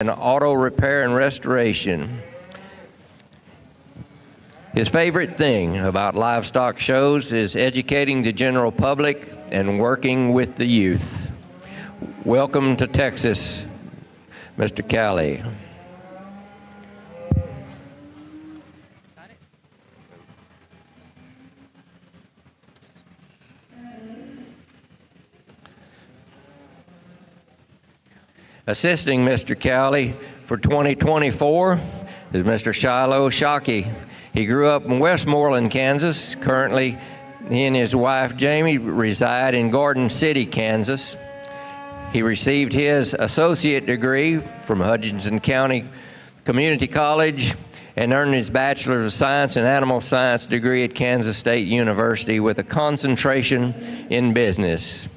and auto repair and restoration. His favorite thing about livestock shows is educating the general public and working with the youth. Welcome to Texas, Mr. Calley. Assisting Mr. Calley for 2024 is Mr. Shiloh Shockey. He grew up in Westmoreland, Kansas. Currently, he and his wife, Jamie, reside in Garden City, Kansas. He received his associate degree from Hutchinson County Community College and earned his Bachelor of Science in Animal Science degree at Kansas State University with a concentration in business.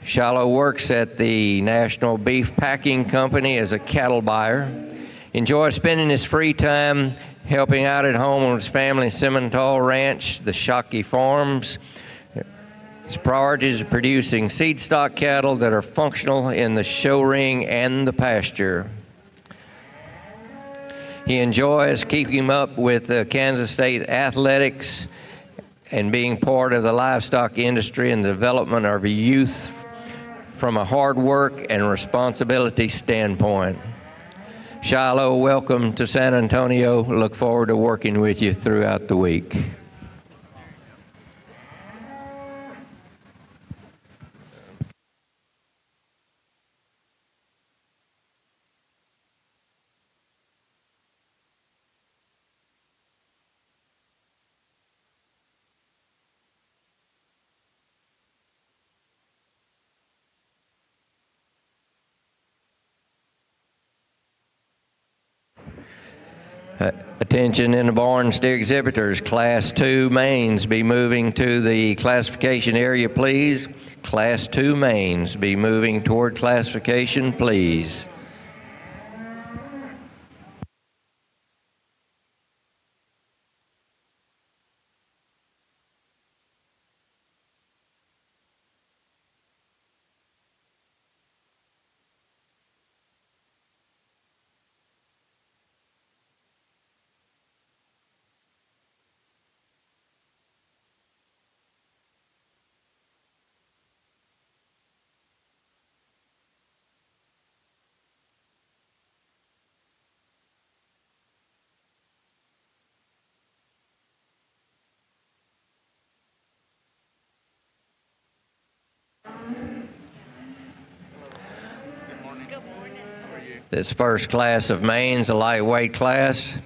Shiloh works at the National Beef Packing Company as a cattle buyer. Enjoys spending his free time helping out at home on his family's Simmental Ranch, the Shockey Farms. His priorities are producing seed stock cattle that are functional in the show ring and the pasture. He enjoys keeping up with Kansas State athletics and being part of the livestock industry and the development of youth from a hard work and responsibility standpoint. Shiloh, welcome to San Antonio. Look forward to working with you throughout the week. Attention in the barn steer exhibitors. Class 2 mains be moving to the classification area, please. Class 2 mains be moving toward classification, please. This first class of mains, a lightweight class,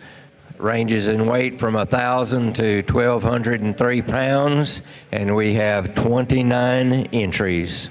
ranges in weight from 1,000 to 1,203 pounds, and we have 29 entries.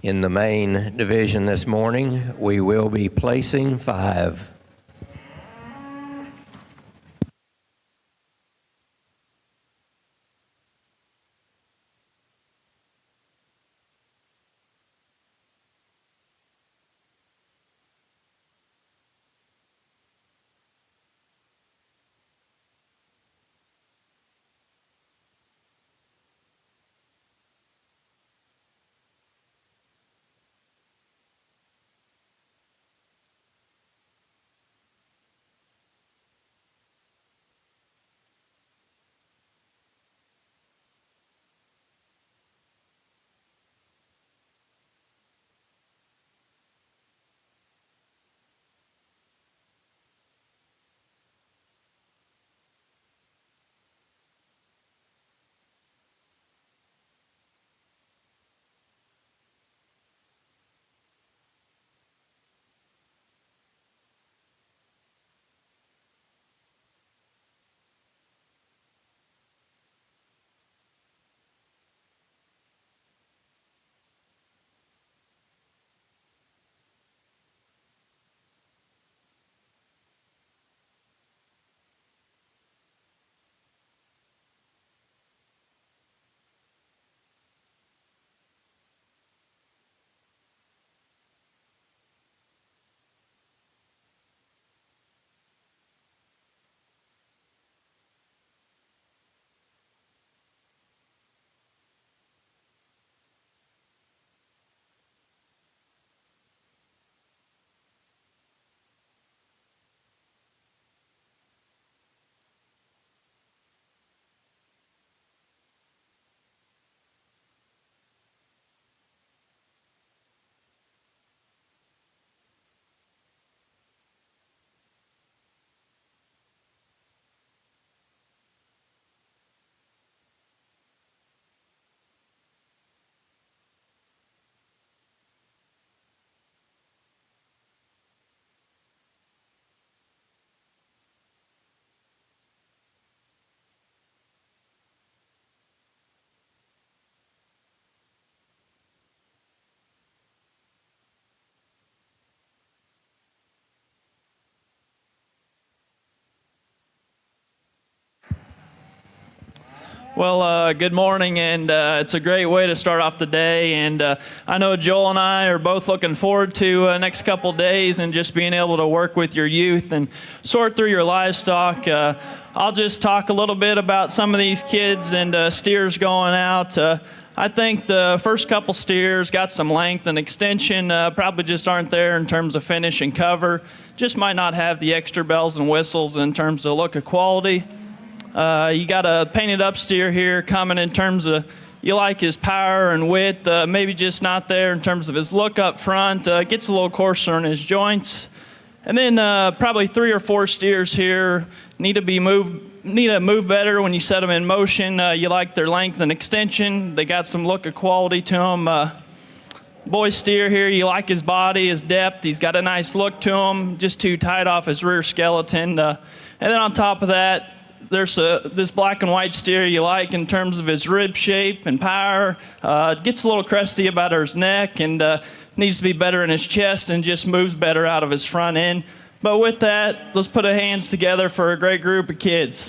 In the main division this morning, we will be placing 5. Well, good morning, and it's a great way to start off the day. And I know Joel and I are both looking forward to next couple days and just being able to work with your youth and sort through your livestock. I'll just talk a little bit about some of these kids and steers going out. I think the first couple steers got some length and extension, probably just aren't there in terms of finish and cover. Just might not have the extra bells and whistles in terms of look of quality. You got a painted up steer here coming in terms of you like his power and width, maybe just not there in terms of his look up front, gets a little coarser in his joints. And then probably 3 or 4 steers here need to move better when you set them in motion. You like their length and extension. They got some look of quality to them. Boy steer here, you like his body, his depth. He's got a nice look to him, just too tight off his rear skeleton. And then on top of that, there's this black and white steer you like in terms of his rib shape and power. Gets a little crusty about his neck and needs to be better in his chest and just moves better out of his front end. But with that, let's put our hands together for a great group of kids.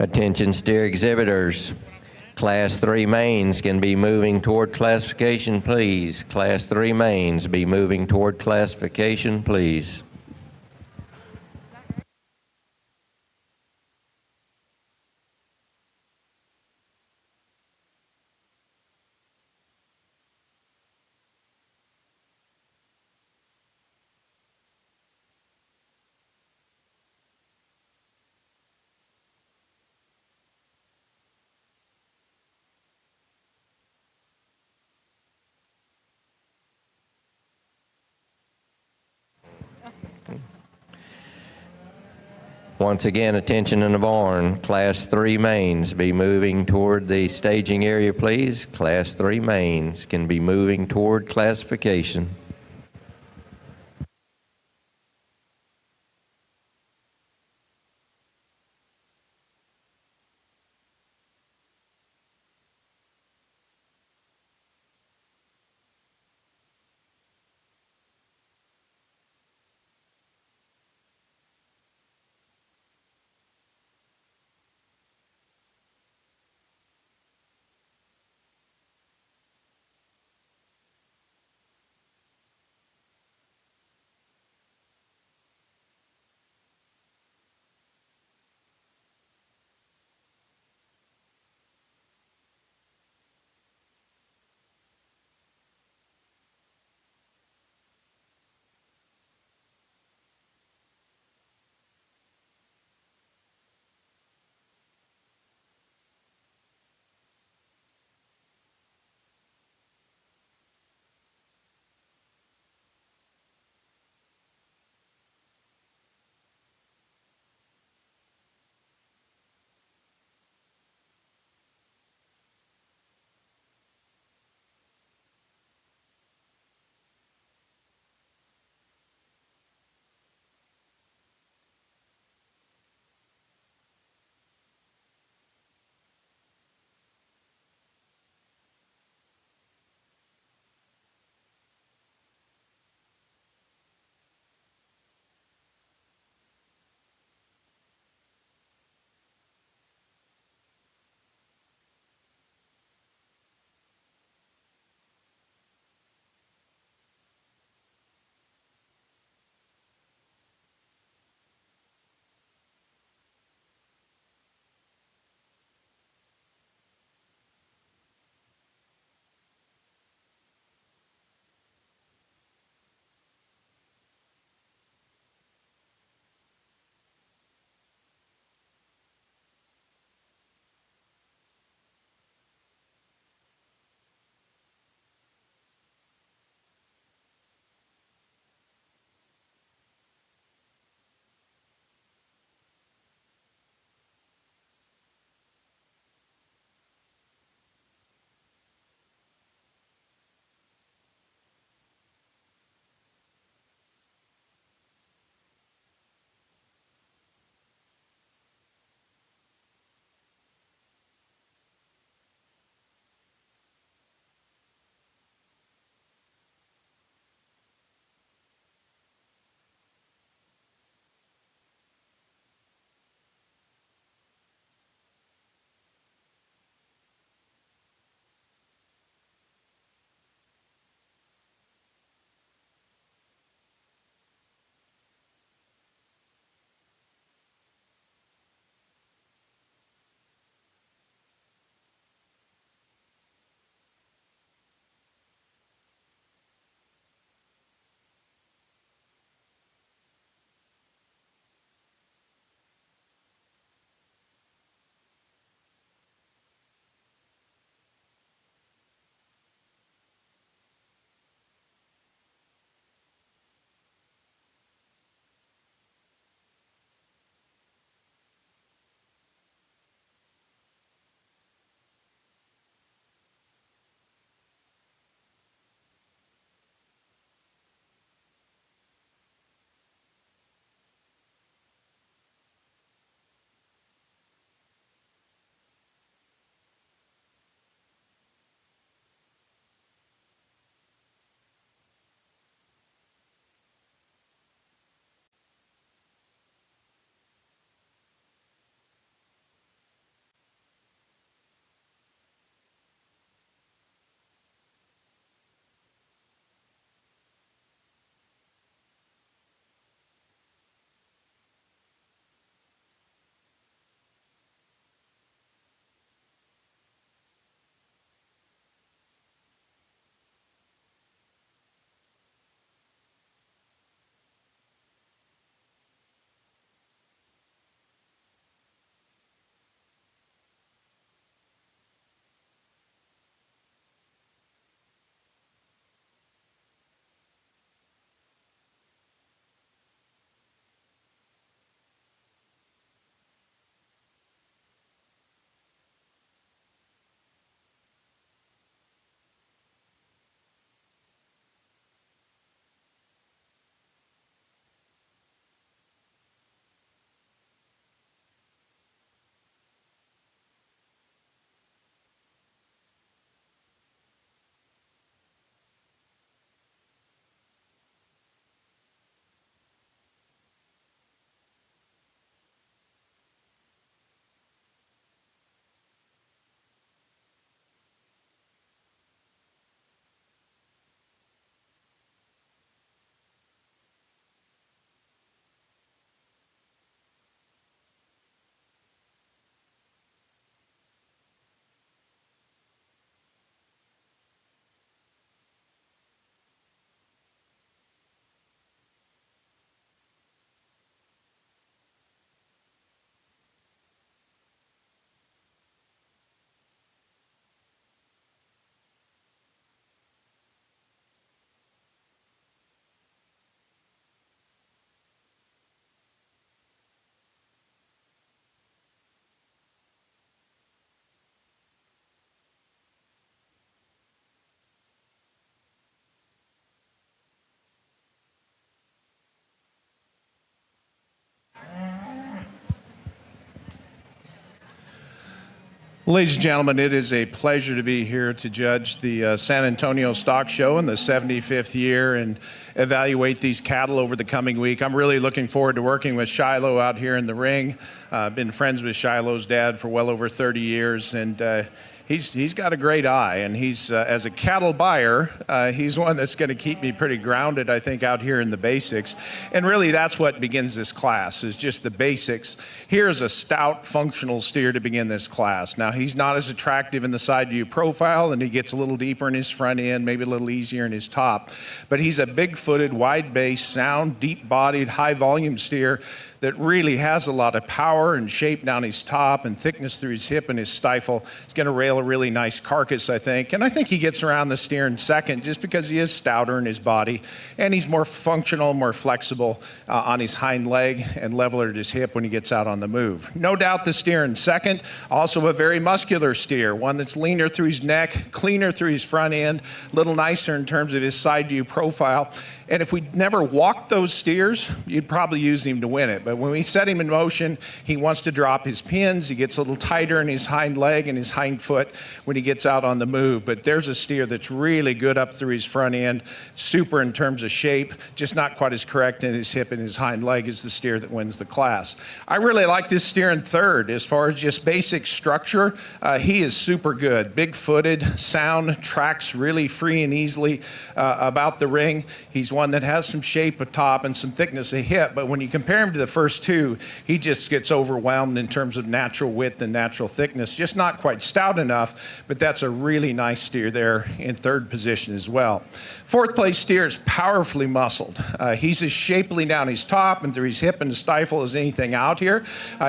Attention steer exhibitors. Class 3 mains can be moving toward classification, please. Class 3 mains be moving toward classification, please. Once again, attention in the barn. Class 3 mains be moving toward the staging area, please. Class 3 mains can be moving toward classification. Ladies and gentlemen, it is a pleasure to be here to judge the San Antonio Stock Show in the 75th year and evaluate these cattle over the coming week. I'm really looking forward to working with Shiloh out here in the ring. I've been friends with Shiloh's dad for well over 30 years, and he's got a great eye, and he's as a cattle buyer, he's one that's going to keep me pretty grounded, I think, out here in the basics. And really, that's what begins this class, is just the basics. Here's a stout, functional steer to begin this class. Now, he's not as attractive in the side view profile, and he gets a little deeper in his front end, maybe a little easier in his top. But he's a big-footed, wide-based, sound, deep-bodied, high-volume steer that really has a lot of power and shape down his top and thickness through his hip and his stifle. He's going to rail a really nice carcass, I think. And I think he gets around the steer in second just because he is stouter in his body and he's more functional, more flexible on his hind leg and leveler at his hip when he gets out on the move. No doubt the steer in second, also a very muscular steer, one that's leaner through his neck, cleaner through his front end, a little nicer in terms of his side view profile. And if we never walked those steers, you'd probably use him to win it. But when we set him in motion, he wants to drop his pins. He gets a little tighter in his hind leg and his hind foot when he gets out on the move. But there's a steer that's really good up through his front end, super in terms of shape, just not quite as correct in his hip and his hind leg as the steer that wins the class. I really like this steer in third. As far as just basic structure, he is super good. Big-footed, sound, tracks really free and easily about the ring. He's one that has some shape of top and some thickness of hip, but when you compare him to the first two, he just gets overwhelmed in terms of natural width and natural thickness. Just not quite stout enough, but that's a really nice steer there in third position as well. Fourth place steer is powerfully muscled. He's as shapely down his top and through his hip and his stifle as anything out here.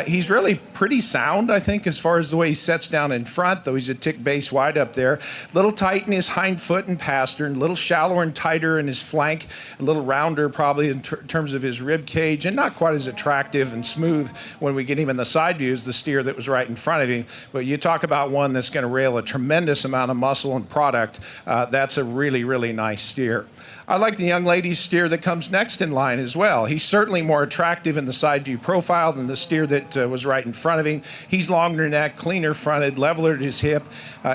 He's really pretty sound, I think, as far as the way he sets down in front, though he's a tick base wide up there. Little tight in his hind foot and pastern, a little shallower and tighter in his flank, a little rounder probably in terms of his rib cage, and not quite as attractive and smooth when we get him in the side view as the steer that was right in front of him. But you talk about one that's going to rail a tremendous amount of muscle and product, that's a really, really nice steer. I like the young lady's steer that comes next in line as well. He's certainly more attractive in the side view profile than the steer that was right in front of him. He's longer neck, cleaner fronted, leveler at his hip.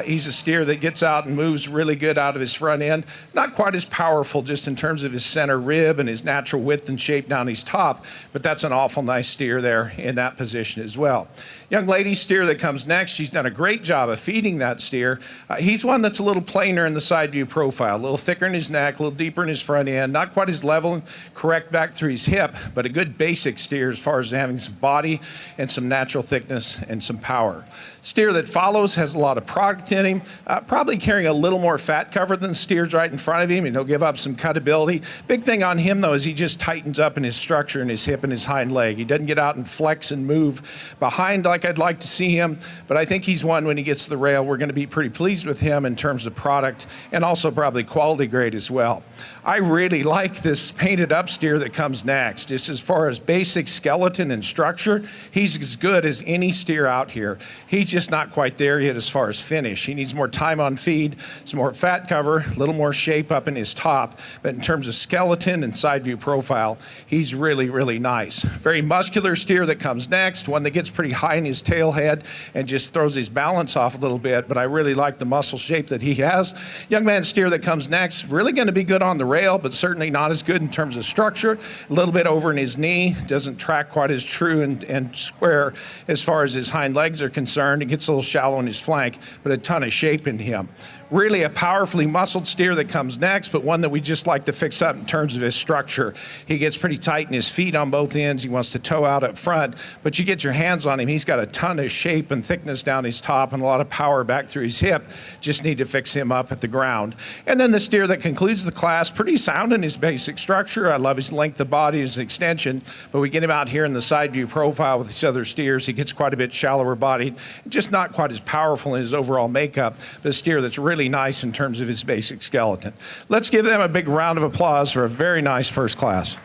He's a steer that gets out and moves really good out of his front end. Not quite as powerful just in terms of his center rib and his natural width and shape down his top, but that's an awful nice steer there in that position as well. Young lady's steer that comes next, she's done a great job of feeding that steer. He's one that's a little plainer in the side view profile, a little thicker in his neck, a little deeper in his front end, not quite as level and correct back through his hip, but a good basic steer as far as having some body and some natural thickness and some power. Steer that follows has a lot of product in him, probably carrying a little more fat cover than the steers right in front of him, and he'll give up some cutability. Big thing on him, though, is he just tightens up in his structure in his hip and his hind leg. He doesn't get out and flex and move behind like I'd like to see him, but I think he's one when he gets to the rail, we're going to be pretty pleased with him in terms of product and also probably quality grade as well. I really like this painted up steer that comes next. Just as far as basic skeleton and structure, he's as good as any steer out here. He's just not quite there yet as far as finish. He needs more time on feed, some more fat cover, a little more shape up in his top, but in terms of skeleton and side view profile, he's really, really nice. Very muscular steer that comes next, one that gets pretty high in his tail head and just throws his balance off a little bit, but I really like the muscle shape that he has. Young man steer that comes next, really going to be good on the rail, but certainly not as good in terms of structure. A little bit over in his knee, doesn't track quite as true and square as far as his hind legs are concerned. It gets a little shallow in his flank, but a ton of shape in him. Really a powerfully muscled steer that comes next, but one that we just like to fix up in terms of his structure. He gets pretty tight in his feet on both ends. He wants to toe out up front, but you get your hands on him. He's got a ton of shape and thickness down his top and a lot of power back through his hip. Just need to fix him up at the ground. And then the steer that concludes the class, pretty sound in his basic structure. I love his length of body, his extension, but we get him out here in the side view profile with these other steers. He gets quite a bit shallower bodied, just not quite as powerful in his overall makeup. The steer that's really nice in terms of his basic skeleton. Let's give them a big round of applause for a very nice first class.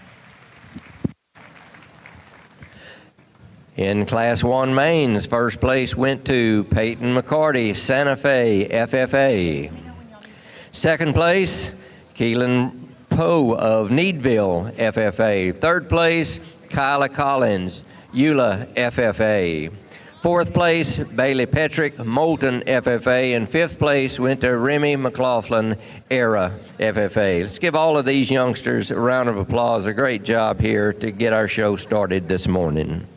In Class 1 mains, first place went to Peyton McCarty, Santa Fe FFA. Second place, Keelan Poe of Needville FFA. Third place, Kyla Collins, Eula FFA. Fourth place, Bailey Petrick, Moulton FFA, and fifth place went to Remy McLaughlin, Era FFA. Let's give all of these youngsters a round of applause. A great job here to get our show started this morning.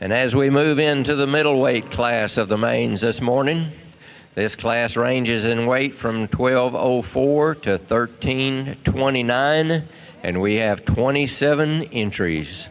And as we move into the middleweight class of the mains this morning, this class ranges in weight from 1204 to 1329, and we have 27 entries.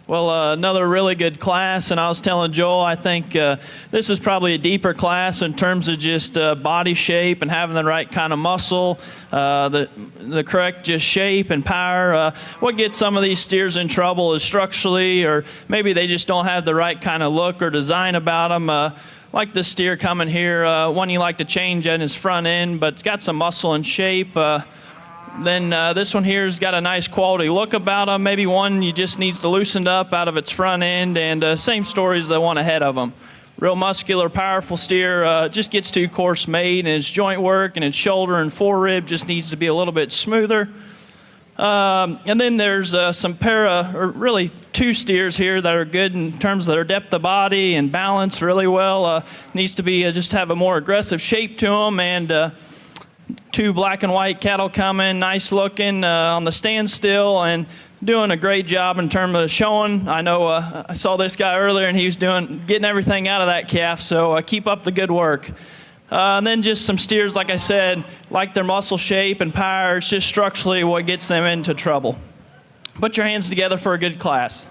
Well, another really good class, and I was telling Joel, I think this is probably a deeper class in terms of just body shape and having the right kind of muscle, the correct just shape and power. What gets some of these steers in trouble is structurally, or maybe they just don't have the right kind of look or design about them. Like this steer coming here, one you like to change in his front end, but it's got some muscle and shape. Then this one here's got a nice quality look about them. Maybe one you just needs to loosen up out of its front end, and same story as the one ahead of them. Real muscular, powerful steer, just gets too coarse made, and its joint work and its shoulder and forerib just needs to be a little bit smoother. And then there's really two steers here that are good in terms of their depth of body and balance really well. Needs to be just have a more aggressive shape to them, and two black and white cattle coming, nice looking on the standstill, and doing a great job in terms of showing. I know I saw this guy earlier, and he was getting everything out of that calf, so keep up the good work. And then just some steers, like I said, like their muscle shape and power. It's just structurally what gets them into trouble. Put your hands together for a good class.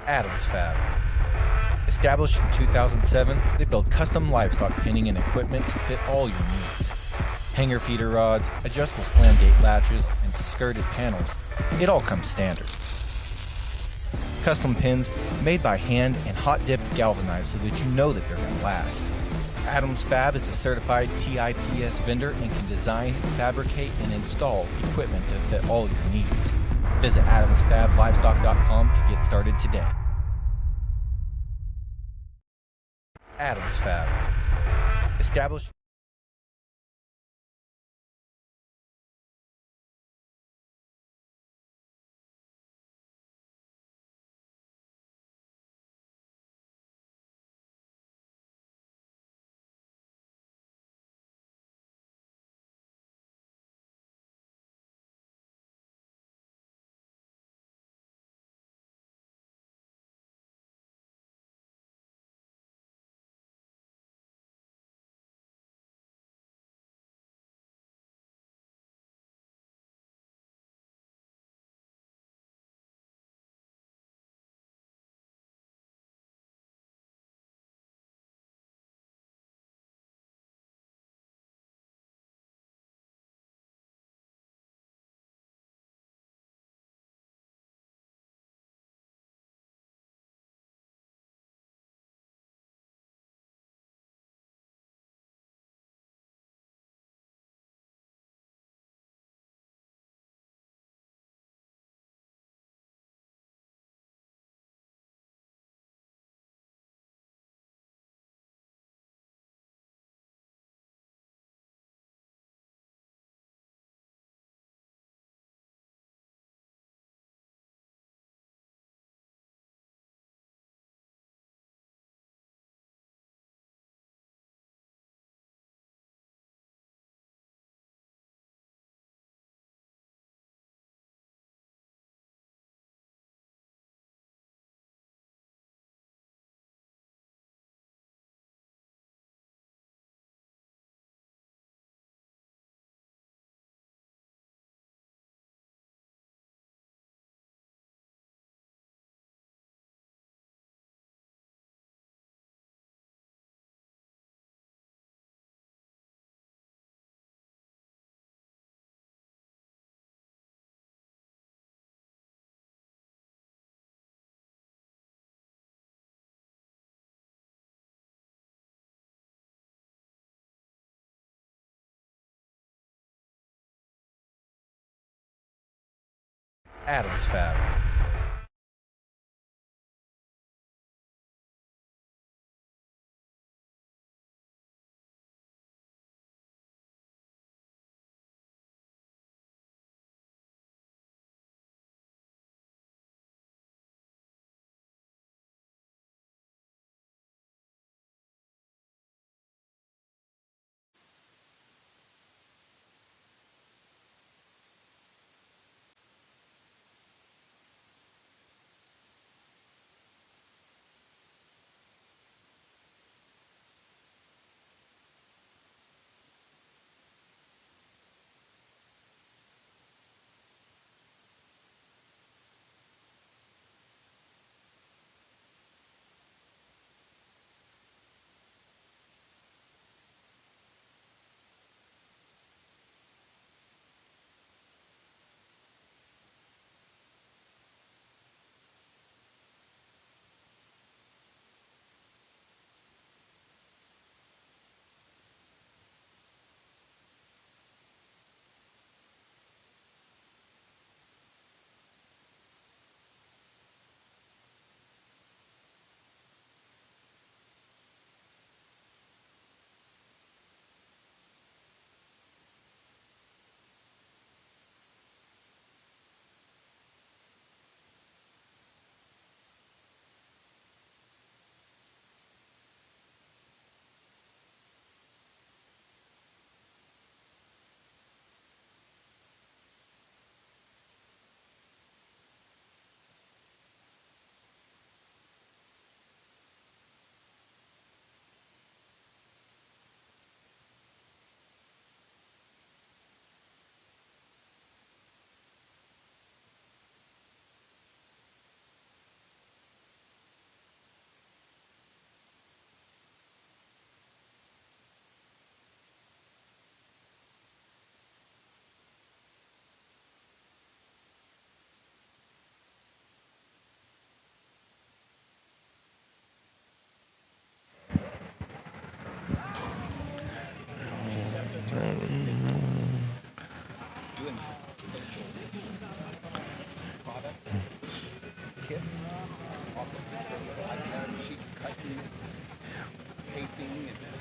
Adams Fab. Established in 2007, they build custom livestock pinning and equipment to fit all your needs. Hanger feeder rods, adjustable slam gate latches, and skirted panels. It all comes standard. Custom pins made by hand and hot dipped galvanized so that you know that they're going to last. Adams Fab is a certified TIPS vendor and can design, fabricate, and install equipment to fit all your needs. Visit adamsfablivestock.com to get started today. Adams Fab. Established. Adams Fab.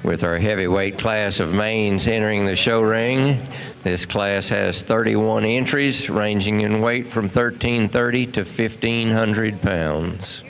with our heavyweight class of mains entering the show ring. This class has 31 entries, ranging in weight from 1,330 to 1,500 pounds.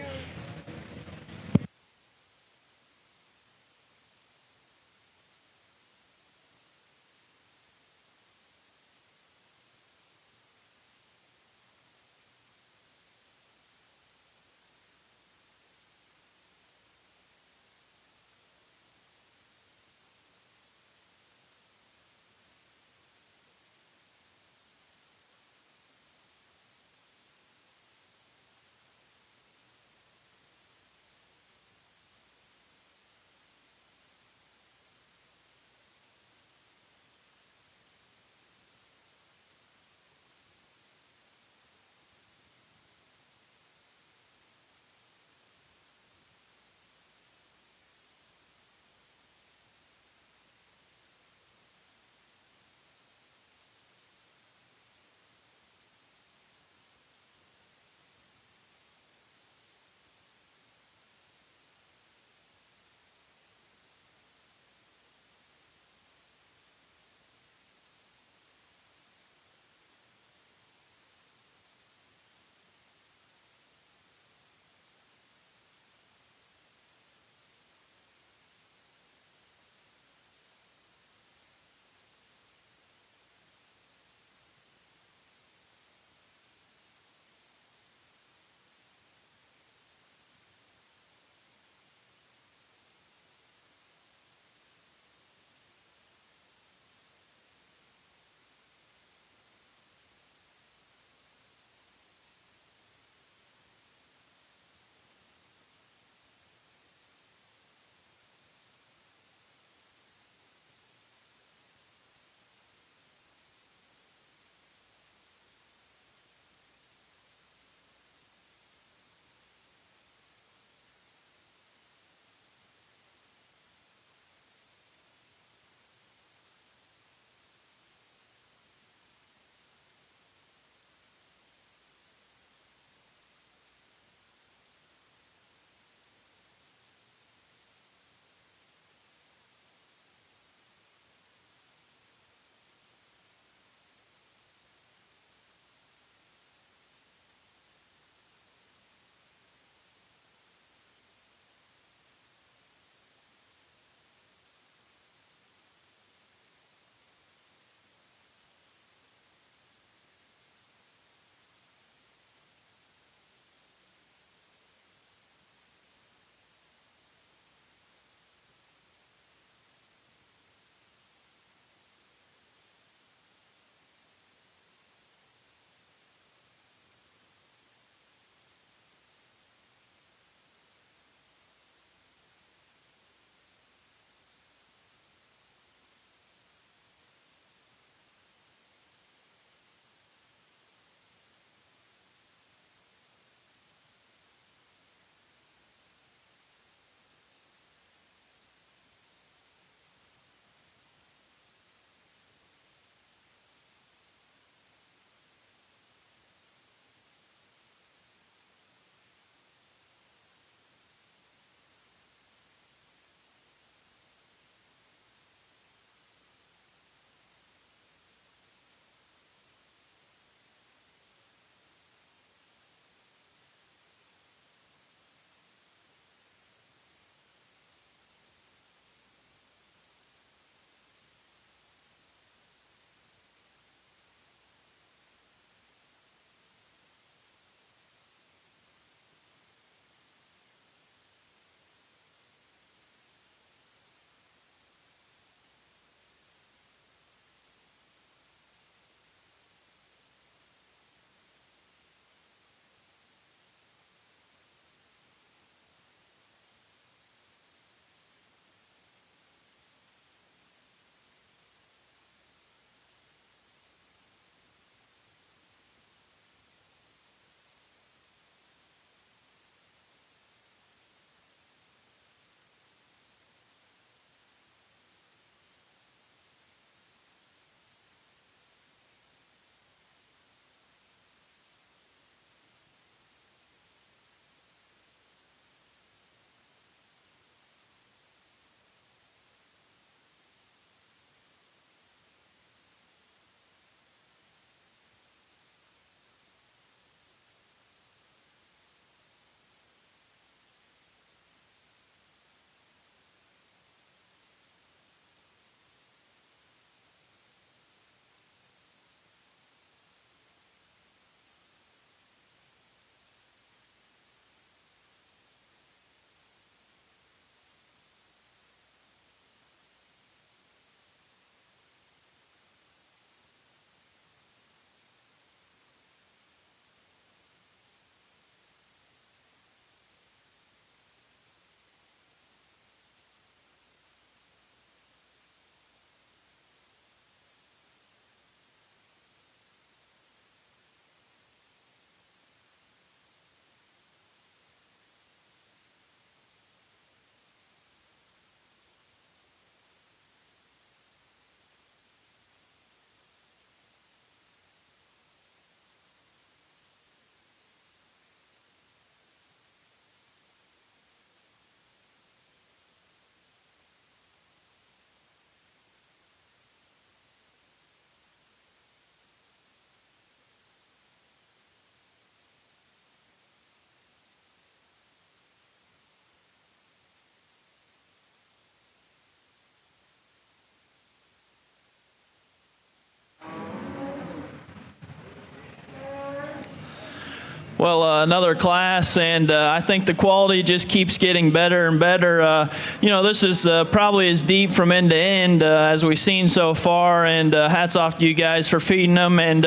another class, and I think the quality just keeps getting better and better. This is probably as deep from end to end as we've seen so far, and hats off to you guys for feeding them and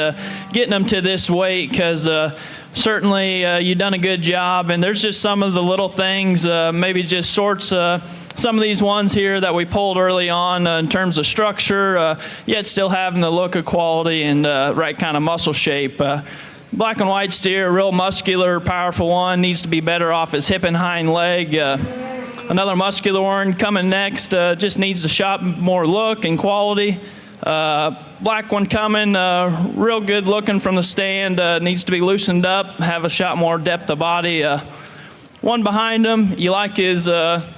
getting them to this weight, because certainly you've done a good job, and there's just some of the little things, maybe just sorts some of these ones here that we pulled early on in terms of structure, yet still having the look of quality and right kind of muscle shape. Black and white steer, real muscular, powerful one, needs to be better off his hip and hind leg. Another muscular one coming next, just needs a shot more look and quality. Black one coming, real good looking from the stand, needs to be loosened up, have a shot more depth of body. One behind him, you like his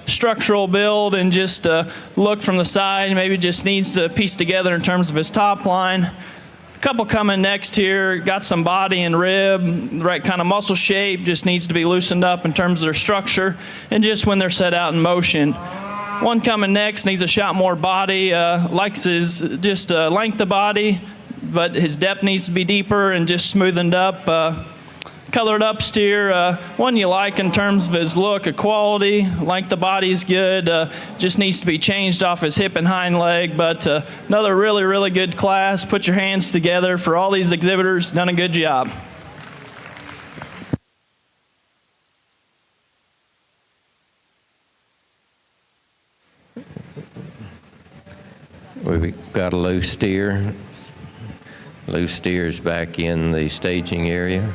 structural build and just look from the side, maybe just needs to piece together in terms of his top line. A couple coming next here, got some body and rib, right kind of muscle shape, just needs to be loosened up in terms of their structure and just when they're set out in motion. One coming next needs a shot more body, likes his just length of body, but his depth needs to be deeper and just smoothened up. Colored up steer, one you like in terms of his look, a quality, length of body is good, just needs to be changed off his hip and hind leg, but another really, really good class. Put your hands together for all these exhibitors, done a good job. We've got a loose steer. Loose steer's back in the staging area.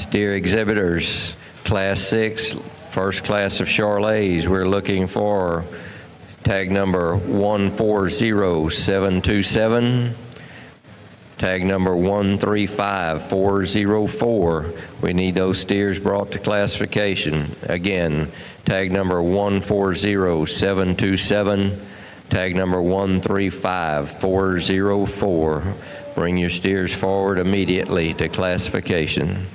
Steer exhibitors, Class 6, first class of Charolais. We're looking for tag number 140727, tag number 135404. We need those steers brought to classification. Again, tag number 140727, tag number 135404. Bring your steers forward immediately to classification.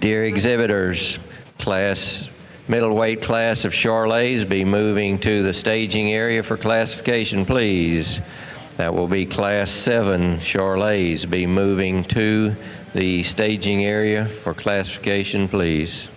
Dear exhibitors, middleweight class of Charolais be moving to the staging area for classification, please. That will be Class 7 Charolais be moving to the staging area for classification, please.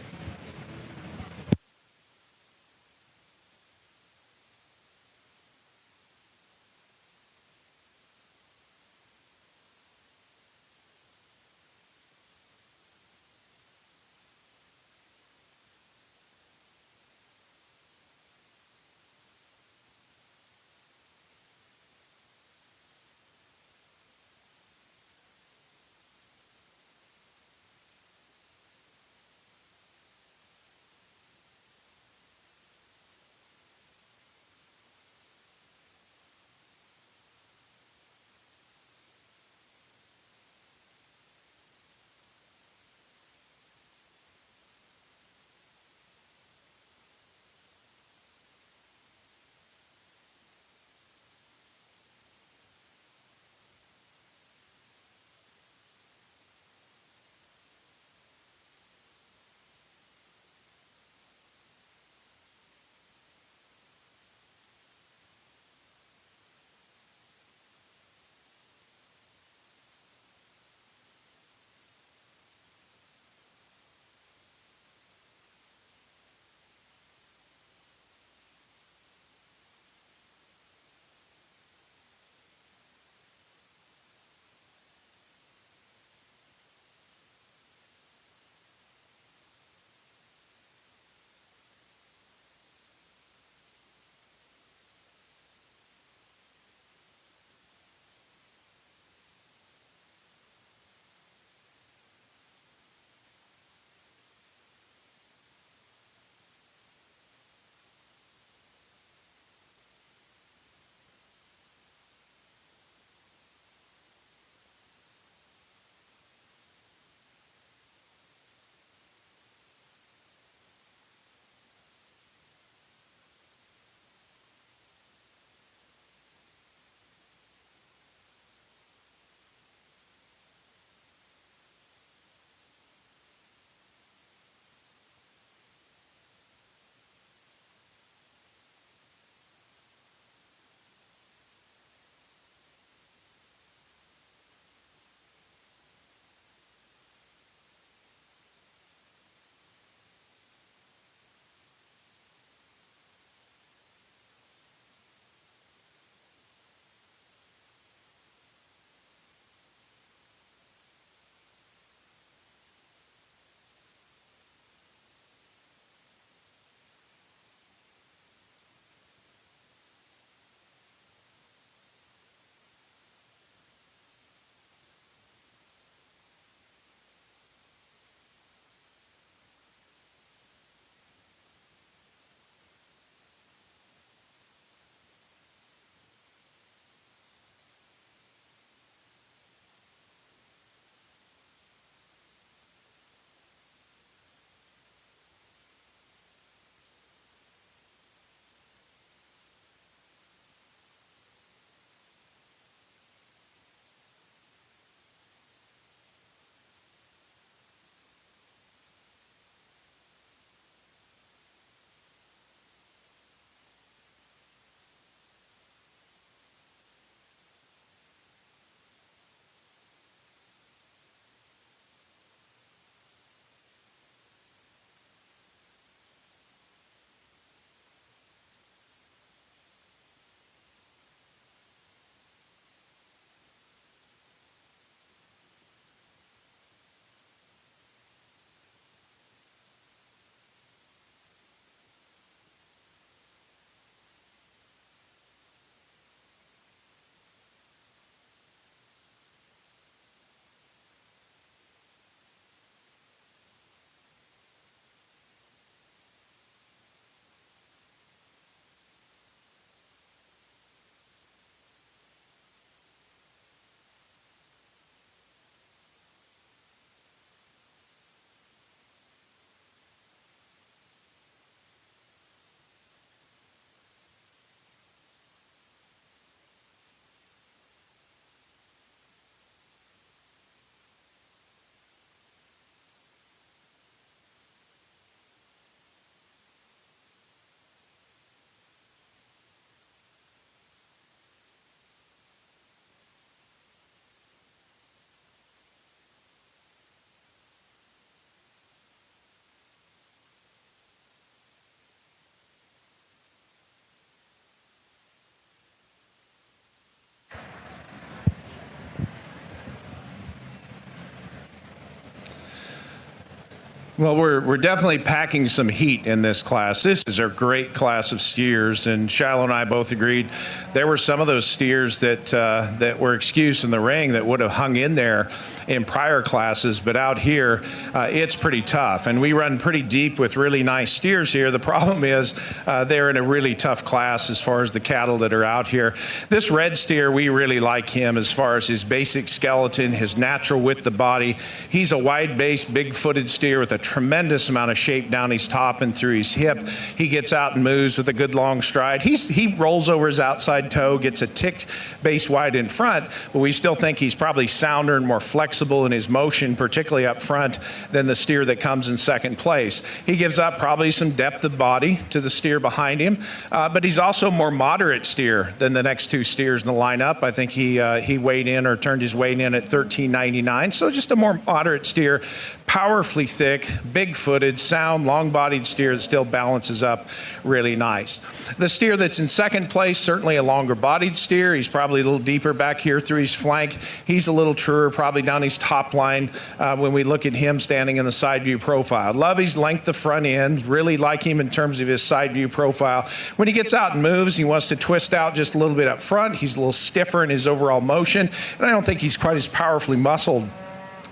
Well, we're definitely packing some heat in this class. This is a great class of steers, and Shiloh and I both agreed there were some of those steers that were excused in the ring that would have hung in there in prior classes, but out here it's pretty tough, and we run pretty deep with really nice steers here. The problem is they're in a really tough class as far as the cattle that are out here. This red steer, we really like him as far as his basic skeleton, his natural width of body. He's a wide-based, big-footed steer with a tremendous amount of shape down his top and through his hip. He gets out and moves with a good long stride. He rolls over his outside toe, gets a tick base wide in front, but we still think he's probably sounder and more flexible in his motion, particularly up front, than the steer that comes in second place. He gives up probably some depth of body to the steer behind him, but he's also a more moderate steer than the next two steers in the lineup. I think he weighed in or turned his weight in at 13.99, so just a more moderate steer, powerfully thick, big-footed, sound, long-bodied steer that still balances up really nice. The steer that's in second place, certainly a longer-bodied steer. He's probably a little deeper back here through his flank. He's a little truer, probably down his top line when we look at him standing in the side view profile. Love his length of front end. Really like him in terms of his side view profile. When he gets out and moves, he wants to twist out just a little bit up front. He's a little stiffer in his overall motion, and I don't think he's quite as powerfully muscled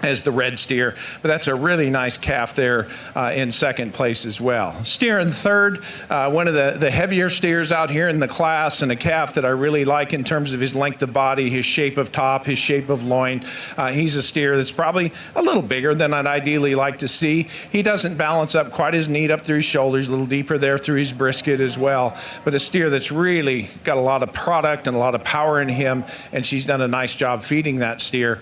as the red steer, but that's a really nice calf there in second place as well. Steer in third, one of the heavier steers out here in the class, and a calf that I really like in terms of his length of body, his shape of top, his shape of loin. He's a steer that's probably a little bigger than I'd ideally like to see. He doesn't balance up quite as neat up through his shoulders, a little deeper there through his brisket as well, but a steer that's really got a lot of product and a lot of power in him, and she's done a nice job feeding that steer.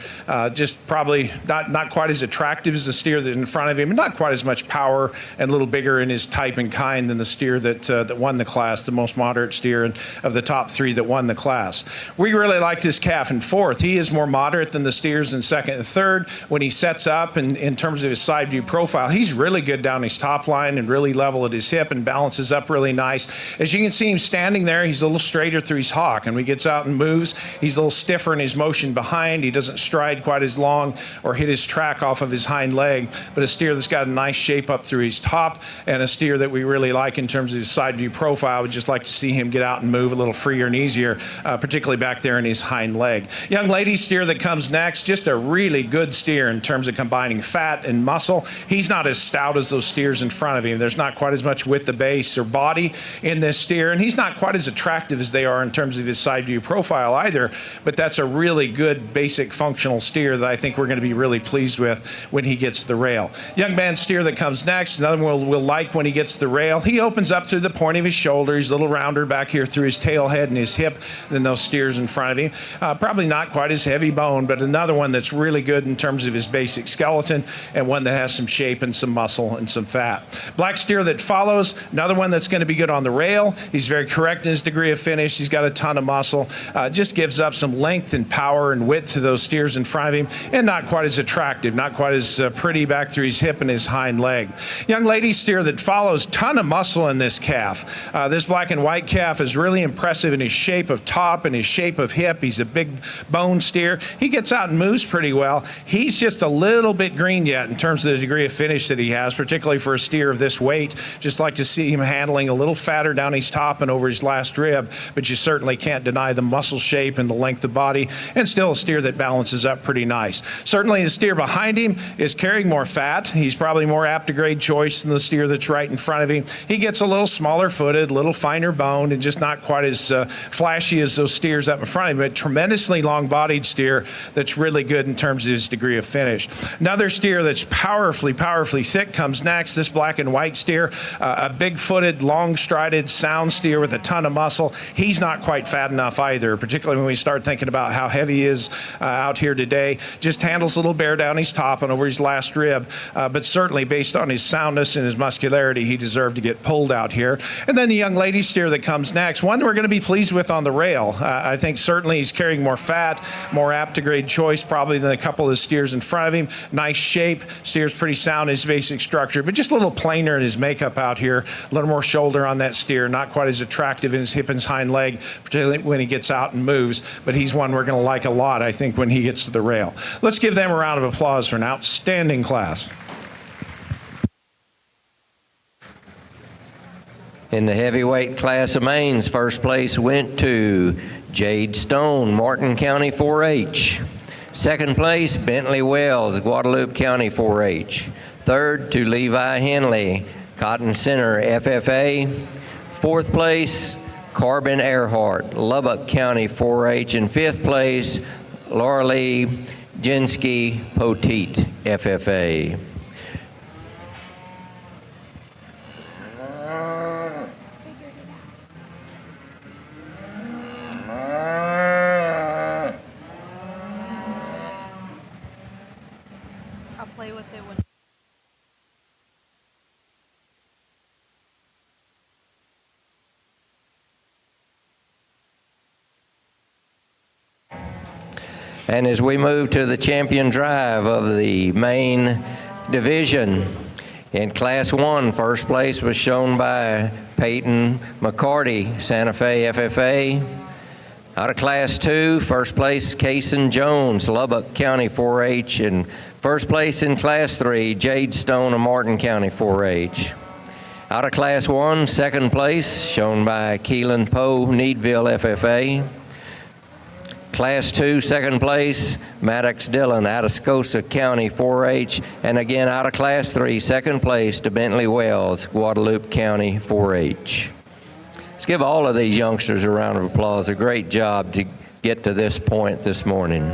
Just probably not quite as attractive as the steer that's in front of him, and not quite as much power, and a little bigger in his type and kind than the steer that won the class, the most moderate steer of the top three that won the class. We really like this calf in fourth. He is more moderate than the steers in second and third. When he sets up in terms of his side view profile, he's really good down his top line and really level at his hip and balances up really nice. As you can see him standing there, he's a little straighter through his hock, and when he gets out and moves, he's a little stiffer in his motion behind. He doesn't stride quite as long or hit his track off of his hind leg, but a steer that's got a nice shape up through his top, and a steer that we really like in terms of his side view profile. We'd just like to see him get out and move a little freer and easier, particularly back there in his hind leg. Young lady steer that comes next, just a really good steer in terms of combining fat and muscle. He's not as stout as those steers in front of him. There's not quite as much width of base or body in this steer, and he's not quite as attractive as they are in terms of his side view profile either, but that's a really good basic functional steer that I think we're going to be really pleased with when he gets the rail. Young man steer that comes next, another one we'll like when he gets the rail. He opens up through the point of his shoulder. He's a little rounder back here through his tail head and his hip than those steers in front of him. Probably not quite as heavy bone, but another one that's really good in terms of his basic skeleton, and one that has some shape and some muscle and some fat. Black steer that follows, another one that's going to be good on the rail. He's very correct in his degree of finish. He's got a ton of muscle. Just gives up some length and power and width to those steers in front of him, and not quite as attractive, not quite as pretty back through his hip and his hind leg. Young lady steer that follows, ton of muscle in this calf. This black and white calf is really impressive in his shape of top and his shape of hip. He's a big bone steer. He gets out and moves pretty well. He's just a little bit green yet in terms of the degree of finish that he has, particularly for a steer of this weight. Just like to see him handling a little fatter down his top and over his last rib, but you certainly can't deny the muscle shape and the length of body, and still a steer that balances up pretty nice. Certainly the steer behind him is carrying more fat. He's probably more apt to grade choice than the steer that's right in front of him. He gets a little smaller footed, a little finer boned, and just not quite as flashy as those steers up in front of him, but tremendously long bodied steer that's really good in terms of his degree of finish. Another steer that's powerfully thick comes next, this black and white steer, a big footed, long strided, sound steer with a ton of muscle. He's not quite fat enough either, particularly when we start thinking about how heavy he is out here today. Just handles a little bear down his top and over his last rib, but certainly based on his soundness and his muscularity, he deserved to get pulled out here. And then the young lady steer that comes next, one that we're going to be pleased with on the rail. I think certainly he's carrying more fat, more apt to grade choice probably than a couple of the steers in front of him. Nice shape, steer's pretty sound in his basic structure, but just a little plainer in his makeup out here, a little more shoulder on that steer, not quite as attractive in his hip and his hind leg, particularly when he gets out and moves, but he's one we're going to like a lot, I think, when he gets to the rail. Let's give them a round of applause for an outstanding class. In the heavyweight class of mains, first place went to Jade Stone, Martin County 4-H. Second place, Bentley Wells, Guadalupe County 4-H. Third to Levi Henley, Cotton Center FFA. Fourth place, Corbin Earhart, Lubbock County 4-H. And fifth place, Laura Lee Jinsky Poteet FFA. I'll play with it when. And as we move to the champion drive of the main division, in Class 1, first place was shown by Peyton McCarty, Santa Fe FFA. Out of Class 2, first place, Kaysen Jones, Lubbock County 4-H. And first place in Class 3, Jade Stone of Martin County 4-H. Out of Class 1, second place, shown by Keelan Poe, Needville FFA. Class 2, second place, Maddox Dillon, Atascosa County 4-H. And again, out of Class 3, second place to Bentley Wells, Guadalupe County 4-H. Let's give all of these youngsters a round of applause. A great job to get to this point this morning.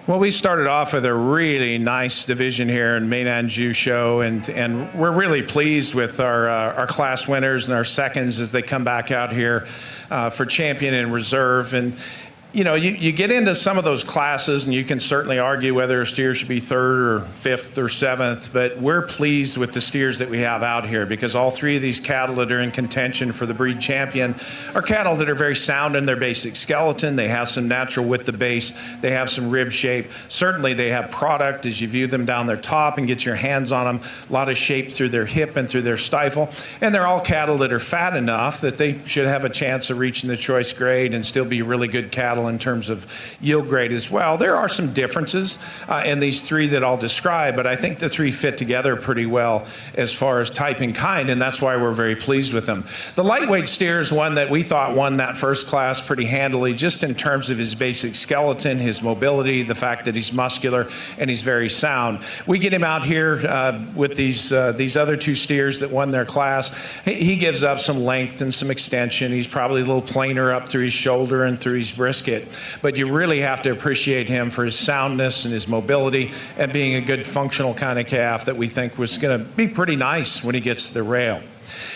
Well, we started off with a really nice division here in Main Anjou Show, and we're really pleased with our class winners and our seconds as they come back out here for champion and reserve. And you know, you get into some of those classes, and you can certainly argue whether a steer should be third or fifth or seventh, but we're pleased with the steers that we have out here because all three of these cattle that are in contention for the breed champion are cattle that are very sound in their basic skeleton. They have some natural width of base. They have some rib shape. Certainly they have product as you view them down their top and get your hands on them. A lot of shape through their hip and through their stifle. And they're all cattle that are fat enough that they should have a chance of reaching the choice grade and still be really good cattle cattle in terms of yield grade as well. There are some differences in these three that I'll describe, but I think the three fit together pretty well as far as type and kind, and that's why we're very pleased with them. The lightweight steer is one that we thought won that first class pretty handily, just in terms of his basic skeleton, his mobility, the fact that he's muscular and he's very sound. We get him out here with these other two steers that won their class. He gives up some length and some extension. He's probably a little plainer up through his shoulder and through his brisket, but you really have to appreciate him for his soundness and his mobility and being a good functional kind of calf that we think was going to be pretty nice when he gets to the rail.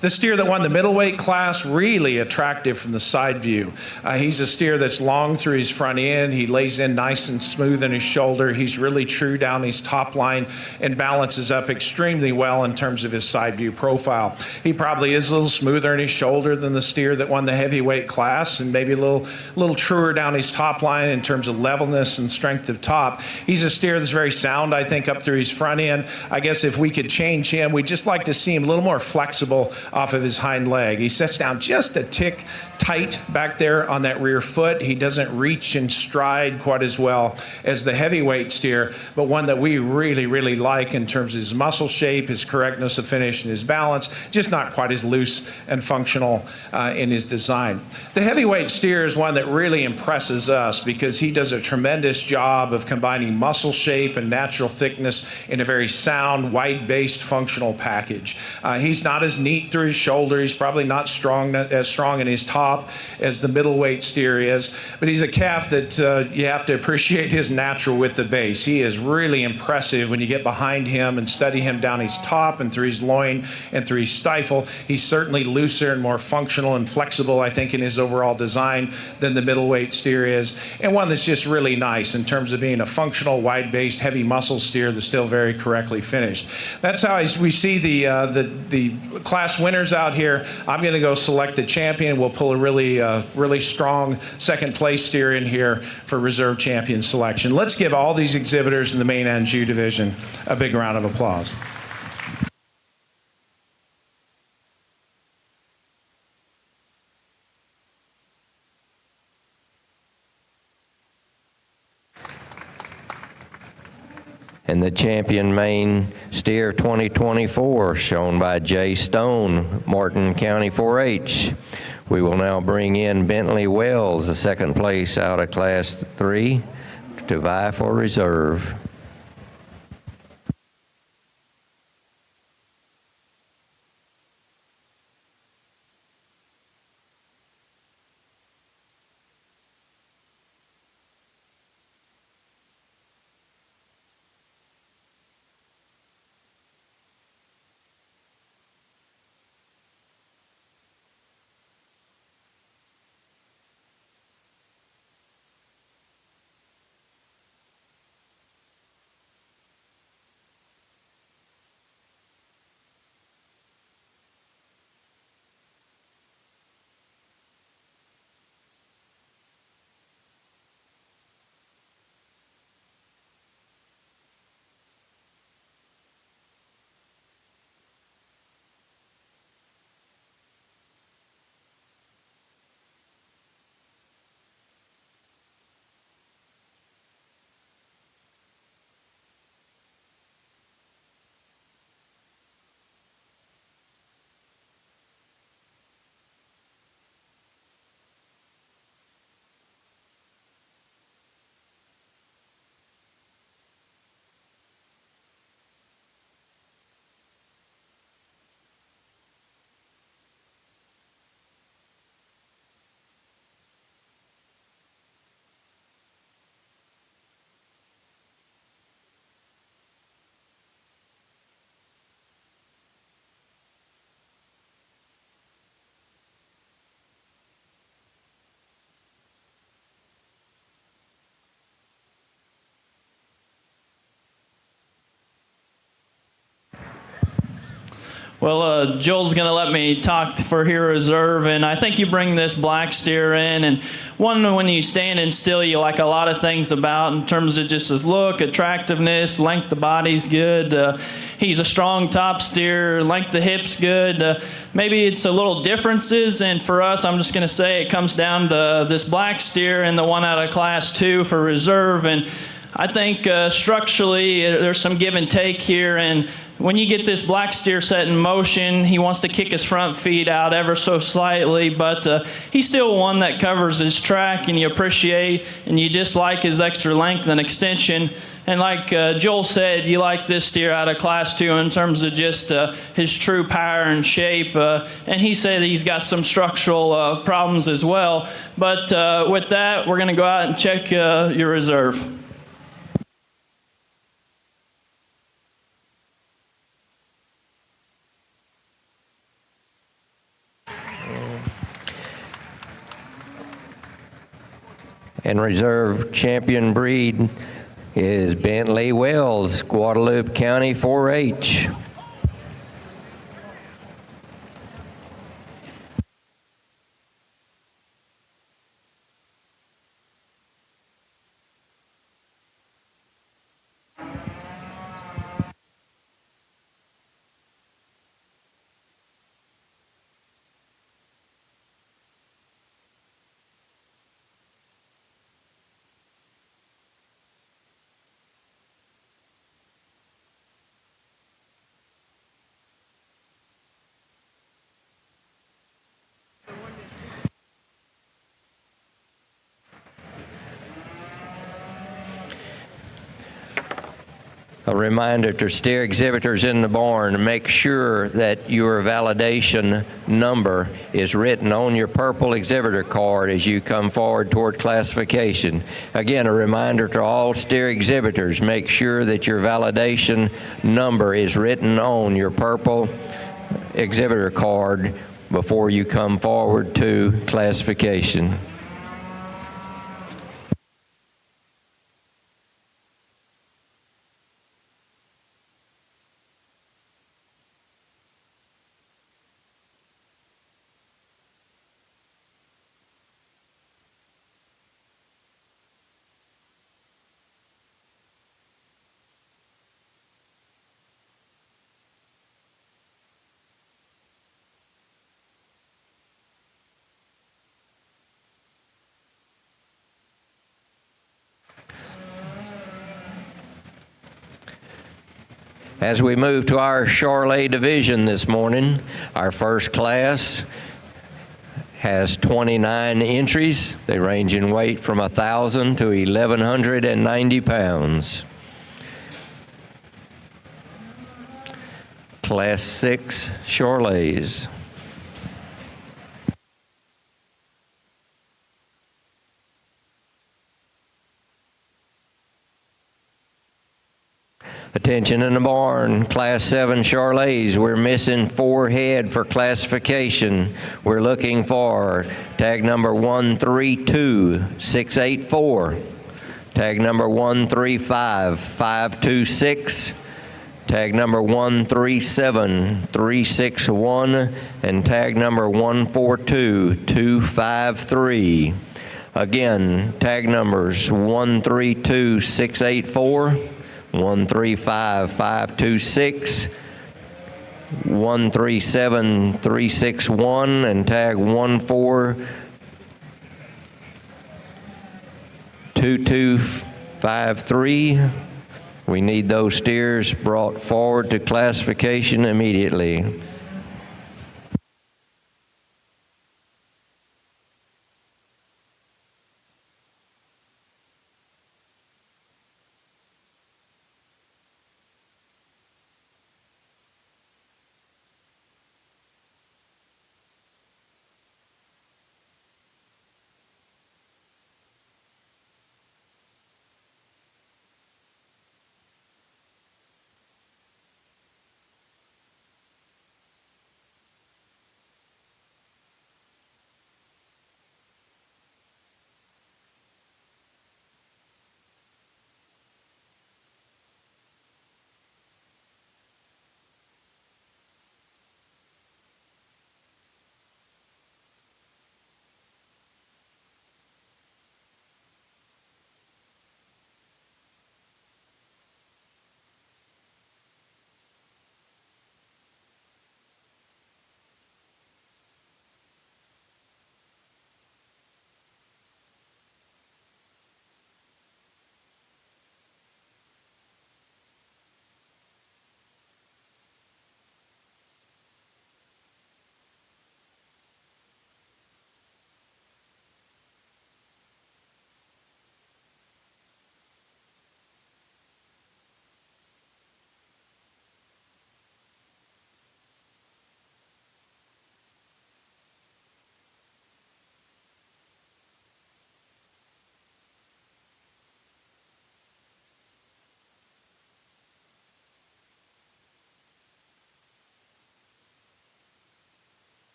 The steer that won the middleweight class, really attractive from the side view. He's a steer that's long through his front end. He lays in nice and smooth in his shoulder. He's really true down his top line and balances up extremely well in terms of his side view profile. He probably is a little smoother in his shoulder than the steer that won the heavyweight class, and maybe a little truer down his top line in terms of levelness and strength of top. He's a steer that's very sound, I think, up through his front end. I guess if we could change him, we'd just like to see him a little more flexible off of his hind leg. He sets down just a tick tight back there on that rear foot. He doesn't reach and stride quite as well as the heavyweight steer, but one that we really, really like in terms of his muscle shape, his correctness of finish, and his balance, just not quite as loose and functional in his design. The heavyweight steer is one that really impresses us because he does a tremendous job of combining muscle shape and natural thickness in a very sound, wide-based functional package. He's not as neat through his shoulder. He's probably not as strong in his top as the middleweight steer is, but he's a calf that you have to appreciate his natural width of base. He is really impressive when you get behind him and study him down his top and through his loin and through his stifle. He's certainly looser and more functional and flexible, I think, in his overall design than the middleweight steer is, and one that's just really nice in terms of being a functional, wide-based, heavy muscle steer that's still very correctly finished. That's how we see the class winners out here. I'm going to go select the champion. We'll pull a really strong second place steer in here for reserve champion selection. Let's give all these exhibitors in the main Anjou division a big round of applause. And the champion main steer 2024, shown by Jay Stone, Martin County 4-H. We will now bring in Bentley Wells, the second place out of Class 3, to vie for reserve. Well, Joel's going to let me talk for Hero Reserve, and I think you bring this black steer in, and one, when you standing still, you like a lot of things about in terms of just his look, attractiveness, length of body's good. he's a strong top steer, length of hips good. Maybe it's a little differences, and for us, I'm just going to say it comes down to this black steer and the one out of Class 2 for reserve. And I think structurally there's some give and take here, and when you get this black steer set in motion, he wants to kick his front feet out ever so slightly, but he's still one that covers his track, and you appreciate, and you just like his extra length and extension. And like Joel said, you like this steer out of Class 2 in terms of just his true power and shape. And he said he's got some structural problems as well. But with that, we're going to go out and check your reserve. And reserve champion breed is Bentley Wells, Guadalupe County 4-H. A reminder to steer exhibitors in the barn to make sure that your validation number is written on your purple exhibitor card as you come forward toward classification. Again, a reminder to all steer exhibitors, make sure that your validation number is written on your purple exhibitor card before you come forward to classification. As we move to our Charolais division this morning, our first class has 29 entries. They range in weight from 1,000 to 1,190 pounds. Class 6 Charolais. Attention in the barn, Class 7 Charolais. We're missing 4 head for classification. We're looking for tag number 132684, tag number 135526, tag number 137361, and tag number 142253. Again, tag numbers 132684, 135526, 137361, and tag 142253. We need those steers brought forward to classification immediately.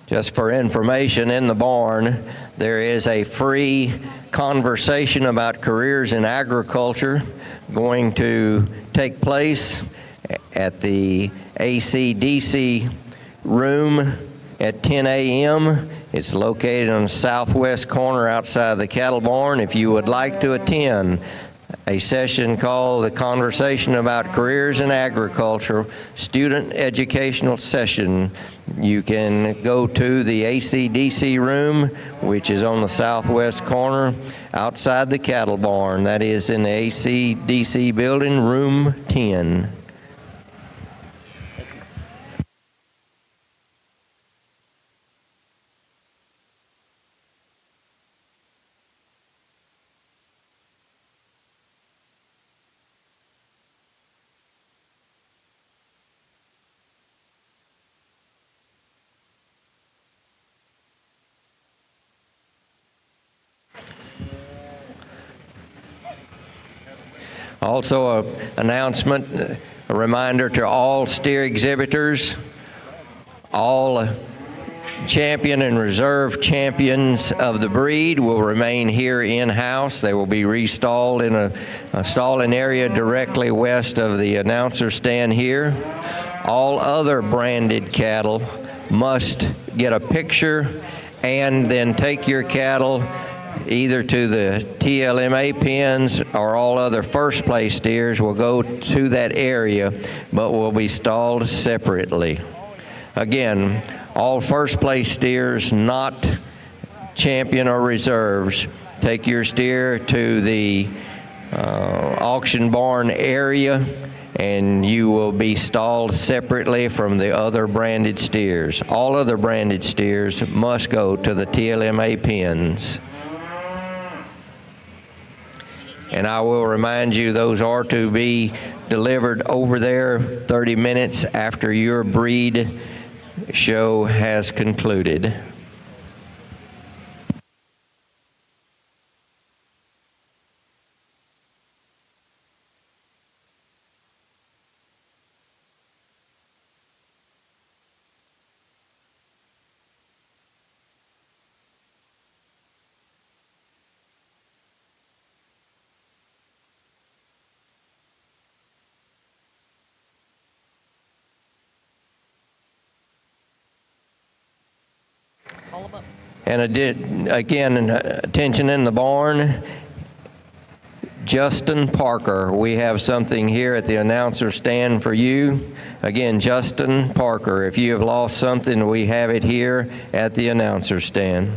Just for information, in the barn, there is a free conversation about careers in agriculture going to take place at the AC/DC room at 10 a.m. It's located on the southwest corner outside the cattle barn. If you would like to attend a session called The Conversation About Careers in Agriculture, student educational session, you can go to the AC/DC room, which is on the southwest corner outside the cattle barn. That is in the AC/DC building, room 10. Also, an announcement, a reminder to all steer exhibitors, all champion and reserve champions of the breed will remain here in-house. They will be restalled in a stalling area directly west of the announcer stand here. All other branded cattle must get a picture and then take your cattle either to the TLMA pens, or all other first place steers will go to that area but will be stalled separately. Again, all first place steers, not champion or reserves, take your steer to the auction barn area and you will be stalled separately from the other branded steers. All other branded steers must go to the TLMA pens. And I will remind you, those are to be delivered over there 30 minutes after your breed show has concluded. And again, attention in the barn, Justin Parker. We have something here at the announcer stand for you. Again, Justin Parker. If you have lost something, we have it here at the announcer stand.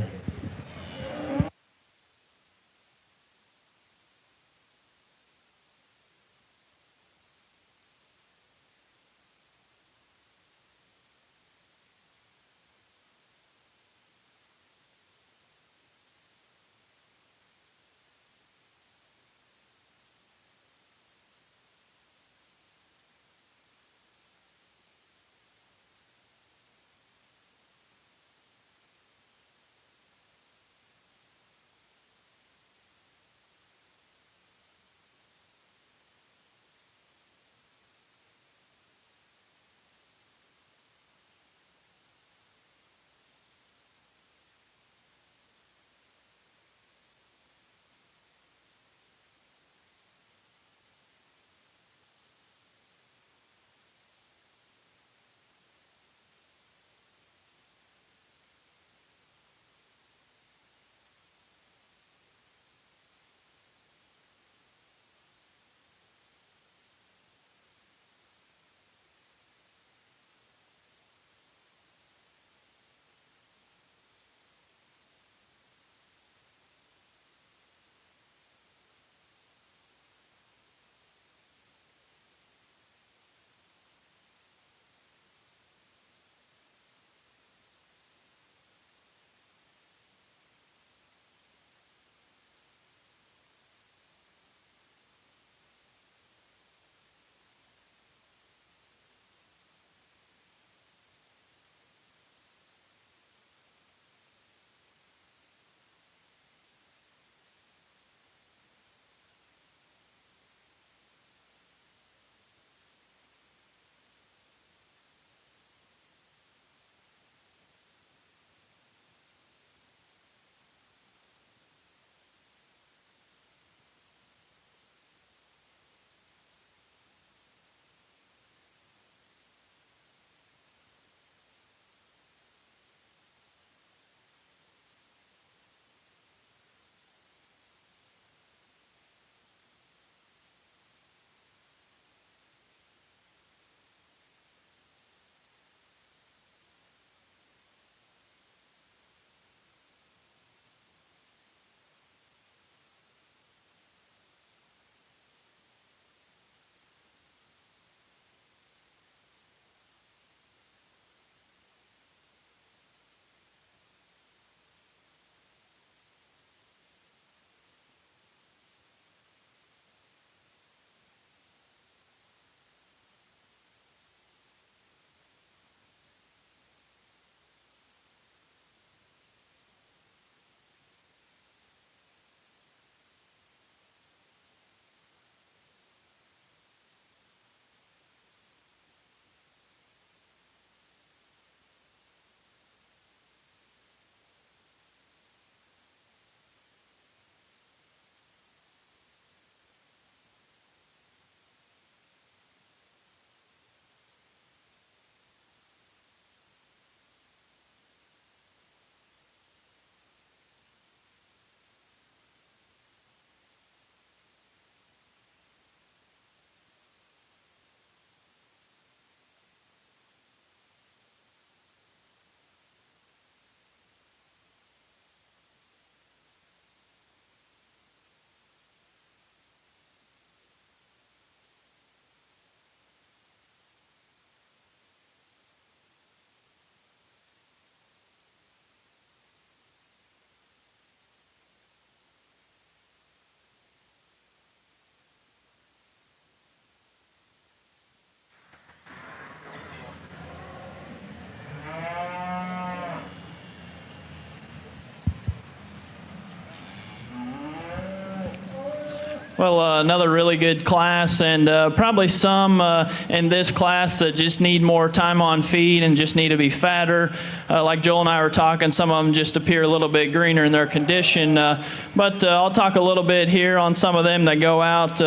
Well, another really good class, and probably some in this class that just need more time on feed and just need to be fatter. Like Joel and I were talking, some of them just appear a little bit greener in their condition. But I'll talk a little bit here on some of them that go out.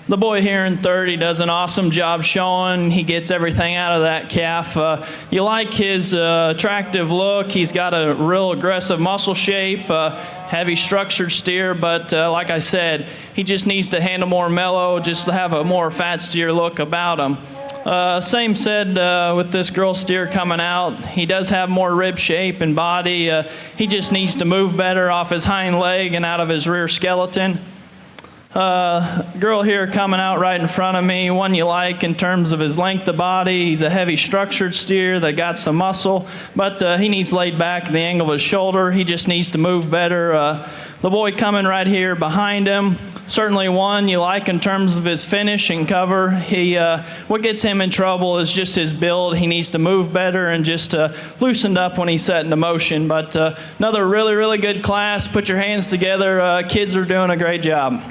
The boy here in third, he does an awesome job showing. He gets everything out of that calf. You like his attractive look. He's got a real aggressive muscle shape, heavy structured steer, but like I said, he just needs to handle more mellow, just to have a more fat steer look about him. Same said with this girl steer coming out. He does have more rib shape and body. He just needs to move better off his hind leg and out of his rear skeleton. Girl here coming out right in front of me, one you like in terms of his length of body. He's a heavy structured steer that got some muscle, but he needs laid back the angle of his shoulder. He just needs to move better. The boy coming right here behind him, certainly one you like in terms of his finish and cover. What gets him in trouble is just his build. He needs to move better and just loosened up when he's set into motion. But another really, really good class. Put your hands together. Kids are doing a great job.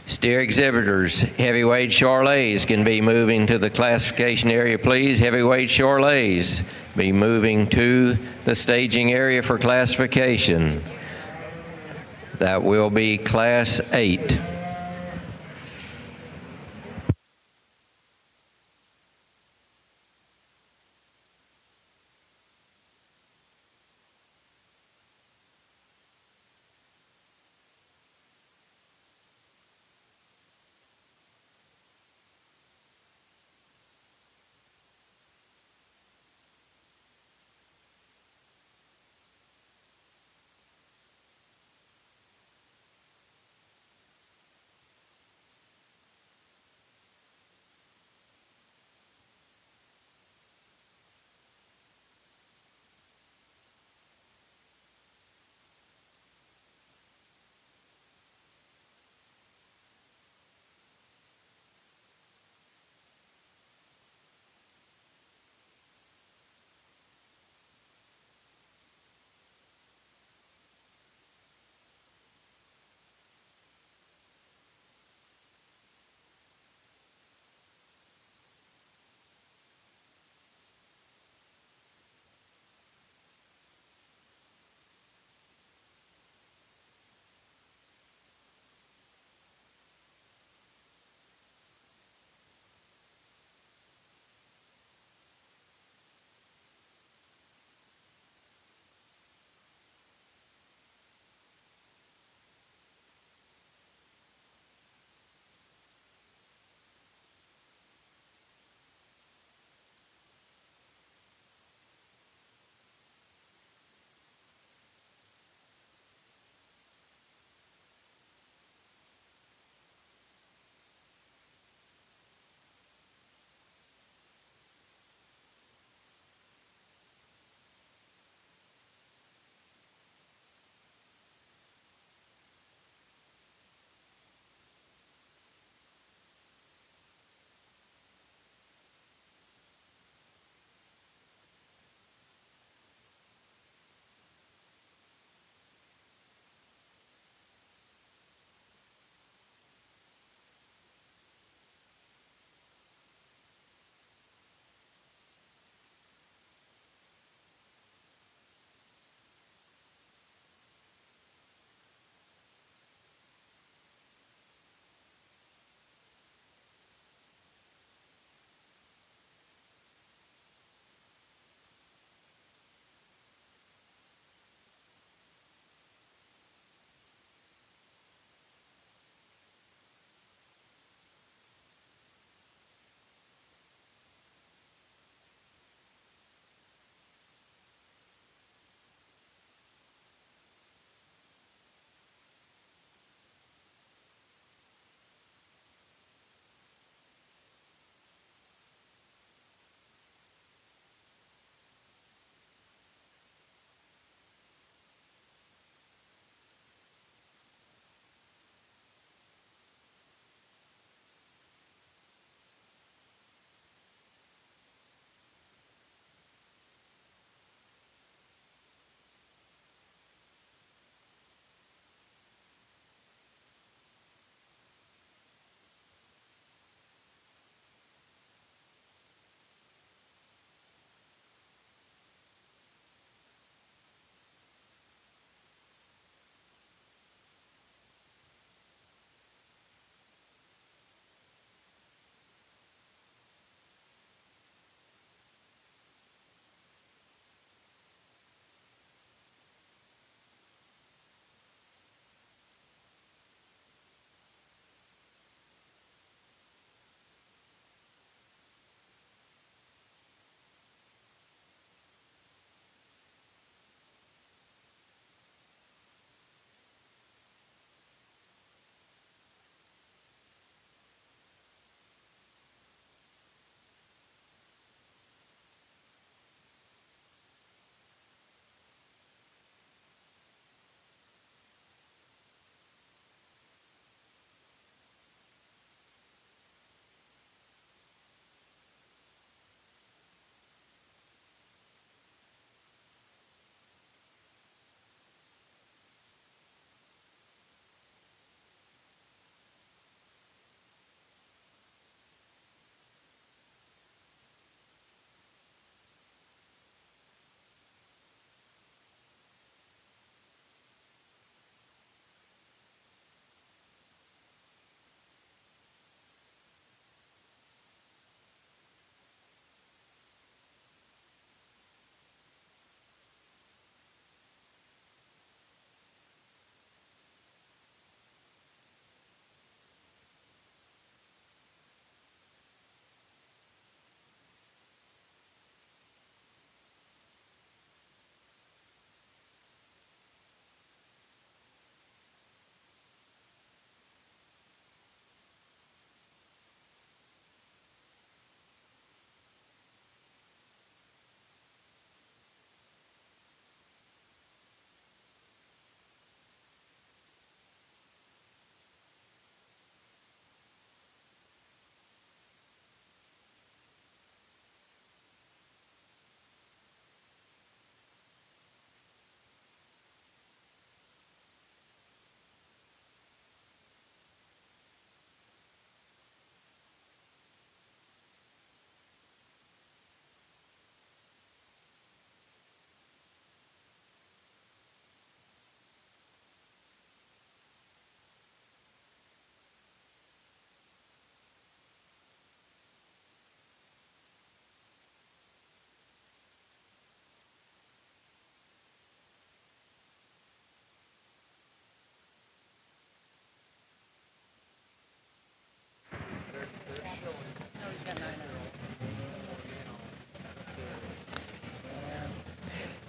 Steer exhibitors, heavyweight Charolais can be moving to the classification area, please. Heavyweight Charolais be moving to the staging area for classification. That will be Class 8.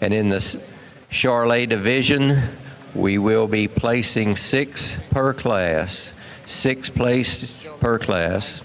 And in the Charolais division, we will be placing 6 per class, 6 places per class.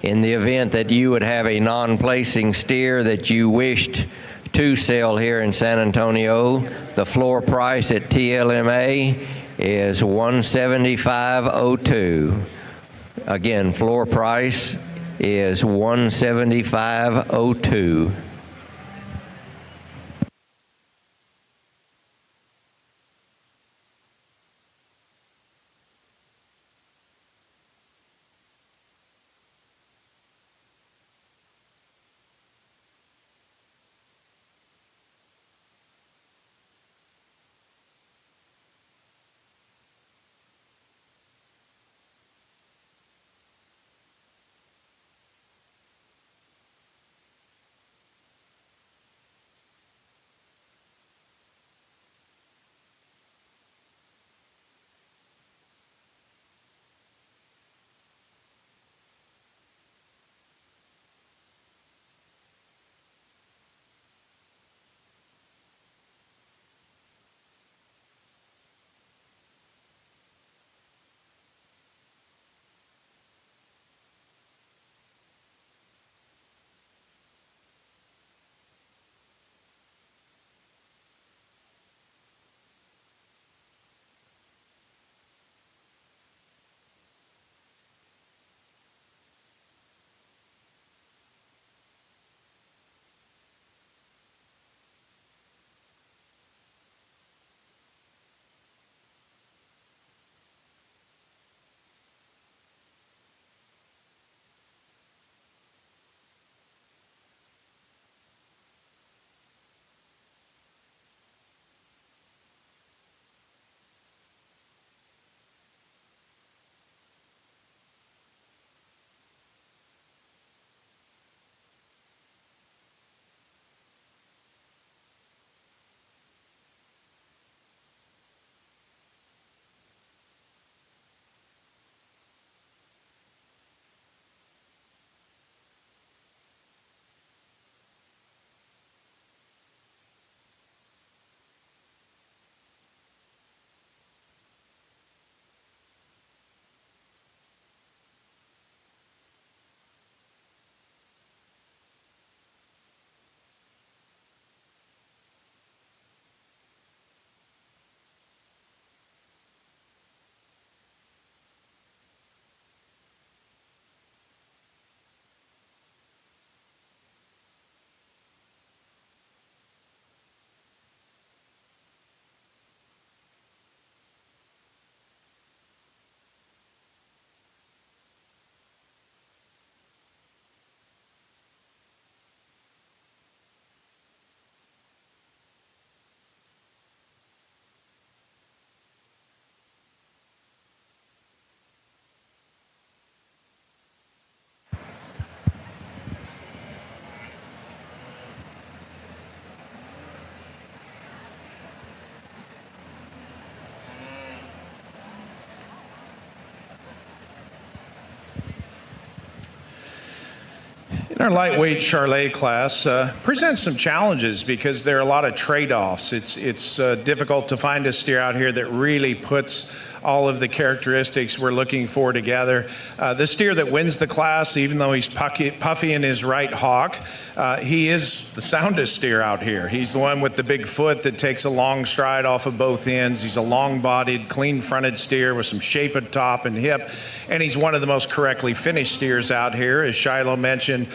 In the event that you would have a non-placing steer that you wished to sell here in San Antonio, the floor price at TLMA is $175.02. Again, floor price is $175.02. Our lightweight Charolais class presents some challenges because there are a lot of trade-offs. It's difficult to find a steer out here that really puts all of the characteristics we're looking for together. The steer that wins the class, even though he's puffy in his right hock, he is the soundest steer out here. He's the one with the big foot that takes a long stride off of both ends. He's a long-bodied, clean-fronted steer with some shape at top and hip, and he's one of the most correctly finished steers out here. As Shiloh mentioned,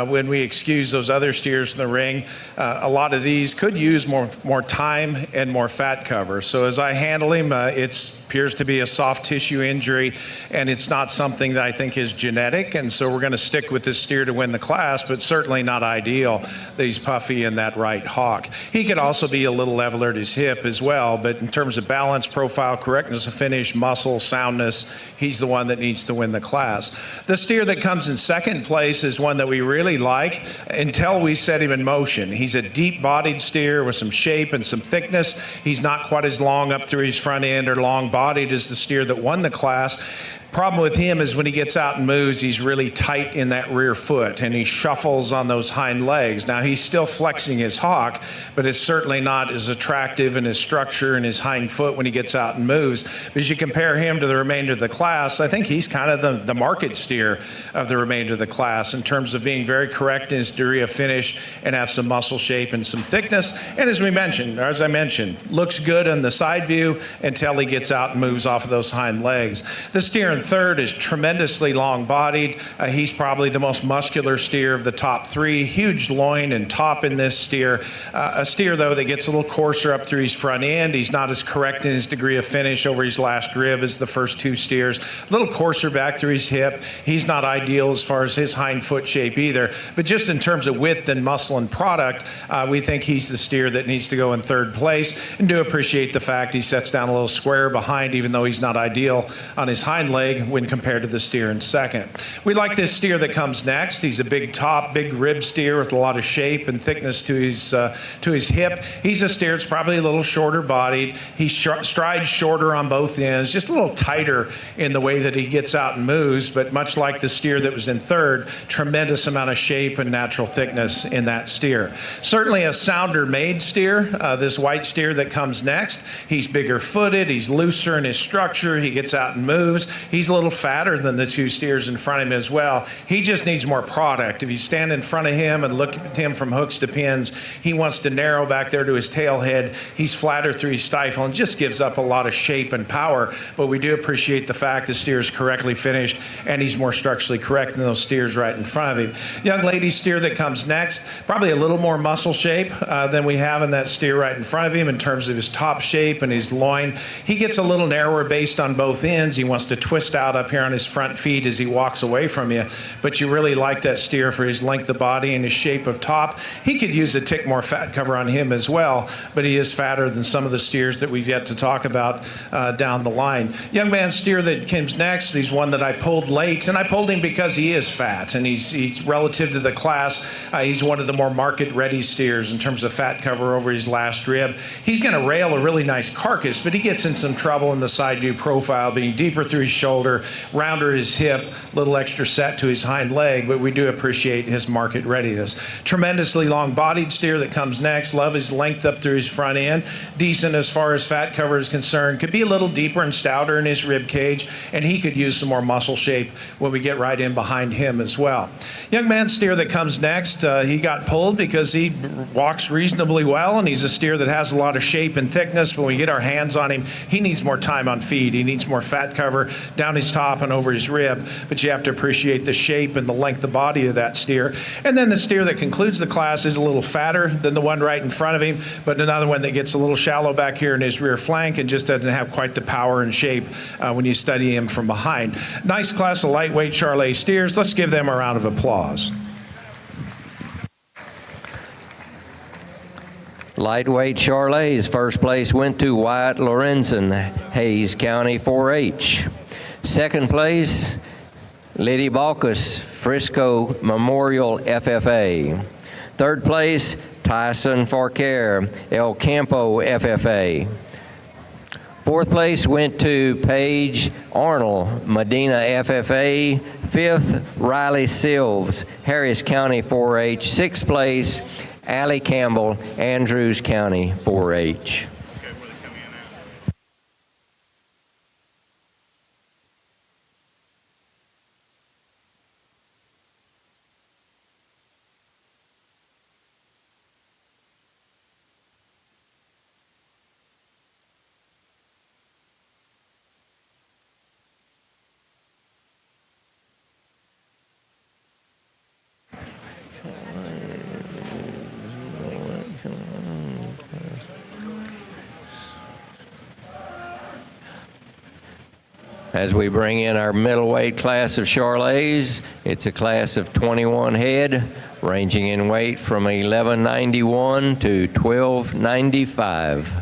when we excuse those other steers in the ring, a lot of these could use more time and more fat cover. So as I handle him, it appears to be a soft tissue injury, and it's not something that I think is genetic, and so we're going to stick with this steer to win the class, but certainly not ideal that he's puffy in that right hock. He could also be a little leveler at his hip as well, but in terms of balance, profile, correctness of finish, muscle, soundness, he's the one that needs to win the class. The steer that comes in second place is one that we really like until we set him in motion. He's a deep-bodied steer with some shape and some thickness. He's not quite as long up through his front end or long-bodied as the steer that won the class. Problem with him is when he gets out and moves, he's really tight in that rear foot and he shuffles on those hind legs. Now he's still flexing his hock, but it's certainly not as attractive in his structure and his hind foot when he gets out and moves. But as you compare him to the remainder of the class, I think he's kind of the market steer of the remainder of the class in terms of being very correct in his degree of finish and have some muscle shape and some thickness. And as I mentioned, looks good on the side view until he gets out and moves off of those hind legs. The steer in third is tremendously long-bodied. He's probably the most muscular steer of the top three. Huge loin and top in this steer. A steer, though, that gets a little coarser up through his front end. He's not as correct in his degree of finish over his last rib as the first two steers. A little coarser back through his hip. He's not ideal as far as his hind foot shape either. But just in terms of width and muscle and product, we think he's the steer that needs to go in third place, and do appreciate the fact he sets down a little square behind, even though he's not ideal on his hind leg when compared to the steer in second. We like this steer that comes next. He's a big top, big rib steer with a lot of shape and thickness to his hip. He's a steer that's probably a little shorter bodied. He strides shorter on both ends, just a little tighter in the way that he gets out and moves, but much like the steer that was in third, tremendous amount of shape and natural thickness in that steer. Certainly a sounder made steer, this white steer that comes next. He's bigger footed, he's looser in his structure, he gets out and moves. He's a little fatter than the two steers in front of him as well. He just needs more product. If you stand in front of him and look at him from hooks to pins, he wants to narrow back there to his tail head. He's flatter through his stifle and just gives up a lot of shape and power. But we do appreciate the fact the steer is correctly finished and he's more structurally correct than those steers right in front of him. Young lady steer that comes next, probably a little more muscle shape than we have in that steer right in front of him in terms of his top shape and his loin. He gets a little narrower based on both ends. He wants to twist out up here on his front feet as he walks away from you, but you really like that steer for his length of body and his shape of top. He could use a tick more fat cover on him as well, but he is fatter than some of the steers that we've yet to talk about down the line. Young man steer that comes next, he's one that I pulled late, and I pulled him because he is fat, and he's relative to the class, he's one of the more market-ready steers in terms of fat cover over his last rib. He's going to rail a really nice carcass, but he gets in some trouble in the side view profile, being deeper through his shoulder, rounder his hip, little extra set to his hind leg, but we do appreciate his market readiness. Tremendously long-bodied steer that comes next. Love his length up through his front end. Decent as far as fat cover is concerned. Could be a little deeper and stouter in his rib cage, and he could use some more muscle shape when we get right in behind him as well. Young man steer that comes next, he got pulled because he walks reasonably well, and he's a steer that has a lot of shape and thickness. When we get our hands on him, he needs more time on feed. He needs more fat cover down his top and over his rib, but you have to appreciate the shape and the length of body of that steer. And then the steer that concludes the class is a little fatter than the one right in front of him, but another one that gets a little shallow back here in his rear flank and just doesn't have quite the power and shape when you study him from behind. Nice class of lightweight Charolais steers. Let's give them a round of applause. Lightweight Charolais, first place went to Wyatt Lorenzen, Hayes County 4-H. Second place, Liddy Balkus, Frisco Memorial FFA. Third place, Tyson Farquhar, El Campo FFA. Fourth place went to Paige Arnold, Medina FFA. Fifth, Riley Silves, Harris County 4-H. Sixth place, Allie Campbell, Andrews County 4-H. As we bring in our middleweight class of Charolais, it's a class of 21 head, ranging in weight from 1191 to 1295.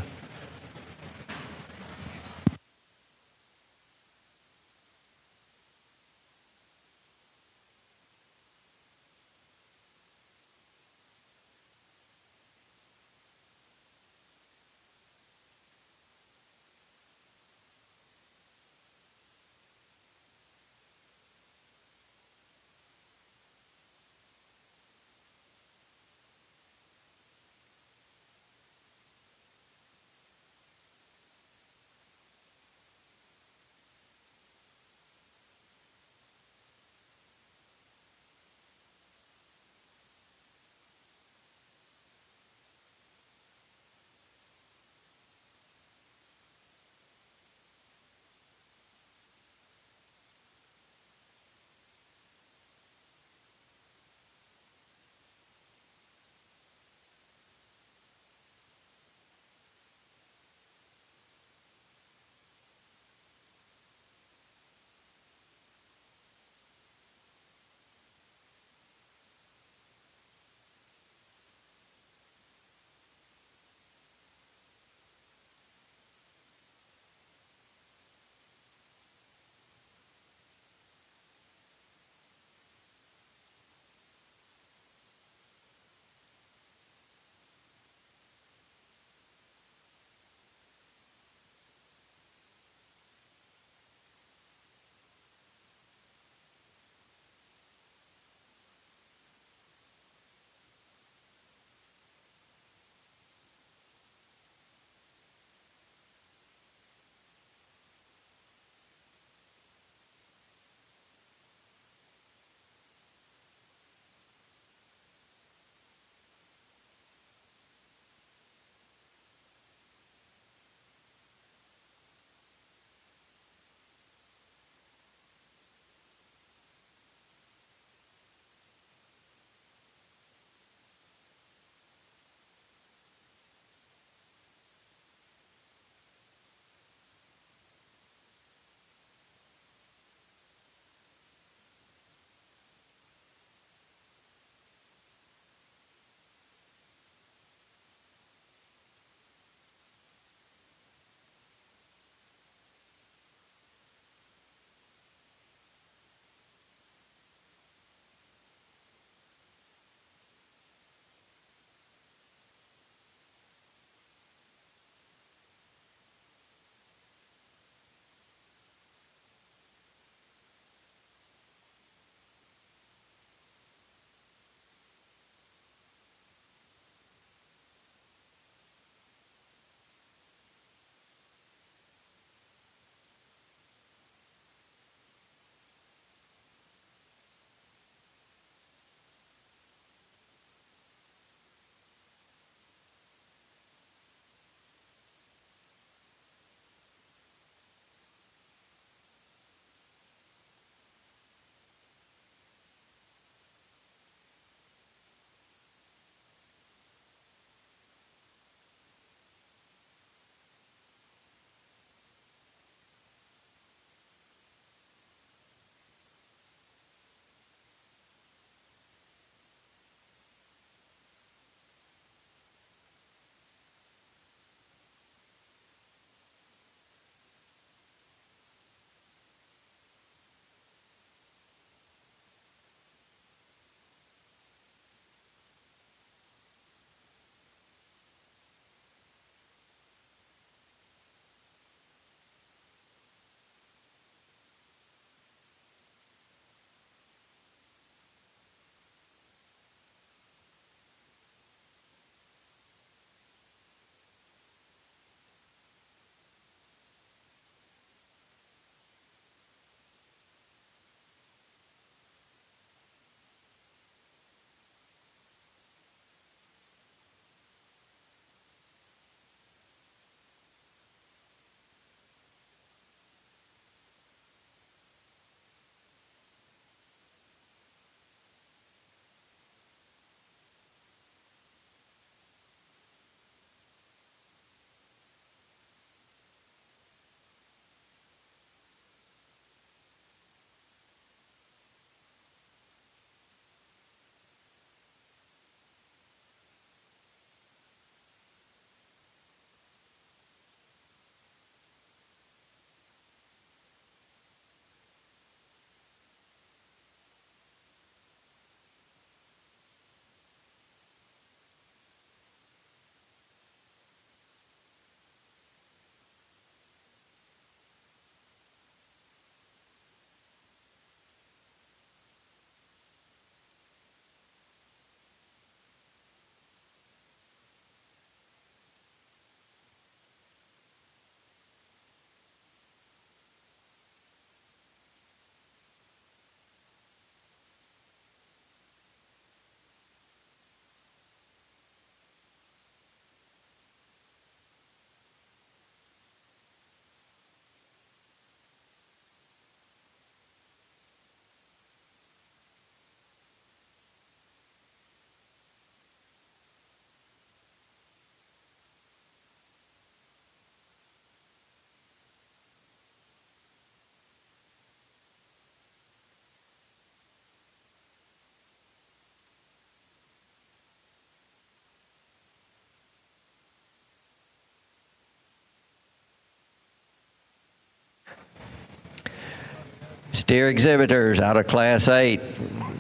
Steer exhibitors out of Class 8,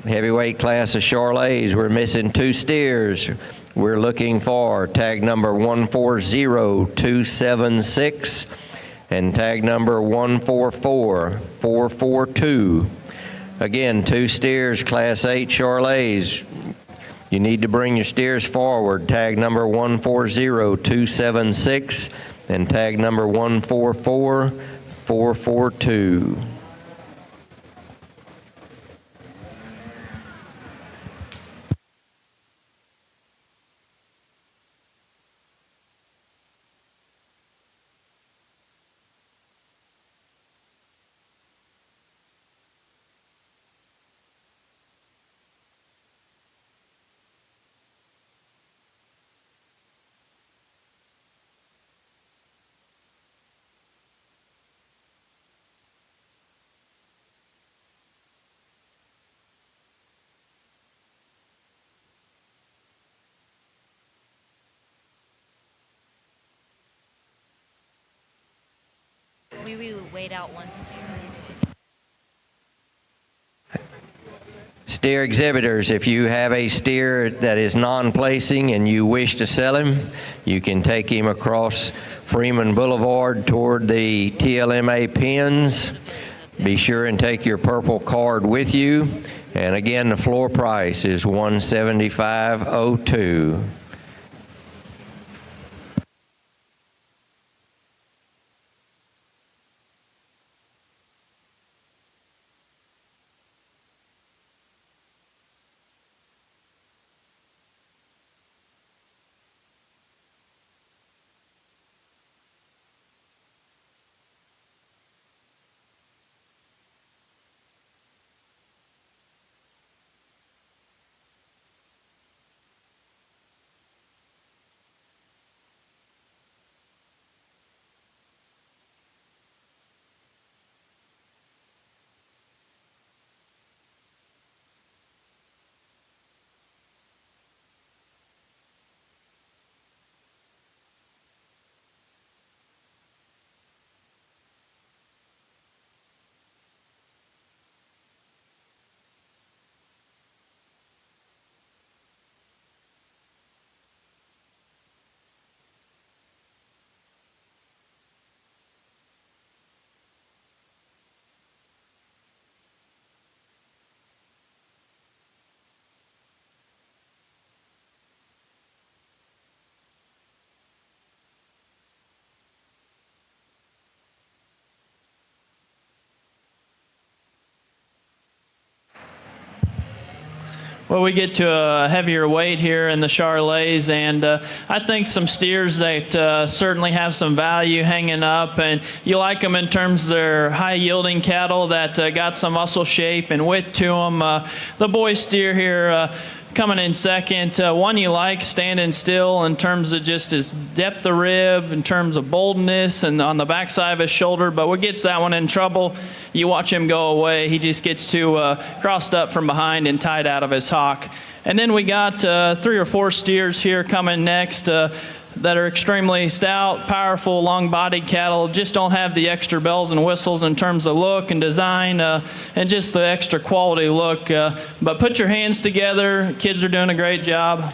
heavyweight class of Charolais. We're missing 2 steers. We're looking for tag number 140276 and tag number 144442. Again, 2 steers, Class 8 Charolais. You need to bring your steers forward. Tag number 140276 and tag number 144442. We would wait out one steer. Steer exhibitors, if you have a steer that is non-placing and you wish to sell him, you can take him across Freeman Boulevard toward the TLMA pins. Be sure and take your purple card with you. And again, the floor price is $175.02. Well, we get to a heavier weight here in the Charolais, and I think some steers that certainly have some value hanging up, and you like them in terms of their high-yielding cattle that got some muscle shape and width to them. The boy steer here coming in second. One you like, standing still in terms of just his depth of rib, in terms of boldness, and on the backside of his shoulder. But what gets that one in trouble, you watch him go away. He just gets too crossed up from behind and tied out of his hock. And then we got 3 or 4 steers here coming next that are extremely stout, powerful, long-bodied cattle, just don't have the extra bells and whistles in terms of look and design and just the extra quality look. But put your hands together. Kids are doing a great job.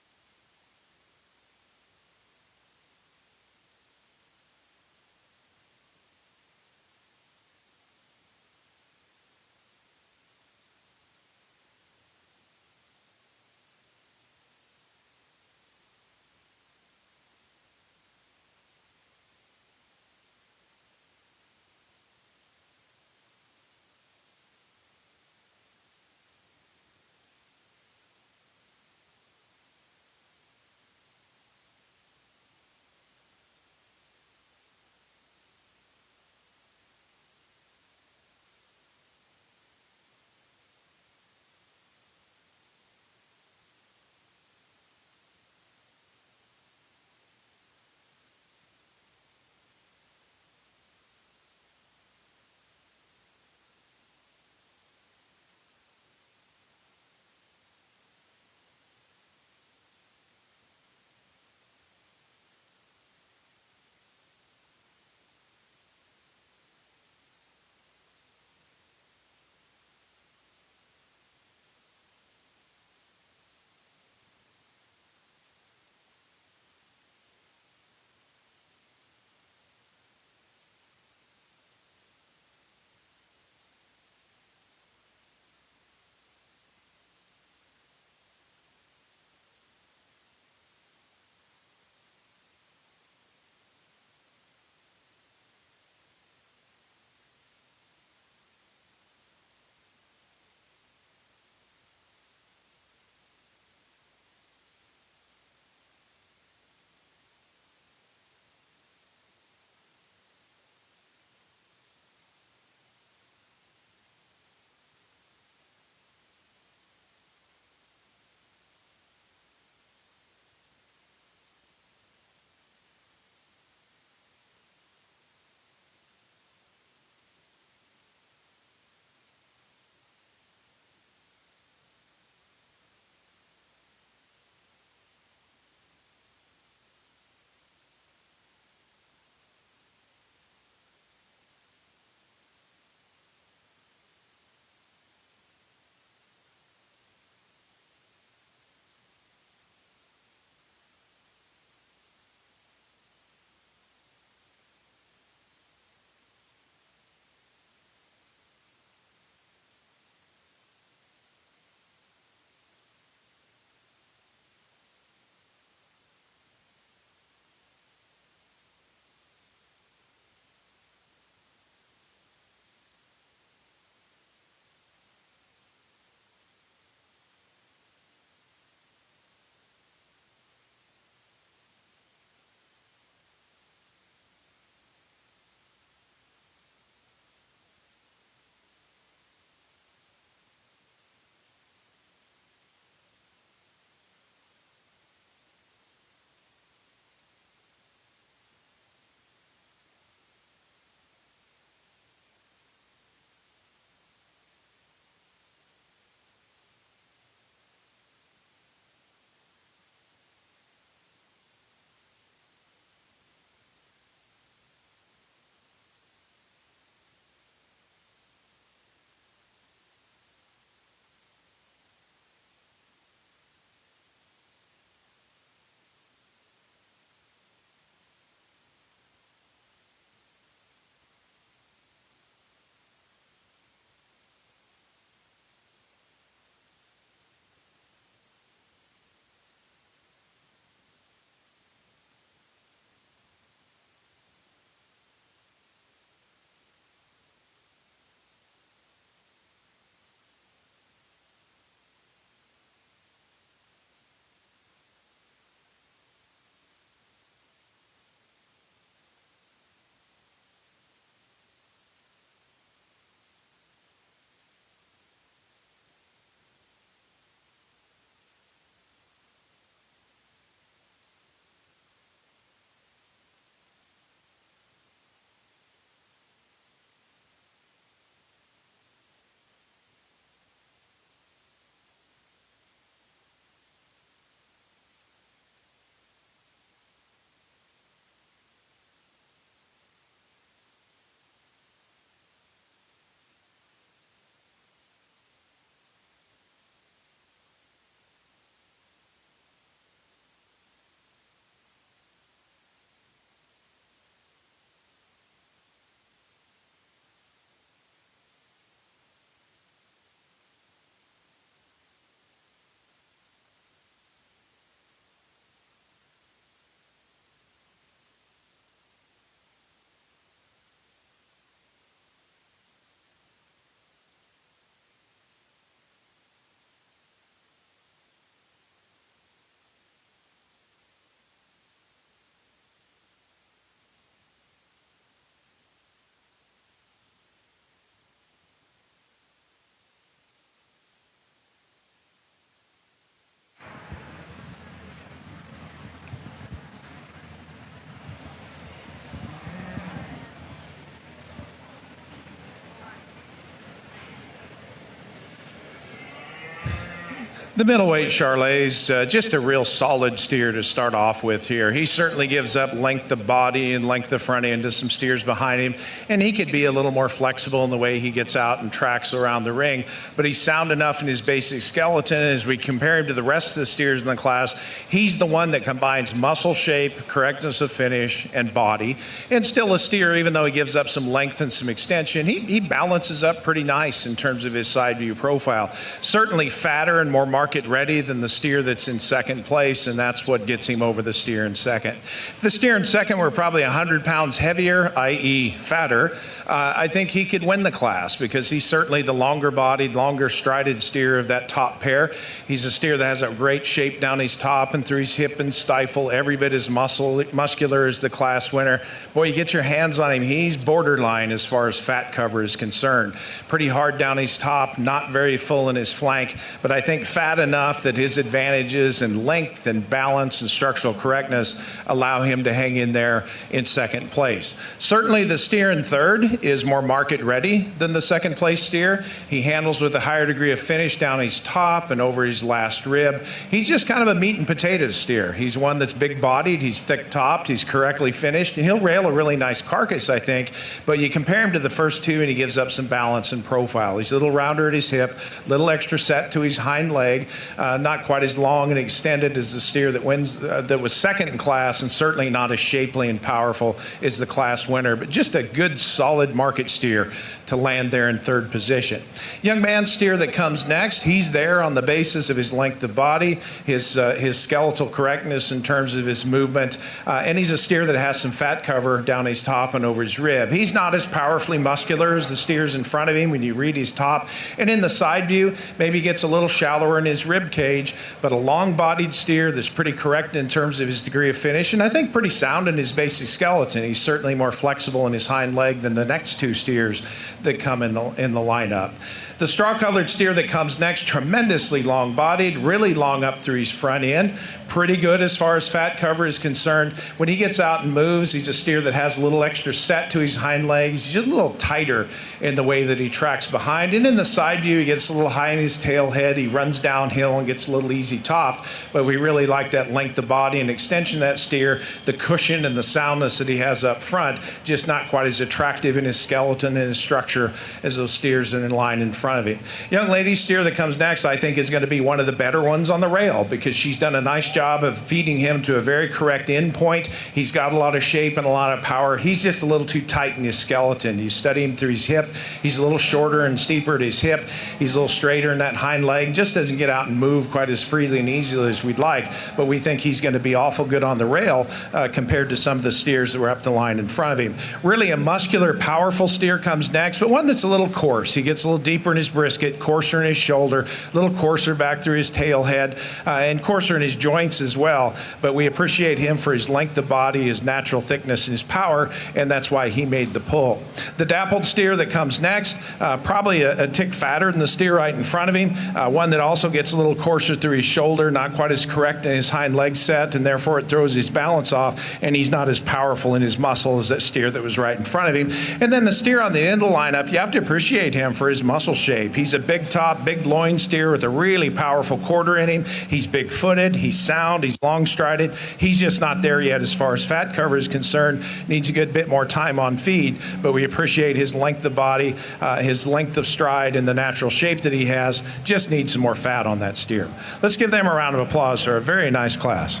The middleweight Charolais, just a real solid steer to start off with here. He certainly gives up length of body and length of front end to some steers behind him, and he could be a little more flexible in the way he gets out and tracks around the ring, but he's sound enough in his basic skeleton. As we compare him to the rest of the steers in the class, he's the one that combines muscle shape, correctness of finish, and body, and still a steer, even though he gives up some length and some extension, he balances up pretty nice in terms of his side view profile. Certainly fatter and more market ready than the steer that's in second place, and that's what gets him over the steer in second. If the steer in second were probably 100 pounds heavier, i.e. fatter, I think he could win the class because he's certainly the longer bodied, longer strided steer of that top pair. He's a steer that has a great shape down his top and through his hip and stifle, every bit as muscular as the class winner. Boy, you get your hands on him, he's borderline as far as fat cover is concerned. Pretty hard down his top, not very full in his flank, but I think fat enough that his advantages in length and balance and structural correctness allow him to hang in there in second place. Certainly the steer in third is more market ready than the second place steer. He handles with a higher degree of finish down his top and over his last rib. He's just kind of a meat and potatoes steer. He's one that's big bodied, he's thick topped, he's correctly finished, and he'll rail a really nice carcass, I think, but you compare him to the first two and he gives up some balance and profile. He's a little rounder at his hip, little extra set to his hind leg, not quite as long and extended as the steer that wins, that was second in class, and certainly not as shapely and powerful as the class winner, but just a good solid market steer to land there in third position. Young man steer that comes next, he's there on the basis of his length of body, his skeletal correctness in terms of his movement, and he's a steer that has some fat cover down his top and over his rib. He's not as powerfully muscular as the steers in front of him when you read his top, and in the side view, maybe gets a little shallower in his rib cage, but a long-bodied steer that's pretty correct in terms of his degree of finish, and I think pretty sound in his basic skeleton. He's certainly more flexible in his hind leg than the next two steers that come in the lineup. The straw-colored steer that comes next, tremendously long-bodied, really long up through his front end, pretty good as far as fat cover is concerned. When he gets out and moves, he's a steer that has a little extra set to his hind legs. He's just a little tighter in the way that he tracks behind. And in the side view, he gets a little high in his tail head. He runs downhill and gets a little easy topped. But we really like that length of body and extension of that steer, the cushion and the soundness that he has up front, just not quite as attractive in his skeleton and his structure as those steers that are in line in front of him. Young lady steer that comes next, I think, is going to be one of the better ones on the rail because she's done a nice job of feeding him to a very correct end point. He's got a lot of shape and a lot of power. He's just a little too tight in his skeleton. You study him through his hip. He's a little shorter and steeper at his hip. He's a little straighter in that hind leg. Just doesn't get out and move quite as freely and easily as we'd like, but we think he's going to be awful good on the rail compared to some of the steers that were up the line in front of him. Really a muscular, powerful steer comes next, but one that's a little coarse. He gets a little deeper in his brisket, coarser in his shoulder, a little coarser back through his tail head, and coarser in his joints as well. But we appreciate him for his length of body, his natural thickness, and his power, and that's why he made the pull. The dappled steer that comes next, probably a tick fatter than the steer right in front of him, one that also gets a little coarser through his shoulder, not quite as correct in his hind leg set, and therefore it throws his balance off, and he's not as powerful in his muscle as that steer that was right in front of him. And then the steer on the end of the lineup, you have to appreciate him for his muscle shape. He's a big top, big loin steer with a really powerful quarter in him. He's big-footed, he's sound, he's long-strided. He's just not there yet as far as fat cover is concerned. Needs a good bit more time on feed, but we appreciate his length of body, his length of stride, and the natural shape that he has. Just needs some more fat on that steer. Let's give them a round of applause for a very nice class.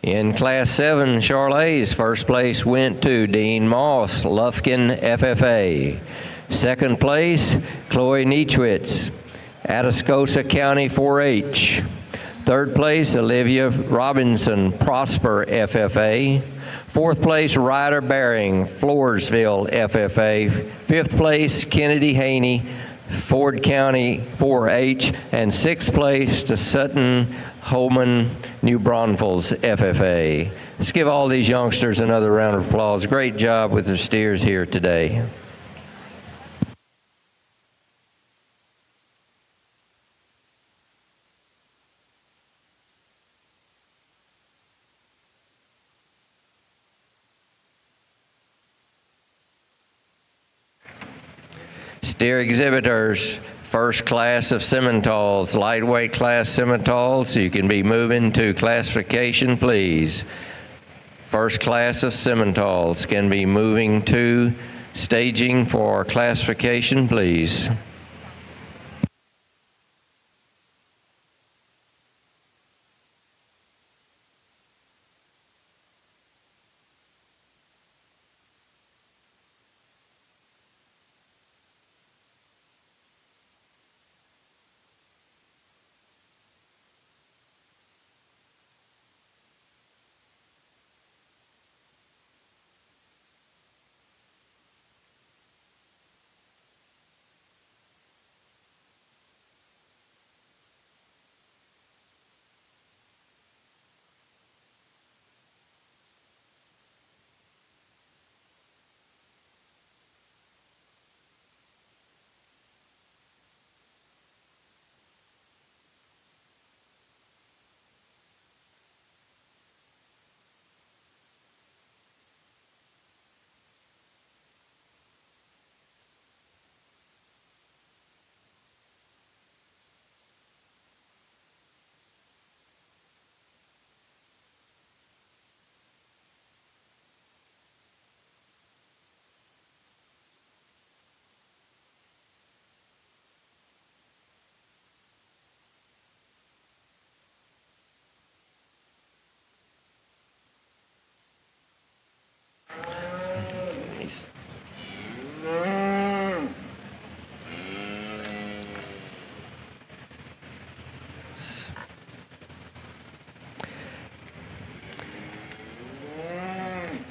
In Class 7 Charolais, first place went to Dean Moss, Lufkin FFA. Second place, Chloe Nietzschwitz, Atascosa County 4-H. Third place, Olivia Robinson, Prosper FFA. Fourth place, Ryder Baring, Floresville FFA. Fifth place, Kennedy Haney, Ford County 4-H. And sixth place to Sutton Holman, New Braunfels FFA. Let's give all these youngsters another round of applause. Great job with their steers here today. Steer exhibitors, first class of Simmentals, lightweight class Simmentals. You can be moving to classification, please. First class of Simmentals can be moving to staging for classification, please.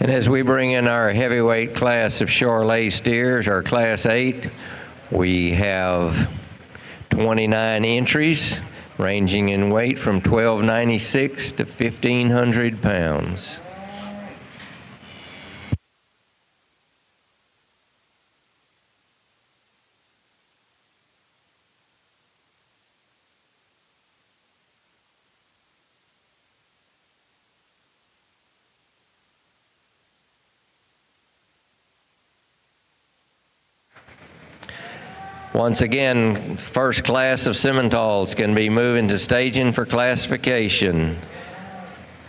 And as we bring in our heavyweight class of Charolais steers, our Class 8, we have 29 entries ranging in weight from 1296 to 1,500 pounds. Once again, first class of Simmentals can be moving to staging for classification.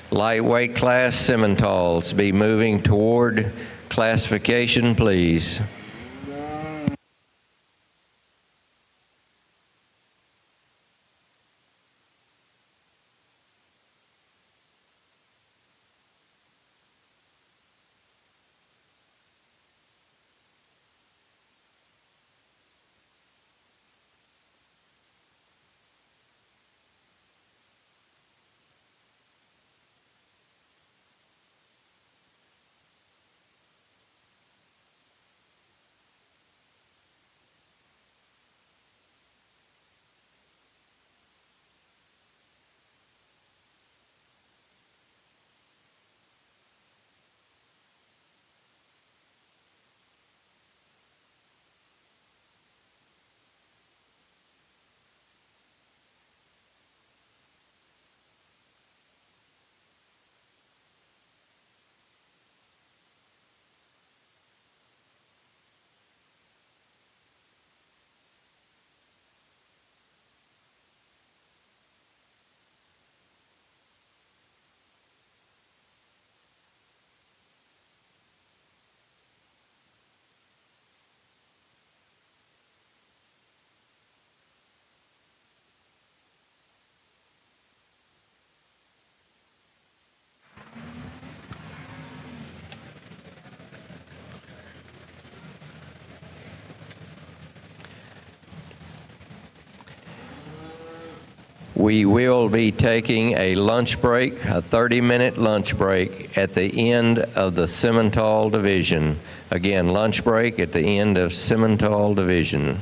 Lightweight class Simmentals be moving toward classification, please. We will be taking a lunch break, a 30-minute lunch break at the end of the Simmental division. Again, lunch break at the end of Simmental division.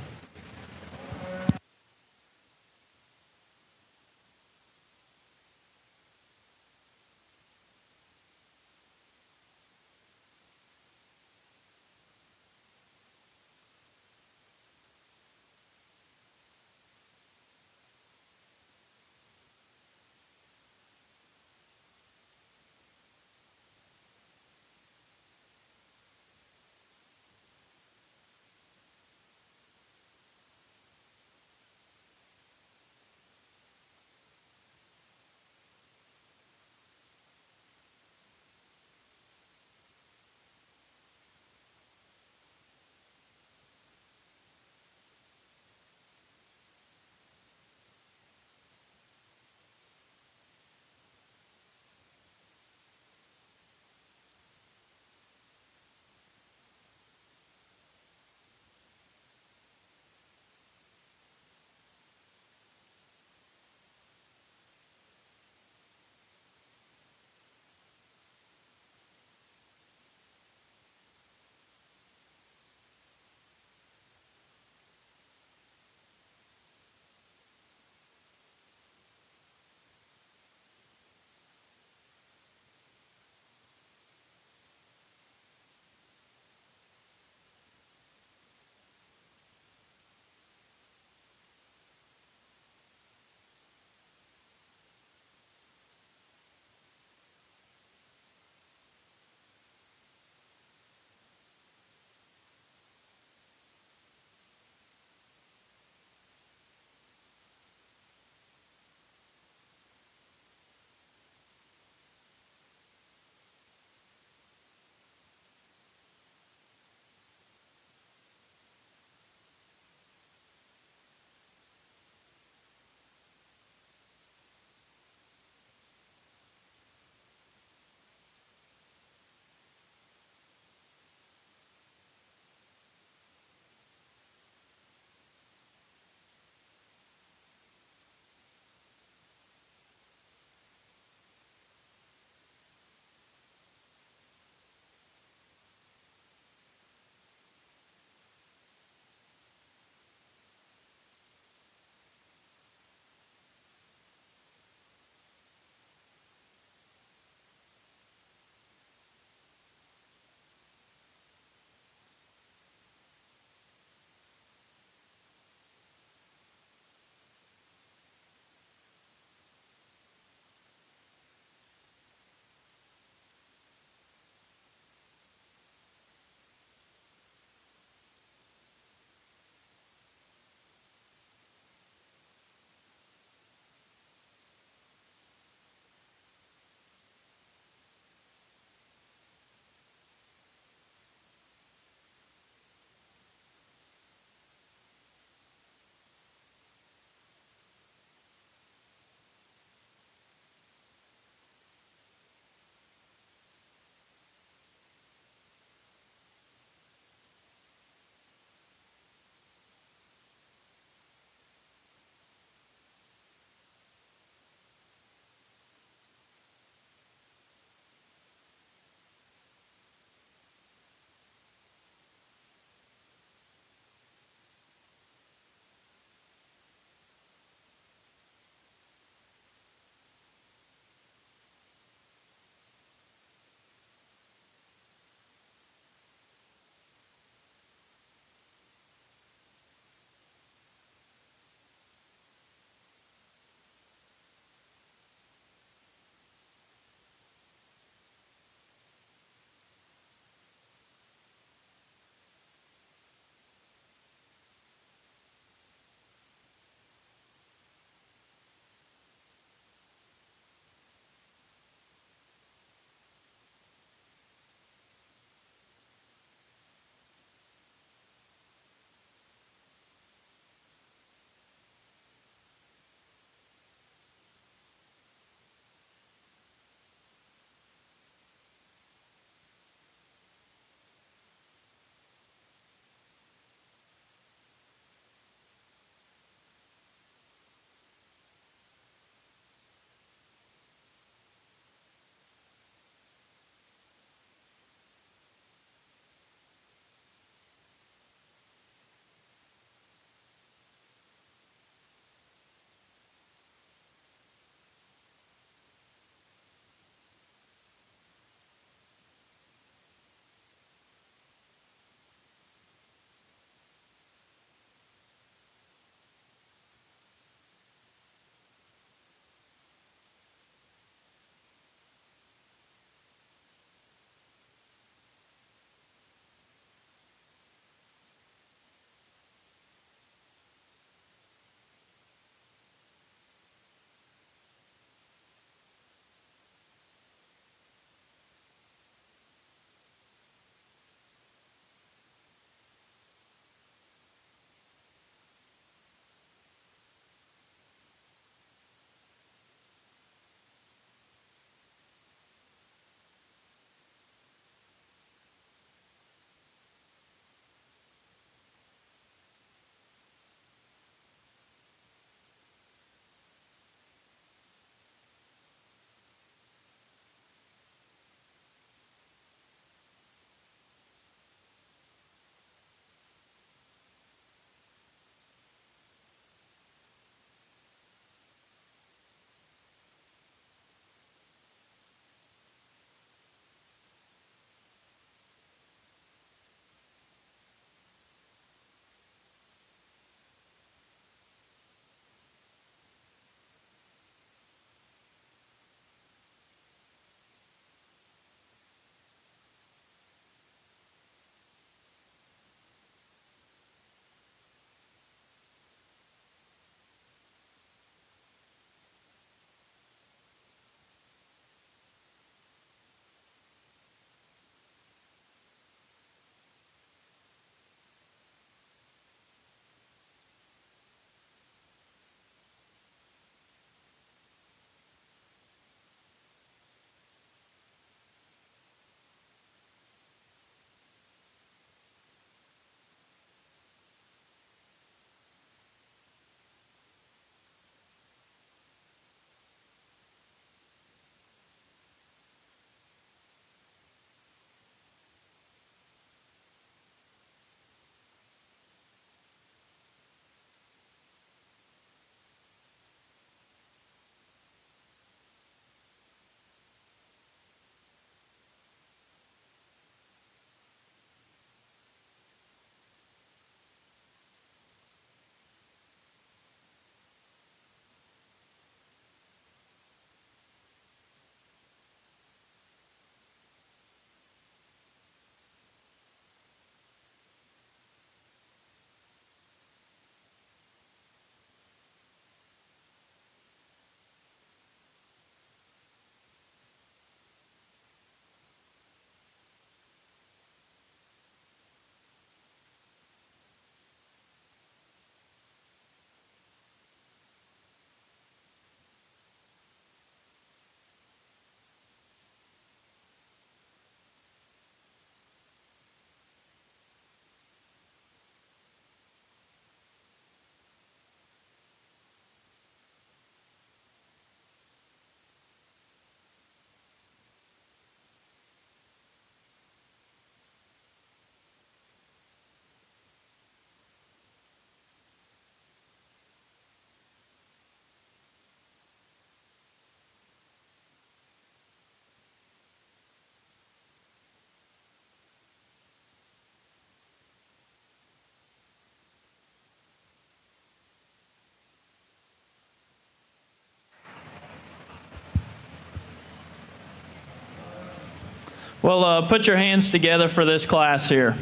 Well, put your hands together for this class here.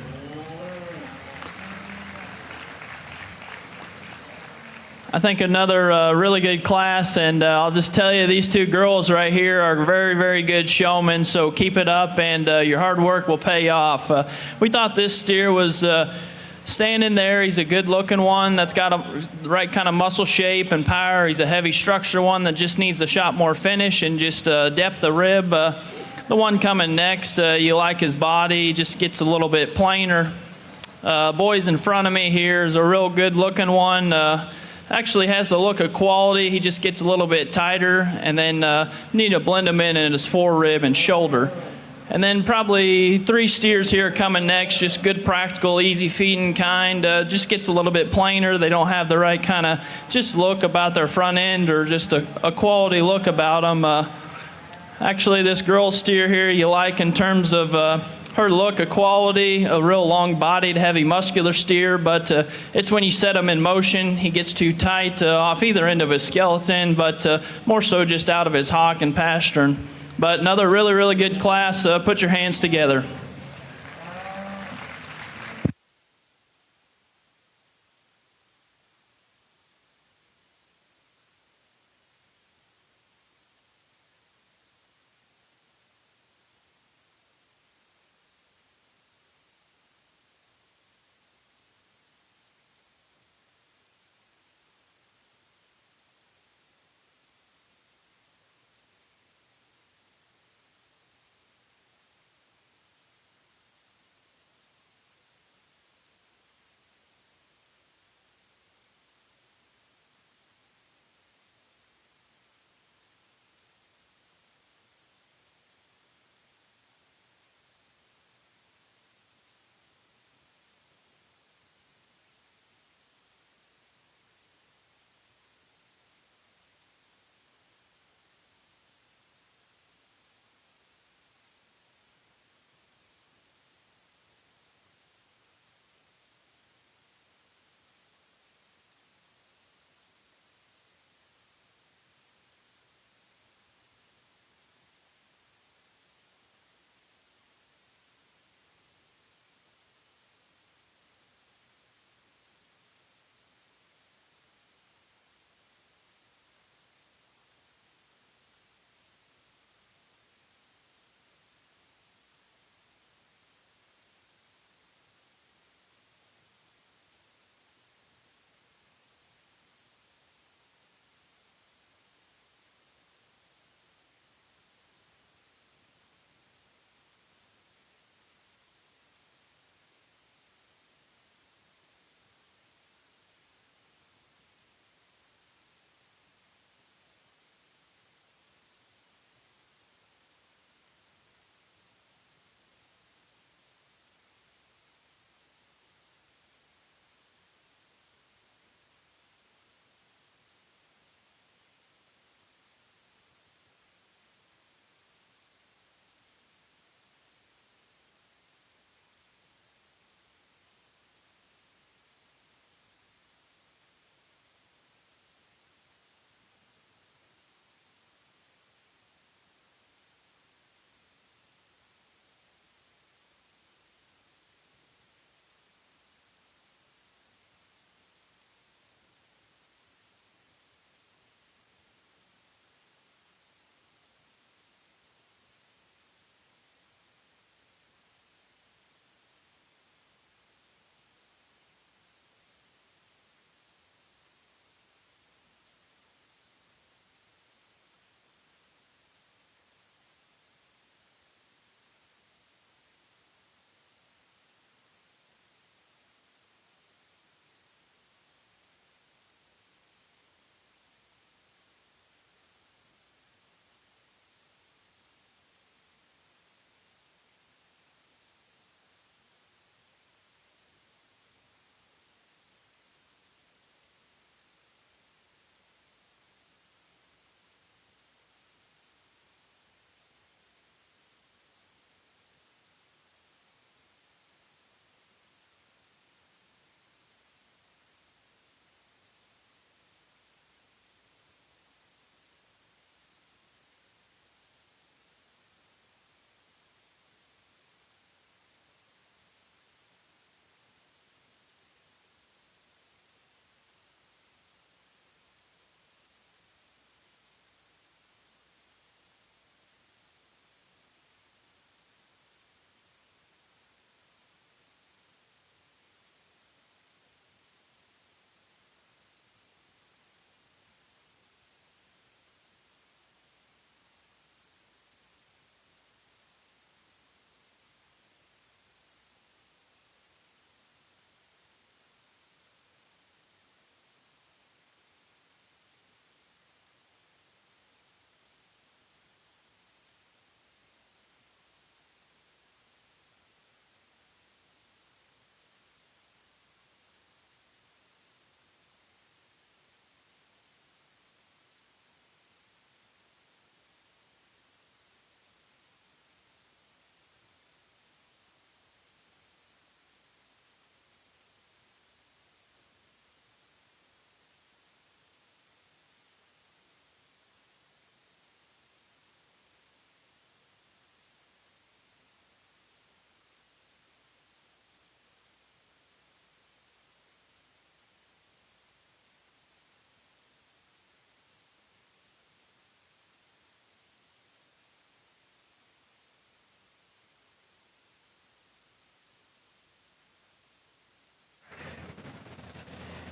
I think another really good class, and I'll just tell you, these two girls right here are very, very good showmen, so keep it up, and your hard work will pay off. We thought this steer was standing there. He's a good-looking one that's got the right kind of muscle shape and power. He's a heavy structure one that just needs a shot more finish and just depth of rib. The one coming next, you like his body, just gets a little bit plainer. Boys in front of me here is a real good-looking one. Actually has the look of quality. He just gets a little bit tighter, and then need to blend him in his forerib and shoulder. And then probably 3 steers here coming next, just good, practical, easy feeding kind. Just gets a little bit plainer. They don't have the right kind of just look about their front end, or just a quality look about them. Actually, this girl steer here you like in terms of her look, a quality, a real long-bodied, heavy, muscular steer, but it's when you set him in motion, he gets too tight off either end of his skeleton, but more so just out of his hock and pastern. But another really, really good class. Put your hands together.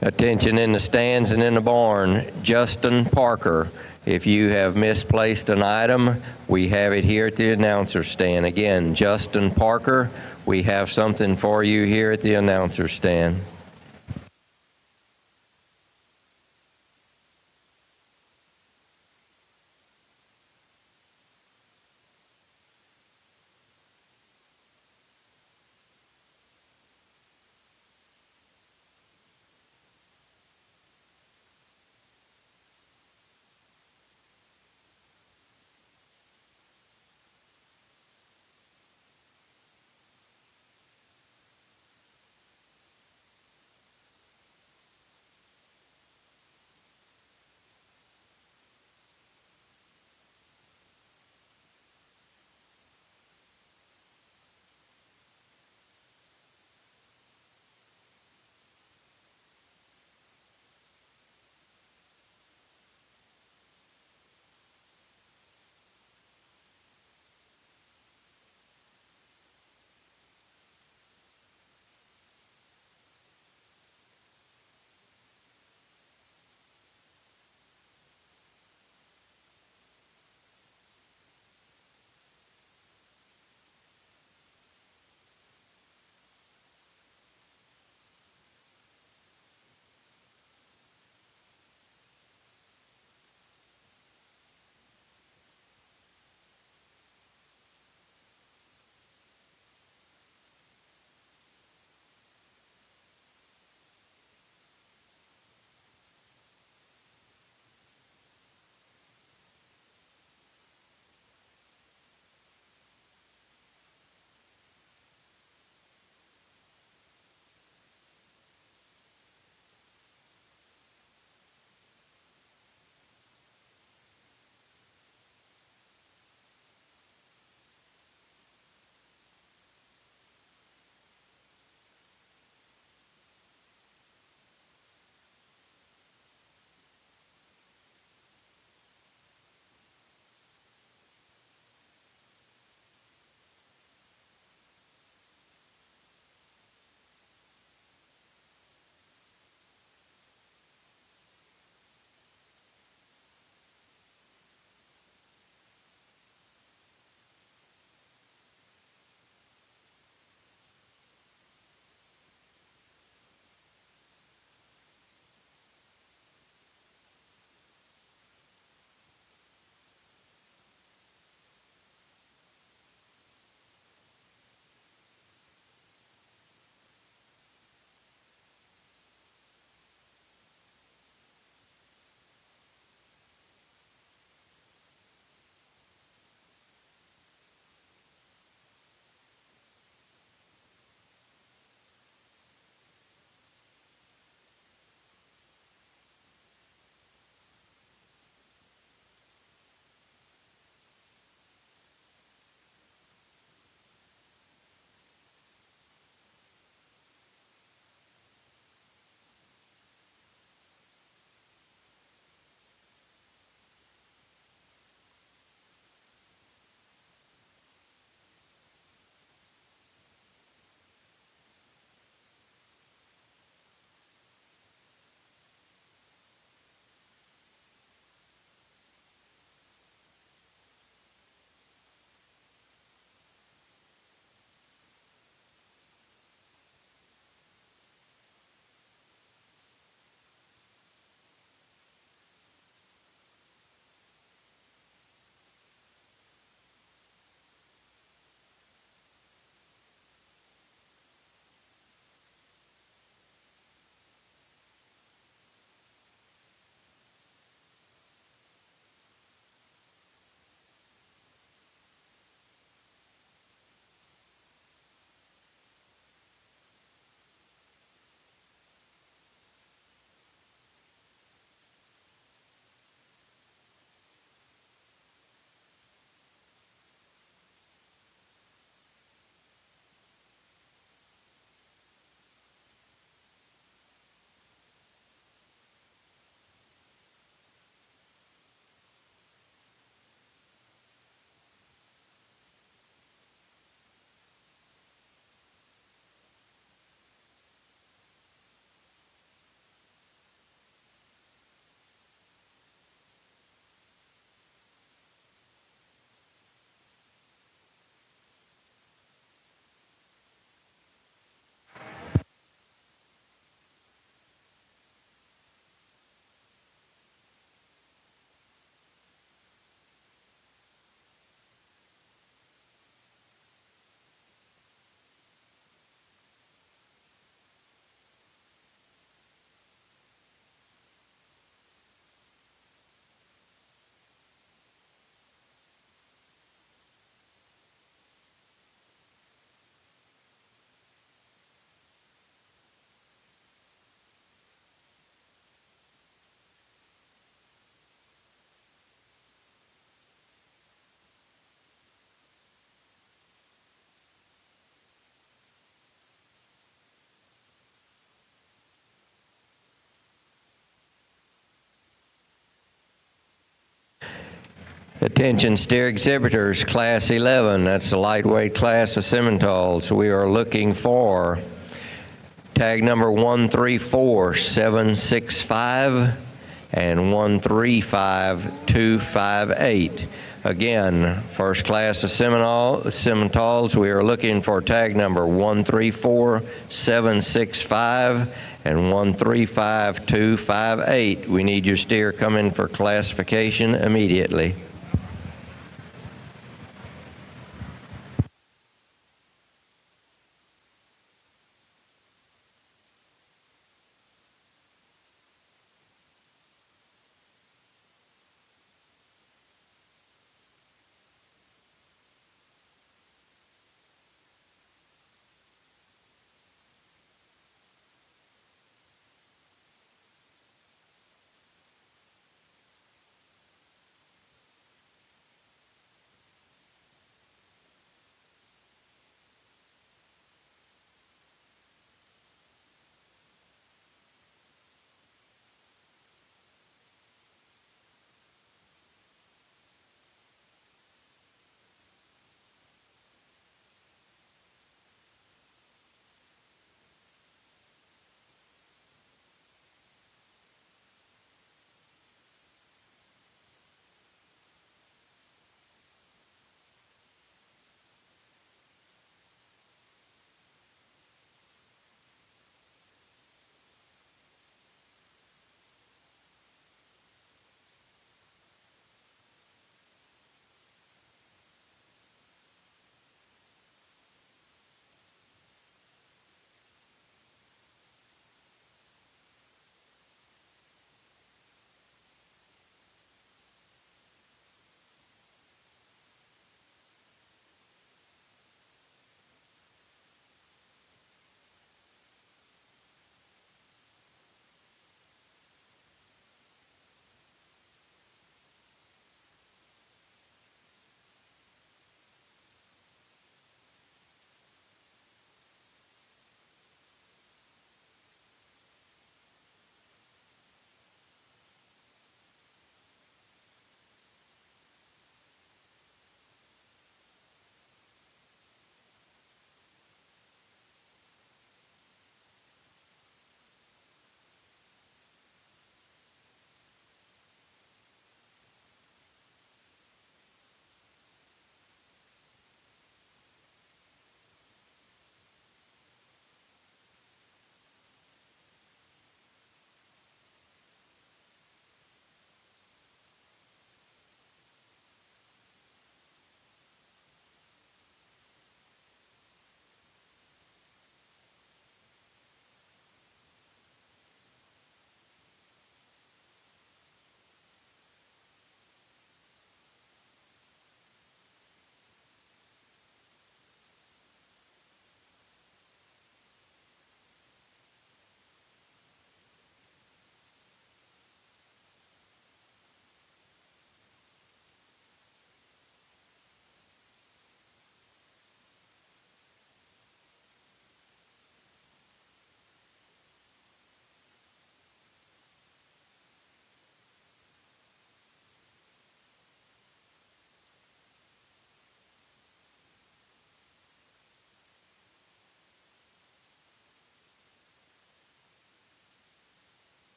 Attention in the stands and in the barn, Justin Parker. If you have misplaced an item, we have it here at the announcer stand. Again, Justin Parker, we have something for you here at the announcer stand. Attention steer exhibitors, Class 11, that's the lightweight class of Simmentals. We are looking for tag number 134765 and 135258. Again, first class of Simmentals, we are looking for tag number 134765 and 135258. We need your steer coming for classification immediately.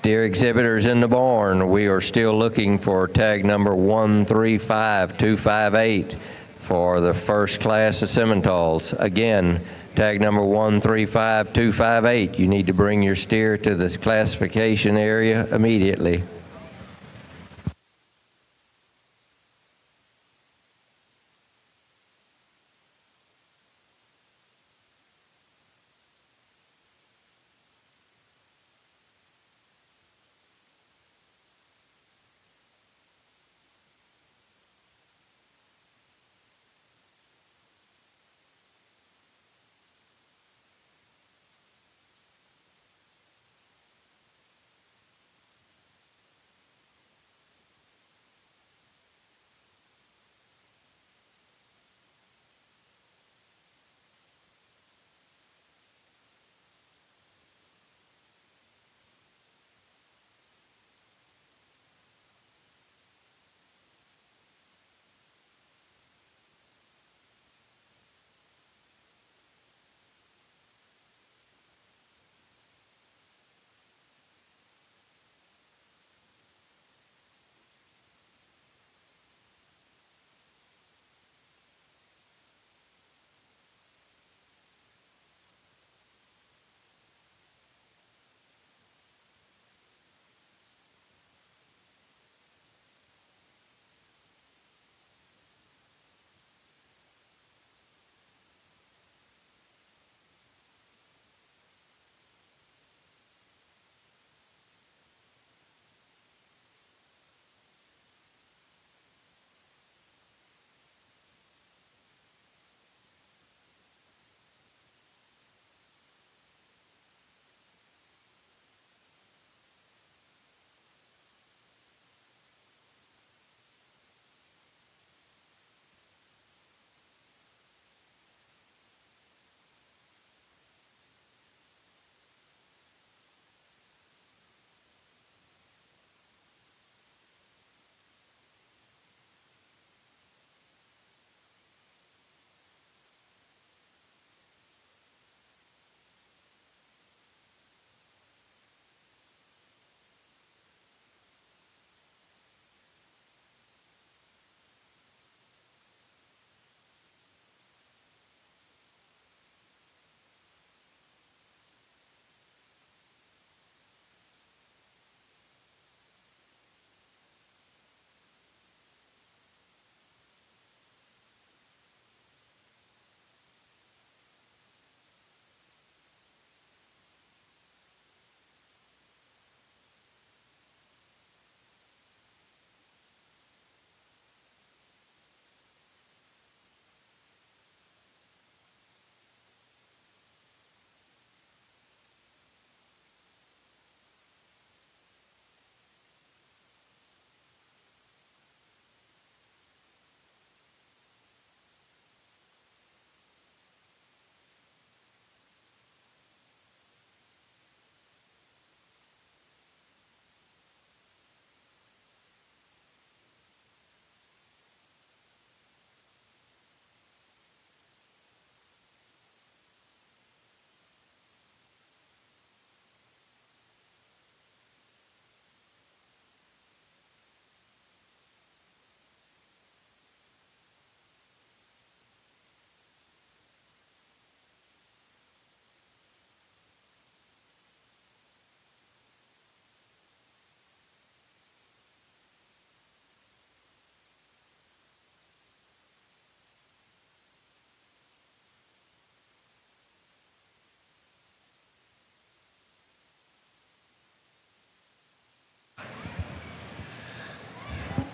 Steer exhibitors in the barn, we are still looking for tag number 135258 for the first class of Simmentals. Again, tag number 135258. You need to bring your steer to the classification area immediately.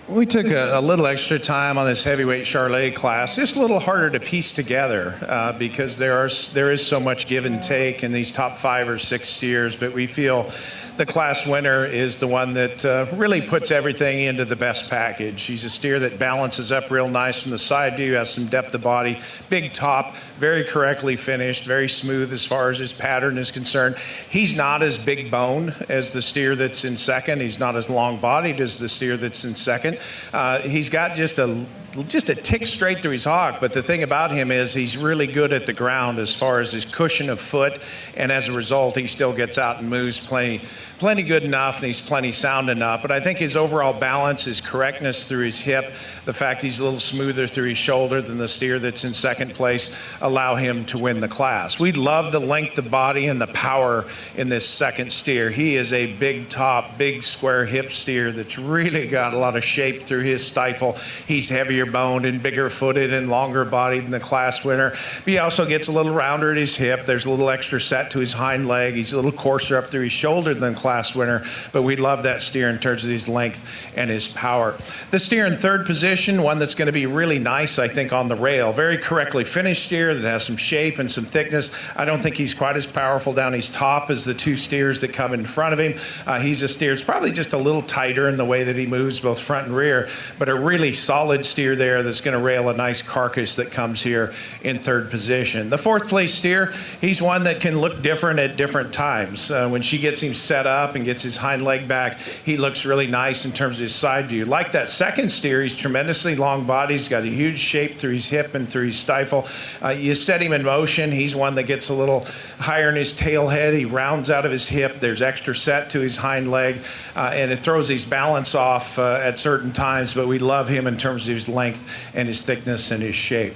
We took a little extra time on this heavyweight Charolais class, just a little harder to piece together because there is so much give and take in these top 5 or 6 steers, but we feel the class winner is the one that really puts everything into the best package. He's a steer that balances up real nice from the side view, has some depth of body, big top, very correctly finished, very smooth as far as his pattern is concerned. He's not as big bone as the steer that's in second. He's not as long bodied as the steer that's in second. He's got just a just a tick straight through his hock, but the thing about him is he's really good at the ground as far as his cushion of foot, and as a result, he still gets out and moves plenty good enough, and he's plenty sound enough. But I think his overall balance, his correctness through his hip, the fact he's a little smoother through his shoulder than the steer that's in second place, allow him to win the class. We love the length of body and the power in this second steer. He is a big top, big square hip steer that's really got a lot of shape through his stifle. He's heavier boned and bigger footed and longer bodied than the class winner. But he also gets a little rounder at his hip. There's a little extra set to his hind leg. He's a little coarser up through his shoulder than the class winner, but we love that steer in terms of his length and his power. The steer in third position, one that's going to be really nice, I think, on the rail. Very correctly finished steer that has some shape and some thickness. I don't think he's quite as powerful down his top as the two steers that come in front of him. He's a steer that's probably just a little tighter in the way that he moves both front and rear, but a really solid steer there that's going to rail a nice carcass that comes here in third position. The fourth place steer, he's one that can look different at different times. When she gets him set up and gets his hind leg back, he looks really nice in terms of his side view. Like that second steer, he's tremendously long body. He's got a huge shape through his hip and through his stifle. You set him in motion, he's one that gets a little higher in his tail head. He rounds out of his hip. There's extra set to his hind leg, and it throws his balance off at certain times, but we love him in terms of his length and his thickness and his shape.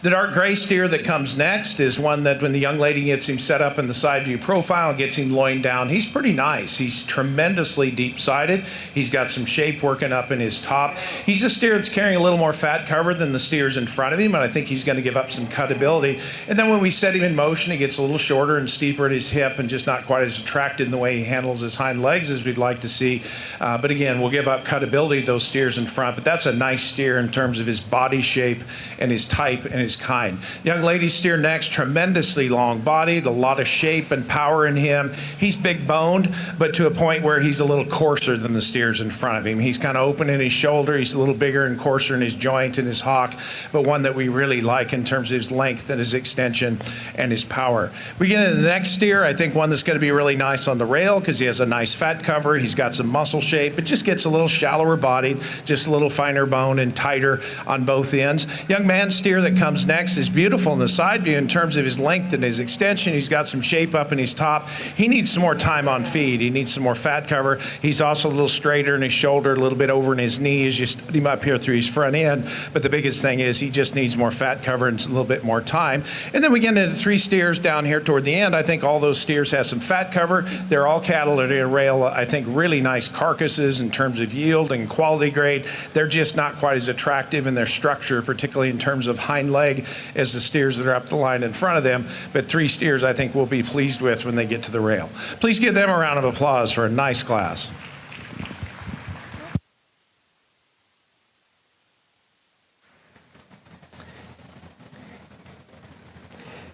The dark gray steer that comes next is one that when the young lady gets him set up in the side view profile and gets him loined down, he's pretty nice. He's tremendously deep-sided. He's got some shape working up in his top. He's a steer that's carrying a little more fat cover than the steers in front of him, and I think he's going to give up some cutability. And then when we set him in motion, he gets a little shorter and steeper at his hip and just not quite as attractive in the way he handles his hind legs as we'd like to see. But again, we'll give up cutability to those steers in front, but that's a nice steer in terms of his body shape and his type and his kind. Young lady steer next, tremendously long-bodied, a lot of shape and power in him. He's big-boned, but to a point where he's a little coarser than the steers in front of him. He's kind of open in his shoulder. He's a little bigger and coarser in his joint and his hock, but one that we really like in terms of his length and his extension and his power. We get into the next steer, I think one that's going to be really nice on the rail because he has a nice fat cover. He's got some muscle shape. It just gets a little shallower bodied, just a little finer bone and tighter on both ends. Young man steer that comes next is beautiful in the side view in terms of his length and his extension. He's got some shape up in his top. He needs some more time on feed. He needs some more fat cover. He's also a little straighter in his shoulder, a little bit over in his knee as you study him up here through his front end. But the biggest thing is he just needs more fat cover and a little bit more time. And then we get into three steers down here toward the end. I think all those steers have some fat cover. They're all cattle that rail, I think, really nice carcasses in terms of yield and quality grade. They're just not quite as attractive in their structure, particularly in terms of hind leg, as the steers that are up the line in front of them. But three steers I think we'll be pleased with when they get to the rail. Please give them a round of applause for a nice class.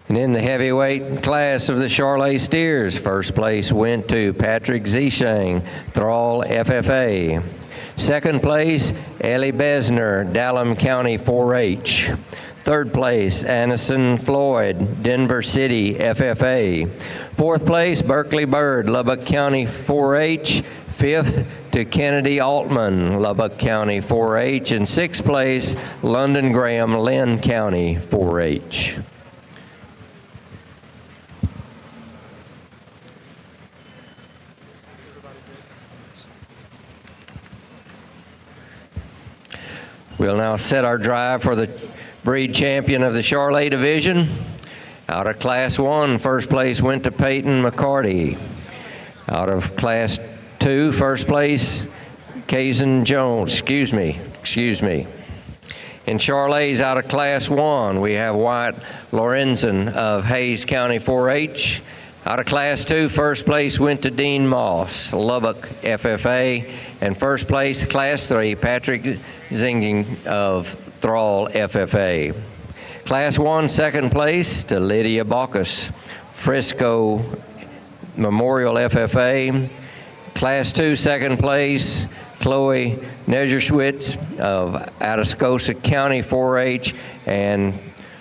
And in the heavyweight class of the Charolais steers, first place went to Patrick Zishang, Thrall FFA. Second place, Ellie Besner, Dallam County 4-H. Third place, Anderson Floyd, Denver City FFA. Fourth place, Berkeley Bird, Lubbock County 4-H. Fifth to Kennedy Altman, Lubbock County 4-H. And sixth place, London Graham, Lynn County 4-H. We'll now set our drive for the breed champion of the Charolais division. Out of Class 1, first place went to Peyton McCarty. Out of Class 2, first place, Kazan Jones. Excuse me. In Charolais, out of Class 1, we have Wyatt Lorenzen of Hayes County 4-H. Out of Class 2, first place went to Dean Moss, Lubbock FFA. And first place, Class 3, Patrick Zinging of Thrall FFA. Class 1, second place to Lydia Baucus, Frisco Memorial FFA. Class 2, second place, Chloe Nezerschwitz of Atascosa County 4-H. And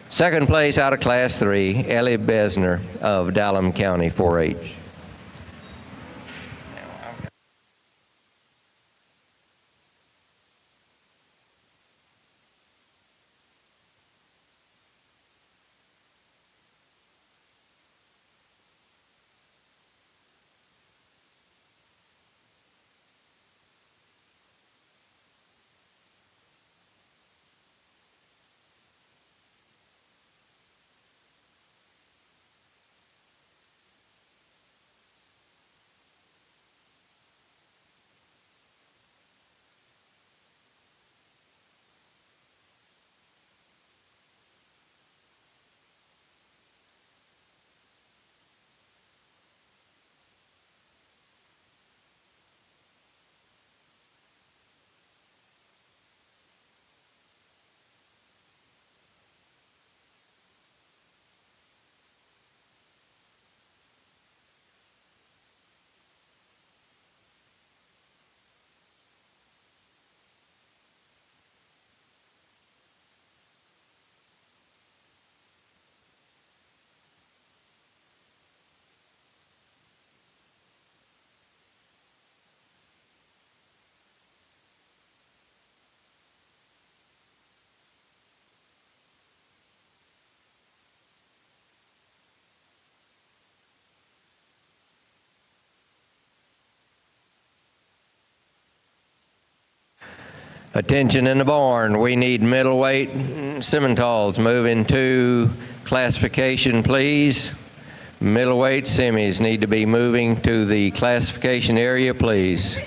second place out of Class 3, Ellie Besner of Dallam County 4-H. Attention in the barn. We need middleweight Simmentals moving to classification, please. Middleweight semis need to be moving to the classification area, please.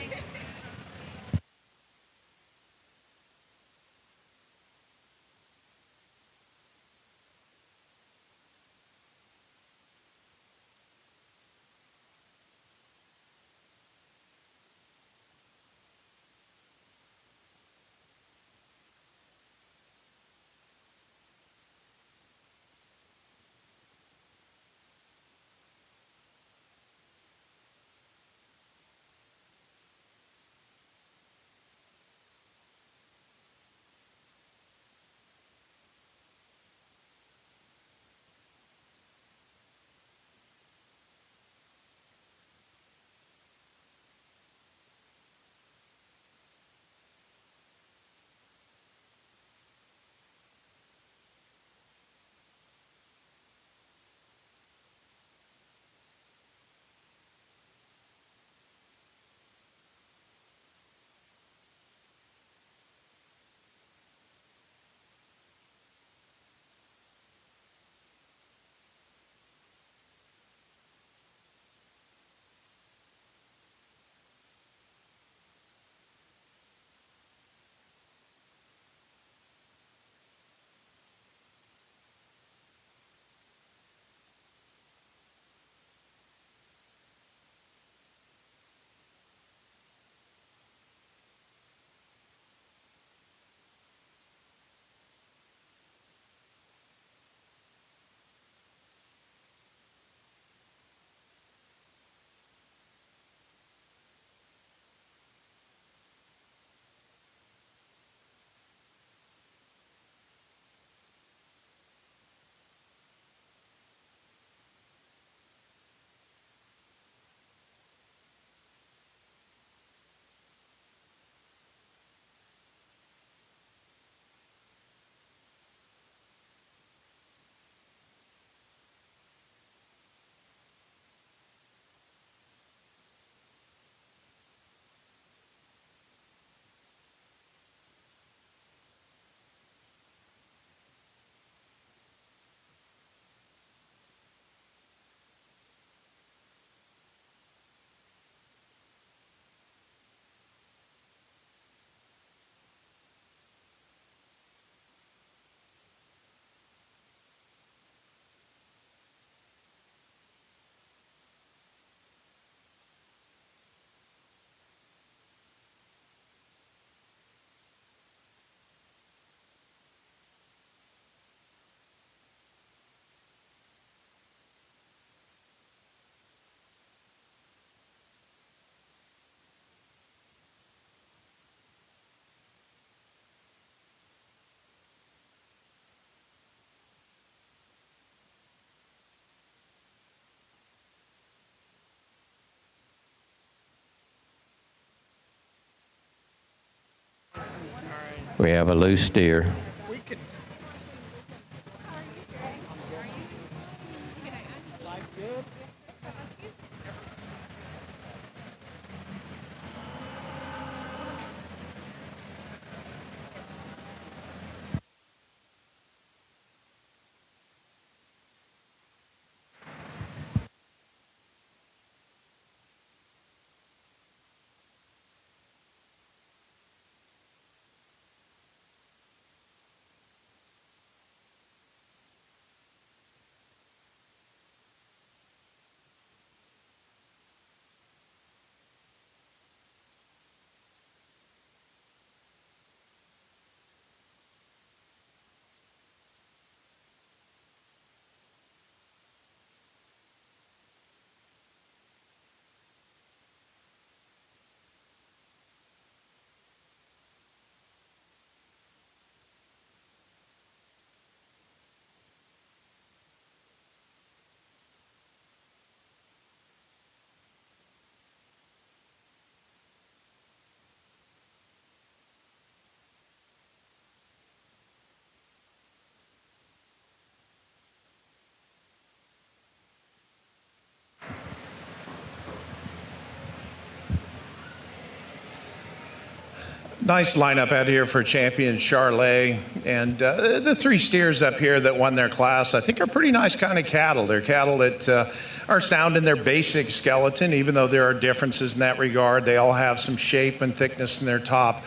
We have a loose steer. Nice lineup out here for champion Charlet. And the three steers up here that won their class, I think, are pretty nice kind of cattle. They're cattle that are sound in their basic skeleton, even though there are differences in that regard. They all have some shape and thickness in their top.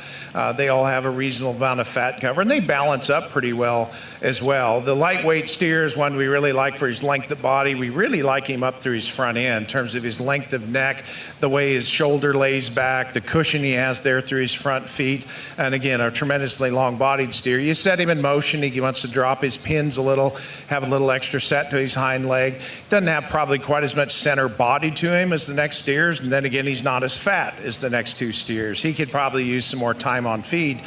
They all have a reasonable amount of fat cover, and they balance up pretty well as well. The lightweight steer is one we really like for his length of body. We really like him up through his front end in terms of his length of neck, the way his shoulder lays back, the cushion he has there through his front feet. And again, a tremendously long-bodied steer. You set him in motion, he wants to drop his pins a little, have a little extra set to his hind leg. Doesn't have probably quite as much center body to him as the next steers, and then again, he's not as fat as the next two steers. He could probably use some more time on feed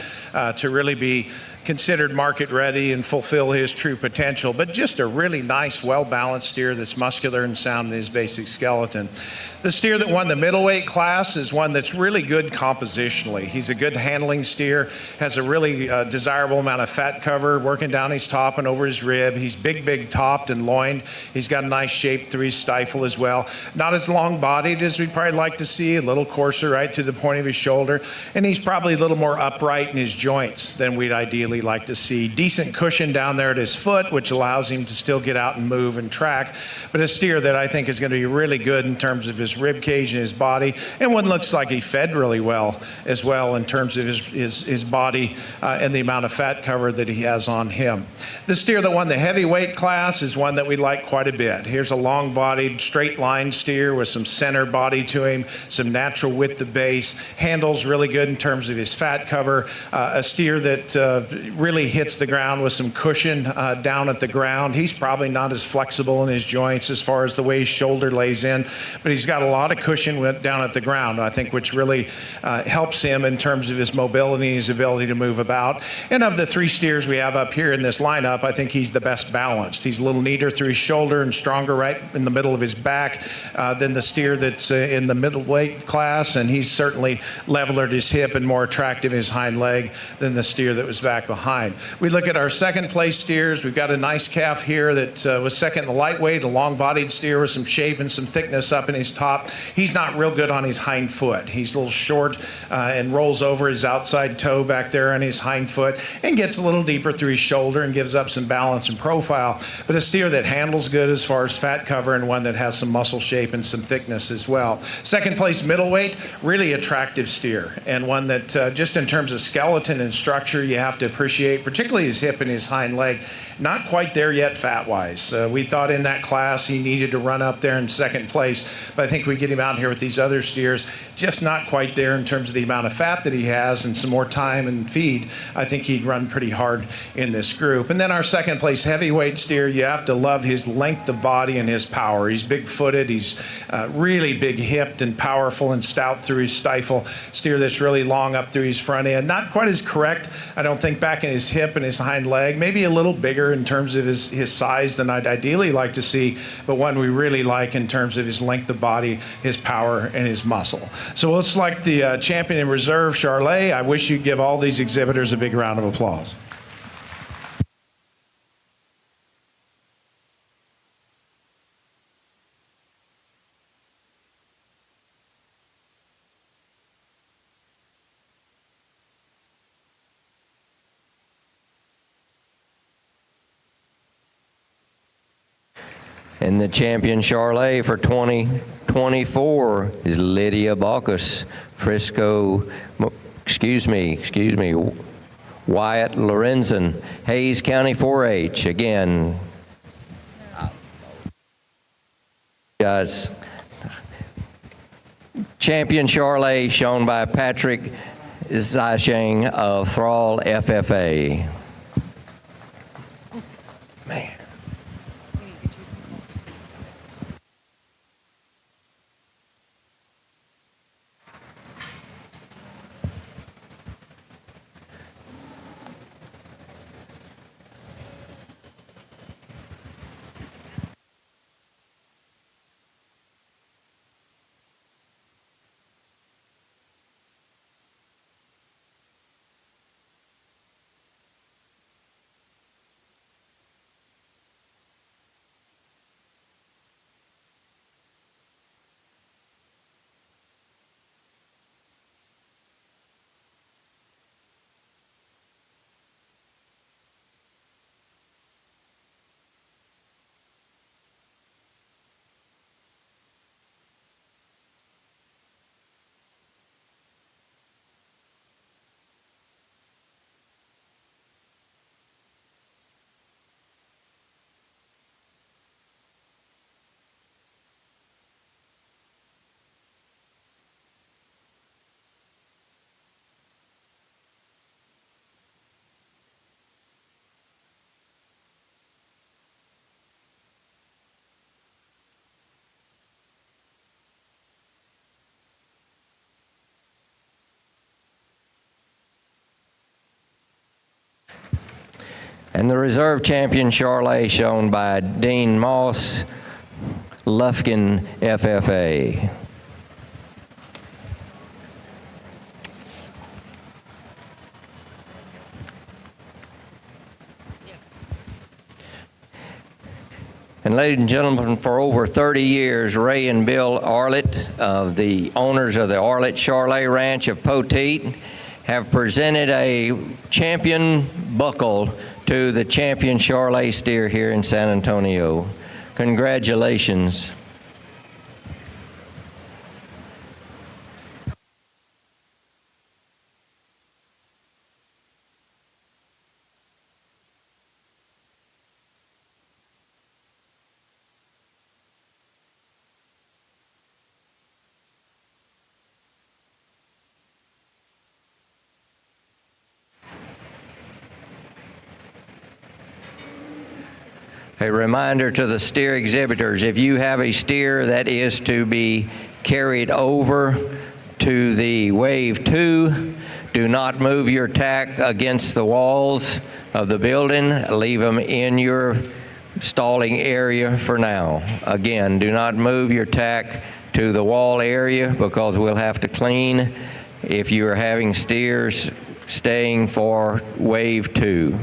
to really be considered market ready and fulfill his true potential, but just a really nice, well-balanced steer that's muscular and sound in his basic skeleton. The steer that won the middleweight class is one that's really good compositionally. He's a good handling steer, has a really desirable amount of fat cover working down his top and over his rib. He's big topped and loined. He's got a nice shape through his stifle as well. Not as long-bodied as we'd probably like to see, a little coarser right through the point of his shoulder, and he's probably a little more upright in his joints than we'd ideally like to see. Decent cushion down there at his foot, which allows him to still get out and move and track, but a steer that I think is going to be really good in terms of his rib cage and his body, and one looks like he fed really well as well in terms of his body and the amount of fat cover that he has on him. The steer that won the heavyweight class is one that we like quite a bit. Here's a long-bodied, straight-line steer with some center body to him, some natural width of base, handles really good in terms of his fat cover, a steer that really hits the ground with some cushion down at the ground. He's probably not as flexible in his joints as far as the way his shoulder lays in, but he's got a lot of cushion down at the ground, I think, which really helps him in terms of his mobility and his ability to move about. And of the three steers we have up here in this lineup, I think he's the best balanced. He's a little neater through his shoulder and stronger right in the middle of his back than the steer that's in the middleweight class, and he's certainly leveler at his hip and more attractive in his hind leg than the steer that was back behind. We look at our second place steers. We've got a nice calf here that was second in the lightweight, a long-bodied steer with some shape and some thickness up in his top. He's not real good on his hind foot. He's a little short and rolls over his outside toe back there on his hind foot and gets a little deeper through his shoulder and gives up some balance and profile. But a steer that handles good as far as fat cover and one that has some muscle shape and some thickness as well. Second place middleweight, really attractive steer, and one that just in terms of skeleton and structure you have to appreciate, particularly his hip and his hind leg. Not quite there yet fat-wise. We thought in that class he needed to run up there in second place, but I think we get him out here with these other steers, just not quite there in terms of the amount of fat that he has and some more time and feed. I think he'd run pretty hard in this group. And then our second place heavyweight steer, you have to love his length of body and his power. He's big-footed, he's really big-hipped and powerful and stout through his stifle. Steer that's really long up through his front end. Not quite as correct, I don't think, back in his hip and his hind leg. Maybe a little bigger in terms of his size than I'd ideally like to see, but one we really like in terms of his length of body, his power, and his muscle. So we'll select the champion in reserve, Charlet. I wish you'd give all these exhibitors a big round of applause. And the champion Charlet for 2024 is Lydia Baucus, Wyatt Lorenzen, Hayes County 4-H. Again, guys, champion Charlet shown by Patrick Zisheng of Thrall FFA. Man. And the reserve champion Charolais shown by Dean Moss, Lufkin FFA. And ladies and gentlemen, for over 30 years, Ray and Bill Arlett, the owners of the Arlett Charolais Ranch of Poteet, have presented a champion buckle to the champion Charolais steer here in San Antonio. Congratulations. A reminder to the steer exhibitors, if you have a steer that is to be carried over to the Wave 2, do not move your tack against the walls of the building. Leave them in your stalling area for now. Again, do not move your tack to the wall area because we'll have to clean if you are having steers staying for Wave 2.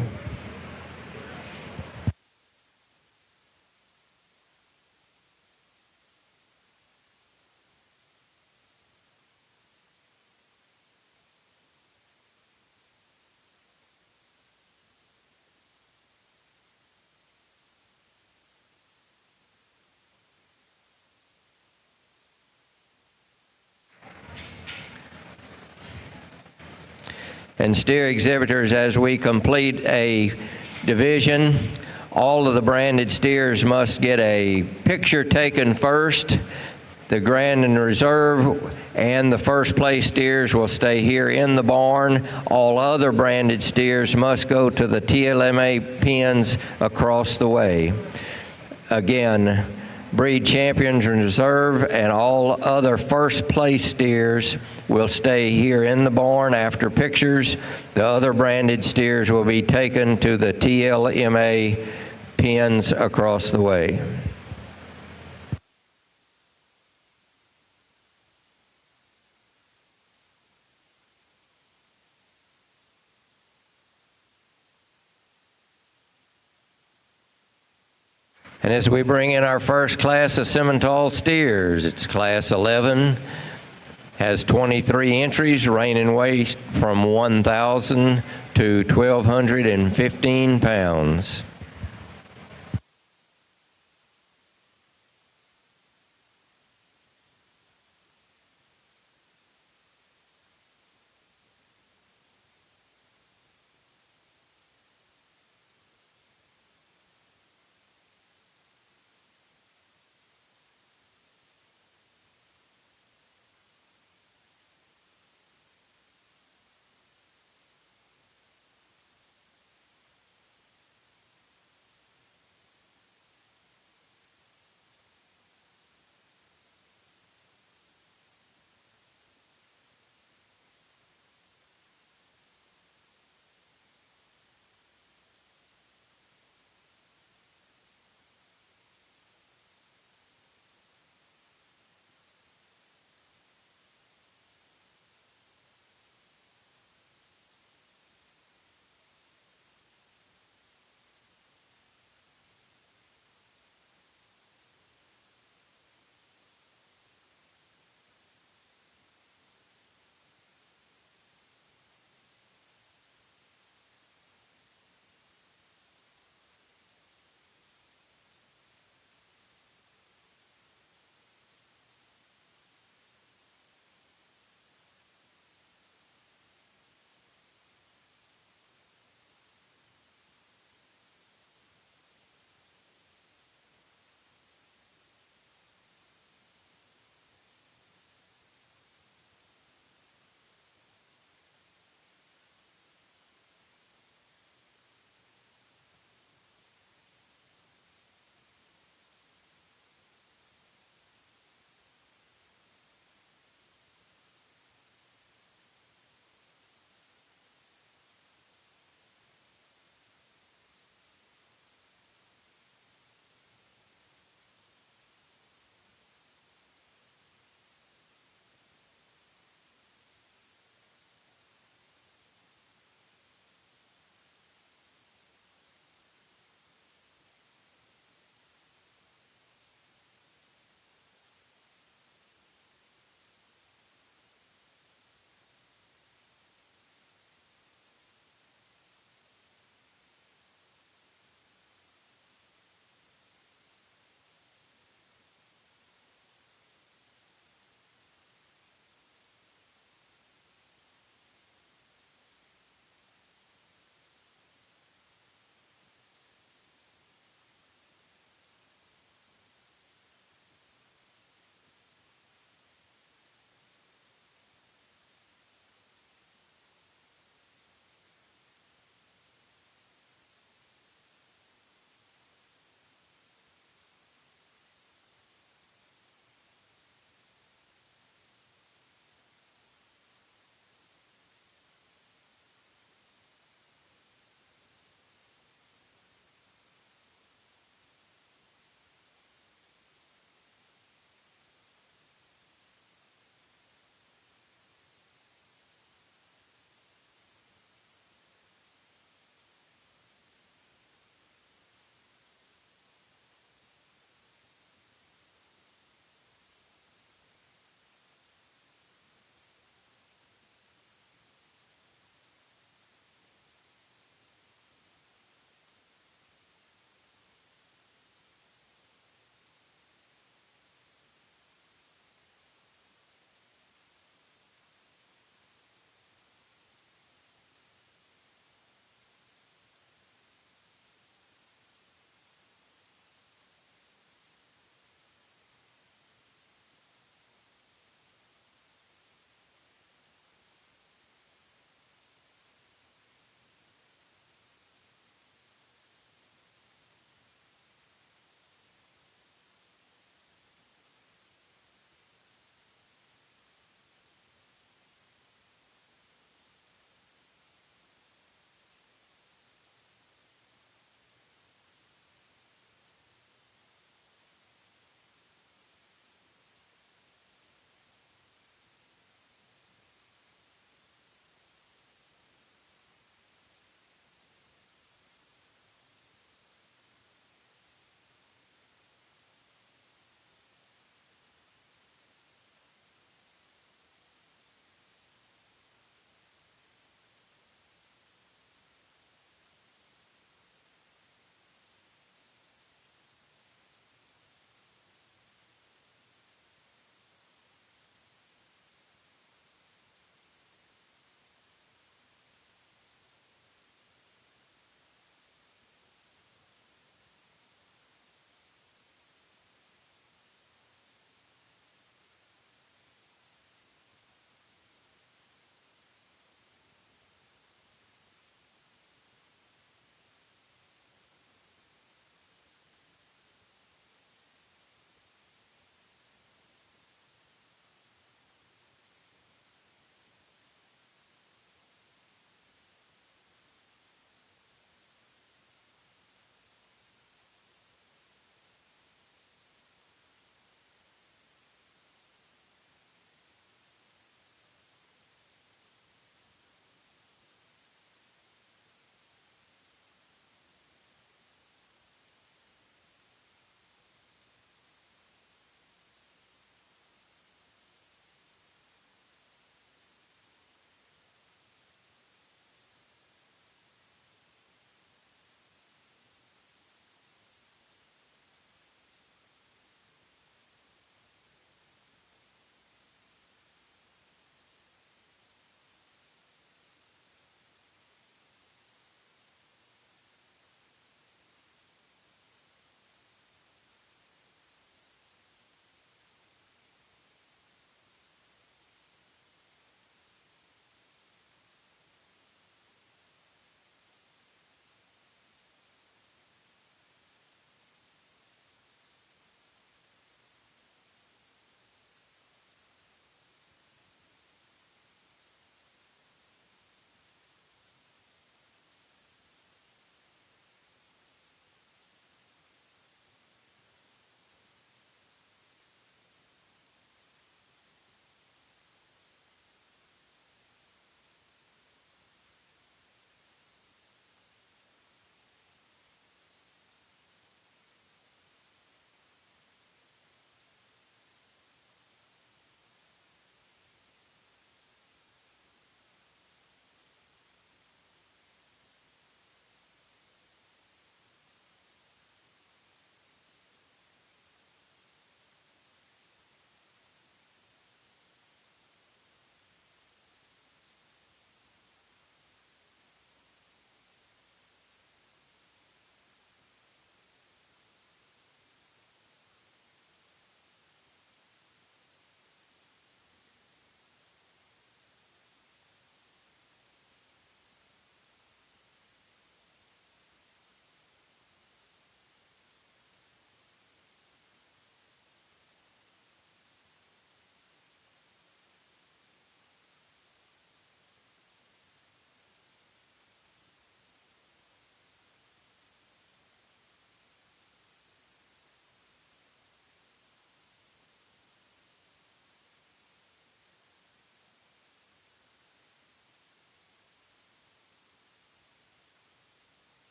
And steer exhibitors, as we complete a division, all of the branded steers must get a picture taken first. The Grand and Reserve and the first place steers will stay here in the barn. All other branded steers must go to the TLMA pens across the way. Again, breed champions and reserve and all other first place steers will stay here in the barn after pictures. The other branded steers will be taken to the TLMA pens across the way. And as we bring in our first class of Simmental steers, it's class 11, has 23 entries, ranging weight from 1,000 to 1,215 pounds.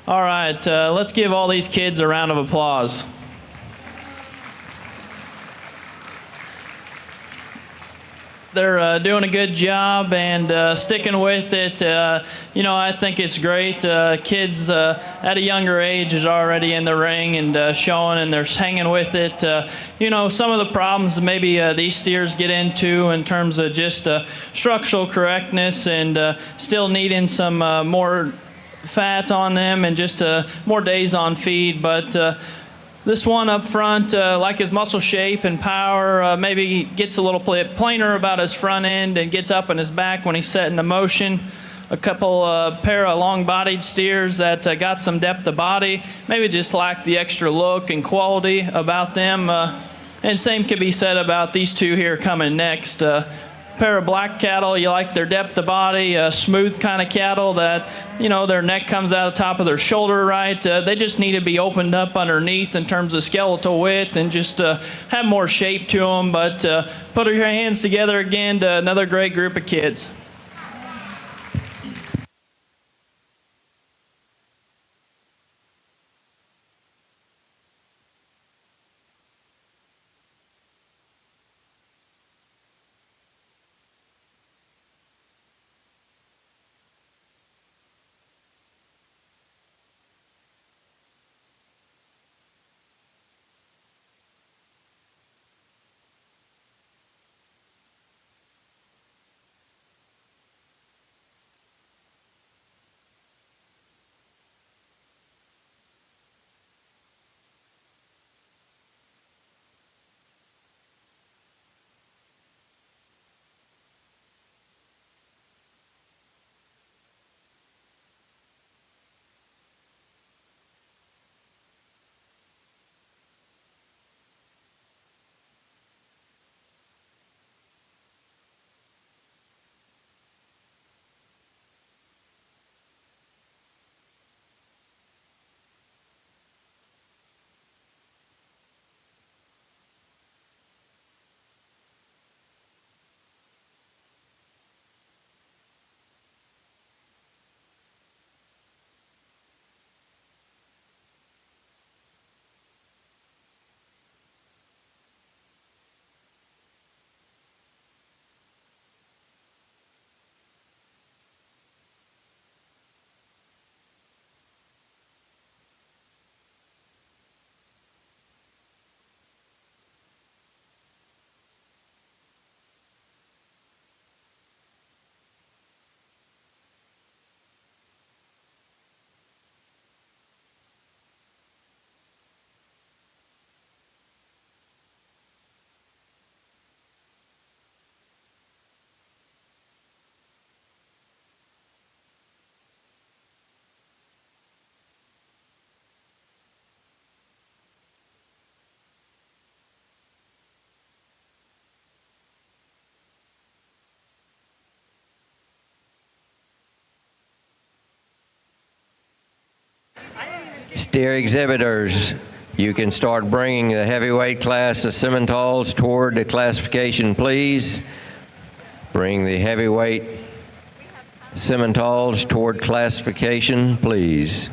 All right, let's give all these kids a round of applause. They're doing a good job and sticking with it. I think it's great. Kids at a younger age is already in the ring and showing, and they're hanging with it. Some of the problems maybe these steers get into in terms of just structural correctness and still needing some more fat on them and just more days on feed. But this one up front, like his muscle shape and power, maybe gets a little bit plainer about his front end and gets up in his back when he's set into motion. A couple pair of long-bodied steers that got some depth of body, maybe just lack the extra look and quality about them. And same could be said about these two here coming next. Pair of black cattle, you like their depth of body, smooth kind of cattle that, their neck comes out the top of their shoulder right. They just need to be opened up underneath in terms of skeletal width and just have more shape to them. But put your hands together again to another great group of kids. Steer exhibitors, you can start bringing the heavyweight class of Simmentals toward the classification, please. Bring the heavyweight Simmentals toward classification, please.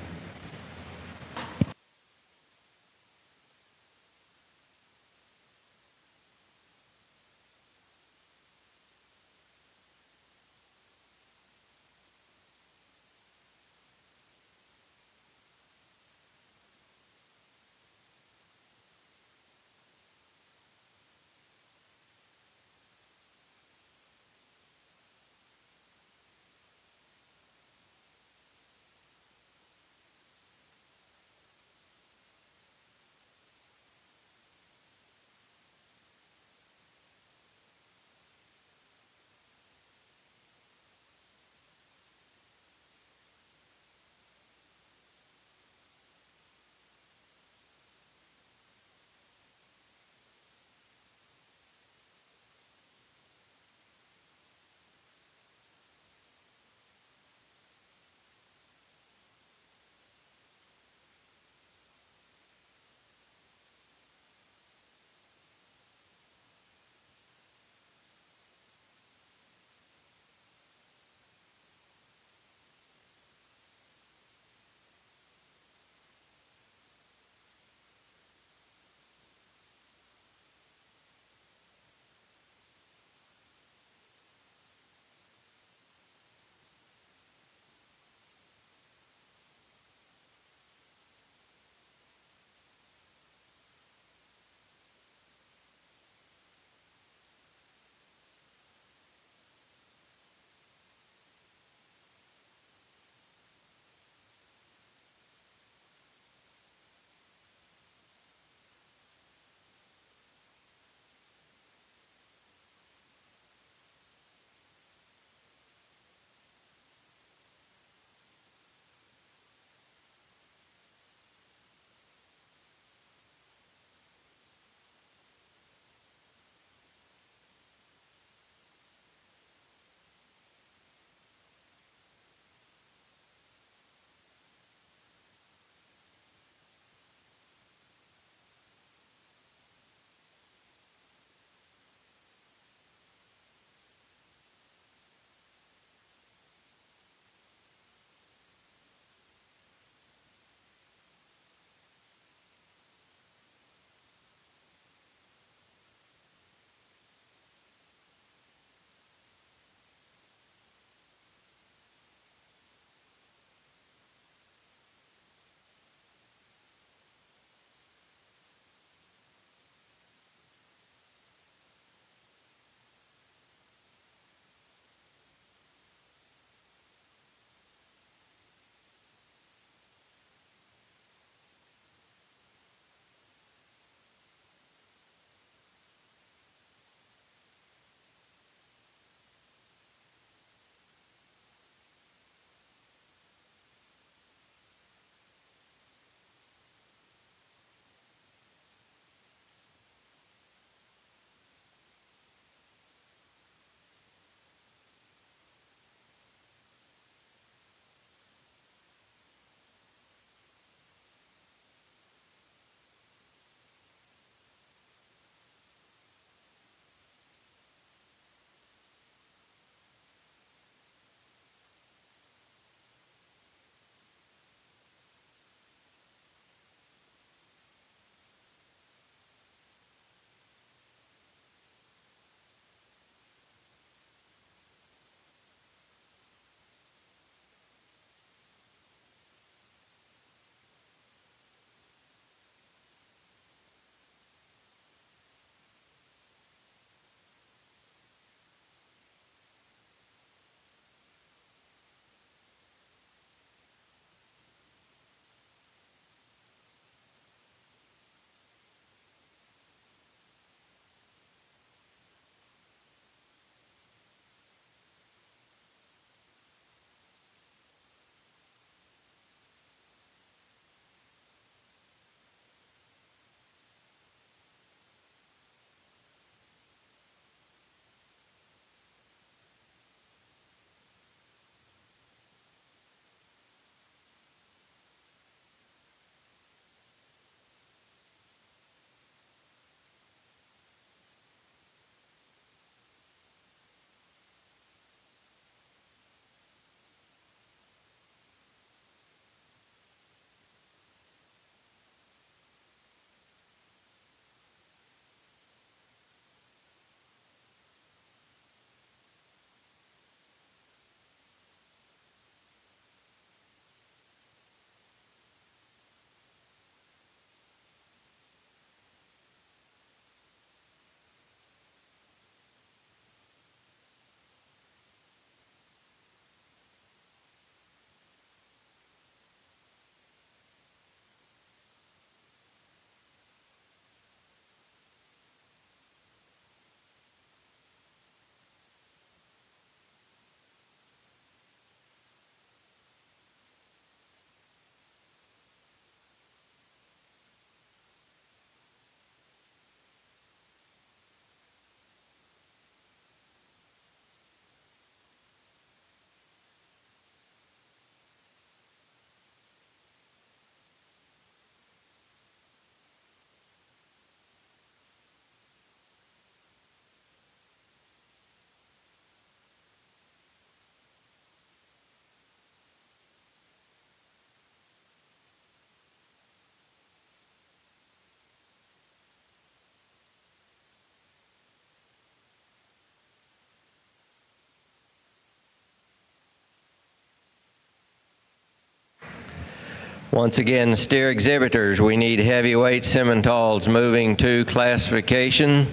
Once again, steer exhibitors, we need heavyweight Simmentals moving to classification.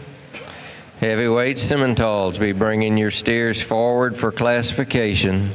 Heavyweight Simmentals, be bringing your steers forward for classification.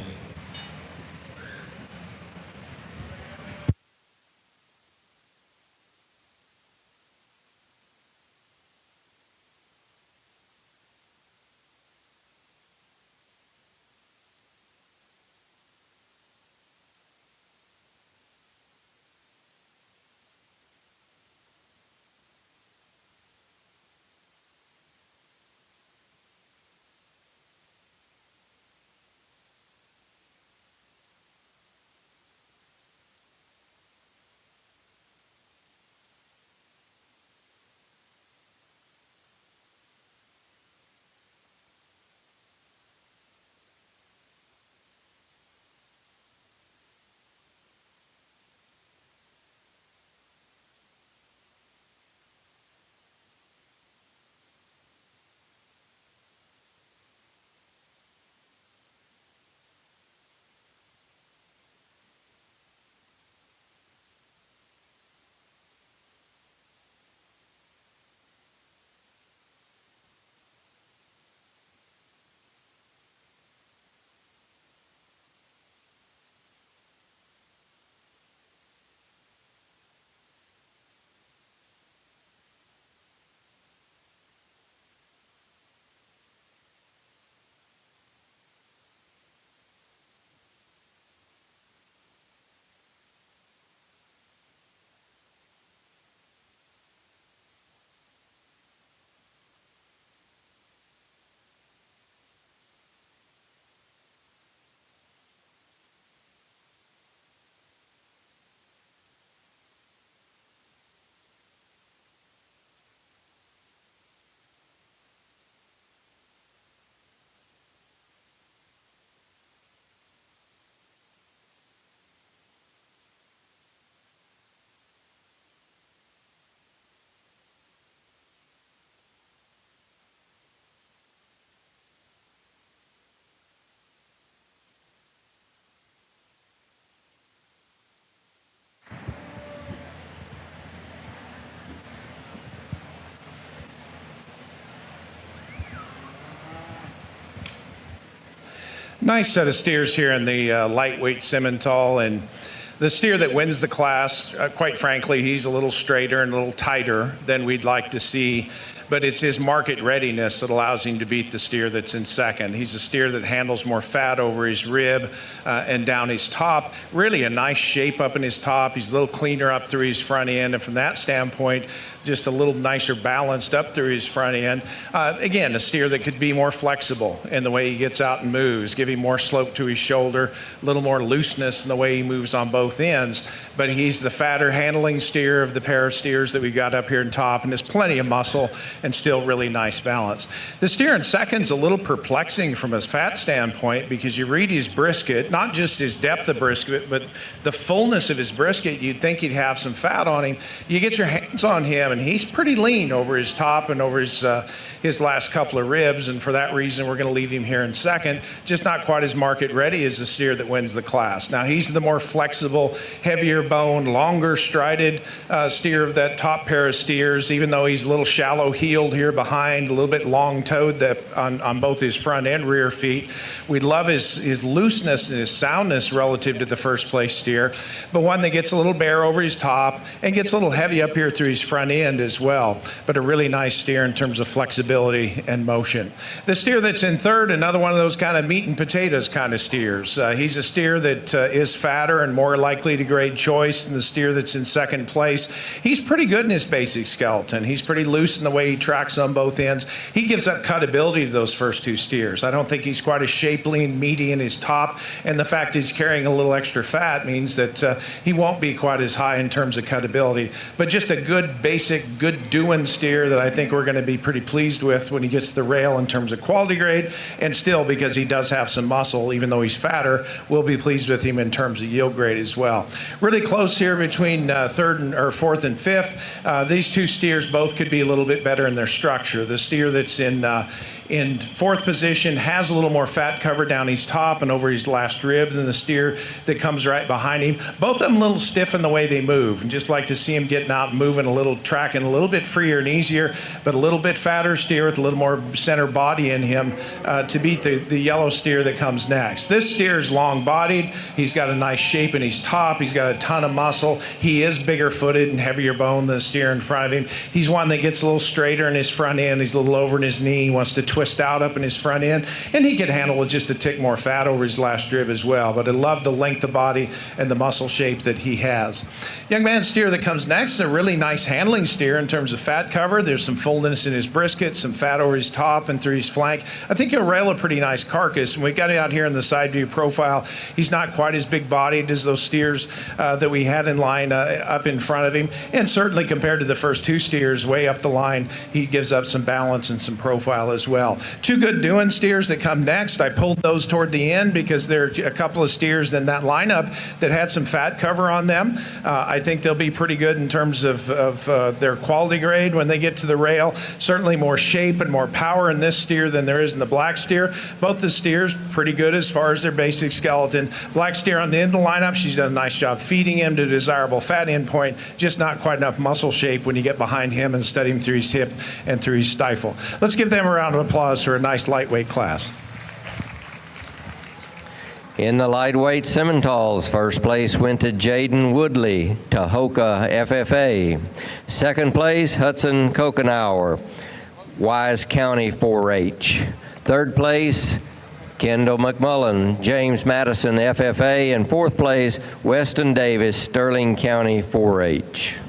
Nice set of steers here in the lightweight Simmental, and the steer that wins the class, quite frankly, he's a little straighter and a little tighter than we'd like to see, but it's his market readiness that allows him to beat the steer that's in second. He's a steer that handles more fat over his rib and down his top. Really a nice shape up in his top. He's a little cleaner up through his front end, and from that standpoint, just a little nicer balanced up through his front end. Again, a steer that could be more flexible in the way he gets out and moves, give him more slope to his shoulder, a little more looseness in the way he moves on both ends. But he's the fatter handling steer of the pair of steers that we got up here in top, and there's plenty of muscle and still really nice balance. The steer in second's a little perplexing from a fat standpoint because you read his brisket, not just his depth of brisket, but the fullness of his brisket. You'd think he'd have some fat on him. You get your hands on him, and he's pretty lean over his top and over his last couple of ribs, and for that reason we're going to leave him here in second. Just not quite as market ready as the steer that wins the class. Now he's the more flexible, heavier bone, longer strided steer of that top pair of steers, even though he's a little shallow heeled here behind, a little bit long toed on both his front and rear feet. We love his looseness and his soundness relative to the first place steer, but one that gets a little bare over his top and gets a little heavy up here through his front end as well, but a really nice steer in terms of flexibility and motion. The steer that's in third, another one of those kind of meat and potatoes kind of steers. He's a steer that is fatter and more likely to grade choice than the steer that's in second place. He's pretty good in his basic skeleton. He's pretty loose in the way he tracks on both ends. He gives up cutability to those first two steers. I don't think he's quite as shapely and meaty in his top, and the fact he's carrying a little extra fat means that he won't be quite as high in terms of cutability, but just a good basic, good doing steer that I think we're going to be pretty pleased with when he gets the rail in terms of quality grade, and still, because he does have some muscle, even though he's fatter, we'll be pleased with him in terms of yield grade as well. Really close here between fourth and fifth. These two steers both could be a little bit better together in their structure. The steer that's in fourth position has a little more fat cover down his top and over his last rib than the steer that comes right behind him. Both of them a little stiff in the way they move, and just like to see him getting out and moving a little, tracking a little bit freer and easier, but a little bit fatter steer with a little more center body in him to beat the yellow steer that comes next. This steer is long-bodied. He's got a nice shape in his top. He's got a ton of muscle. He is bigger-footed and heavier bone than the steer in front of him. He's one that gets a little straighter in his front end. He's a little over in his knee. He wants to twist out up in his front end, and he can handle with just a tick more fat over his last rib as well. But I love the length of body and the muscle shape that he has. Young man steer that comes next is a really nice handling steer in terms of fat cover. There's some fullness in his brisket, some fat over his top and through his flank. I think he'll rail a pretty nice carcass. And we've got it out here in the side view profile. He's not quite as big bodied as those steers that we had in line up in front of him. And certainly compared to the first two steers way up the line, he gives up some balance and some profile as well. Two good doing steers that come next. I pulled those toward the end because there are a couple of steers in that lineup that had some fat cover on them. I think they'll be pretty good in terms of their quality grade when they get to the rail. Certainly more shape and more power in this steer than there is in the black steer. Both the steers pretty good as far as their basic skeleton. Black steer on the end of the lineup, she's done a nice job feeding him to a desirable fat end point, just not quite enough muscle shape when you get behind him and study him through his hip and through his stifle. Let's give them a round of applause for a nice lightweight class. In the lightweight Simmentals, first place went to Jaden Woodley, Tahoka FFA. Second place, Hudson Kokenauer, Wise County 4-H. Third place, Kendall McMullen, James Madison FFA. And fourth place, Weston Davis, Sterling County 4-H.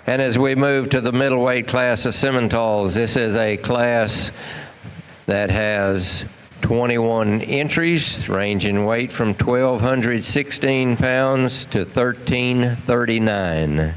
And as we move to the middleweight class of Simmentals, this is a class that has 21 entries, range in weight from 1,216 pounds to 1,339.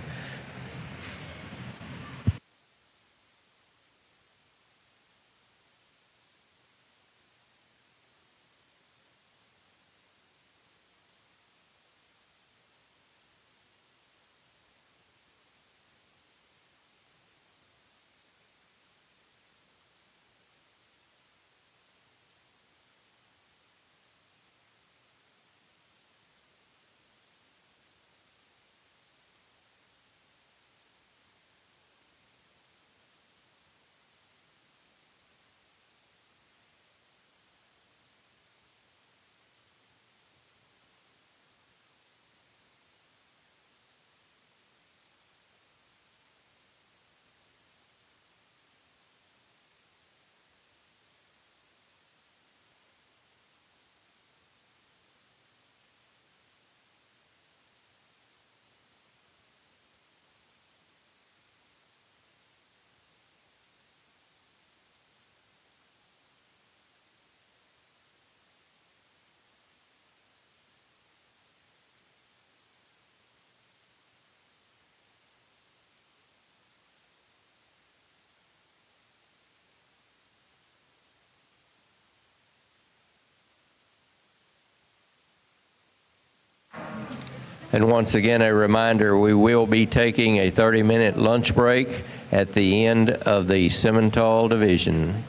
And once again, a reminder, we will be taking a 30-minute lunch break at the end of the Simmental division.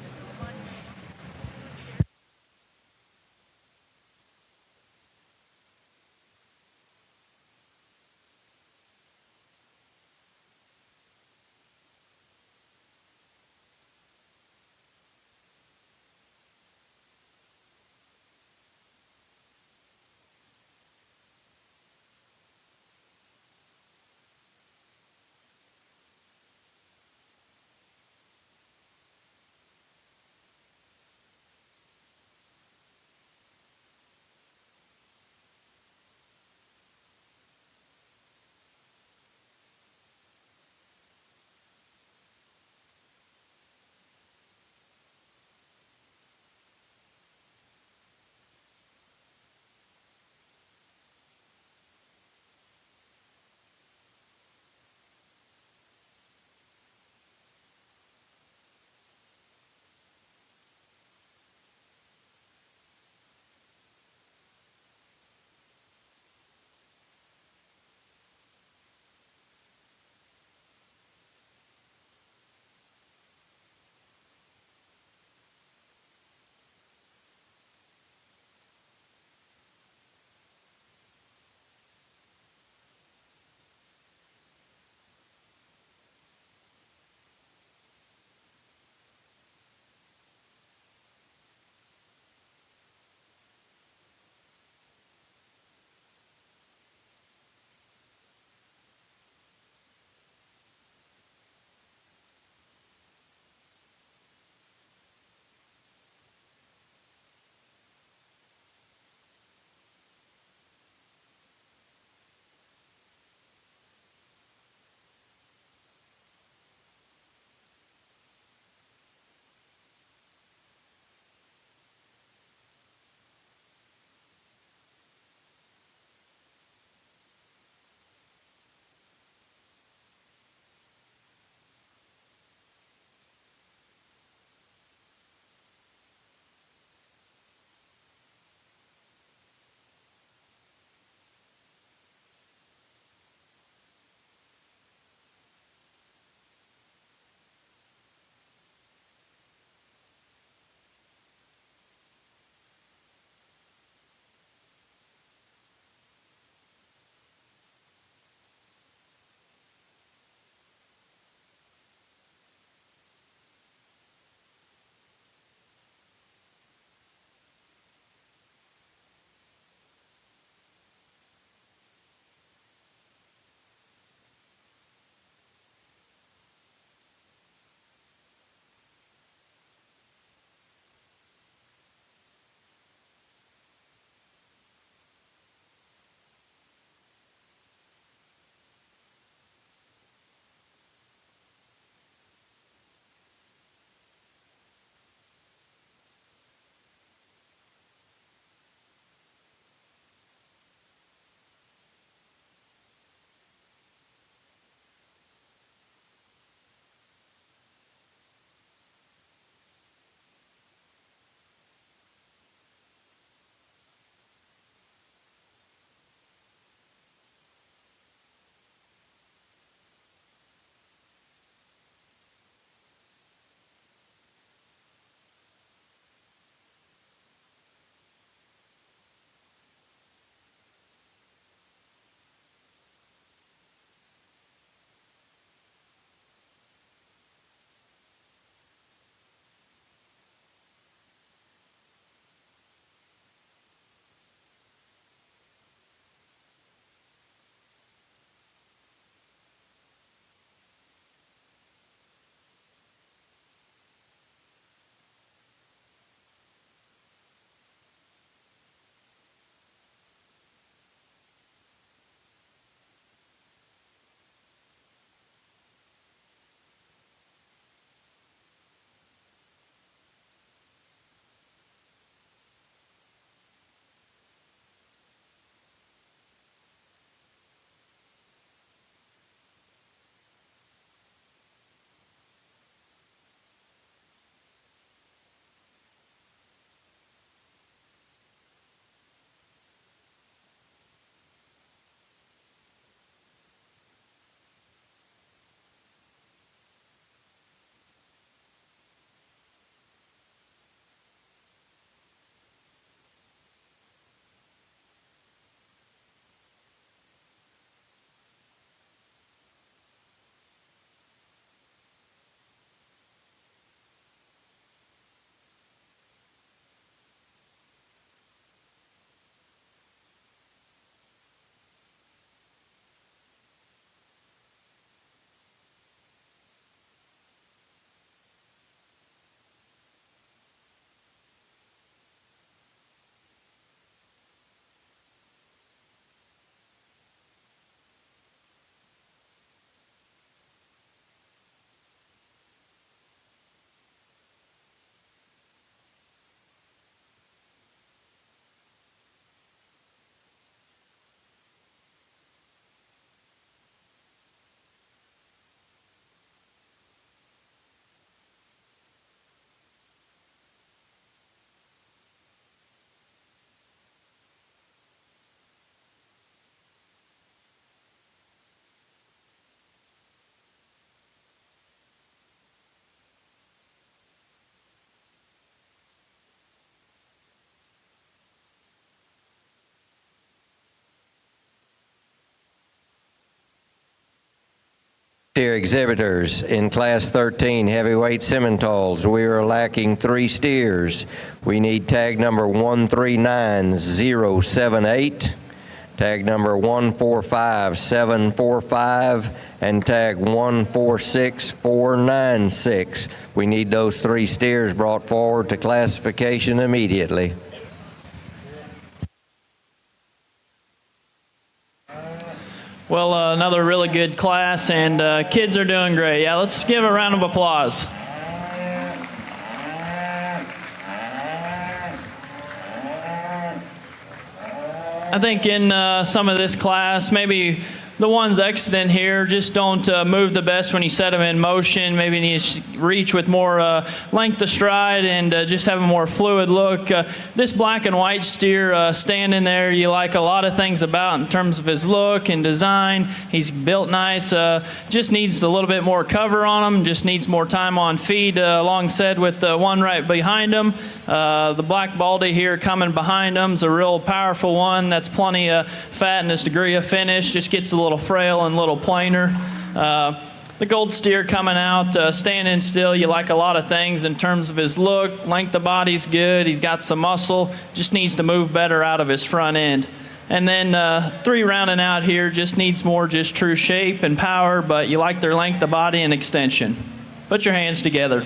Steer exhibitors in Class 13 heavyweight Simmentals, we are lacking 3 steers. We need tag number 149078, tag number 145745, and tag 146496. We need those 3 steers brought forward to classification immediately. Well, another really good class, and kids are doing great. Yeah, let's give a round of applause. I think in some of this class, maybe the ones exiting here just don't move the best when you set them in motion. Maybe need to reach with more length of stride and just have a more fluid look. This black and white steer standing there, you like a lot of things about in terms of his look and design. He's built nice. Just needs a little bit more cover on him. Just needs more time on feed alongside with the one right behind him. The black Baldy here coming behind him is a real powerful one. That's plenty of fat in his degree of finish. Just gets a little frail and a little plainer. The gold steer coming out, standing still. You like a lot of things in terms of his look. Length of body's good. He's got some muscle. Just needs to move better out of his front end. And then 3 rounding out here just needs more just true shape and power, but you like their length of body and extension. Put your hands together.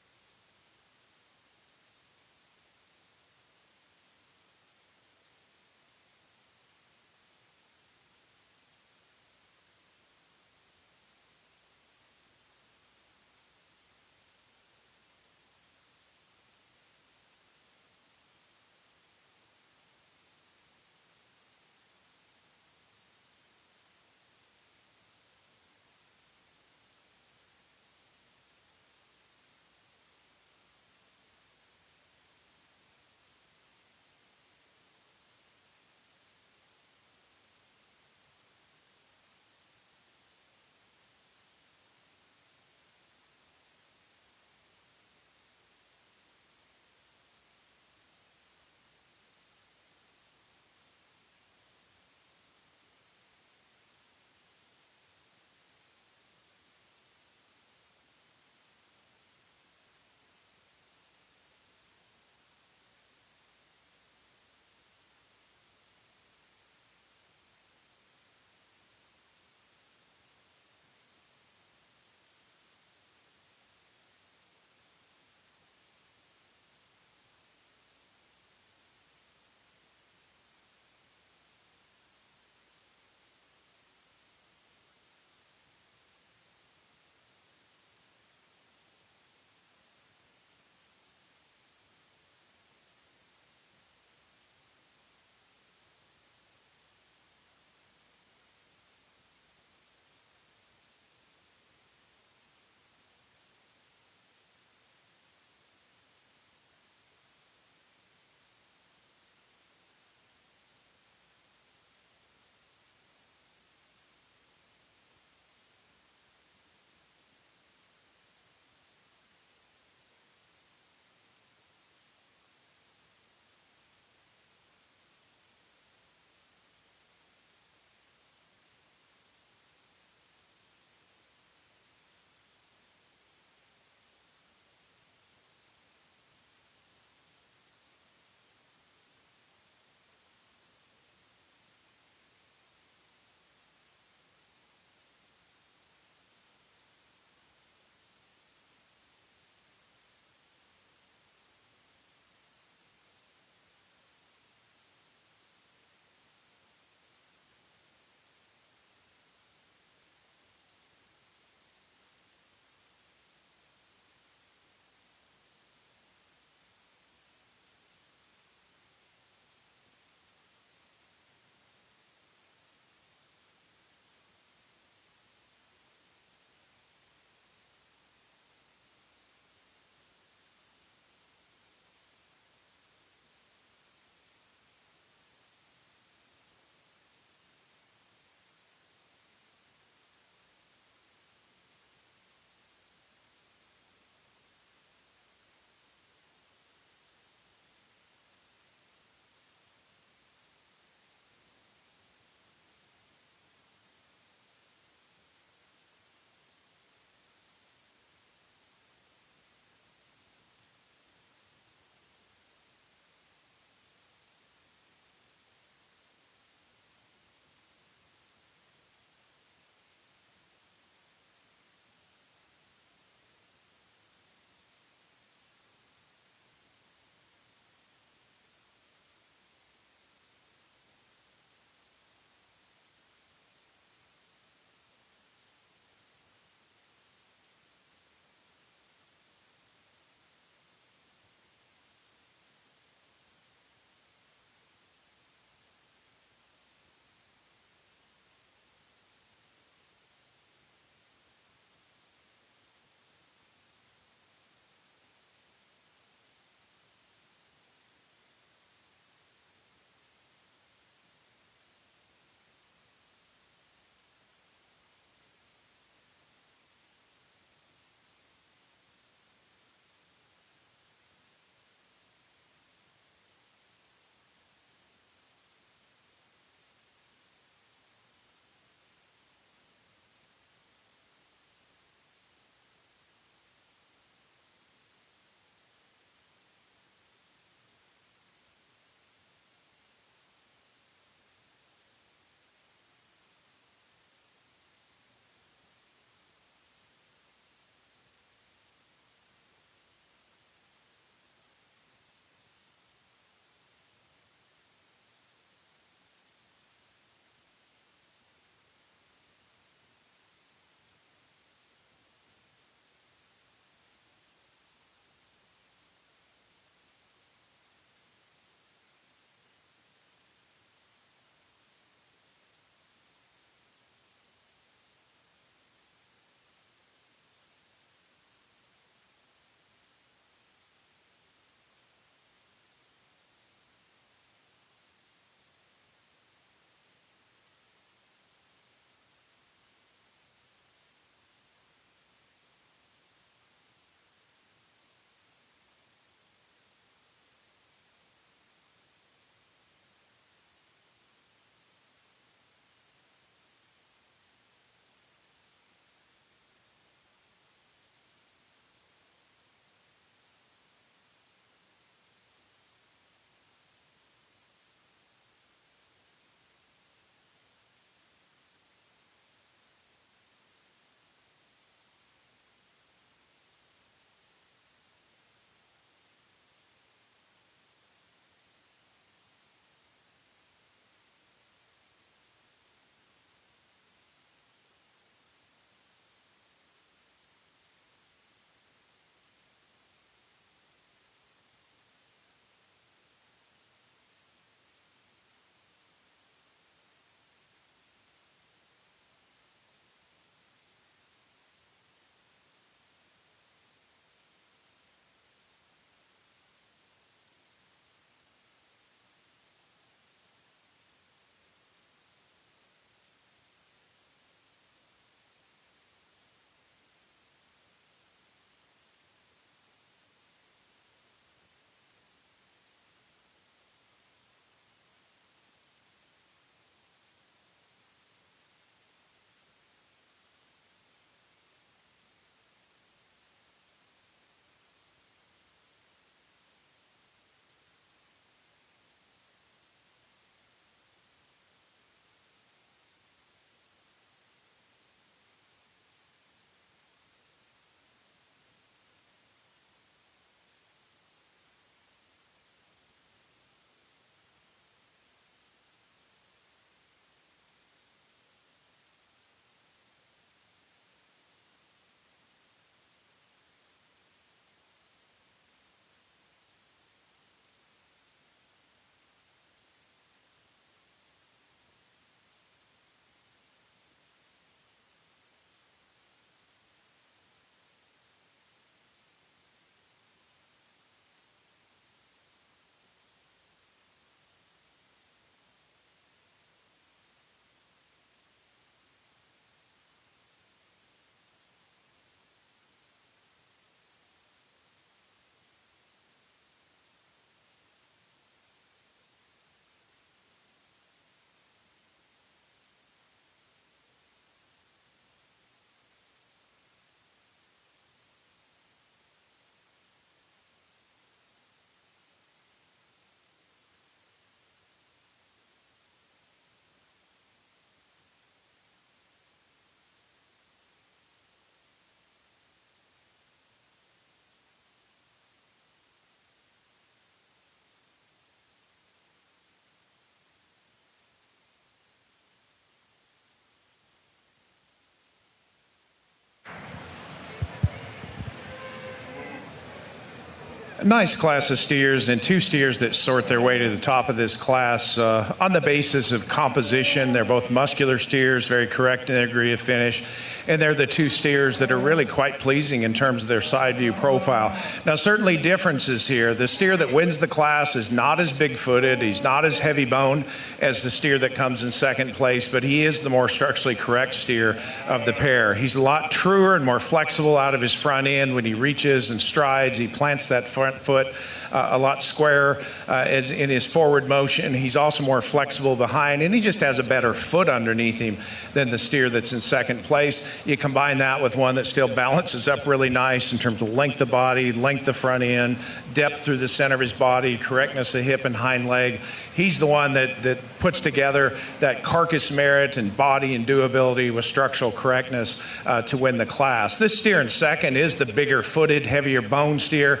Nice class of steers, and two steers that sort their way to the top of this class on the basis of composition. They're both muscular steers, very correct in their degree of finish, and they're the two steers that are really quite pleasing in terms of their side view profile. Now, certainly differences here. The steer that wins the class is not as big-footed, he's not as heavy-boned as the steer that comes in second place, but he is the more structurally correct steer of the pair. He's a lot truer and more flexible out of his front end when he reaches and strides. He plants that front foot a lot squarer in his forward motion. He's also more flexible behind, and he just has a better foot underneath him than the steer that's in second place. You combine that with one that still balances up really nice in terms of length of body, length of front end, depth through the center of his body, correctness of hip and hind leg. He's the one that puts together that carcass merit and body and doability with structural correctness to win the class. This steer in second is the bigger footed, heavier bone steer.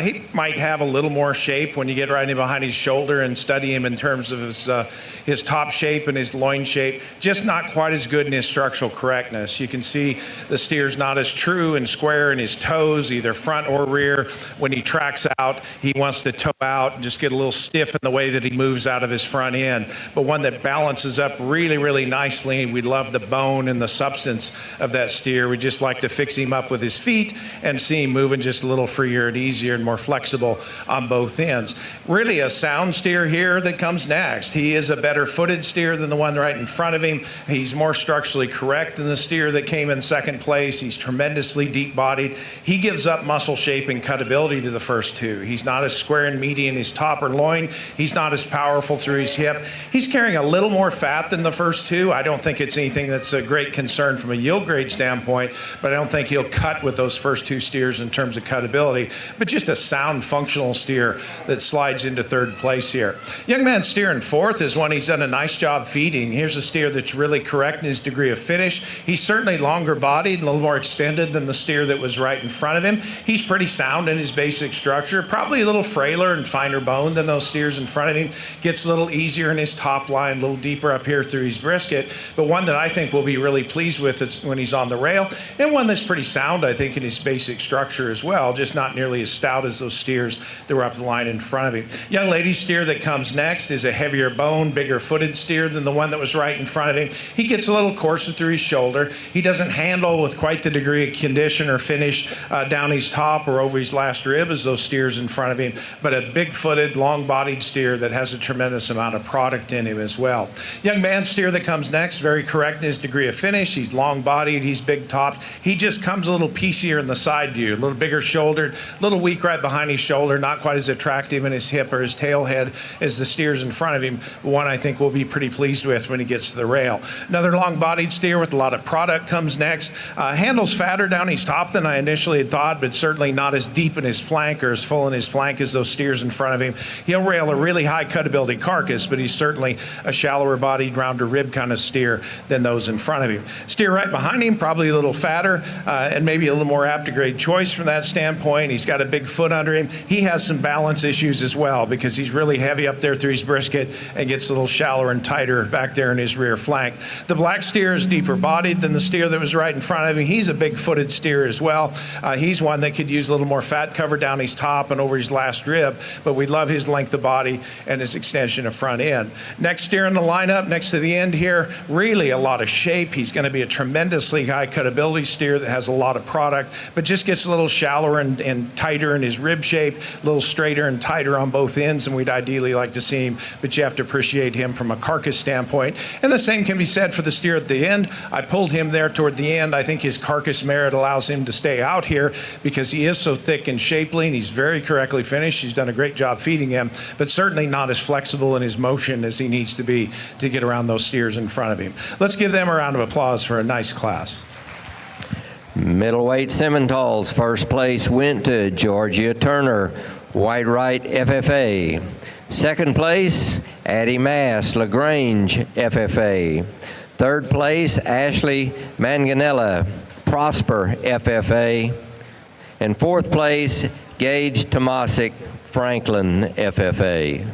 He might have a little more shape when you get right in behind his shoulder and study him in terms of his top shape and his loin shape, just not quite as good in his structural correctness. You can see the steer's not as true and square in his toes, either front or rear. When he tracks out, he wants to toe out and just get a little stiff in the way that he moves out of his front end, but one that balances up really, really nicely. We love the bone and the substance of that steer. We just like to fix him up with his feet and see him moving just a little freer and easier and more flexible on both ends. Really a sound steer here that comes next. He is a better footed steer than the one right in front of him. He's more structurally correct than the steer that came in second place. He's tremendously deep bodied. He gives up muscle shape and cutability to the first two. He's not as square and meaty in his top or loin. He's not as powerful through his hip. He's carrying a little more fat than the first two. I don't think it's anything that's a great concern from a yield grade standpoint, but I don't think he'll cut with those first two steers in terms of cutability, but just a sound functional steer that slides into third place here. Young man steer in fourth is one he's done a nice job feeding. Here's a steer that's really correct in his degree of finish. He's certainly longer bodied, a little more extended than the steer that was right in front of him. He's pretty sound in his basic structure, probably a little frailer and finer bone than those steers in front of him. Gets a little easier in his top line, a little deeper up here through his brisket, but one that I think we'll be really pleased with when he's on the rail, and one that's pretty sound, I think, in his basic structure as well, just not nearly as stout as those steers that were up the line in front of him. Young lady steer that comes next is a heavier bone, bigger footed steer than the one that was right in front of him. He gets a little coarser through his shoulder. He doesn't handle with quite the degree of condition or finish down his top or over his last rib as those steers in front of him, but a big footed, long bodied steer that has a tremendous amount of product in him as well. Young man steer that comes next, very correct in his degree of finish. He's long bodied, he's big topped. He just comes a little piecier in the side view, a little bigger shouldered, a little weak right behind his shoulder, not quite as attractive in his hip or his tail head as the steers in front of him. One I think we'll be pretty pleased with when he gets to the rail. Another long bodied steer with a lot of product comes next. Handles fatter down his top than I initially had thought, but certainly not as deep in his flank or as full in his flank as those steers in front of him. He'll rail a really high cutability carcass, but he's certainly a shallower bodied, rounder rib kind of steer than those in front of him. Steer right behind him, probably a little fatter and maybe a little more apt to grade choice from that standpoint. He's got a big foot under him. He has some balance issues as well because he's really heavy up there through his brisket and gets a little shallower and tighter back there in his rear flank. The black steer is deeper bodied than the steer that was right in front of him. He's a big footed steer as well. He's one that could use a little more fat cover down his top and over his last rib, but we love his length of body and his extension of front end. Next steer in the lineup, next to the end here, really a lot of shape. He's going to be a tremendously high cutability steer that has a lot of product, but just gets a little shallower and tighter in his rib shape, a little straighter and tighter on both ends, and we'd ideally like to see him, but you have to appreciate him from a carcass standpoint. And the same can be said for the steer at the end. I pulled him there toward the end. I think his carcass merit allows him to stay out here because he is so thick and shapely, and he's very correctly finished. He's done a great job feeding him, but certainly not as flexible in his motion as he needs to be to get around those steers in front of him. Let's give them a round of applause for a nice class. Middleweight Simmentals, first place went to Georgia Turner, White Right FFA. Second place, Addie Mass, LaGrange FFA. Third place, Ashley Manganella, Prosper FFA. And fourth place, Gage Tomasic, Franklin FFA.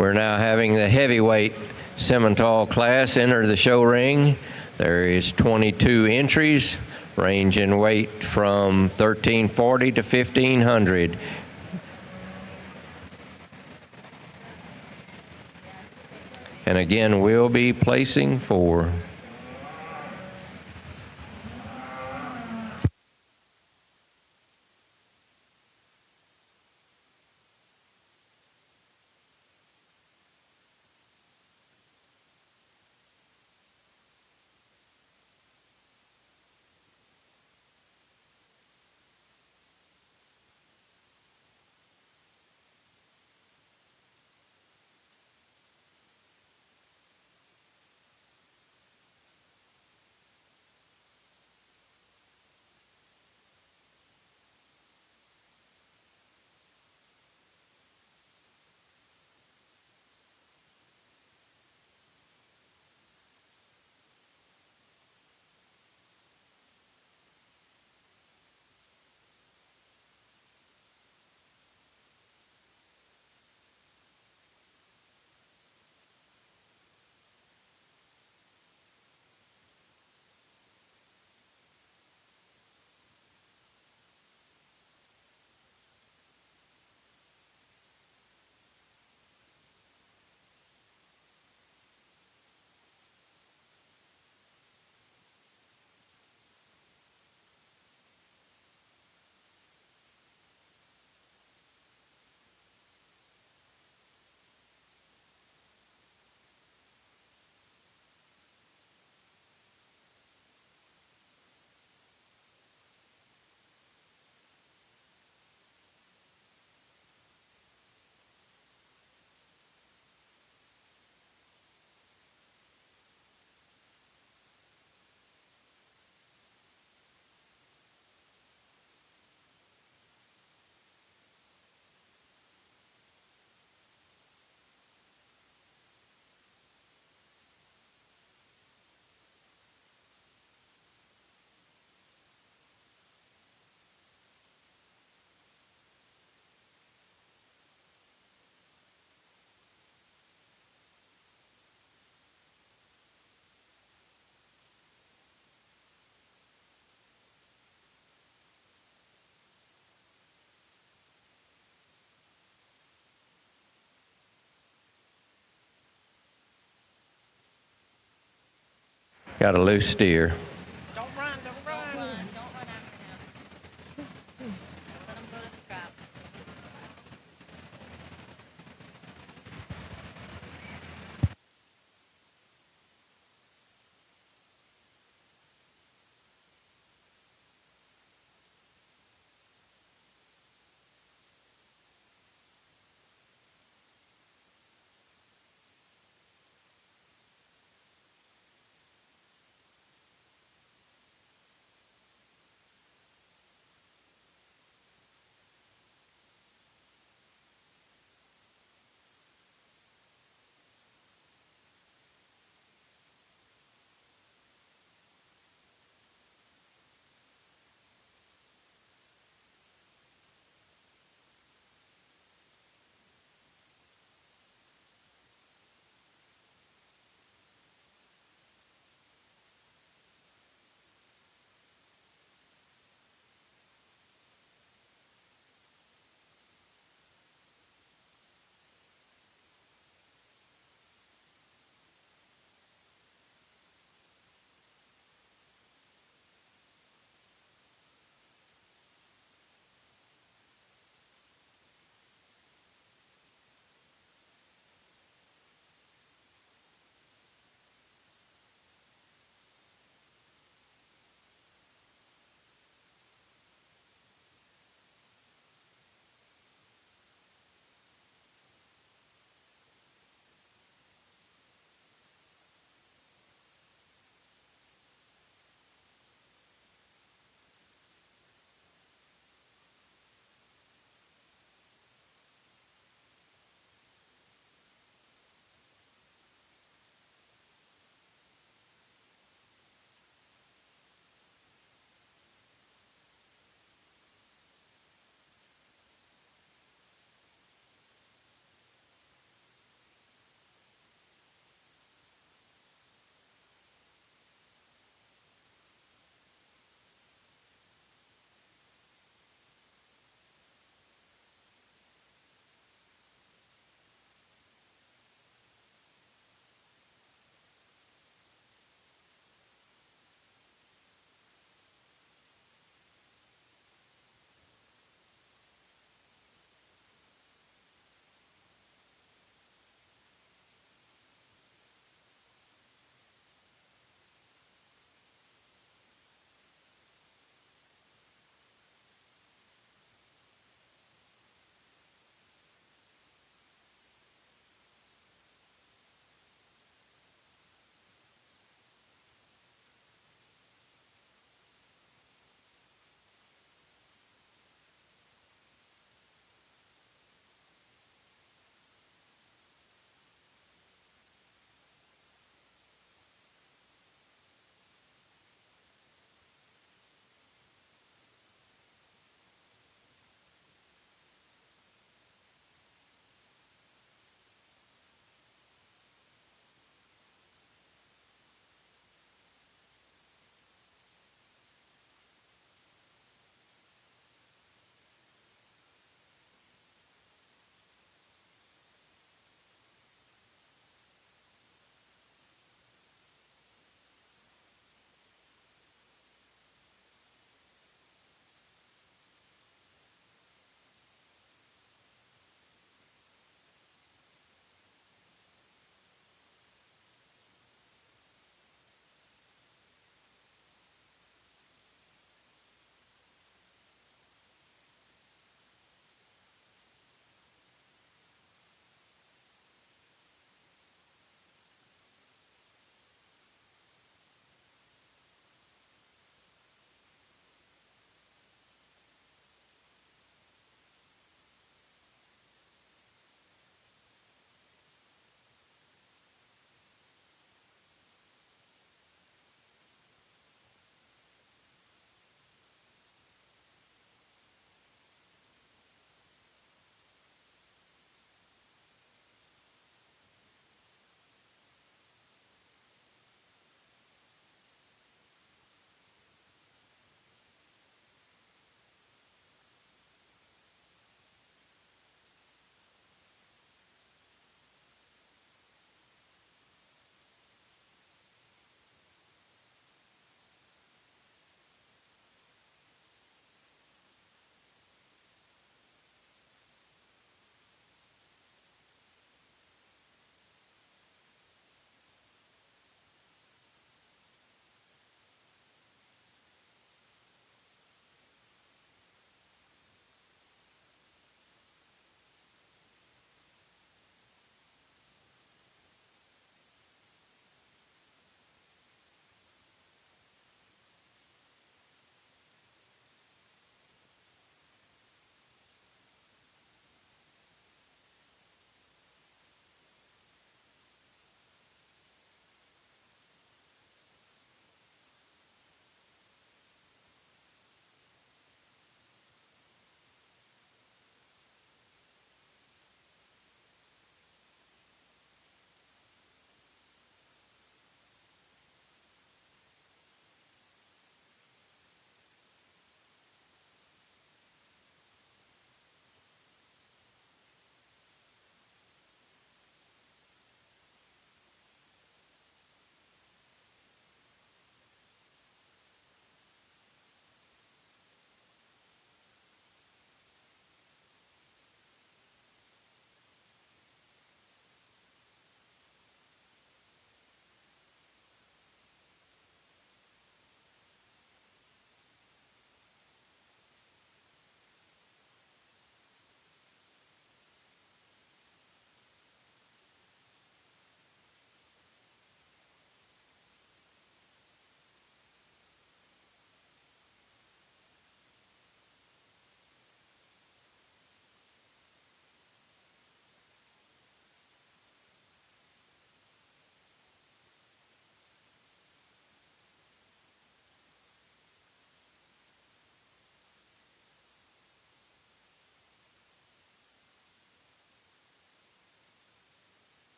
We're now having the heavyweight Simmental class enter the show ring. There is 22 entries, range in weight from 1340 to 1500. And again, we'll be placing 4. Got a loose steer. Don't run after him. Let him go to the trap.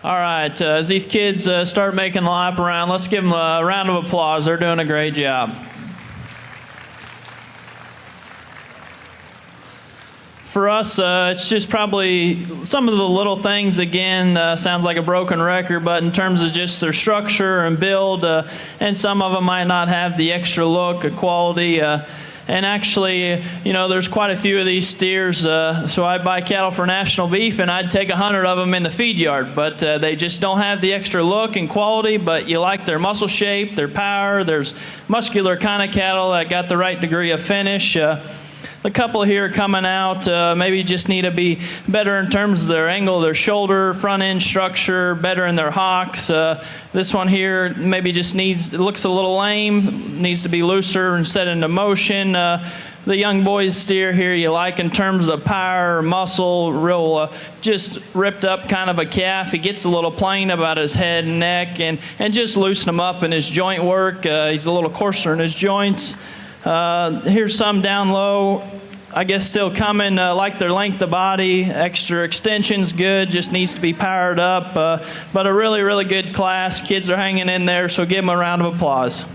All right, as these kids start making the lap around, let's give them a round of applause. They're doing a great job. For us, it's just probably some of the little things, again, sounds like a broken record, but in terms of just their structure and build, and some of them might not have the extra look, quality, and actually, there's quite a few of these steers, so I buy cattle for national beef, and I'd take 100 of them in the feed yard, but they just don't have the extra look and quality, but you like their muscle shape, their power, there's muscular kind of cattle that got the right degree of finish. The couple here coming out maybe just need to be better in terms of their angle, their shoulder, front end structure, better in their hocks. This one here maybe just it looks a little lame, needs to be looser and set into motion. The young boy's steer here you like in terms of power, muscle, real just ripped up kind of a calf. He gets a little plain about his head and neck, and just loosen him up in his joint work. He's a little coarser in his joints. Here's some down low, I guess still coming, like their length of body, extra extension's good, just needs to be powered up, but a really, really good class. Kids are hanging in there, so give them a round of applause.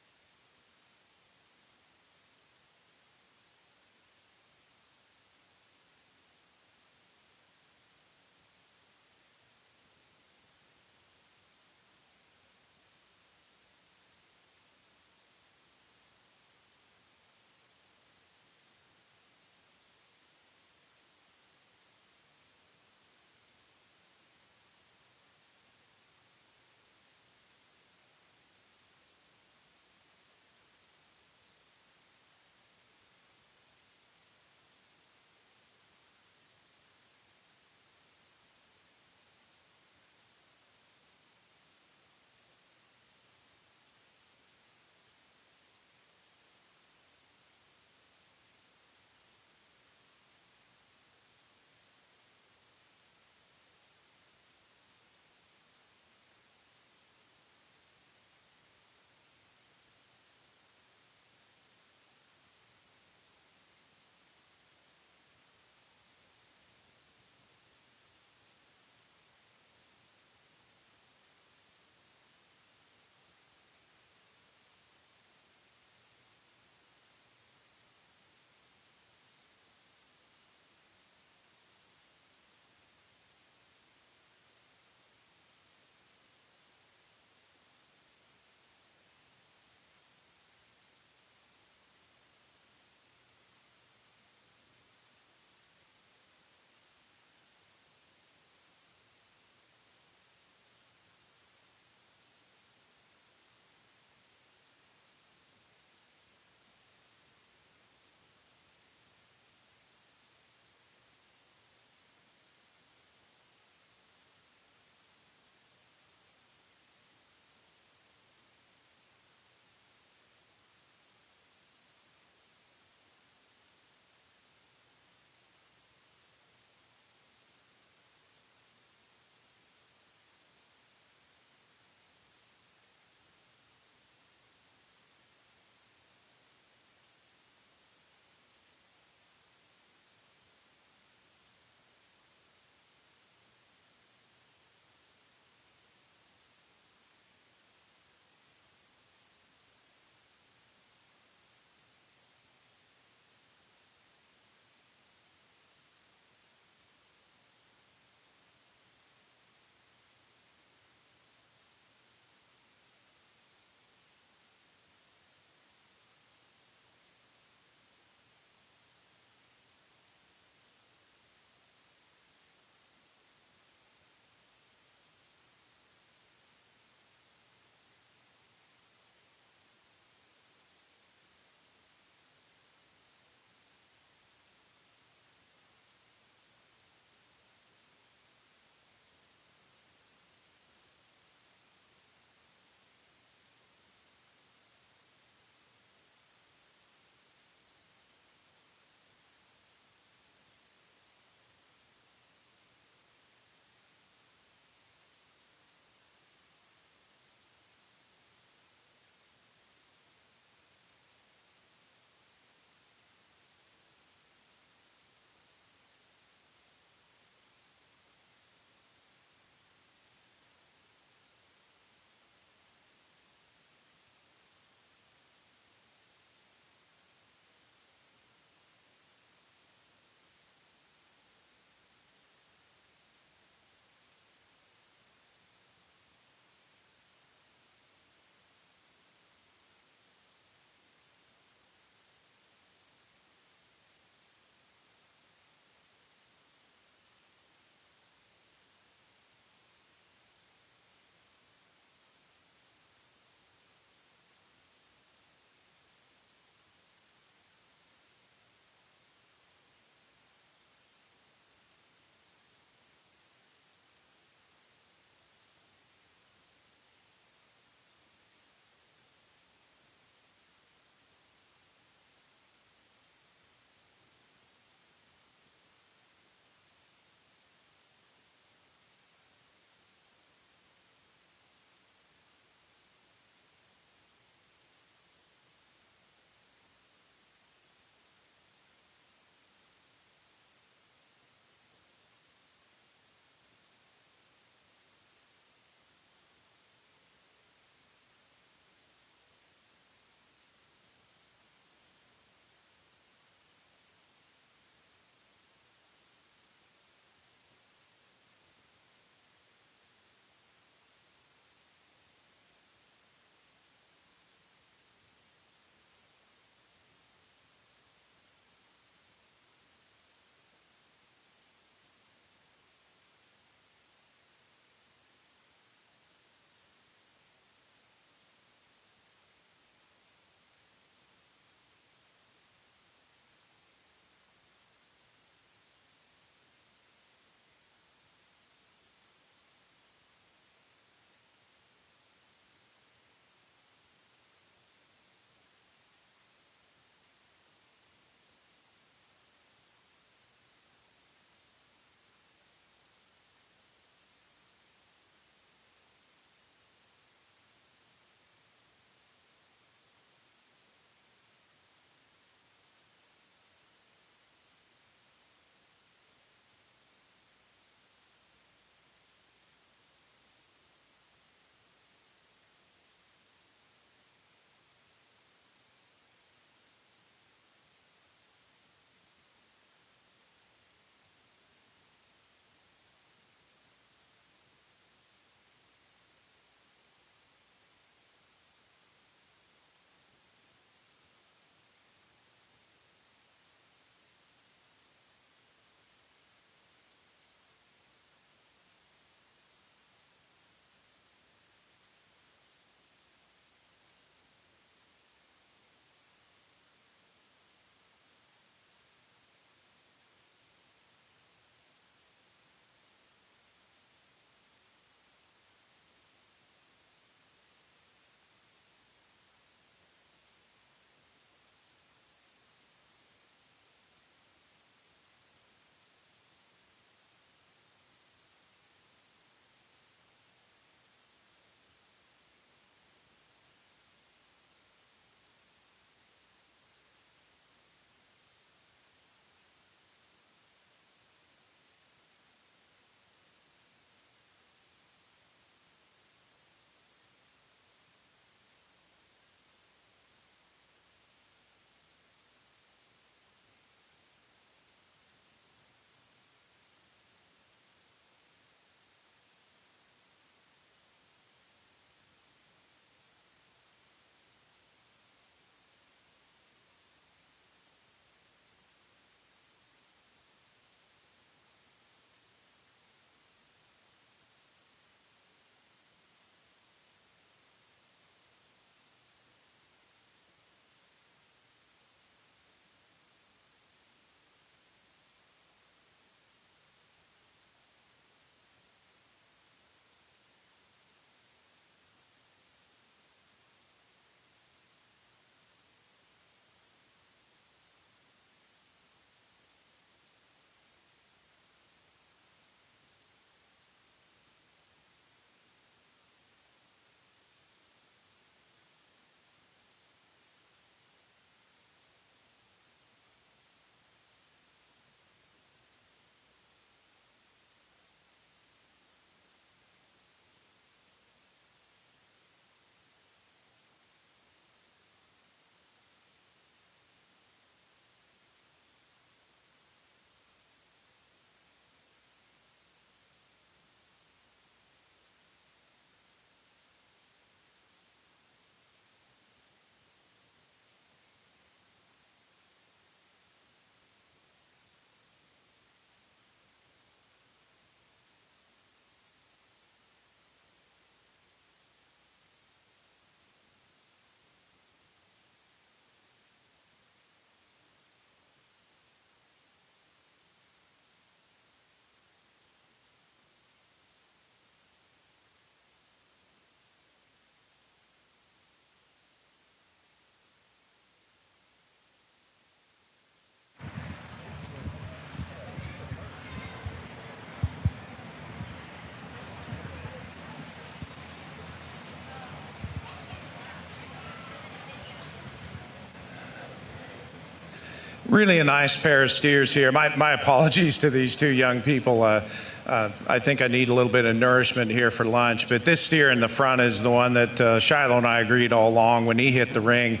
Really a nice pair of steers here. My apologies to these two young people. I think I need a little bit of nourishment here for lunch, but this steer in the front is the one that Shiloh and I agreed all along when he hit the ring.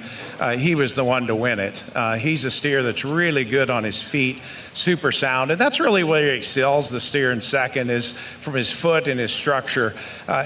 He was the one to win it. He's a steer that's really good on his feet, super sound, and that's really where he excels. The steer in second is from his foot and his structure.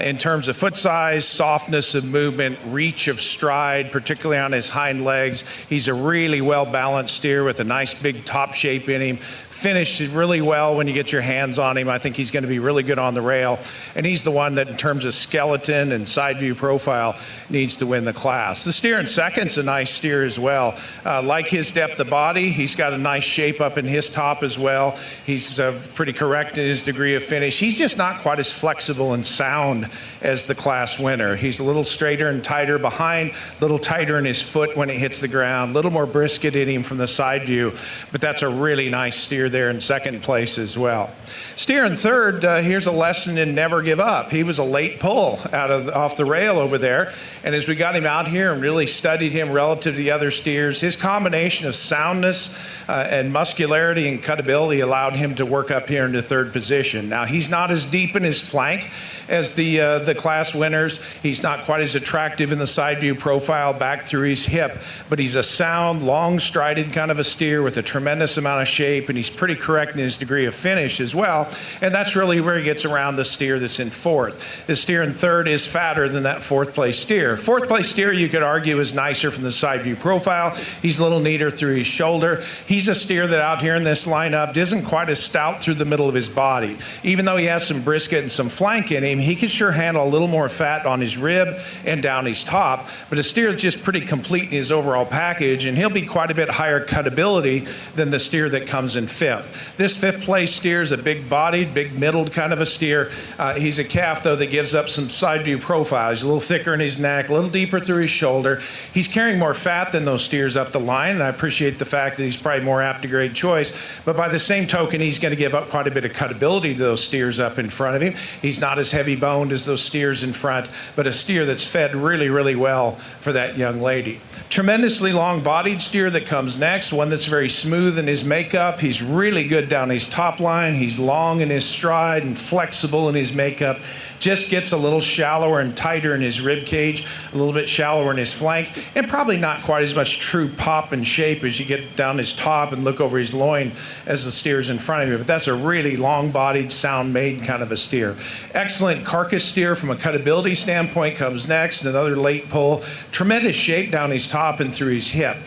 In terms of foot size, softness of movement, reach of stride, particularly on his hind legs, he's a really well-balanced steer with a nice big top shape in him. Finishes really well when you get your hands on him. I think he's going to be really good on the rail, and he's the one that in terms of skeleton and side view profile needs to win the class. The steer in second's a nice steer as well. Like his depth of body, he's got a nice shape up in his top as well. He's pretty correct in his degree of finish. He's just not quite as flexible and sound as the class winner. He's a little straighter and tighter behind, a little tighter in his foot when it hits the ground, a little more brisket in him from the side view, but that's a really nice steer there in second place as well. Steer in third, here's a lesson in never give up. He was a late pull off the rail over there, and as we got him out here and really studied him relative to the other steers, his combination of soundness and muscularity and cutability allowed him to work up here into third position. Now, he's not as deep in his flank as the class winners. He's not quite as attractive in the side view profile back through his hip, but he's a sound, long-strided kind of a steer with a tremendous amount of shape, and he's pretty correct in his degree of finish as well, and that's really where he gets around the steer that's in fourth. The steer in third is fatter than that fourth place steer. Fourth place steer, you could argue, is nicer from the side view profile. He's a little neater through his shoulder. He's a steer that out here in this lineup isn't quite as stout through the middle of his body. Even though he has some brisket and some flank in him, he can sure handle a little more fat on his rib and down his top, but a steer that's just pretty complete in his overall package, and he'll be quite a bit higher cutability than the steer that comes in fifth. This fifth place steer is a big-bodied, big-middled kind of a steer. He's a calf, though, that gives up some side view profile. He's a little thicker in his neck, a little deeper through his shoulder. He's carrying more fat than those steers up the line, and I appreciate the fact that he's probably more apt to grade choice, but by the same token, he's going to give up quite a bit of cutability to those steers up in front of him. He's not as heavy boned as those steers in front, but a steer that's fed really, really well for that young lady. Tremendously long-bodied steer that comes next, one that's very smooth in his makeup. He's really good down his top line. He's long in his stride and flexible in his makeup. Just gets a little shallower and tighter in his rib cage, a little bit shallower in his flank, and probably not quite as much true pop and shape as you get down his top and look over his loin as the steers in front of you. But that's a really long-bodied, sound-made kind of a steer. Excellent carcass steer from a cutability standpoint comes next, another late pull. Tremendous shape down his top and through his hip.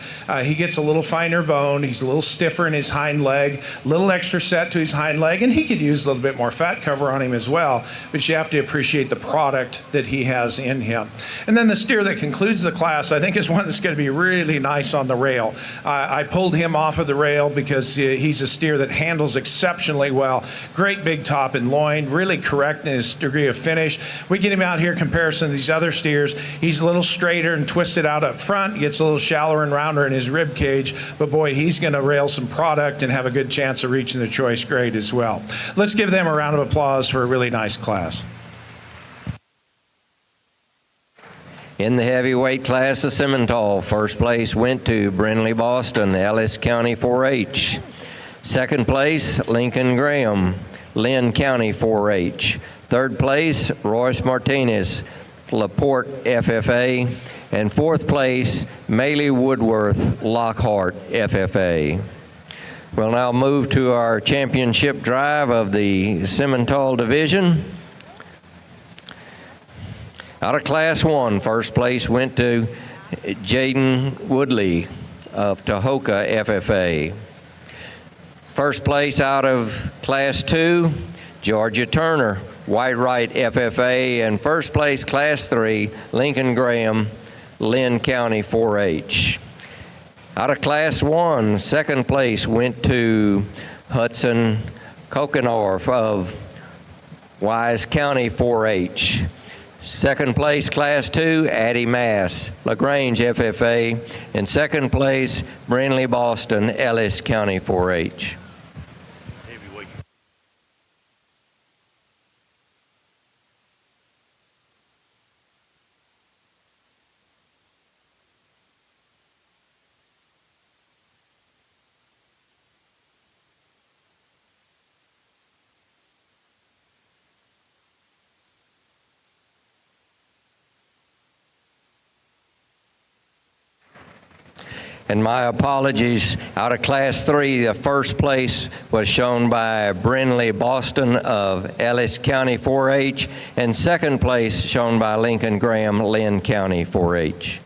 He gets a little finer bone. He's a little stiffer in his hind leg, a little extra set to his hind leg, and he could use a little bit more fat cover on him as well, but you have to appreciate the product that he has in him. And then the steer that concludes the class, I think, is one that's going to be really nice on the rail. I pulled him off of the rail because he's a steer that handles exceptionally well. Great big top and loin, really correct in his degree of finish. We get him out here in comparison to these other steers. He's a little straighter and twisted out up front, gets a little shallower and rounder in his rib cage, but boy, he's going to rail some product and have a good chance of reaching the choice grade as well. Let's give them a round of applause for a really nice class. In the heavyweight class of Simmental, first place went to Brindley Boston, Ellis County 4-H. Second place, Lincoln Graham, Lynn County 4-H. Third place, Royce Martinez, LaPorte FFA. And fourth place, Maley Woodworth, Lockhart FFA. We'll now move to our championship drive of the Simmental division. Out of Class 1, first place went to Jaden Woodley of Tahoka FFA. First place out of Class 2, Georgia Turner, Whitewright FFA. And first place, Class 3, Lincoln Graham, Lynn County 4-H. Out of Class 1, second place went to Hudson Kokenorf of Wise County 4-H. Second place, Class 2, Addie Mass, LaGrange FFA. And second place, Brindley Boston, Ellis County 4-H. And my apologies, out of Class 3, the first place was shown by Brinley Boston of Ellis County 4-H, and second place shown by Lincoln Graham, Lynn County 4-H.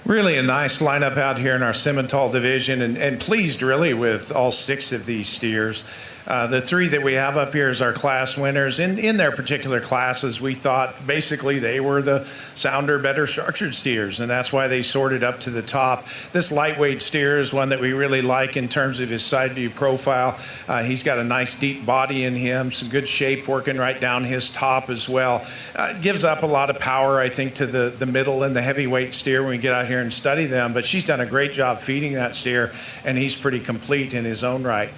Really a nice lineup out here in our Simmental division, and pleased really with all 6 of these steers. The three that we have up here as our class winners. In their particular classes, we thought basically they were the sounder, better structured steers, and that's why they sorted up to the top. This lightweight steer is one that we really like in terms of his side view profile. He's got a nice deep body in him, some good shape working right down his top as well. Gives up a lot of power, I think, to the middle and the heavyweight steer when we get out here and study them, but she's done a great job feeding that steer, and he's pretty complete in his own right.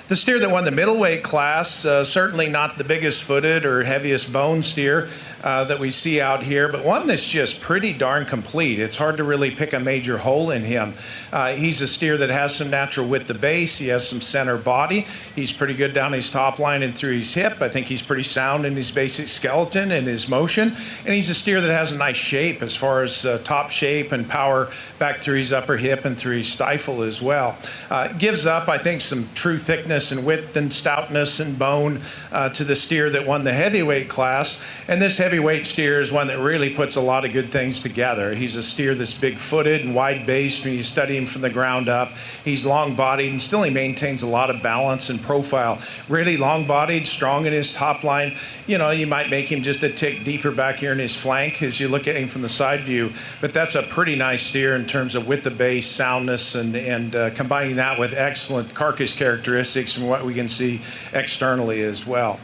The steer that won the middleweight class, certainly not the biggest footed or heaviest bone steer that we see out here, but one that's just pretty darn complete. It's hard to really pick a major hole in him. He's a steer that has some natural width to base. He has some center body. He's pretty good down his top line and through his hip. I think he's pretty sound in his basic skeleton and his motion. And he's a steer that has a nice shape as far as top shape and power back through his upper hip and through his stifle as well. Gives up, I think, some true thickness and width and stoutness and bone to the steer that won the heavyweight class. And this heavyweight steer is one that really puts a lot of good things together. He's a steer that's big-footed and wide-based when you study him from the ground up. He's long-bodied and still he maintains a lot of balance and profile. Really long-bodied, strong in his top line. You know, you might make him just a tick deeper back here in his flank as you look at him from the side view, but that's a pretty nice steer in terms of width of base, soundness, and combining that with excellent carcass characteristics from what we can see externally as well.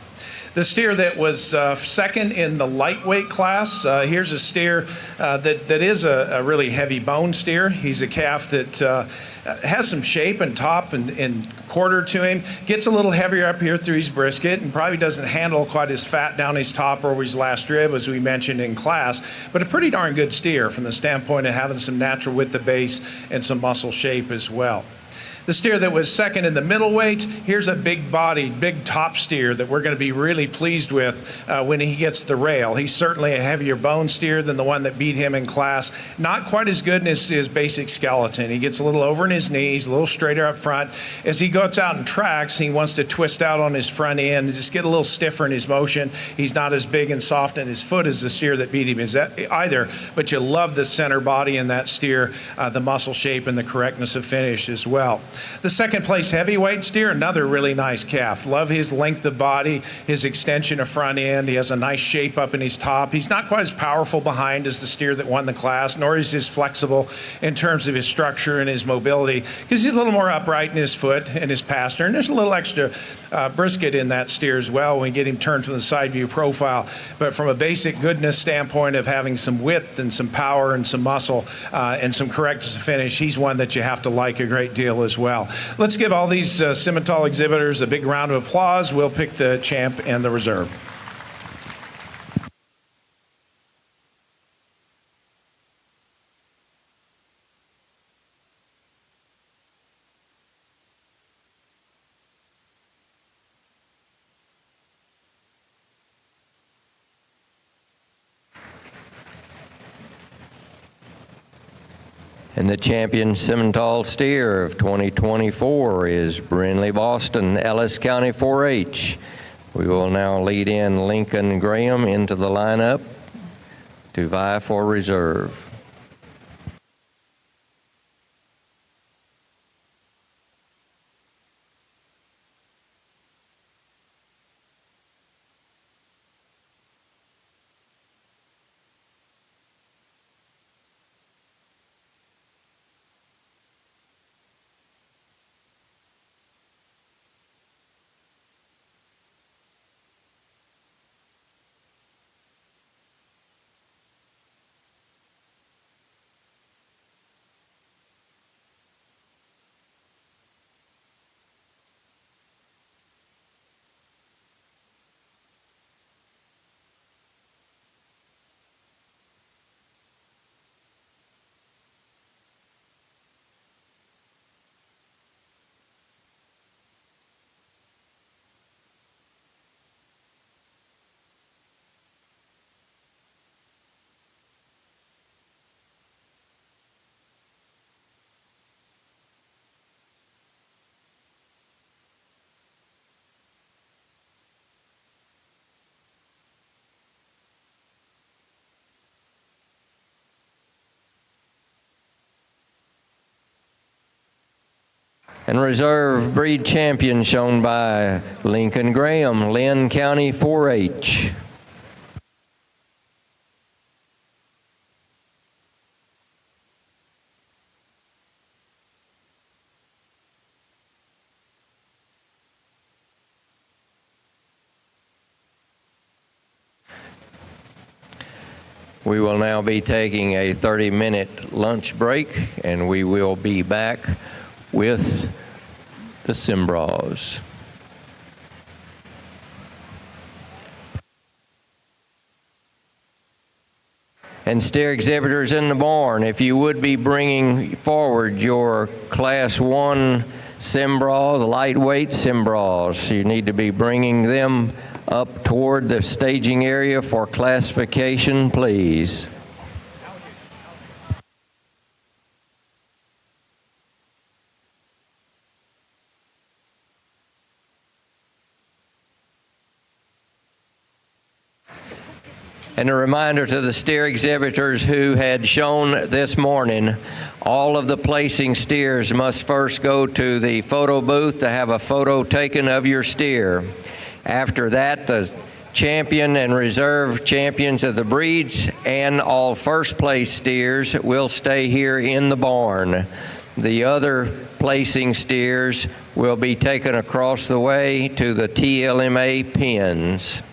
The steer that was second in the lightweight class, here's a steer that is a really heavy bone steer. He's a calf that has some shape and top and quarter to him, gets a little heavier up here through his brisket and probably doesn't handle quite as fat down his top or over his last rib as we mentioned in class, but a pretty darn good steer from the standpoint of having some natural width of base and some muscle shape as well. The steer that was second in the middleweight, here's a big-bodied, big top steer that we're going to be really pleased with when he gets the rail. He's certainly a heavier bone steer than the one that beat him in class. Not quite as good in his basic skeleton. He gets a little over in his knees, a little straighter up front. As he goes out and tracks, he wants to twist out on his front end and just get a little stiffer in his motion. He's not as big and soft in his foot as the steer that beat him either, but you love the center body in that steer, the muscle shape and the correctness of finish as well. The second place heavyweight steer, another really nice calf. Love his length of body, his extension of front end. He has a nice shape up in his top. He's not quite as powerful behind as the steer that won the class, nor is he as flexible in terms of his structure and his mobility, because he's a little more upright in his foot and his pastern. There's a little extra brisket in that steer as well when we get him turned from the side view profile. But from a basic goodness standpoint of having some width and some power and some muscle and some correctness of finish, he's one that you have to like a great deal as well. Let's give all these Simmental exhibitors a big round of applause. We'll pick the champ and the reserve. And the champion Simmental steer of 2024 is Brindley Boston, Ellis County 4-H. We will now lead in Lincoln Graham into the lineup to vie for reserve. And reserve breed champion shown by Lincoln Graham, Lynn County 4-H. We will now be taking a 30-minute lunch break, and we will be back with the Cimbras. And steer exhibitors in the barn, if you would be bringing forward your Class 1 Cimbras, lightweight Cimbras, you need to be bringing them up toward the staging area for classification, please. And a reminder to the steer exhibitors who had shown this morning, all of the placing steers must first go to the photo booth to have a photo taken of your steer. After that, the champion and reserve champions of the breeds and all first place steers will stay here in the barn. The other placing steers will be taken across the way to the TLMA pens.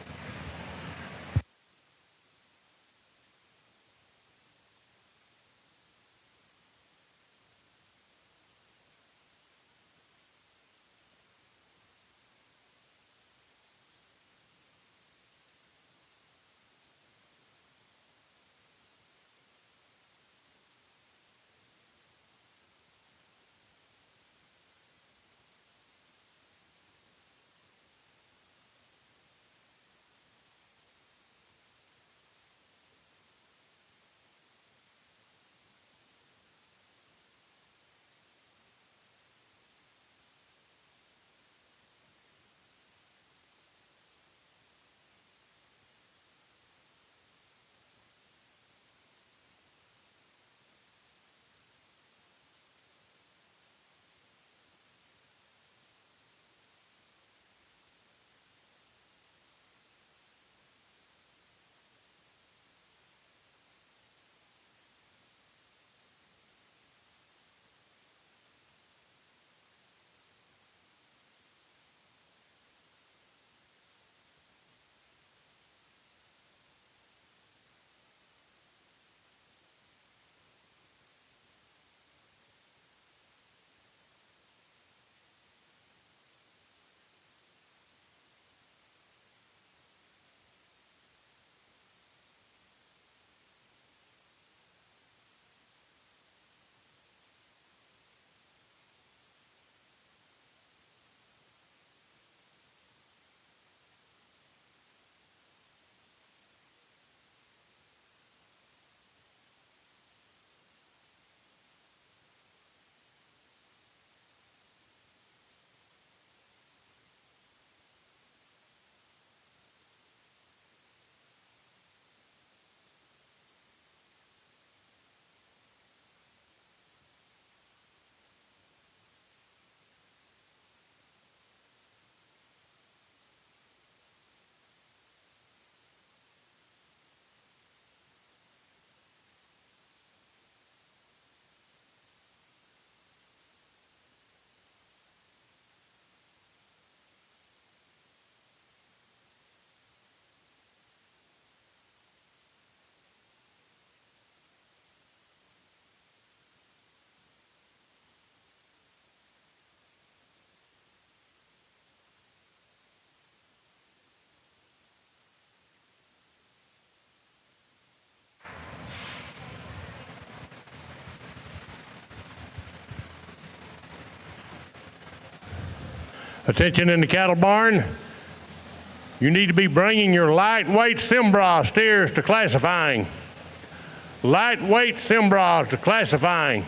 Attention in the cattle barn. You need to be bringing your lightweight Cimbra steers to classifying. Lightweight Cimbras to classifying.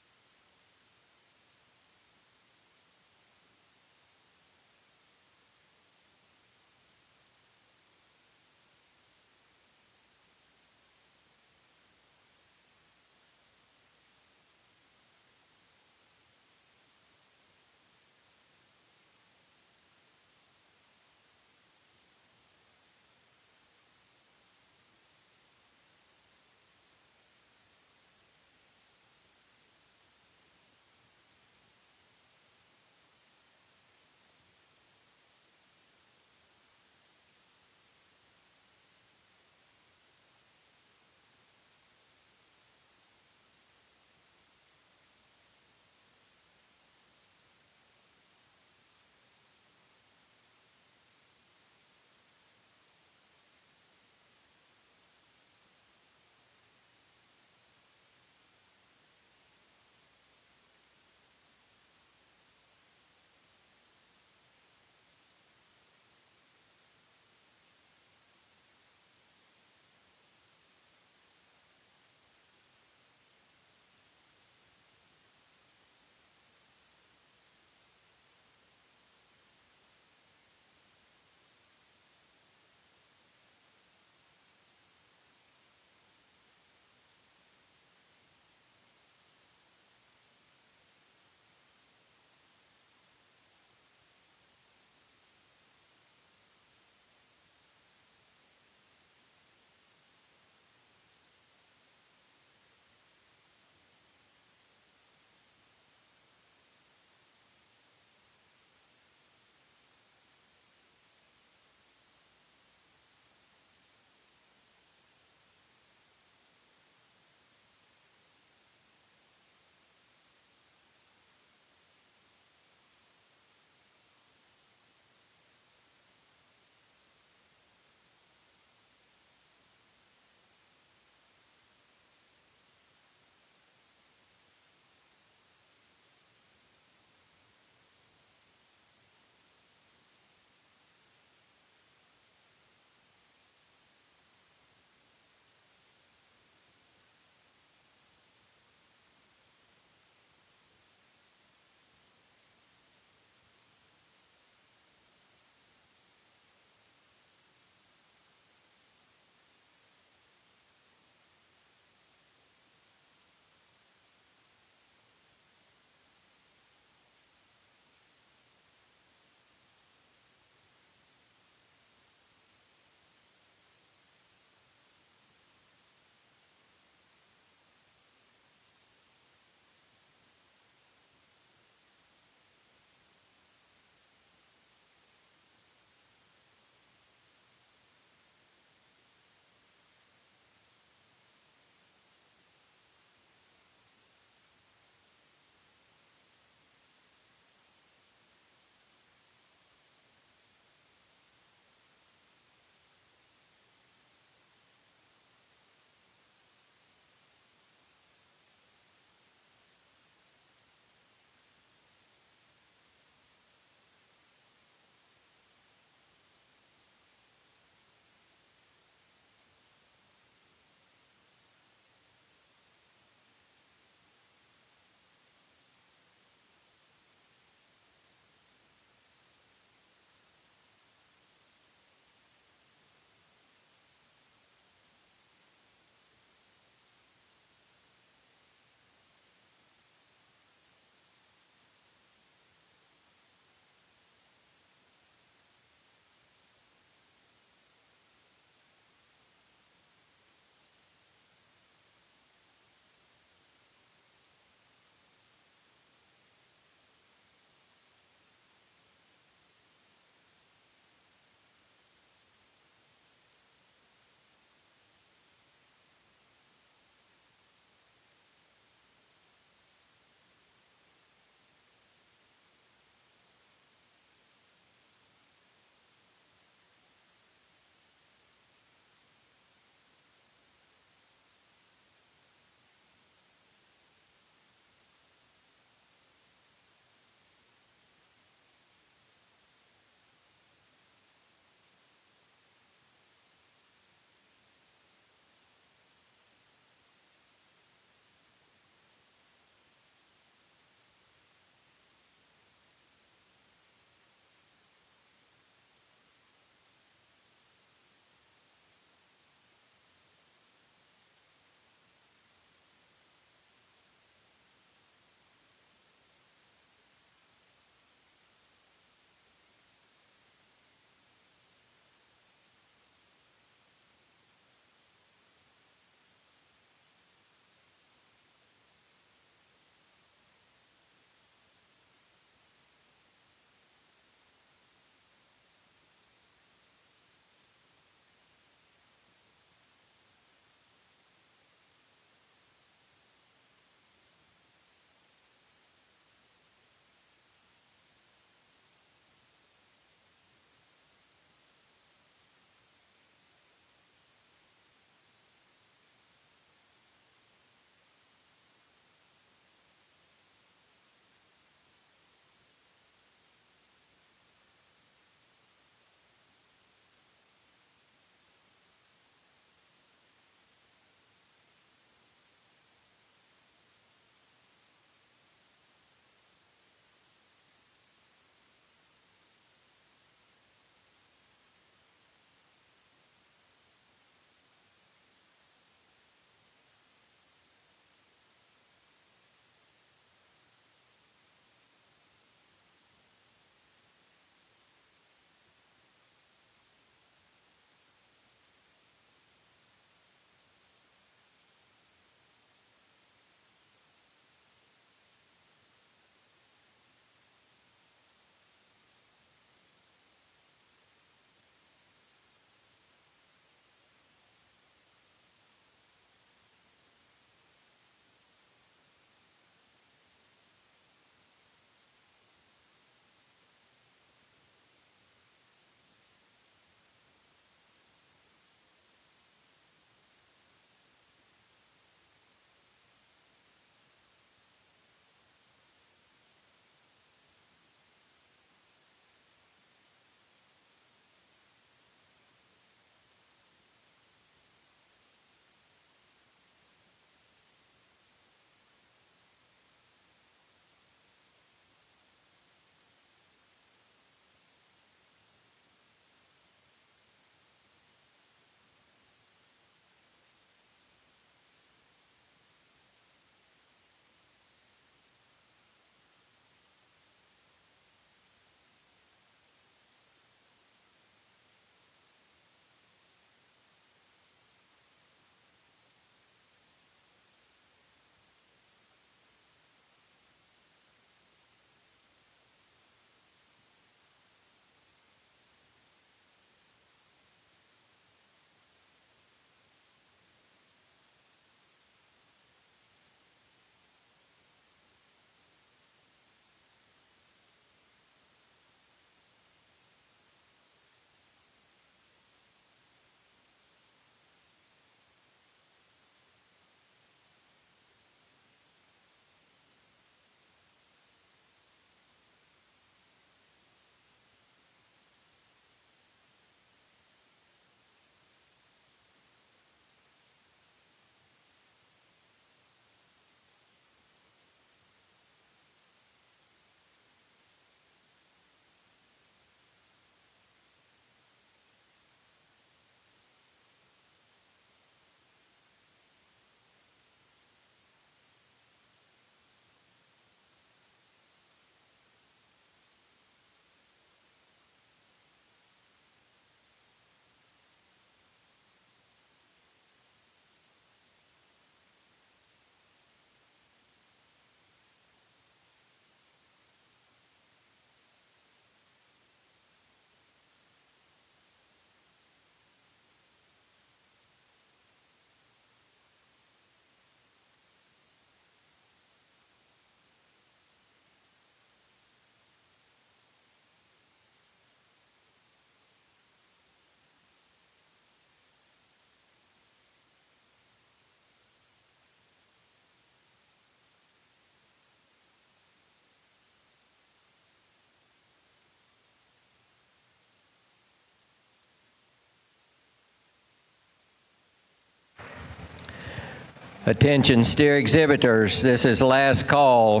Attention steer exhibitors, this is last call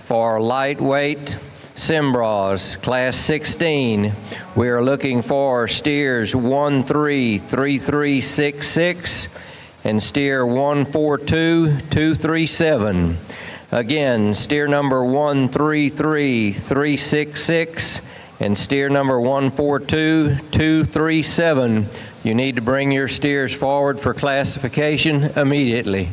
for lightweight Cimbras, Class 16. We are looking for steers 133366 and steer 142237. Again, steer number 133366 and steer number 142237. You need to bring your steers forward for classification immediately.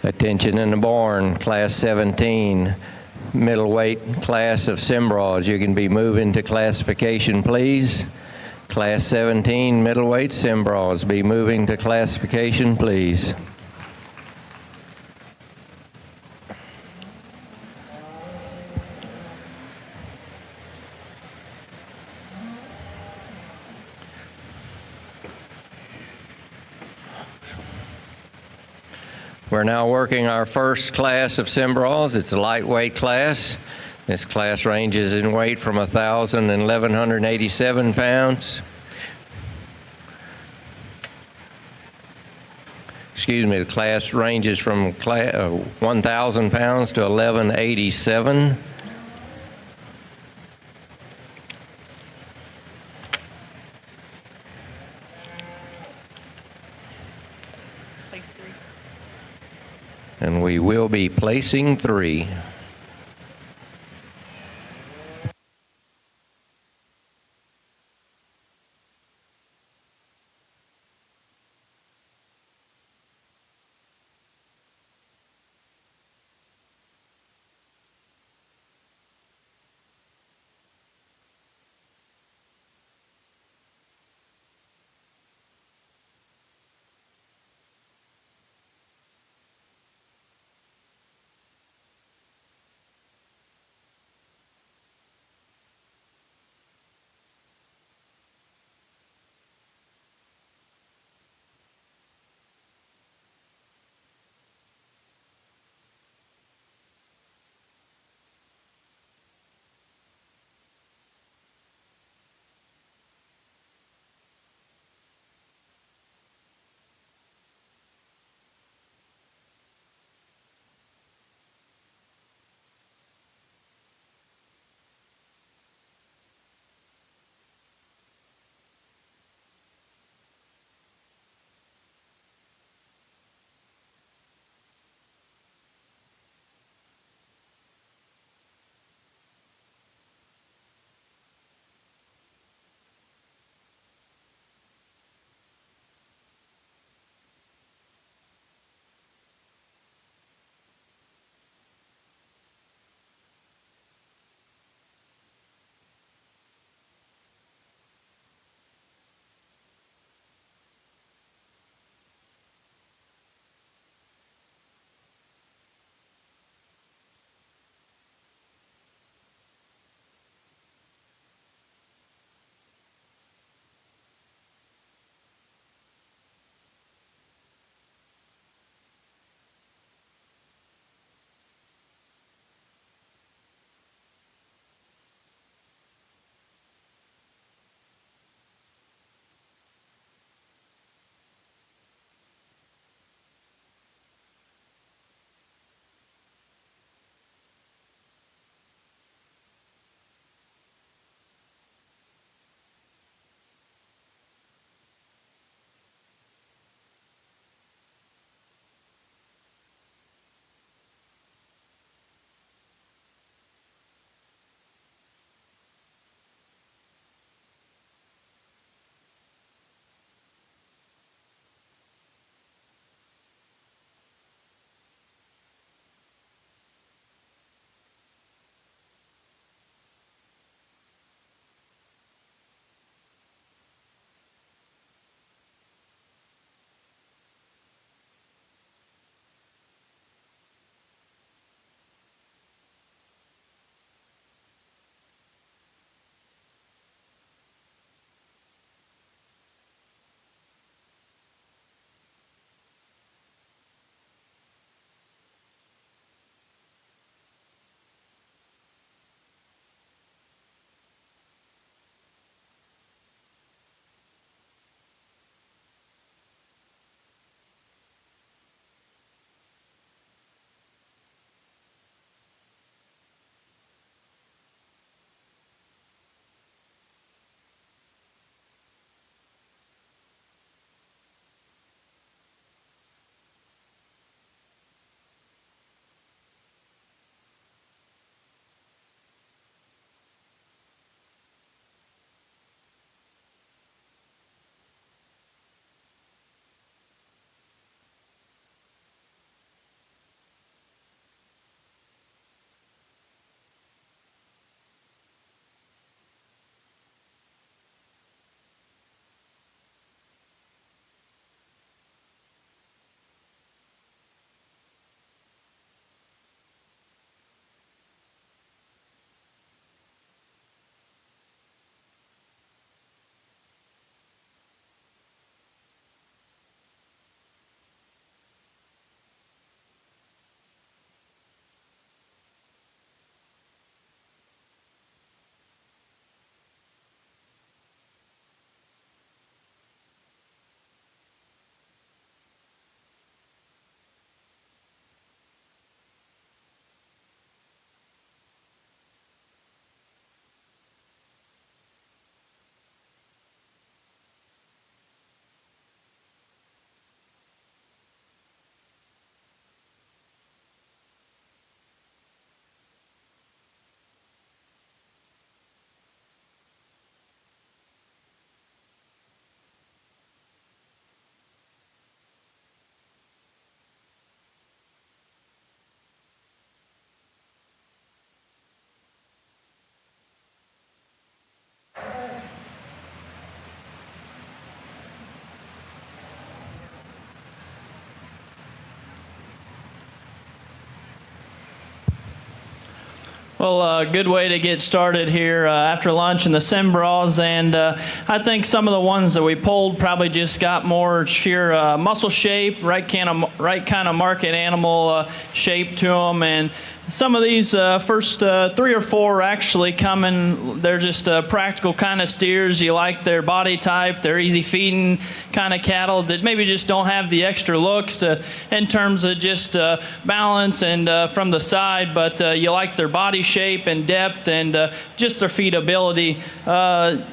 Attention in the barn, Class 17, middleweight class of Cimbras. You can be moving to classification, please. Class 17, middleweight Cimbras, be moving to classification, please. We're now working our first class of Cimbras. It's a lightweight class. This class ranges in weight from 1,000 and 1,187 pounds. Excuse me, the class ranges from 1,000 pounds to 1,187. Place 3. And we will be placing 3. Well, a good way to get started here after lunch in the Cimbras, and I think some of the ones that we pulled probably just got more sheer muscle shape, right kind of market animal shape to them, and some of these first 3 or 4 actually coming. They're just practical kind of steers. You like their body type. They're easy feeding kind of cattle that maybe just don't have the extra looks in terms of just balance and from the side, but you like their body shape and depth and just their feedability.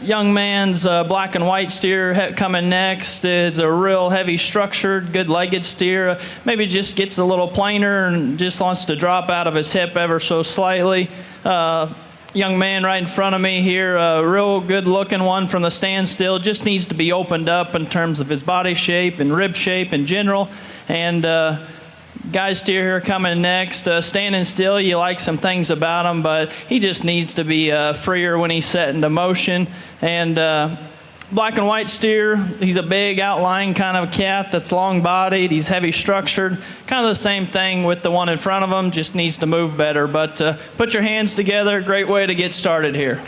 Young man's black and white steer coming next is a real heavy structured, good legged steer. Maybe just gets a little plainer and just wants to drop out of his hip ever so slightly. Young man right in front of me here, a real good looking one from the standstill, just needs to be opened up in terms of his body shape and rib shape in general. And guy steer here coming next, standing still, you like some things about him, but he just needs to be freer when he's set into motion. And black and white steer, he's a big outlying kind of cat that's long bodied, he's heavy structured, kind of the same thing with the one in front of him, just needs to move better. But put your hands together, great way to get started here.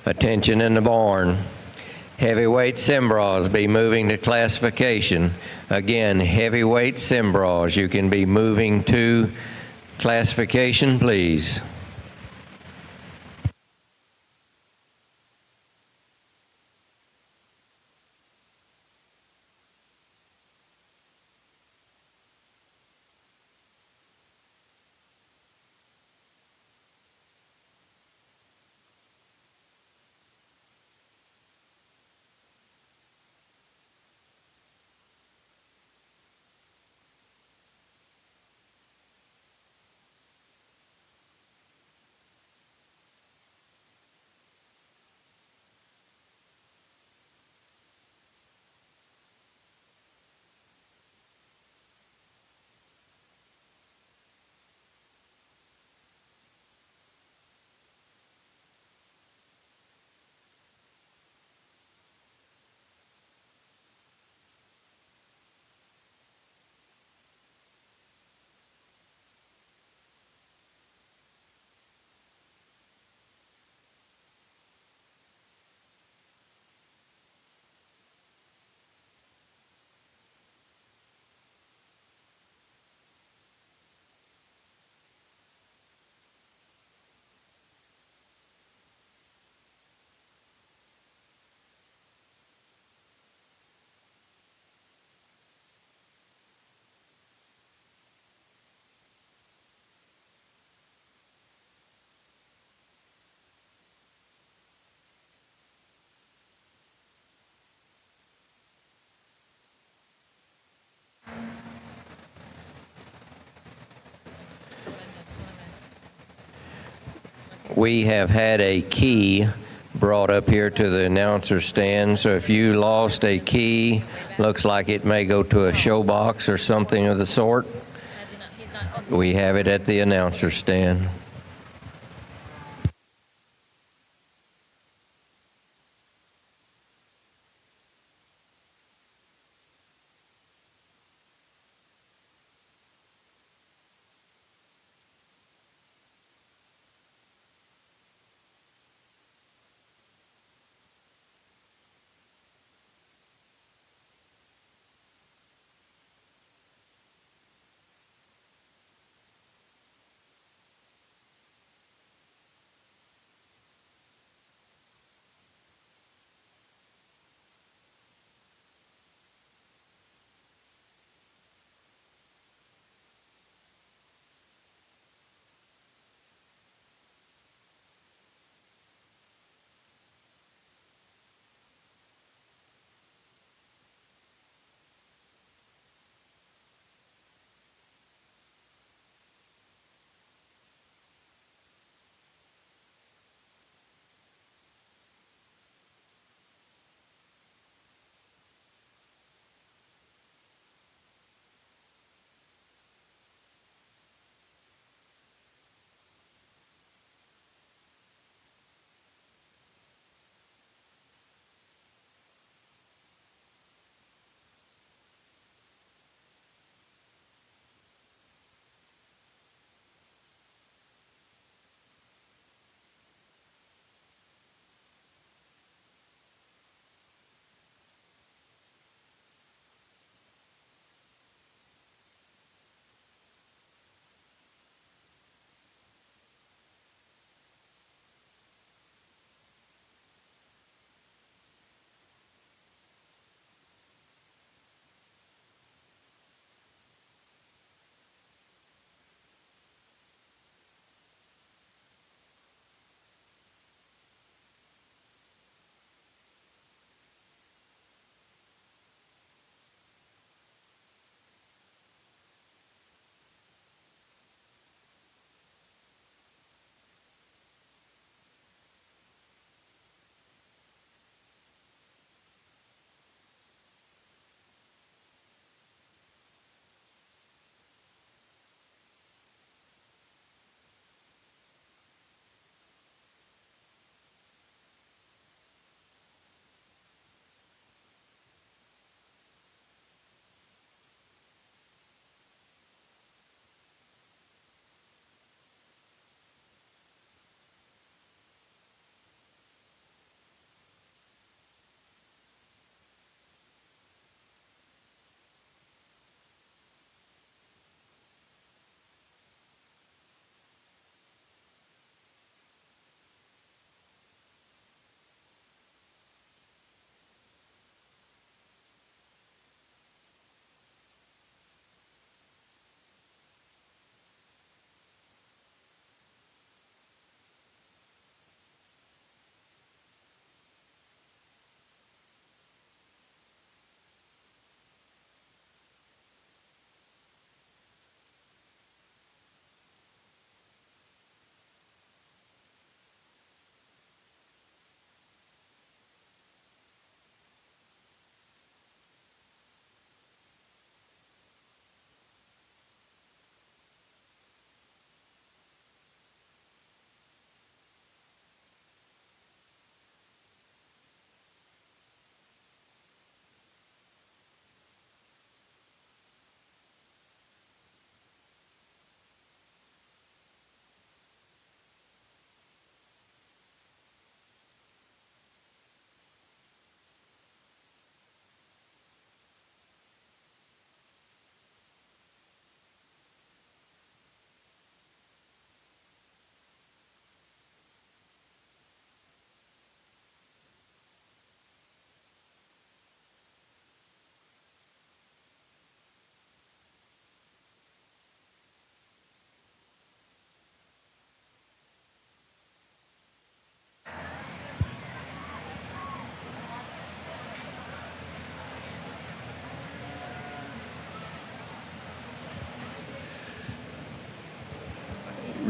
Attention in the barn. Heavyweight Cimbras be moving to classification. Again, heavyweight Cimbras, you can be moving to classification, please. We have had a key brought up here to the announcer stand, so if you lost a key, looks like it may go to a show box or something of the sort. We have it at the announcer stand.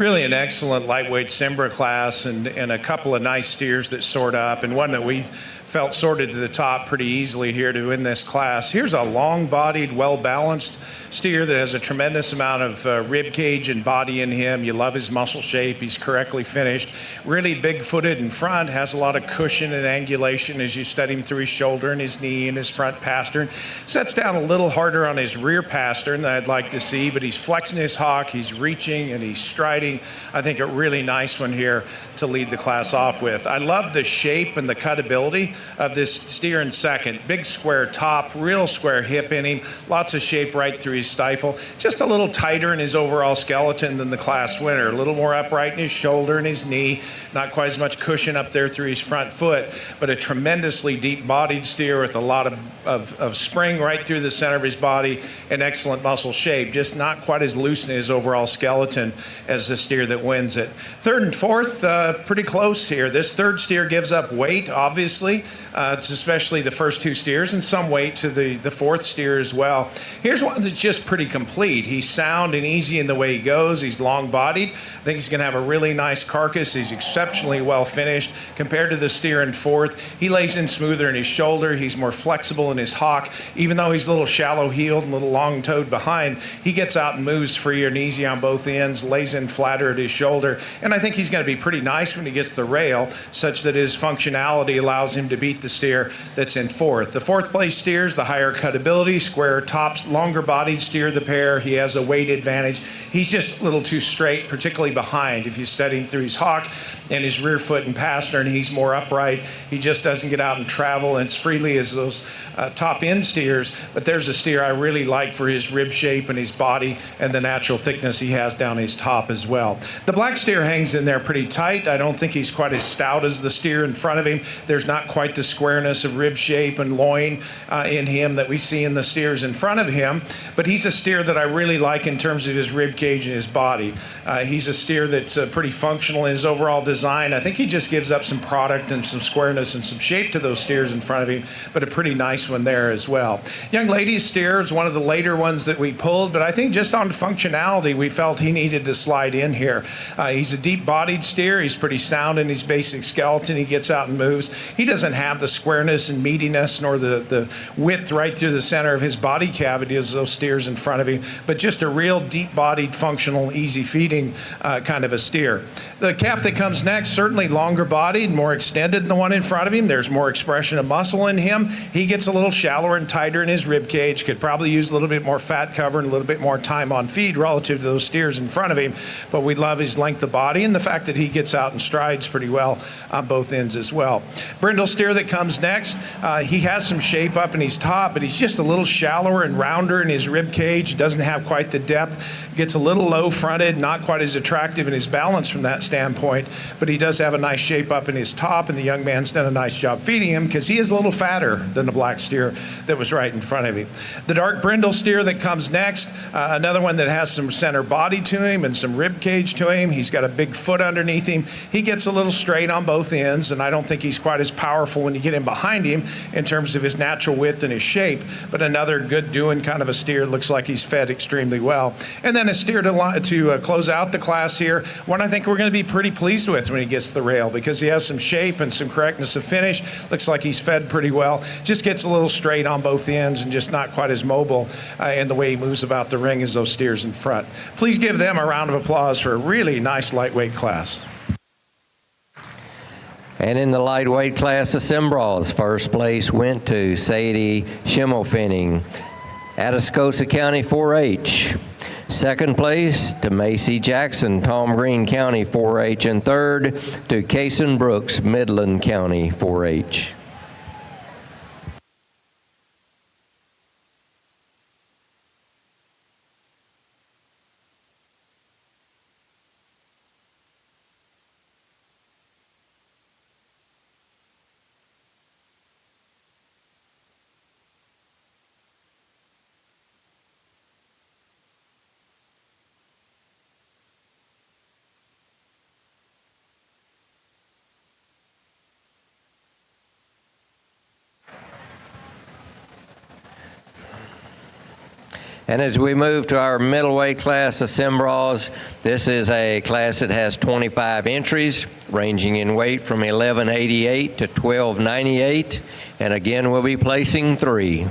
Really an excellent lightweight Simbra class, and a couple of nice steers that sort up, and one that we felt sorted to the top pretty easily here to win this class. Here's a long-bodied, well-balanced steer that has a tremendous amount of rib cage and body in him. You love his muscle shape. He's correctly finished. Really big-footed in front, has a lot of cushion and angulation as you study him through his shoulder and his knee and his front pastern. Sets down a little harder on his rear pastern than I'd like to see, but he's flexing his hock, he's reaching, and he's striding. I think a really nice one here to lead the class off with. I love the shape and the cutability of this steer in second. Big square top, real square hip in him, lots of shape right through his stifle. Just a little tighter in his overall skeleton than the class winner. A little more upright in his shoulder and his knee, not quite as much cushion up there through his front foot, but a tremendously deep-bodied steer with a lot of spring right through the center of his body and excellent muscle shape. Just not quite as loose in his overall skeleton as the steer that wins it. Third and fourth, pretty close here. This third steer gives up weight, obviously. It's especially the first two steers, and some weight to the fourth steer as well. Here's one that's just pretty complete. He's sound and easy in the way he goes. He's long-bodied. I think he's going to have a really nice carcass. He's exceptionally well finished compared to the steer in fourth. He lays in smoother in his shoulder. He's more flexible in his hock. Even though he's a little shallow-heeled and a little long-toed behind, he gets out and moves freer and easy on both ends, lays in flatter at his shoulder. And I think he's going to be pretty nice when he gets the rail, such that his functionality allows him to beat the steer that's in fourth. The fourth place steers, the higher cutability, square tops, longer bodied steer of the pair. He has a weight advantage. He's just a little too straight, particularly behind. If you study him through his hock and his rear foot and pastern, he's more upright. He just doesn't get out and travel as freely as those top end steers. But there's a steer I really like for his rib shape and his body and the natural thickness he has down his top as well. The black steer hangs in there pretty tight. I don't think he's quite as stout as the steer in front of him. There's not quite the squareness of rib shape and loin in him that we see in the steers in front of him. But he's a steer that I really like in terms of his rib cage and his body. He's a steer that's pretty functional in his overall design. I think he just gives up some product and some squareness and some shape to those steers in front of him, but a pretty nice one there as well. Young Lady's steer is one of the later ones that we pulled, but I think just on functionality, we felt he needed to slide in here. He's a deep-bodied steer. He's pretty sound in his basic skeleton. He gets out and moves. He doesn't have the squareness and meatiness nor the width right through the center of his body cavity as those steers in front of him, but just a real deep-bodied, functional, easy-feeding kind of a steer. The calf that comes next, certainly longer-bodied, more extended than the one in front of him. There's more expression of muscle in him. He gets a little shallower and tighter in his rib cage, could probably use a little bit more fat cover and a little bit more time on feed relative to those steers in front of him, but we love his length of body and the fact that he gets out and strides pretty well on both ends as well. Brindle steer that comes next, he has some shape up in his top, but he's just a little shallower and rounder in his rib cage, doesn't have quite the depth, gets a little low fronted, not quite as attractive in his balance from that standpoint, but he does have a nice shape up in his top, and the young man's done a nice job feeding him because he is a little fatter than the black steer that was right in front of him. The dark brindle steer that comes next, another one that has some center body to him and some rib cage to him. He's got a big foot underneath him. He gets a little straight on both ends, and I don't think he's quite as powerful when you get in behind him in terms of his natural width and his shape, but another good doing kind of a steer. Looks like he's fed extremely well. And then a steer to close out the class here, one I think we're going to be pretty pleased with when he gets the rail because he has some shape and some correctness of finish. Looks like he's fed pretty well. Just gets a little straight on both ends and just not quite as mobile in the way he moves about the ring as those steers in front. Please give them a round of applause for a really nice lightweight class. And in the lightweight class of Simbras, first place went to Sadie Schimmelfinning, Atascosa County 4-H. Second place to Macy Jackson, Tom Green County 4-H. And third to Kaysen Brooks, Midland County 4-H. And as we move to our middleweight class of Cimbras, this is a class that has 25 entries, ranging in weight from 1188 to 1298. And again, we'll be placing 3.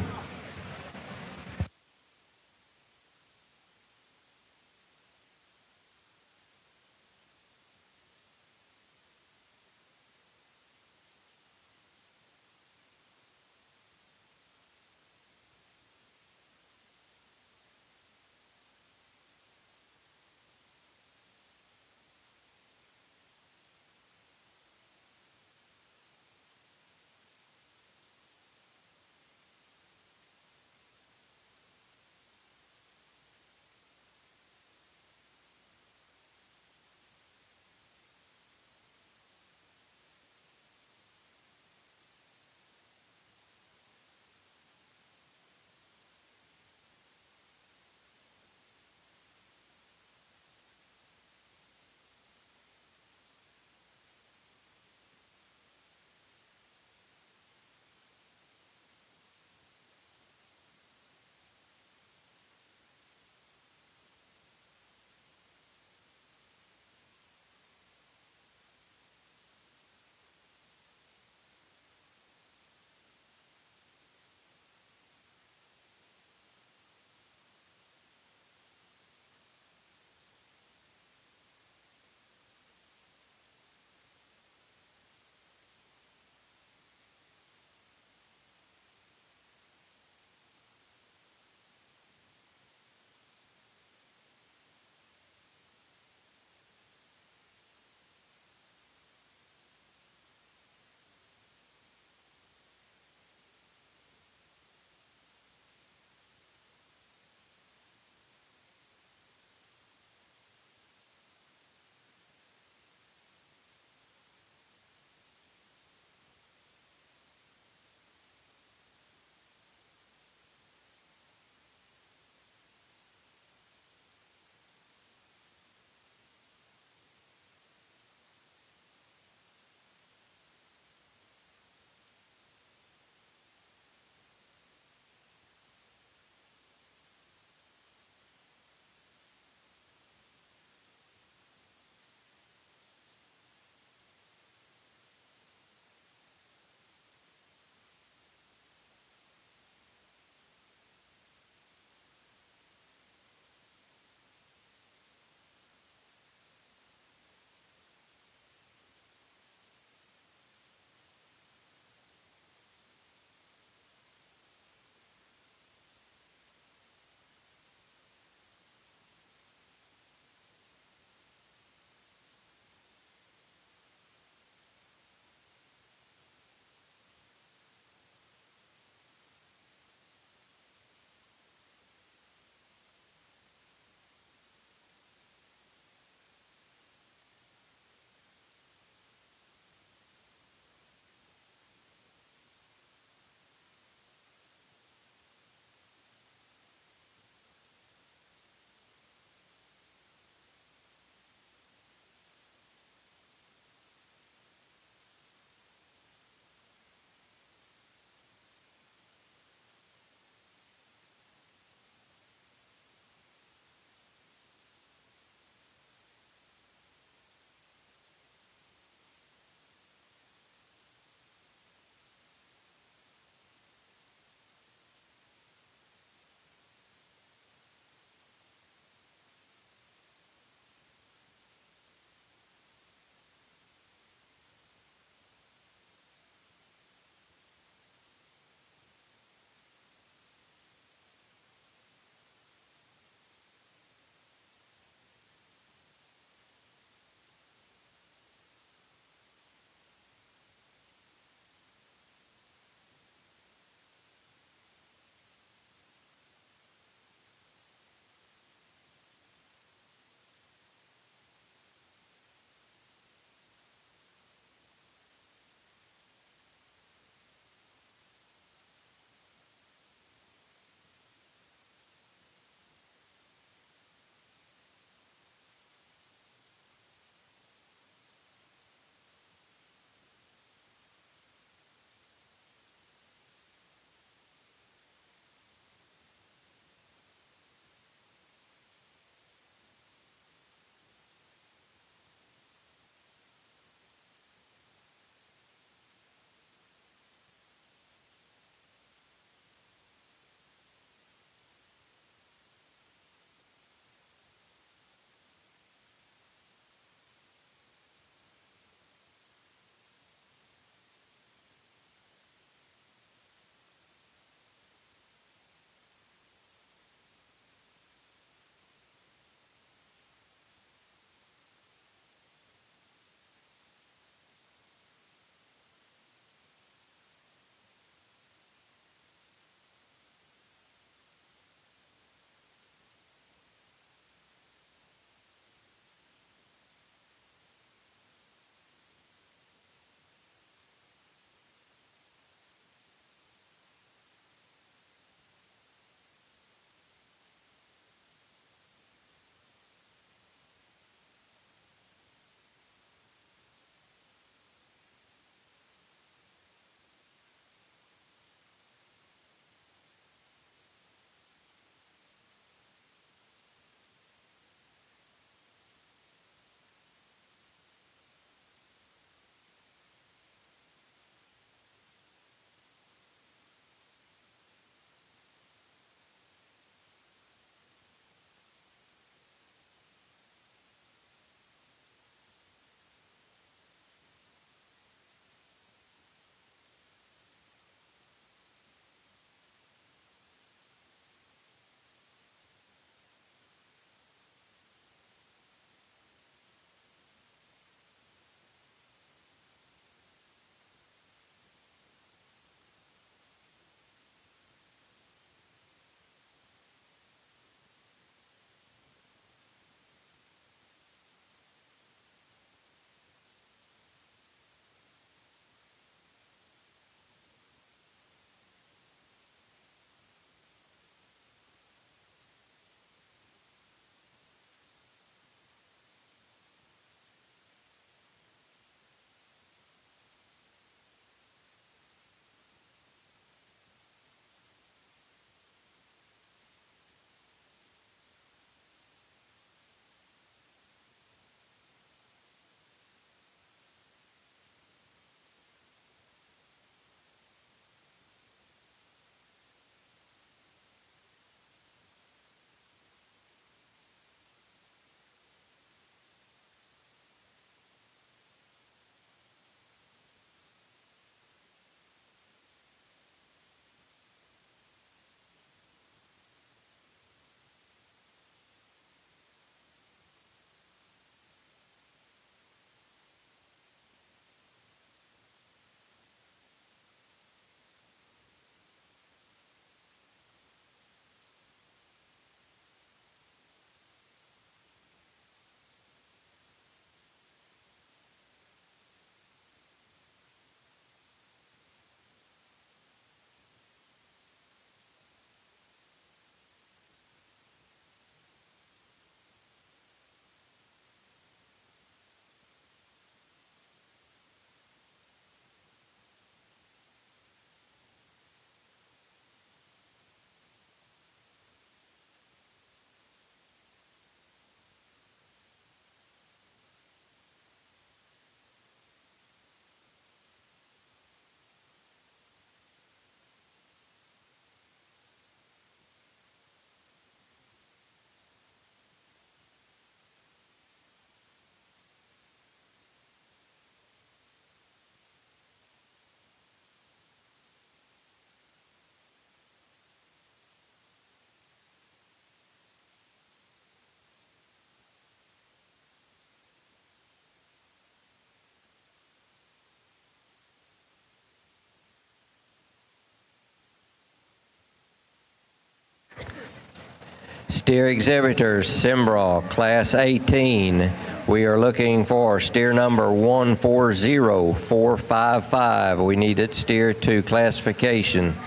Steer exhibitors, Simbraw, Class 18. We are looking for steer number 140455. We need it steer to classification.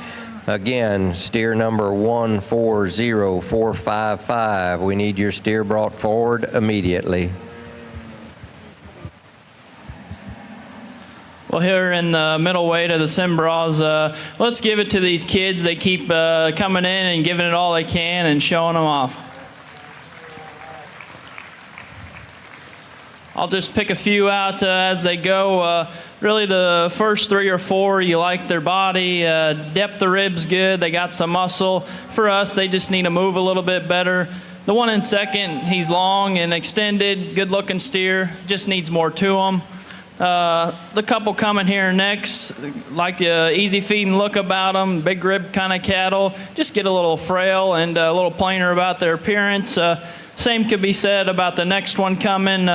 Again, steer number 140455. We need your steer brought forward immediately. Well, here in the middle weight of the Simbraws, let's give it to these kids. They keep coming in and giving it all they can and showing them off. I'll just pick a few out as they go. Really, the first 3 or 4, you like their body. Depth of ribs good. They got some muscle. For us, they just need to move a little bit better. The one in second, he's long and extended, good-looking steer. Just needs more to him. The couple coming here next, like the easy feeding look about them, big rib kind of cattle, just get a little frail and a little plainer about their appearance. Same could be said about the next one coming.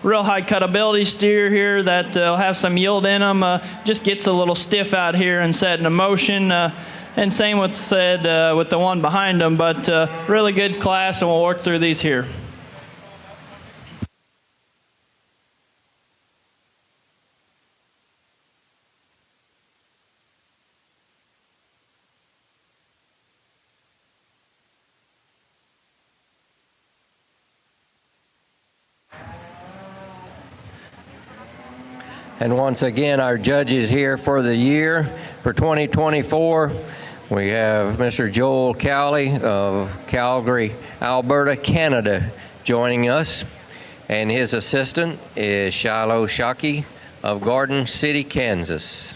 Real high cutability steer here that will have some yield in them. Just gets a little stiff out here and set in motion. And same what's said with the one behind them, but really good class, and we'll work through these here. And once again, our judges here for the year for 2024, we have Mr. Joel Cowley of Calgary, Alberta, Canada, joining us. And his assistant is Shiloh Shockey of Garden City, Kansas.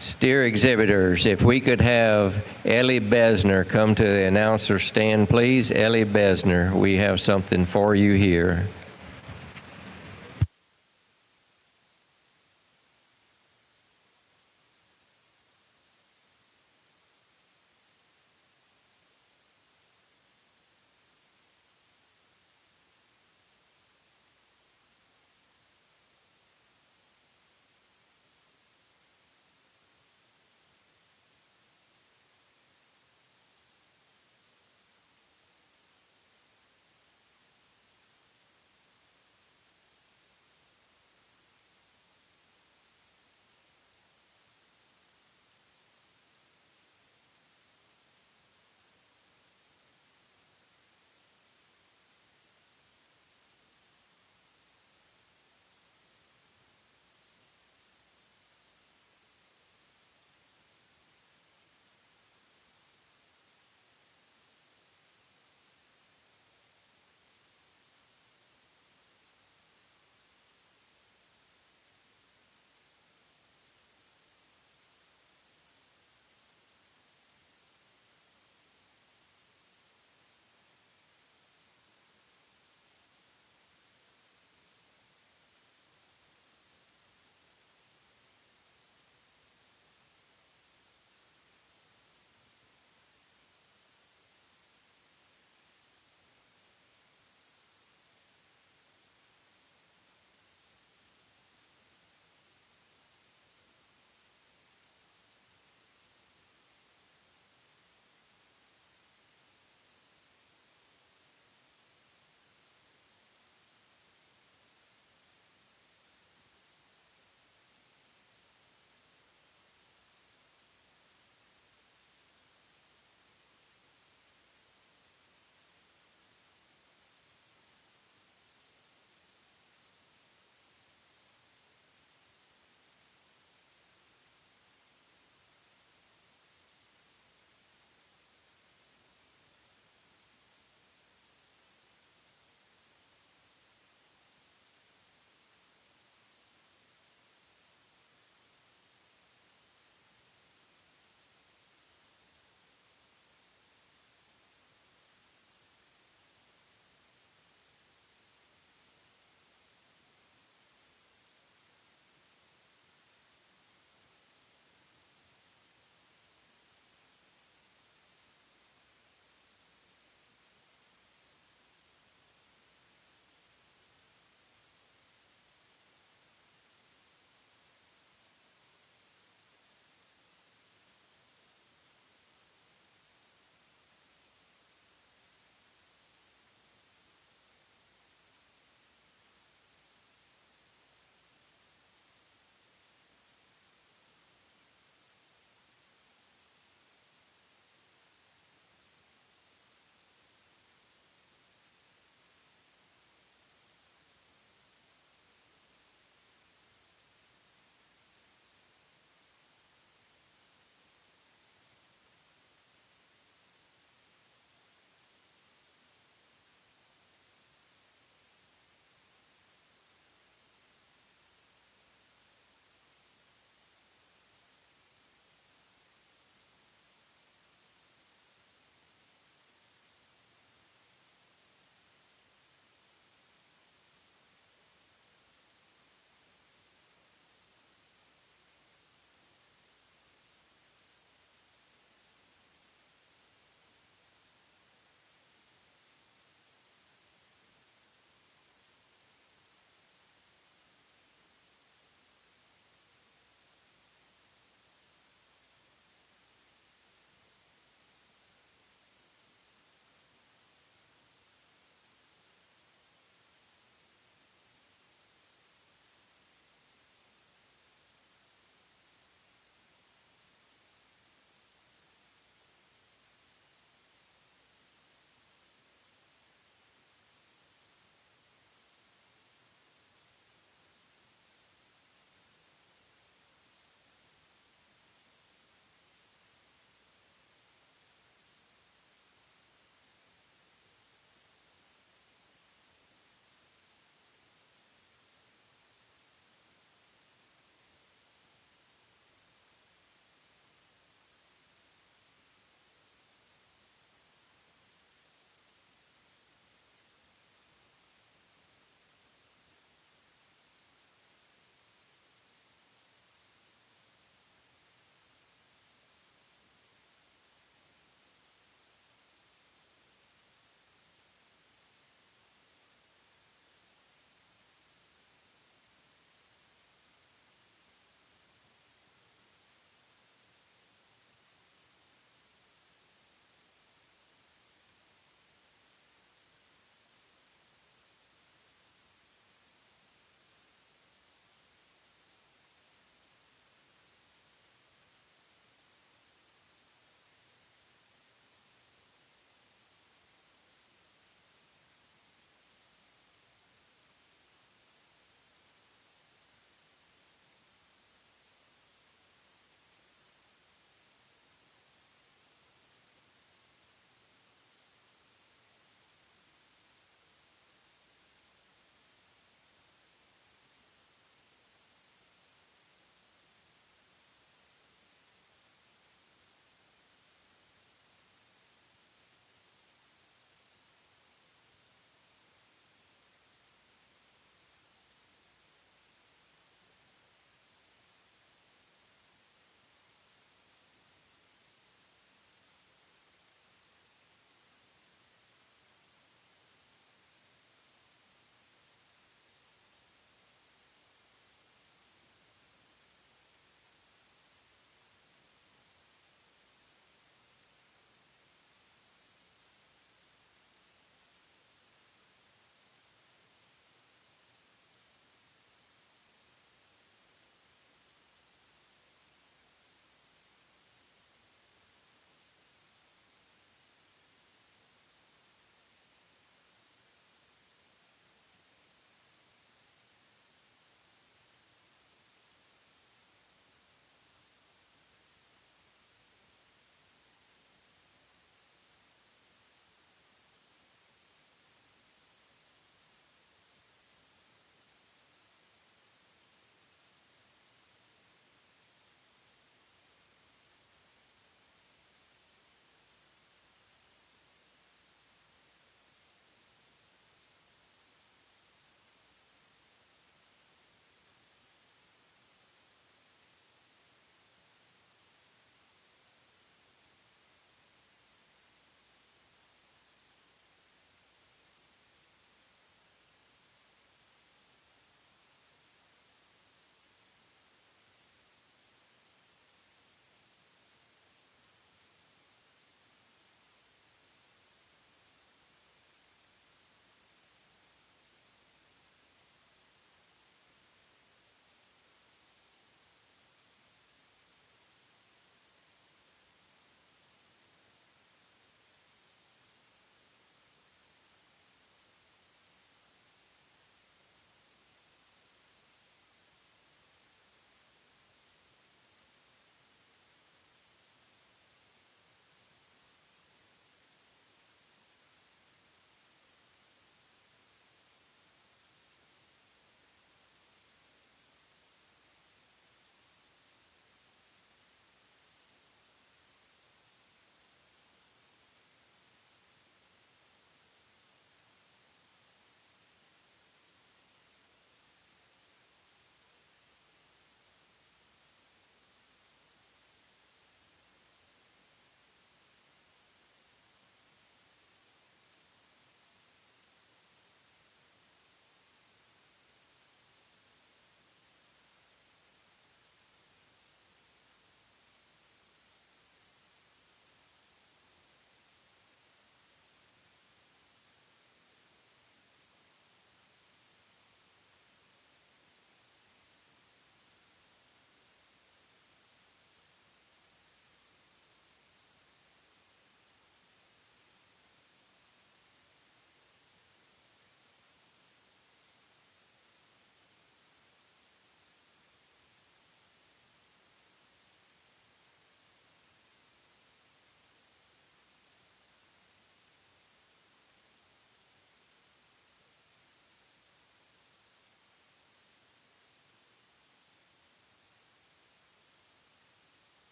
Steer exhibitors, if we could have Ellie Besner come to the announcer stand, please. Ellie Besner, we have something for you here.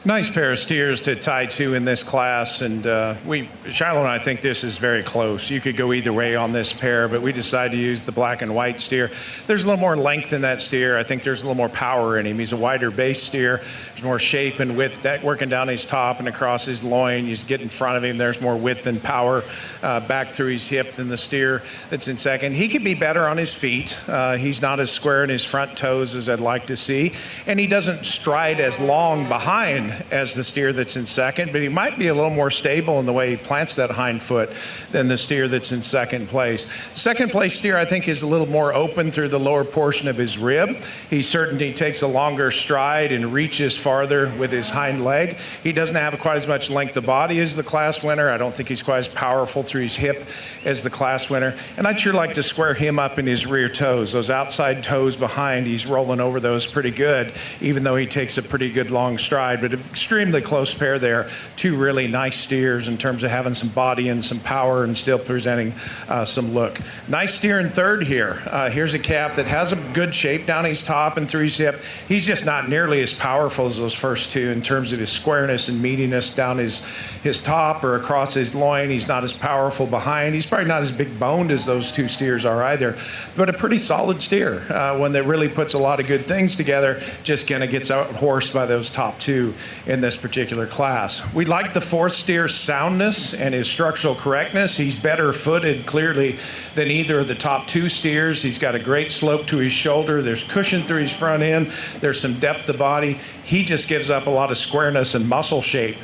Nice pair of steers to tie to in this class, and Shiloh and I think this is very close. You could go either way on this pair, but we decided to use the black and white steer. There's a little more length in that steer. I think there's a little more power in him. He's a wider base steer. There's more shape and width working down his top and across his loin. You get in front of him, there's more width and power back through his hip than the steer that's in second. He could be better on his feet. He's not as square in his front toes as I'd like to see, and he doesn't stride as long behind as the steer that's in second, but he might be a little more stable in the way he plants that hind foot than the steer that's in second place. Second place steer, I think, is a little more open through the lower portion of his rib. He certainly takes a longer stride and reaches farther with his hind leg. He doesn't have quite as much length of body as the class winner. I don't think he's quite as powerful through his hip as the class winner. And I'd sure like to square him up in his rear toes. Those outside toes behind, he's rolling over those pretty good, even though he takes a pretty good long stride. But extremely close pair there. Two really nice steers in terms of having some body and some power and still presenting some look. Nice steer in third here. Here's a calf that has a good shape down his top and through his hip. He's just not nearly as powerful as those first two in terms of his squareness and meatiness down his top or across his loin. He's not as powerful behind. He's probably not as big boned as those two steers are either, but a pretty solid steer. One that really puts a lot of good things together, just kind of gets out horsed by those top two in this particular class. We like the fourth steer's soundness and his structural correctness. He's better footed clearly than either of the top two steers. He's got a great slope to his shoulder. There's cushion through his front end. There's some depth of body. He just gives up a lot of squareness and muscle shape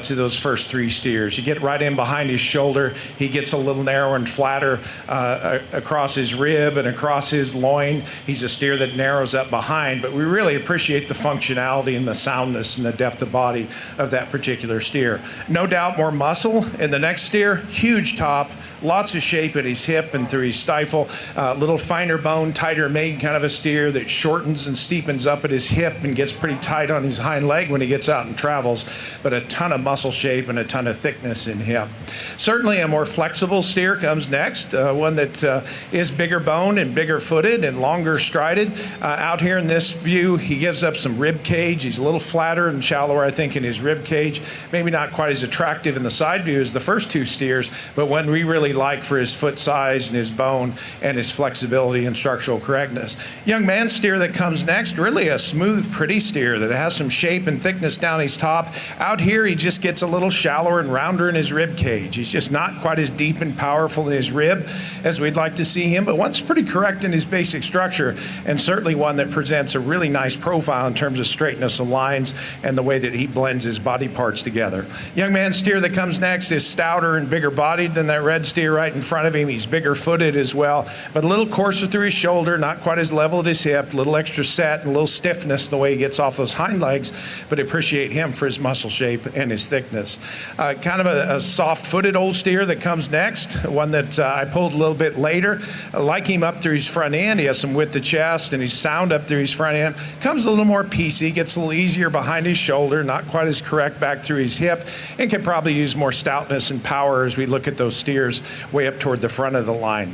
to those first three steers. You get right in behind his shoulder. He gets a little narrower and flatter across his rib and across his loin. He's a steer that narrows up behind, but we really appreciate the functionality and the soundness and the depth of body of that particular steer. No doubt more muscle in the next steer. Huge top. Lots of shape at his hip and through his stifle. Little finer bone, tighter made kind of a steer that shortens and steepens up at his hip and gets pretty tight on his hind leg when he gets out and travels, but a ton of muscle shape and a ton of thickness in him. Certainly a more flexible steer comes next, one that is bigger boned and bigger footed and longer strided. Out here in this view, he gives up some rib cage. He's a little flatter and shallower, I think, in his rib cage. Maybe not quite as attractive in the side view as the first two steers, but one we really like for his foot size and his bone and his flexibility and structural correctness. Young man steer that comes next, really a smooth, pretty steer that has some shape and thickness down his top. Out here, he just gets a little shallower and rounder in his rib cage. He's just not quite as deep and powerful in his rib as we'd like to see him, but one's pretty correct in his basic structure, and certainly one that presents a really nice profile in terms of straightness of lines and the way that he blends his body parts together. Young man steer that comes next is stouter and bigger bodied than that red steer right in front of him. He's bigger footed as well, but a little coarser through his shoulder, not quite as level at his hip, a little extra set and a little stiffness in the way he gets off those hind legs, but appreciate him for his muscle shape and his thickness. Kind of a soft-footed old steer that comes next, one that I pulled a little bit later. I like him up through his front end. He has some width of chest and he's sound up through his front end. Comes a little more piecey, gets a little easier behind his shoulder, not quite as correct back through his hip, and can probably use more stoutness and power as we look at those steers way up toward the front of the line.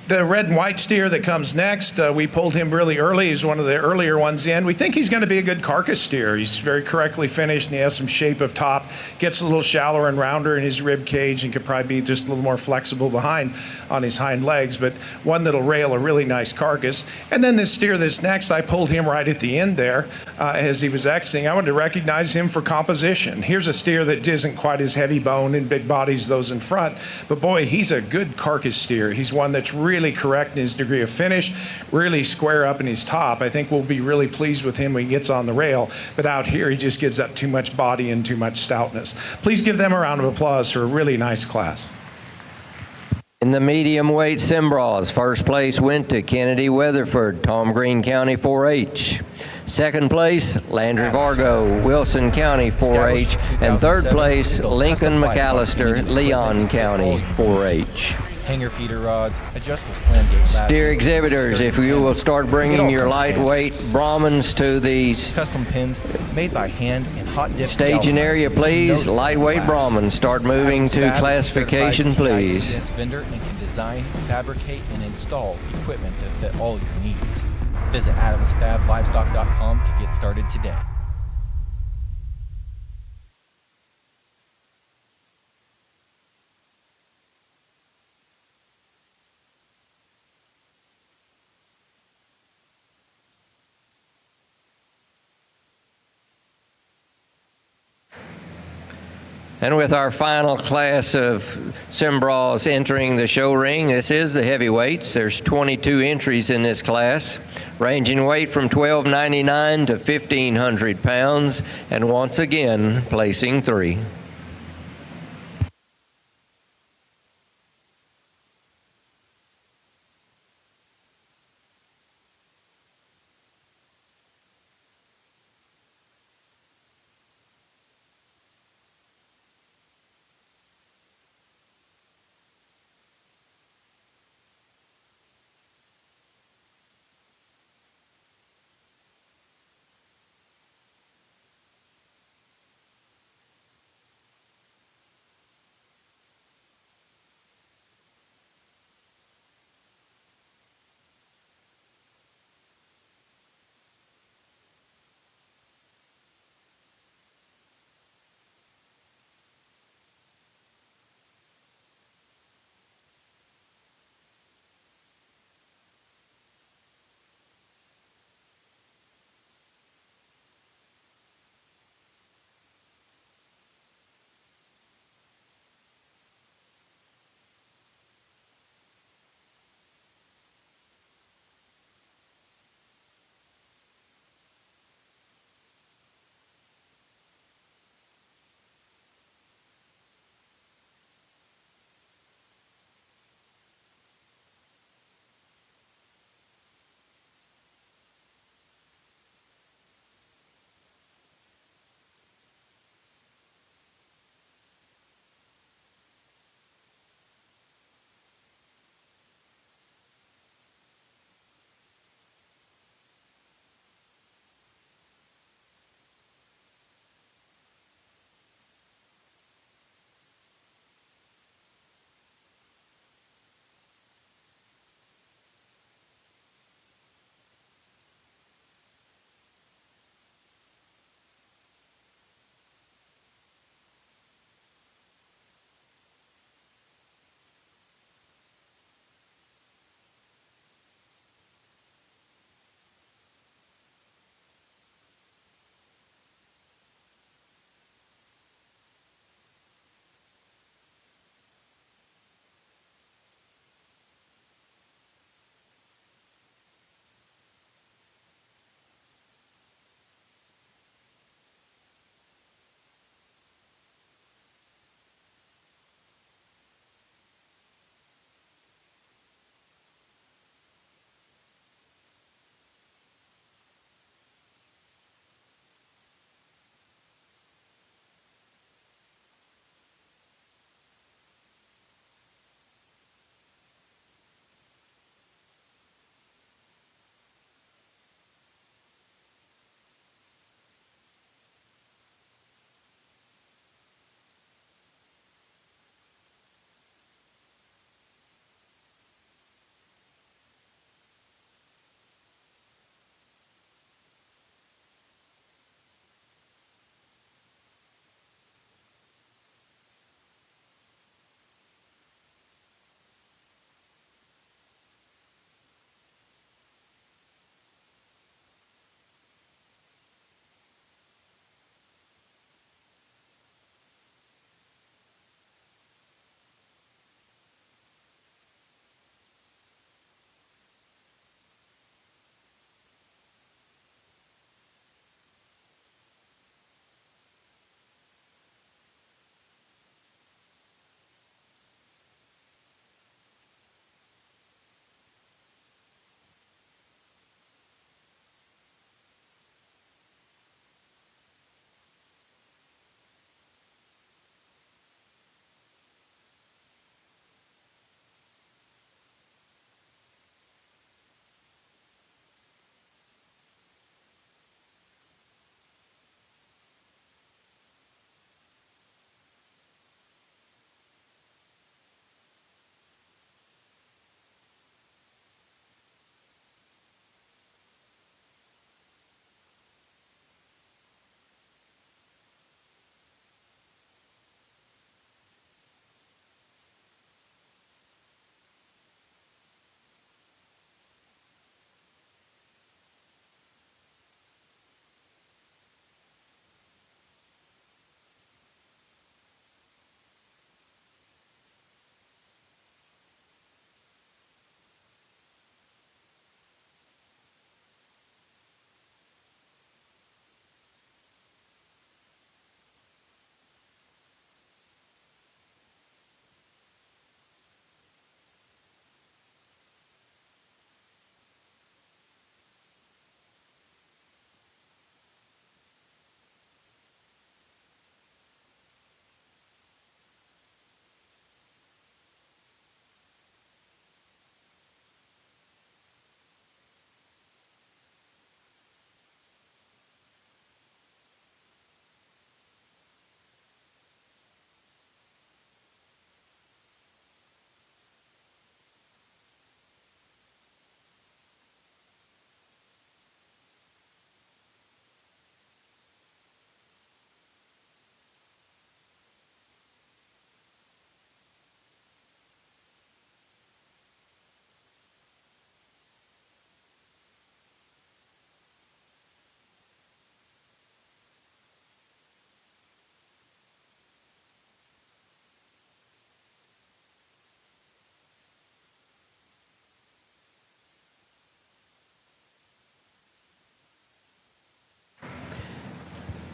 The red and white steer that comes next, we pulled him really early. He's one of the earlier ones in. We think he's going to be a good carcass steer. He's very correctly finished and he has some shape of top, gets a little shallower and rounder in his rib cage and could probably be just a little more flexible behind on his hind legs, but one that'll rail a really nice carcass. And then this steer that's next, I pulled him right at the end there as he was exiting. I wanted to recognize him for composition. Here's a steer that isn't quite as heavy boned and big bodies those in front, but boy, he's a good carcass steer. He's one that's really correct in his degree of finish, really square up in his top. I think we'll be really pleased with him when he gets on the rail, but out here he just gives up too much body and too much stoutness. Please give them a round of applause for a really nice class. In the medium weight Cimbras, first place went to Kennedy Weatherford, Tom Green County 4-H. Second place, Landry Vargo, Wilson County 4-H. And third place, Lincoln McAllister, Leon County 4-H. Hanger feeder rods, adjustable slam gate latches. Steer exhibitors, if you will start bringing your lightweight Brahmans to the custom pins made by hand and hot dip staging area, please. Lightweight Brahmans, start moving to classification, please. TIPS vendor and can design, fabricate, and install equipment to fit all your needs. Visit AdamsFabLivestock.com to get started today. And with our final class of Cimbras entering the show ring, this is the heavyweights. There's 22 entries in this class, ranging weight from 1299 to 1,500 pounds, and once again, placing 3.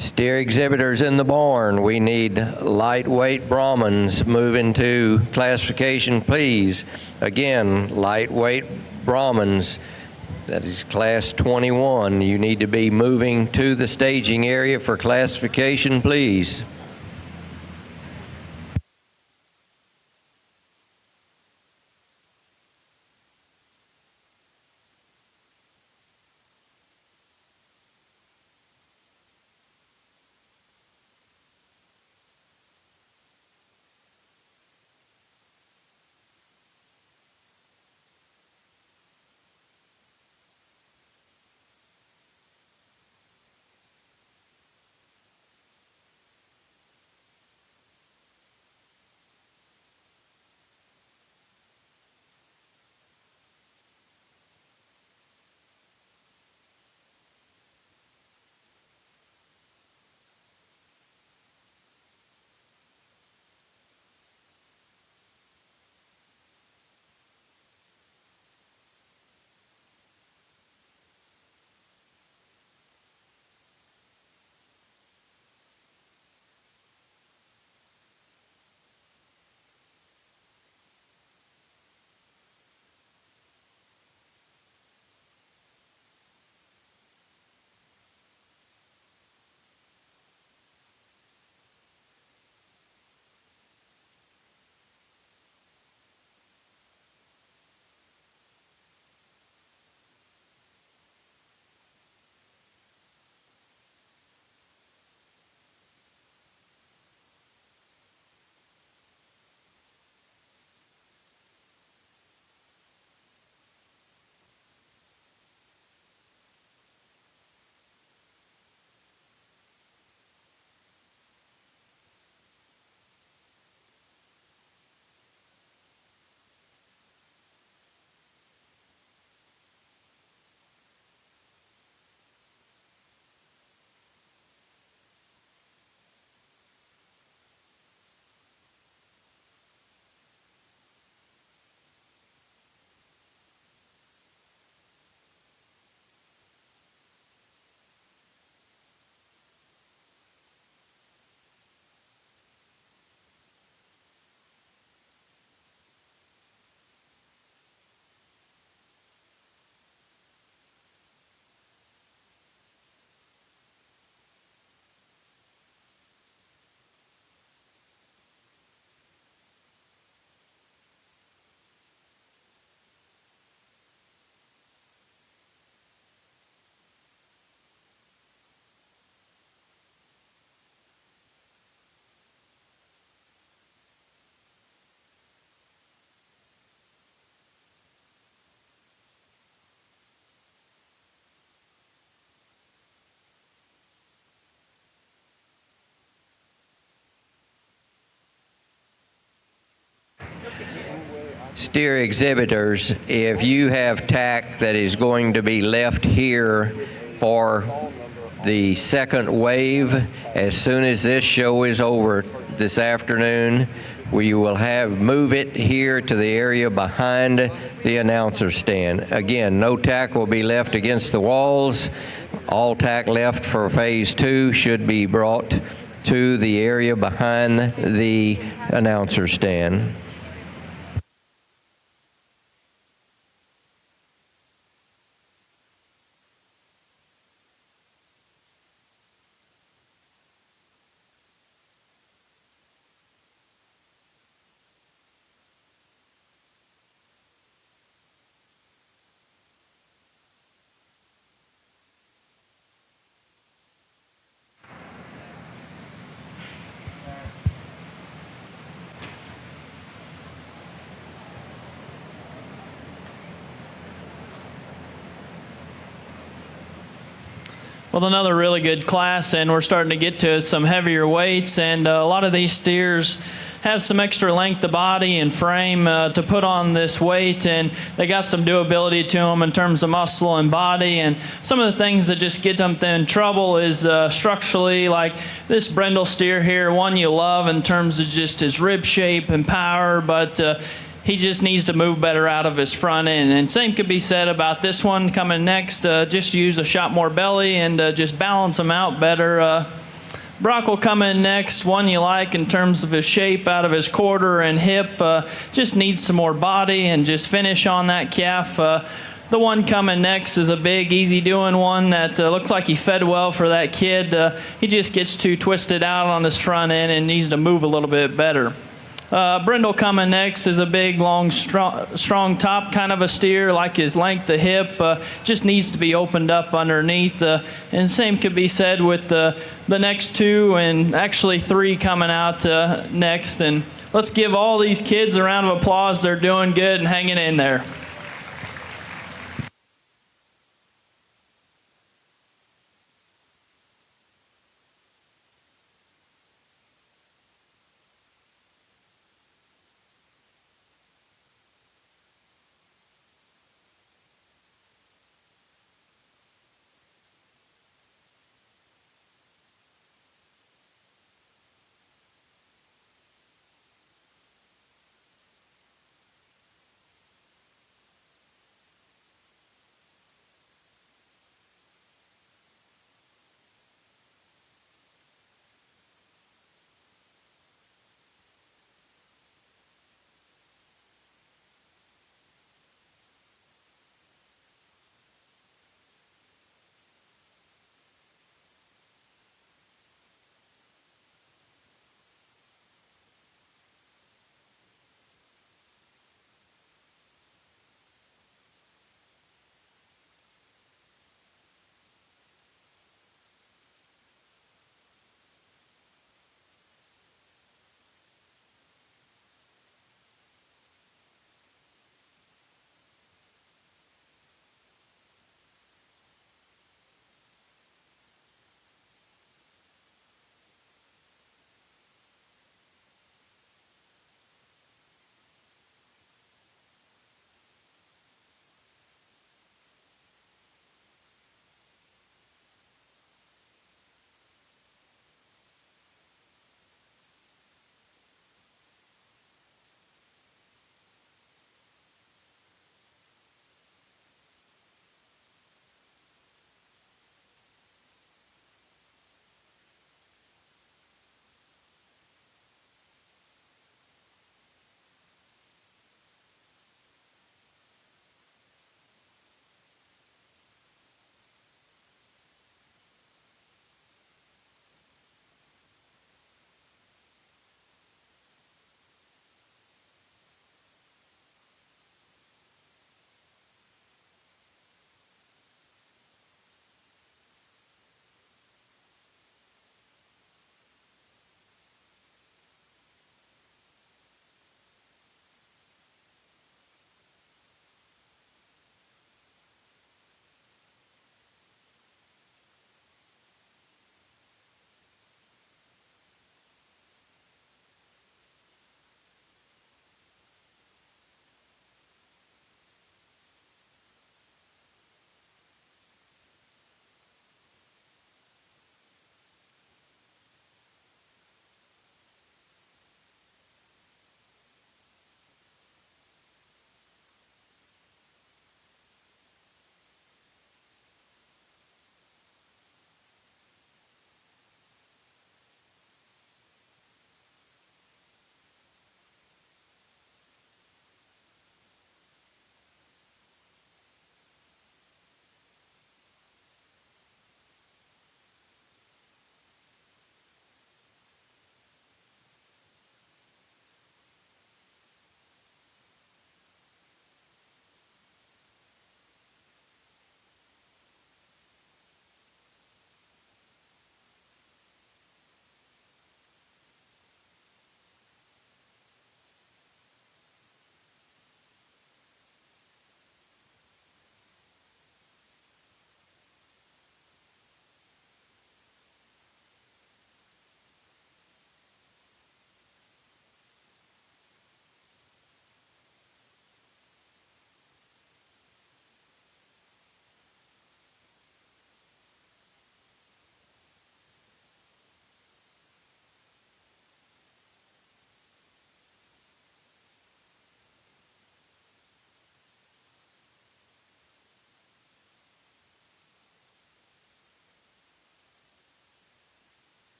Steer exhibitors in the barn, we need lightweight Brahmans moving to classification, please. Again, lightweight Brahmans, that is class 21. You need to be moving to the staging area for classification, please. Steer exhibitors, if you have tack that is going to be left here for the second wave, as soon as this show is over this afternoon, we will move it here to the area behind the announcer stand. Again, no tack will be left against the walls. All tack left for phase 2 should be brought to the area behind the announcer stand. Well, another really good class, and we're starting to get to some heavier weights, and a lot of these steers have some extra length of body and frame to put on this weight, and they got some doability to them in terms of muscle and body. And some of the things that just get them in trouble is structurally, like this brindle steer here, one you love in terms of just his rib shape and power, but he just needs to move better out of his front end. And same could be said about this one coming next. Just use a shot more belly and just balance him out better Brock will come in next, one you like in terms of his shape out of his quarter and hip. Just needs some more body and just finish on that calf. The one coming next is a big, easy-doing one that looks like he fed well for that kid. He just gets too twisted out on his front end and needs to move a little bit better. Brindle coming next is a big, long, strong top kind of a steer, like his length of hip. Just needs to be opened up underneath. And same could be said with the next two, and actually three coming out next. And let's give all these kids a round of applause. They're doing good and hanging in there.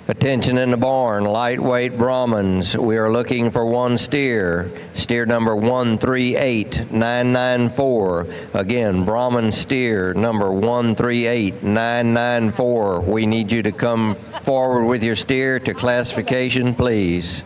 Attention in the barn, lightweight Brahmins. We are looking for one steer. Steer number 138994. Again, Brahmin steer number 138994. We need you to come forward with your steer to classification, please.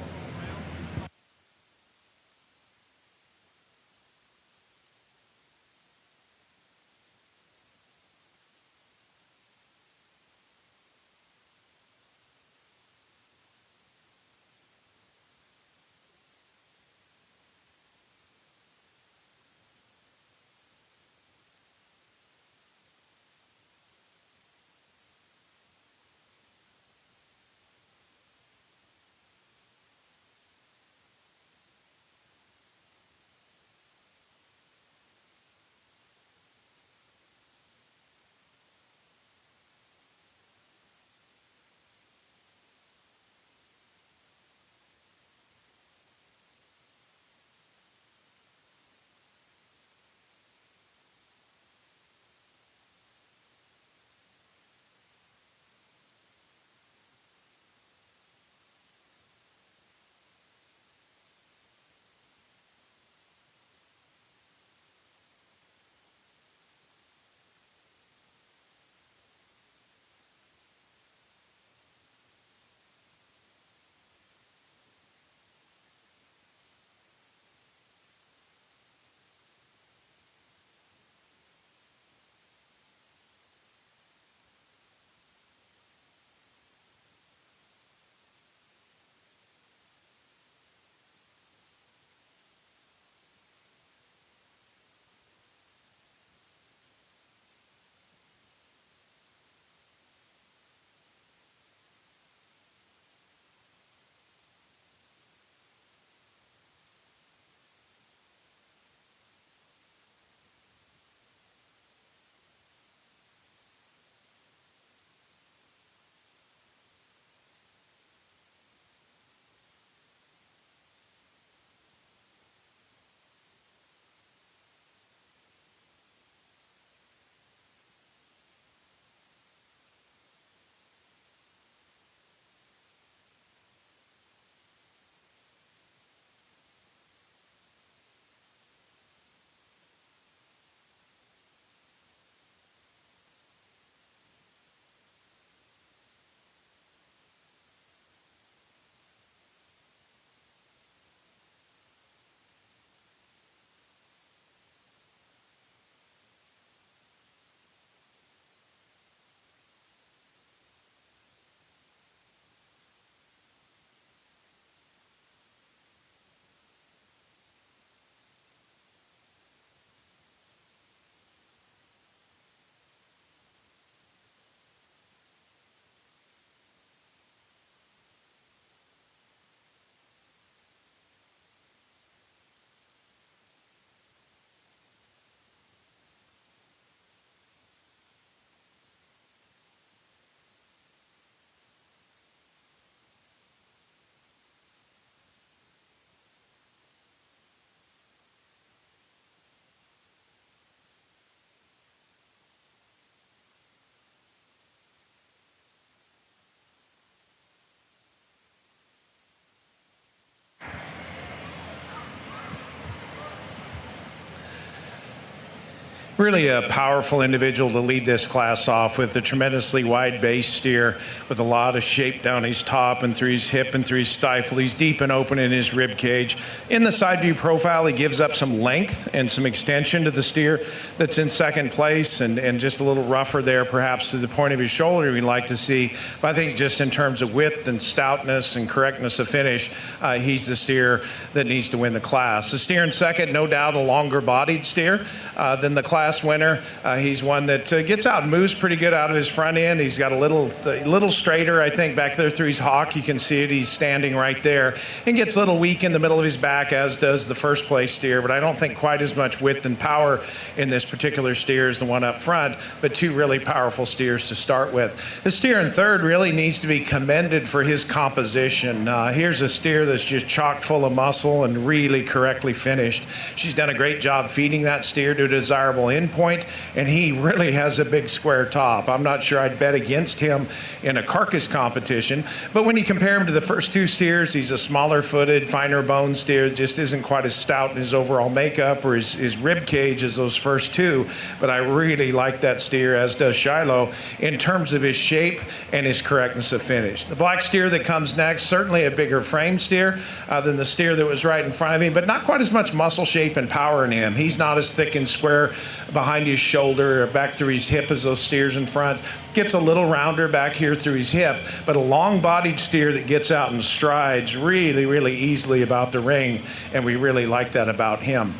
Really a powerful individual to lead this class off with a tremendously wide base steer with a lot of shape down his top and through his hip and through his stifle. He's deep and open in his rib cage. In the side view profile, he gives up some length and some extension to the steer that's in second place and just a little rougher there perhaps to the point of his shoulder we'd like to see. But I think just in terms of width and stoutness and correctness of finish, he's the steer that needs to win the class. The steer in second, no doubt a longer bodied steer than the class winner. He's one that gets out and moves pretty good out of his front end. He's got a little straighter, I think, back there through his hock. You can see it. He's standing right there and gets a little weak in the middle of his back, as does the first place steer. But I don't think quite as much width and power in this particular steer as the one up front, but two really powerful steers to start with. The steer in third really needs to be commended for his composition. Here's a steer that's just chock full of muscle and really correctly finished. She's done a great job feeding that steer to a desirable endpoint, and he really has a big square top. I'm not sure I'd bet against him in a carcass competition, but when you compare him to the first two steers, he's a smaller footed, finer bone steer, just isn't quite as stout in his overall makeup or his rib cage as those first two, but I really like that steer, as does Shiloh, in terms of his shape and his correctness of finish. The black steer that comes next, certainly a bigger frame steer than the steer that was right in front of him, but not quite as much muscle shape and power in him. He's not as thick and square behind his shoulder or back through his hip as those steers in front. Gets a little rounder back here through his hip, but a long-bodied steer that gets out and strides really, really easily about the ring, and we really like that about him.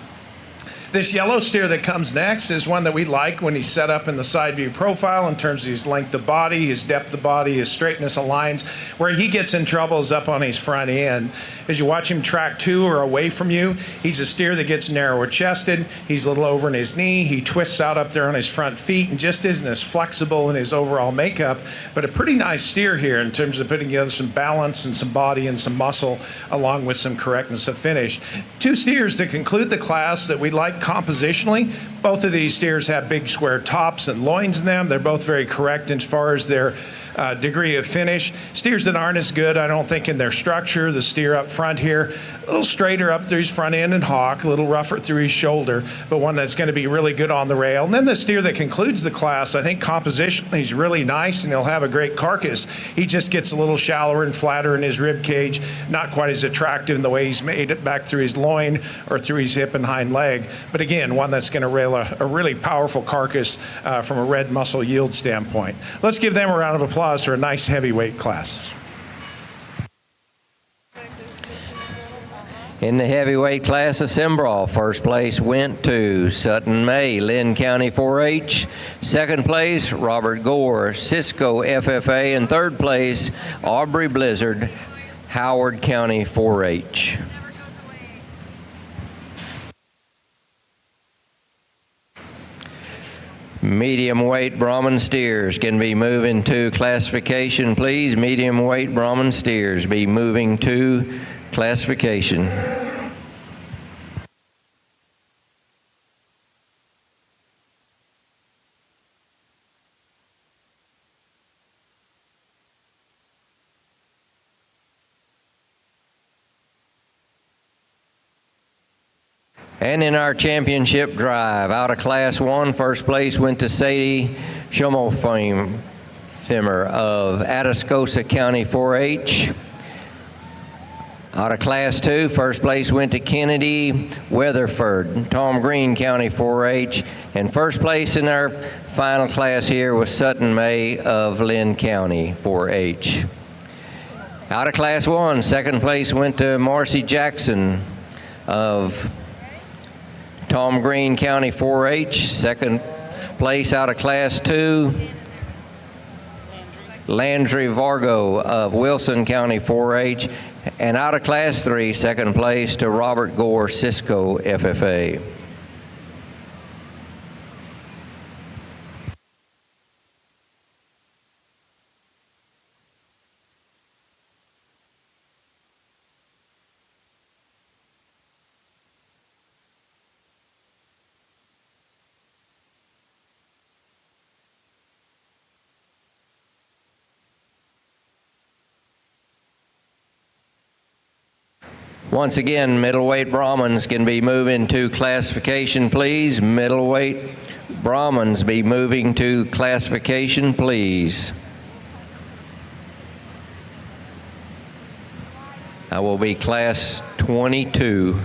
This yellow steer that comes next is one that we like when he's set up in the side view profile in terms of his length of body, his depth of body, his straightness of lines. Where he gets in trouble is up on his front end. As you watch him track to or away from you, he's a steer that gets narrower chested. He's a little over in his knee. He twists out up there on his front feet and just isn't as flexible in his overall makeup, but a pretty nice steer here in terms of putting together some balance and some body and some muscle along with some correctness of finish. Two steers to conclude the class that we like compositionally. Both of these steers have big square tops and loins in them. They're both very correct as far as their degree of finish. Steers that aren't as good, I don't think, in their structure. The steer up front here, a little straighter up through his front end and hock, a little rougher through his shoulder, but one that's going to be really good on the rail. And then the steer that concludes the class, I think compositionally he's really nice and he'll have a great carcass. He just gets a little shallower and flatter in his rib cage, not quite as attractive in the way he's made it back through his loin or through his hip and hind leg. But again, one that's going to rail a really powerful carcass from a red muscle yield standpoint. Let's give them a round of applause for a nice heavyweight class. In the heavyweight class of Simbrall, first place went to Sutton May, Lynn County 4-H. Second place, Robert Gore, Cisco FFA. And third place, Aubrey Blizzard, Howard County 4-H. Medium weight Brahman steers can be moving to classification, please. Medium weight Brahman steers be moving to classification. And in our championship drive, out of Class 1, first place went to Sadie Schummelfemer of Atascosa County 4-H. Out of Class 2, first place went to Kennedy Weatherford, Tom Green County 4-H. And first place in our final class here was Sutton May of Lynn County 4-H. Out of Class 1, second place went to Marcy Jackson of Tom Green County 4-H. Second place out of Class 2, Landry Vargo of Wilson County 4-H. And out of Class 3, second place to Robert Gore, Cisco FFA. Once again, middleweight Brahmins can be moving to classification, please. Middleweight Brahmins be moving to classification, please. I will be Class 22.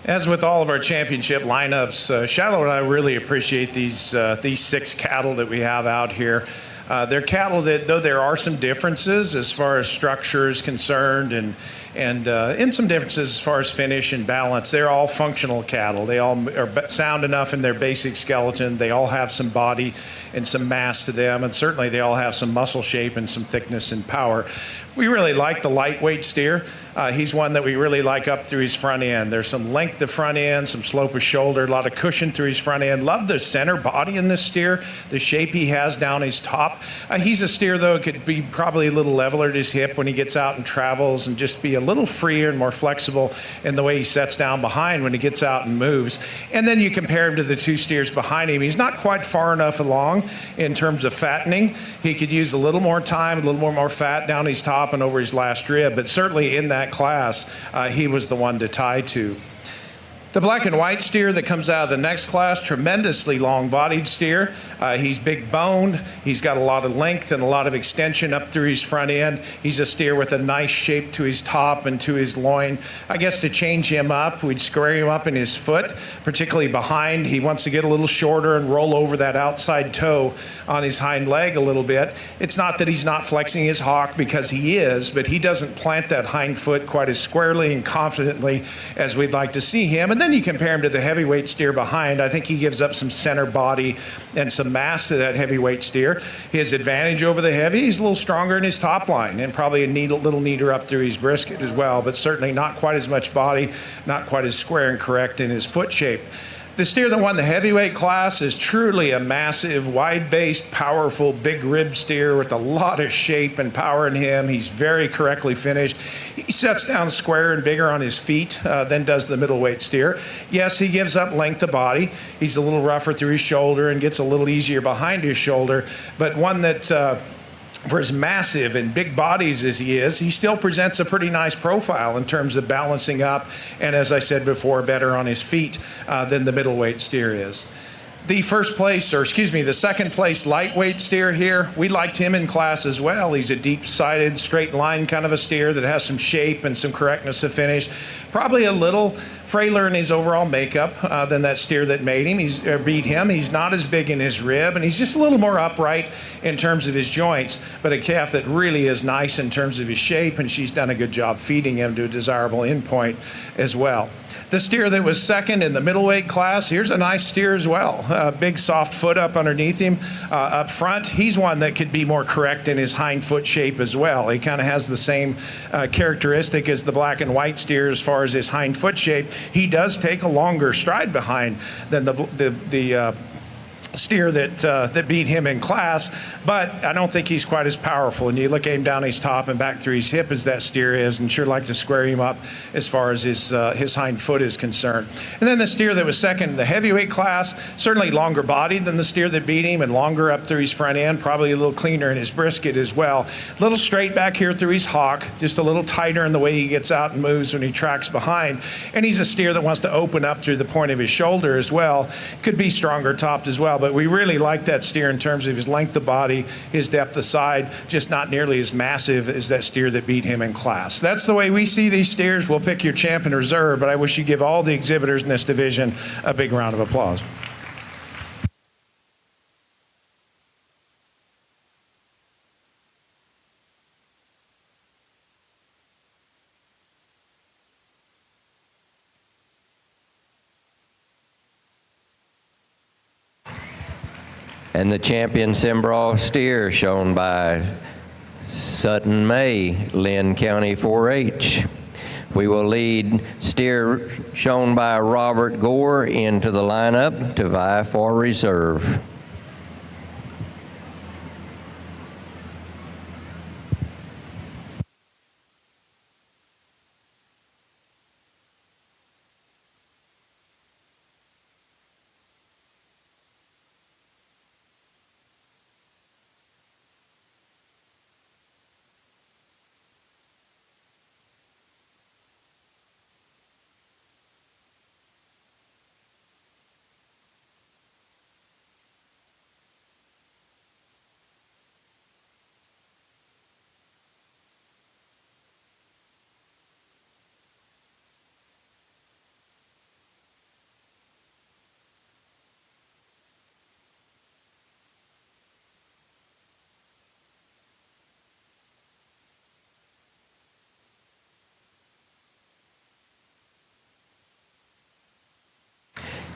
As with all of our championship lineups, Shiloh and I really appreciate these 6 cattle that we have out here. They're cattle that, though there are some differences as far as structure is concerned and some differences as far as finish and balance, they're all functional cattle. They all are sound enough in their basic skeleton. They all have some body and some mass to them, and certainly they all have some muscle shape and some thickness and power. We really like the lightweight steer. He's one that we really like up through his front end. There's some length of front end, some slope of shoulder, a lot of cushion through his front end. Love the center body in this steer, the shape he has down his top. He's a steer, though, could be probably a little leveler at his hip when he gets out and travels and just be a little freer and more flexible in the way he sets down behind when he gets out and moves. And then you compare him to the 2 steers behind him. He's not quite far enough along in terms of fattening. He could use a little more time, a little more fat down his top and over his last rib, but certainly in that class, he was the one to tie to. The black and white steer that comes out of the next class, tremendously long-bodied steer. He's big boned. He's got a lot of length and a lot of extension up through his front end. He's a steer with a nice shape to his top and to his loin. I guess to change him up, we'd square him up in his foot, particularly behind. He wants to get a little shorter and roll over that outside toe on his hind leg a little bit. It's not that he's not flexing his hock, because he is, but he doesn't plant that hind foot quite as squarely and confidently as we'd like to see him. And then you compare him to the heavyweight steer behind. I think he gives up some center body and some mass to that heavyweight steer. His advantage over the heavy, he's a little stronger in his top line and probably a little neater up through his brisket as well, but certainly not quite as much body, not quite as square and correct in his foot shape. The steer that won the heavyweight class is truly a massive, wide-based, powerful, big rib steer with a lot of shape and power in him. He's very correctly finished. He sets down square and bigger on his feet than does the middleweight steer. Yes, he gives up length of body. He's a little rougher through his shoulder and gets a little easier behind his shoulder, but one that for as massive and big bodies as he is, he still presents a pretty nice profile in terms of balancing up and, as I said before, better on his feet than the middleweight steer is. The second place lightweight steer here, we liked him in class as well. He's a deep-sided, straight line kind of a steer that has some shape and some correctness of finish. Probably a little frailer in his overall makeup than that steer that beat him. He's not as big in his rib, and he's just a little more upright in terms of his joints, but a calf that really is nice in terms of his shape, and she's done a good job feeding him to a desirable endpoint as well. The steer that was second in the middleweight class, here's a nice steer as well. Big soft foot up underneath him. Up front, he's one that could be more correct in his hind foot shape as well. He kind of has the same characteristic as the black and white steer as far as his hind foot shape. He does take a longer stride behind than the steer that beat him in class, but I don't think he's quite as powerful. And you look at him down his top and back through his hip as that steer is, and sure like to square him up as far as his hind foot is concerned. And then the steer that was second in the heavyweight class, certainly longer bodied than the steer that beat him and longer up through his front end, probably a little cleaner in his brisket as well. A little straight back here through his hock, just a little tighter in the way he gets out and moves when he tracks behind. And he's a steer that wants to open up through the point of his shoulder as well. Could be stronger topped as well, but we really like that steer in terms of his length of body, his depth of side, just not nearly as massive as that steer that beat him in class. That's the way we see these steers. We'll pick your champ in reserve, but I wish you give all the exhibitors in this division a big round of applause. And the champion Cimbra steer shown by Sutton May, Lynn County 4-H. We will lead steer shown by Robert Gore into the lineup to vie for reserve.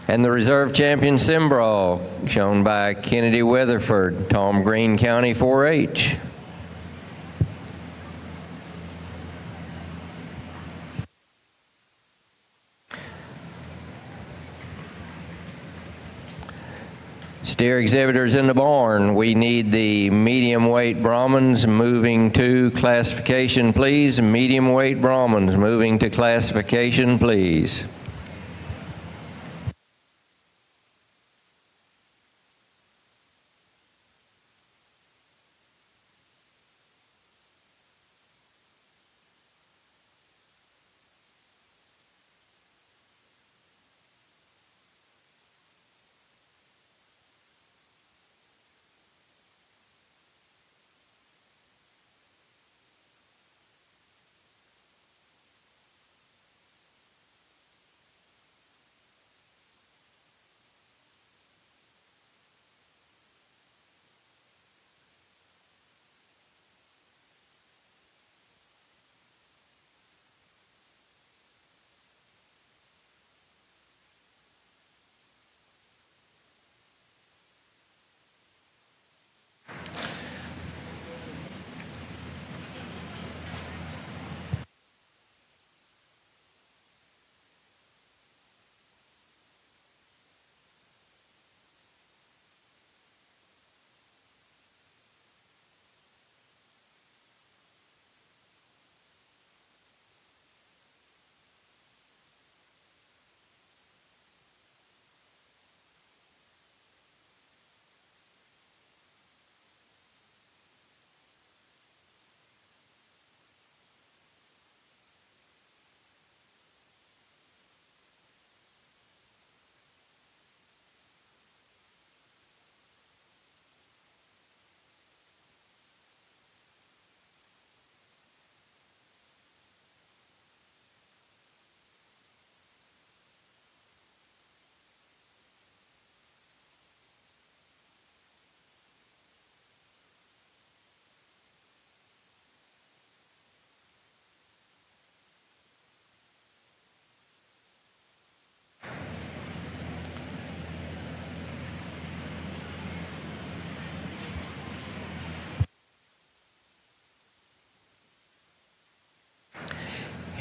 And the reserve champion sim brawl, shown by Kennedy Weatherford, Tom Green County 4-H. Steer exhibitors in the barn, we need the medium weight Brahmins moving to classification, please. Medium weight Brahmins moving to classification, please.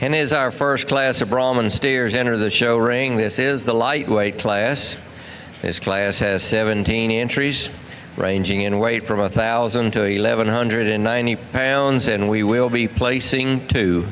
And as our first class of Brahman steers enter the show ring, this is the lightweight class. This class has 17 entries, ranging in weight from 1,000 to 1,190 pounds, and we will be placing 2.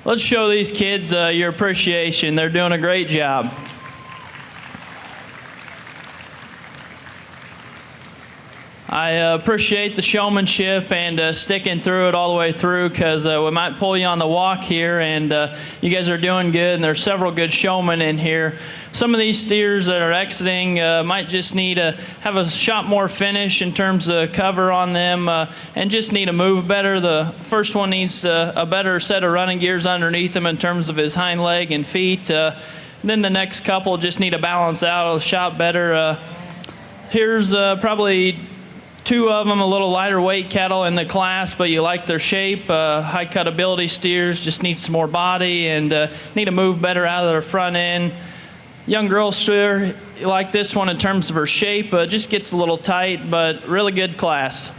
let's show these kids your appreciation. They're doing a great job. I appreciate the showmanship and sticking through it all the way through, because we might pull you on the walk here, and you guys are doing good, and there's several good showmen in here. Some of these steers that are exiting might just need to have a shot more finish in terms of cover on them, and just need to move better. The first one needs a better set of running gears underneath him in terms of his hind leg and feet. Then the next couple just need to balance out a shot better. Here's probably two of them, a little lighter weight cattle in the class, but you like their shape. High cut ability steers just need some more body and need to move better out of their front end. Young girl steer, you like this one in terms of her shape, just gets a little tight, but really good class.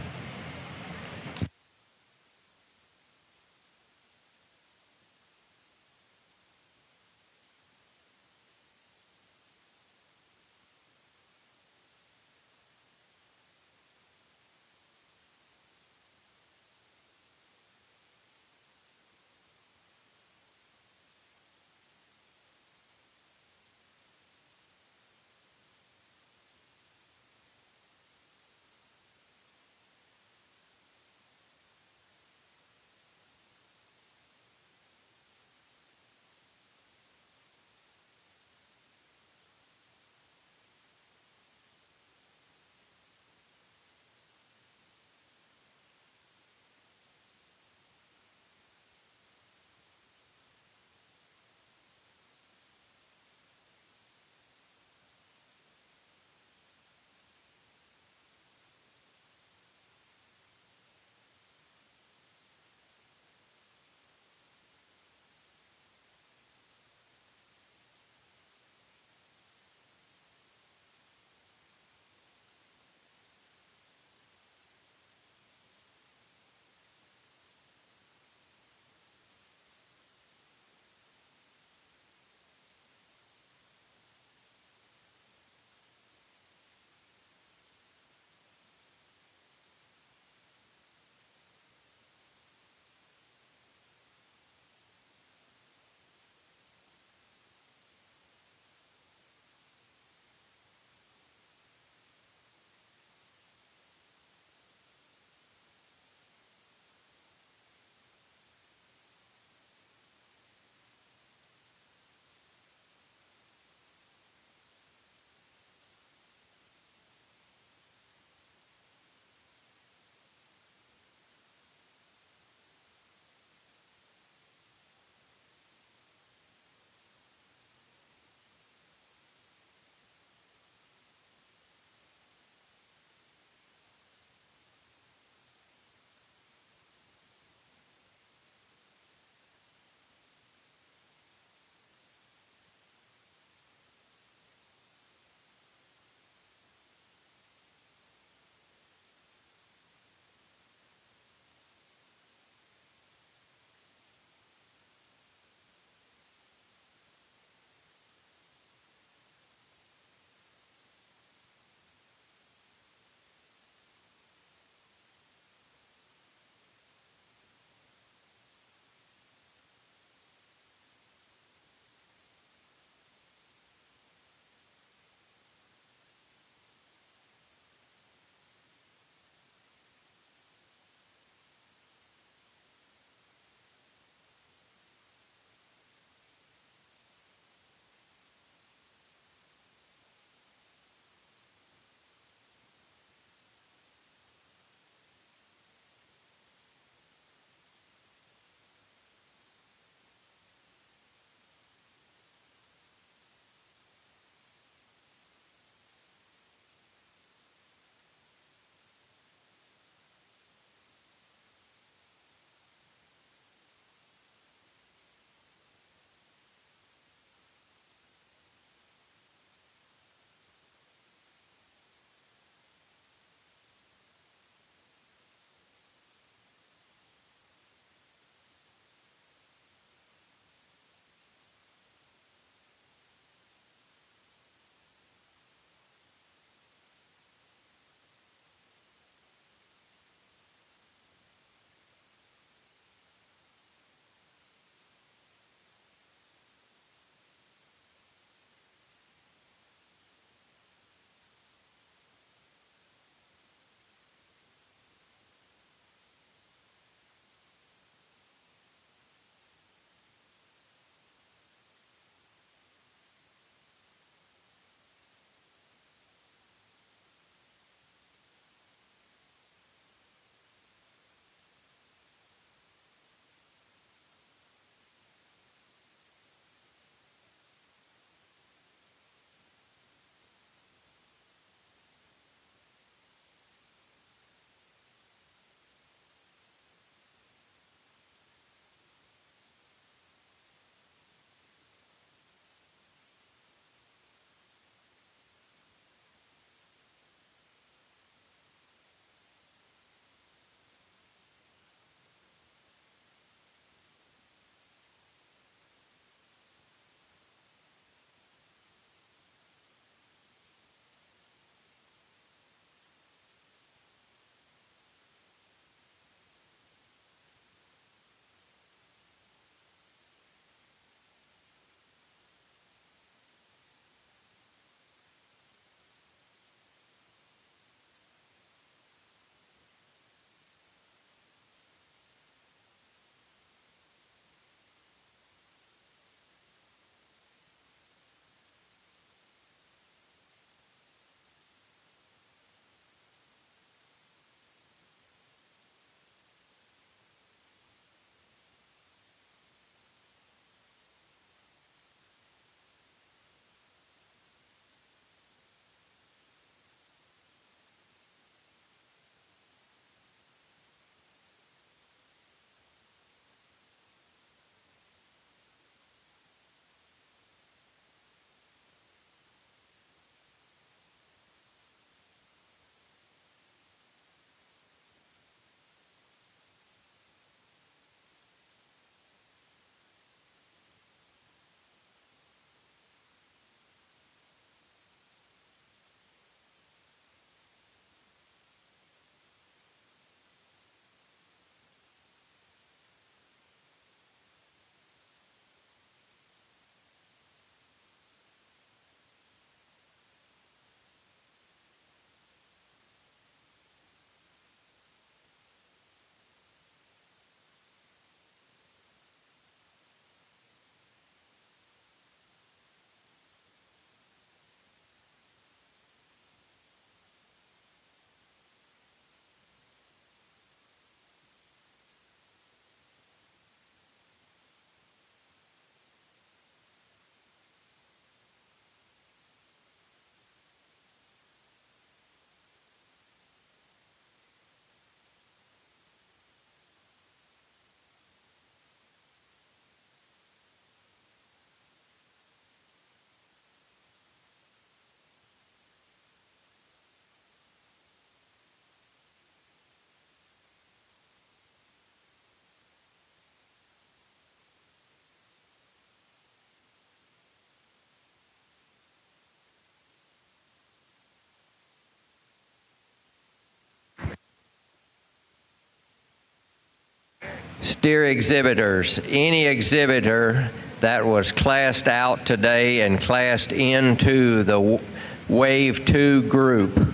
Steer exhibitors, any exhibitor that was classed out today and classed into the Wave 2 group,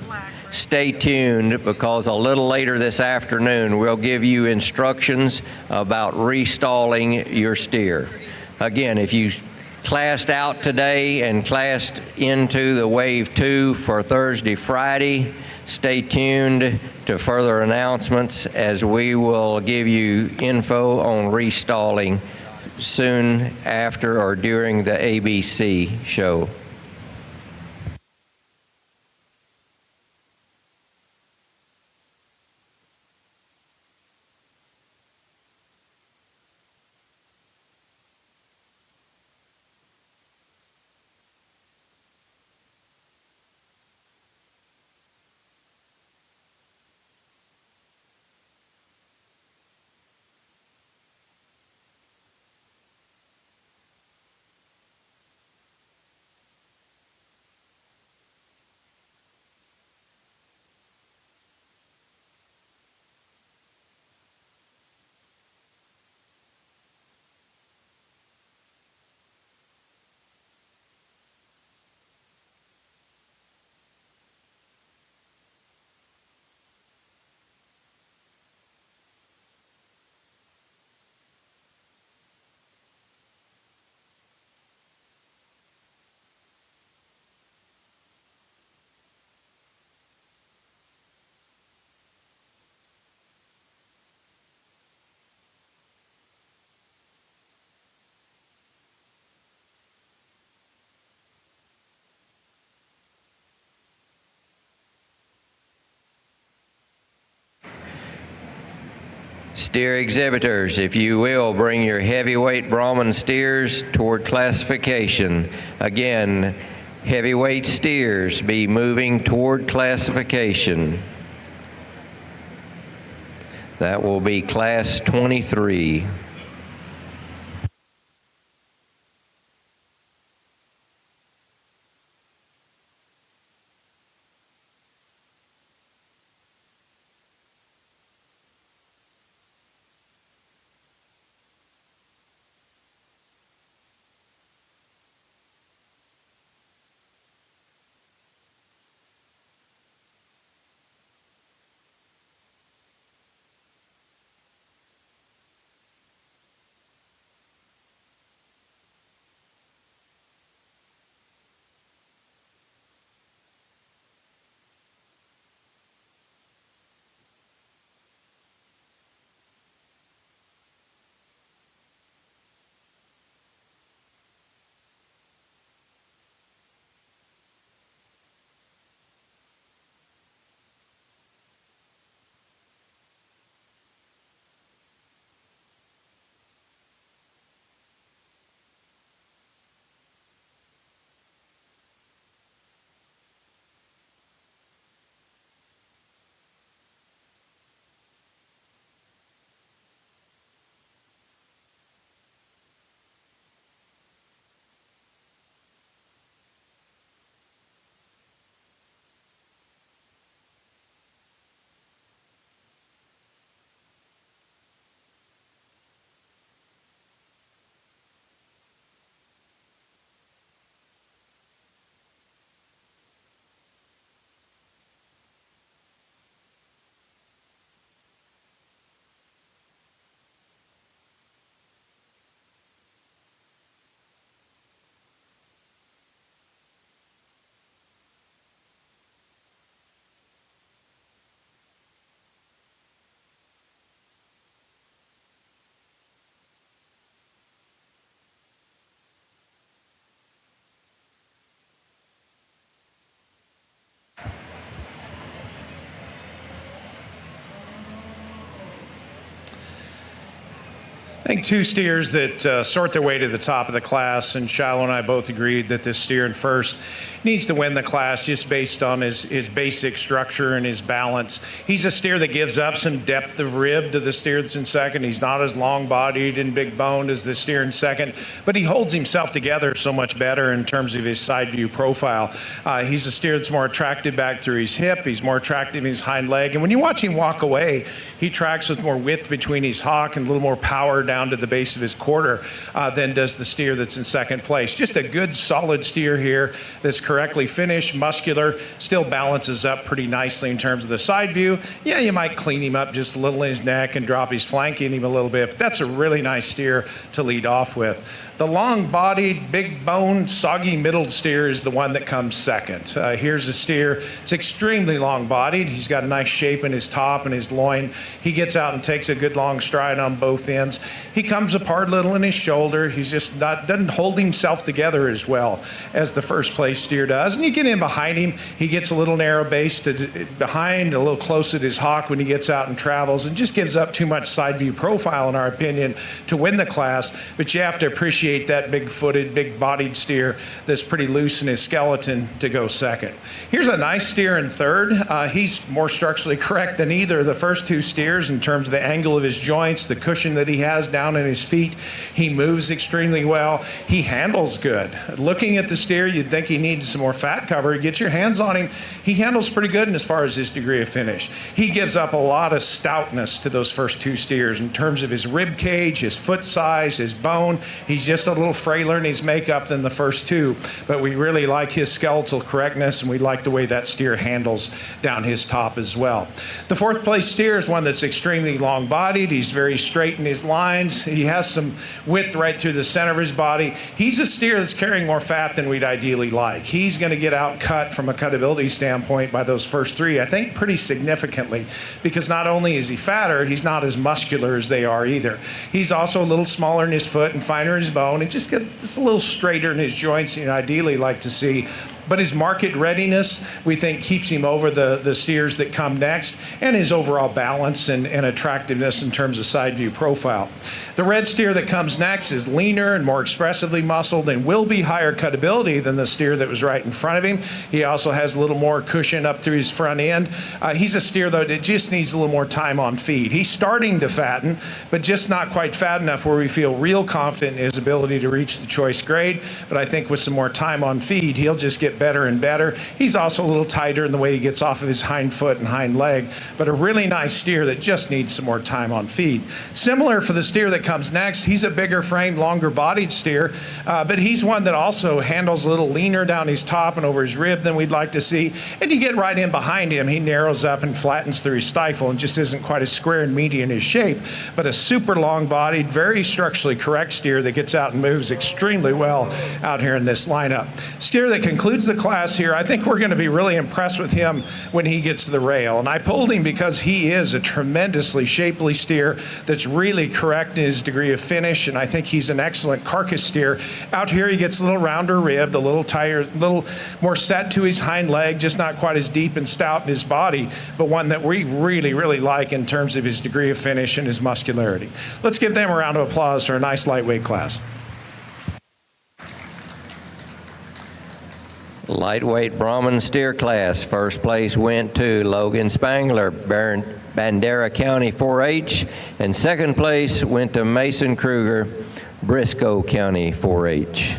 stay tuned, because a little later this afternoon we'll give you instructions about restalling your steer. Again, if you classed out today and classed into the Wave 2 for Thursday, Friday, stay tuned to further announcements as we will give you info on restalling soon after or during the ABC show. Steer exhibitors, if you will, bring your heavyweight Brahman steers toward classification. Again, heavyweight steers be moving toward classification. That will be Class 23. I think two steers that sort their way to the top of the class, and Shiloh and I both agreed that this steer in first needs to win the class just based on his basic structure and his balance. He's a steer that gives up some depth of rib to the steer that's in second. He's not as long-bodied and big-boned as the steer in second, but he holds himself together so much better in terms of his side view profile. He's a steer that's more attractive back through his hip. He's more attractive in his hind leg. And when you watch him walk away, he tracks with more width between his hock and a little more power down to the base of his quarter than does the steer that's in second place. Just a good, solid steer here that's correctly finished, muscular, still balances up pretty nicely in terms of the side view. Yeah, you might clean him up just a little in his neck and drop his flank in him a little bit, but that's a really nice steer to lead off with. The long-bodied, big-boned, soggy-middled steer is the one that comes second. Here's a steer. It's extremely long-bodied. He's got a nice shape in his top and his loin. He gets out and takes a good long stride on both ends. He comes apart a little in his shoulder. He's just doesn't hold himself together as well as the first-place steer does. And you get in behind him, he gets a little narrow-based behind, a little close at his hock when he gets out and travels, and just gives up too much side-view profile, in our opinion, to win the class. But you have to appreciate that big-footed, big-bodied steer that's pretty loose in his skeleton to go second. Here's a nice steer in third. He's more structurally correct than either of the first two steers in terms of the angle of his joints, the cushion that he has down in his feet. He moves extremely well. He handles good. Looking at the steer, you'd think he needs some more fat cover. You get your hands on him, he handles pretty good as far as his degree of finish. He gives up a lot of stoutness to those first two steers in terms of his rib cage, his foot size, his bone. He's just a little frailer in his makeup than the first two, but we really like his skeletal correctness, and we like the way that steer handles down his top as well. The fourth place steer is one that's extremely long-bodied. He's very straight in his lines. He has some width right through the center of his body. He's a steer that's carrying more fat than we'd ideally like. He's going to get out cut from a cutability standpoint by those first three, I think pretty significantly, because not only is he fatter, he's not as muscular as they are either. He's also a little smaller in his foot and finer in his bone. And just a little straighter in his joints than you'd ideally like to see. But his market readiness, we think, keeps him over the steers that come next, and his overall balance and attractiveness in terms of side view profile. The red steer that comes next is leaner and more expressively muscled and will be higher cutability than the steer that was right in front of him. He also has a little more cushion up through his front end. He's a steer, though, that just needs a little more time on feed. He's starting to fatten, but just not quite fat enough where we feel real confident in his ability to reach the choice grade. But I think with some more time on feed, he'll just get better and better. He's also a little tighter in the way he gets off of his hind foot and hind leg, but a really nice steer that just needs some more time on feed. Similar for the steer that comes next, he's a bigger framed, longer bodied steer, but he's one that also handles a little leaner down his top and over his rib than we'd like to see. And you get right in behind him, he narrows up and flattens through his stifle and just isn't quite as square and meaty in his shape, but a super long bodied, very structurally correct steer that gets out and moves extremely well out here in this lineup. Steer that concludes the class here, I think we're going to be really impressed with him when he gets to the rail. And I pulled him because he is a tremendously shapely steer that's really correct in his degree of finish, and I think he's an excellent carcass steer. Out here he gets a little rounder ribbed, a little tighter, a little more set to his hind leg, just not quite as deep and stout in his body, but one that we really, really like in terms of his degree of finish and his muscularity. Let's give them a round of applause for a nice lightweight class. Lightweight Brahman steer class. First place went to Logan Spangler, Bandera County 4-H, and second place went to Mason Kruger, Briscoe County 4-H.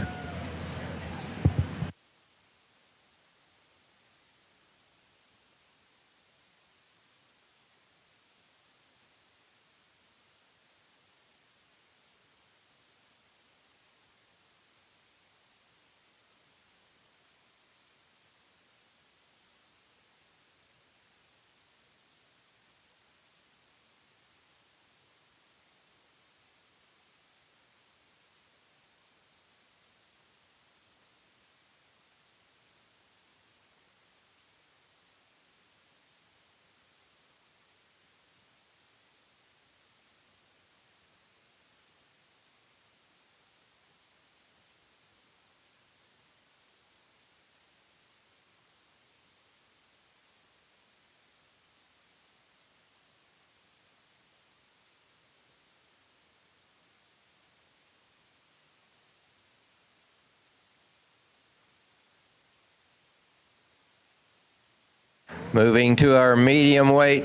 Moving to our medium weight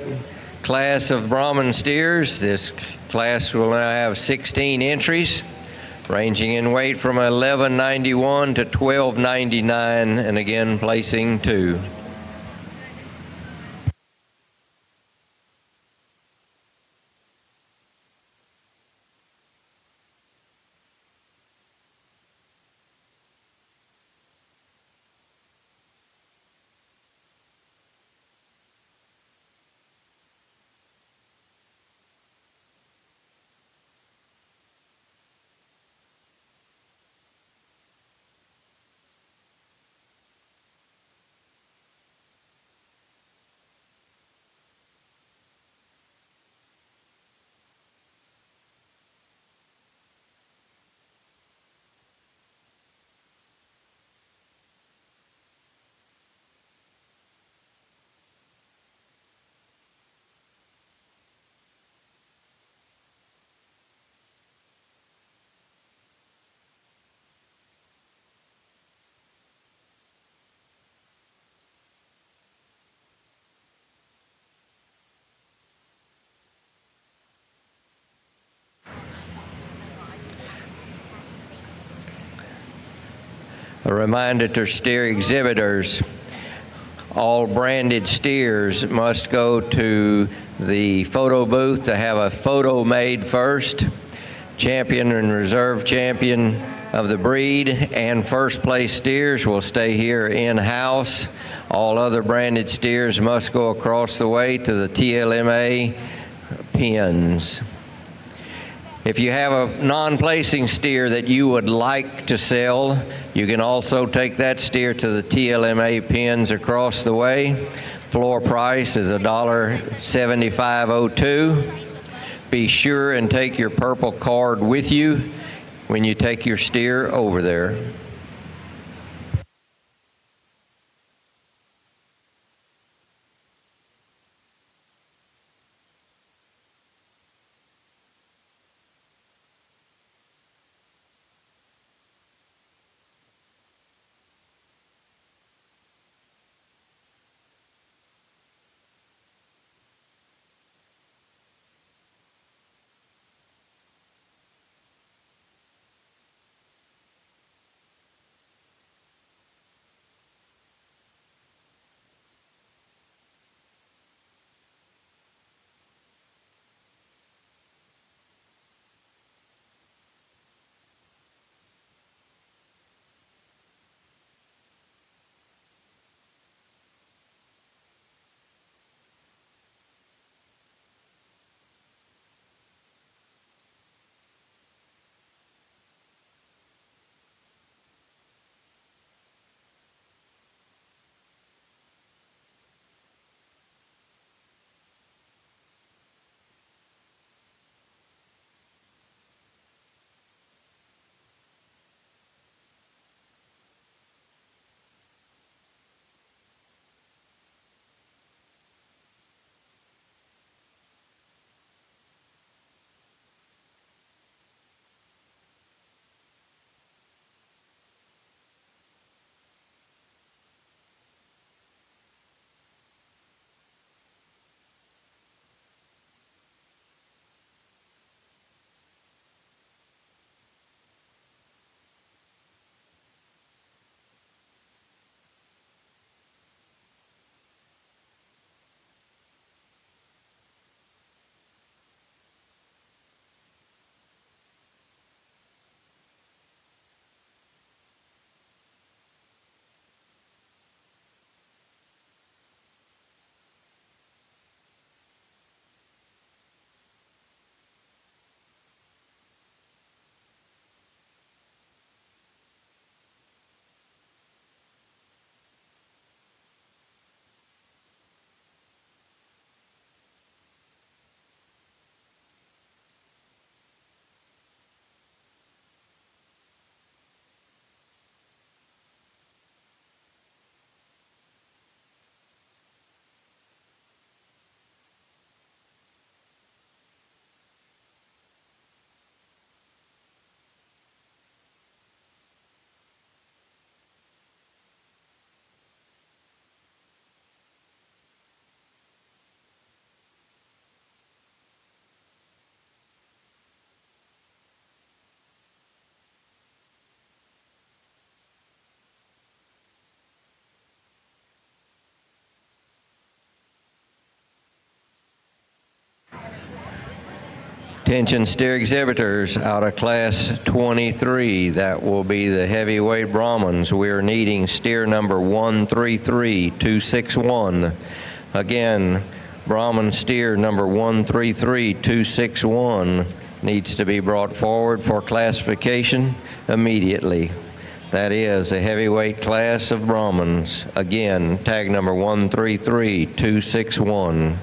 class of Brahman steers, this class will now have 16 entries, ranging in weight from 1191 to 1299, and again placing 2. A reminder to steer exhibitors, all branded steers must go to the photo booth to have a photo made first. Champion and reserve champion of the breed and first place steers will stay here in-house. All other branded steers must go across the way to the TLMA pens. If you have a non-placing steer that you would like to sell, you can also take that steer to the TLMA pens across the way. Floor price is $1.7502. Be sure and take your purple card with you when you take your steer over there. Attention steer exhibitors out of class 23, that will be the heavyweight Brahmans. We are needing steer number 133261. Again, Brahman steer number 133261 needs to be brought forward for classification immediately. That is a heavyweight class of Brahmans. Again, tag number 133261.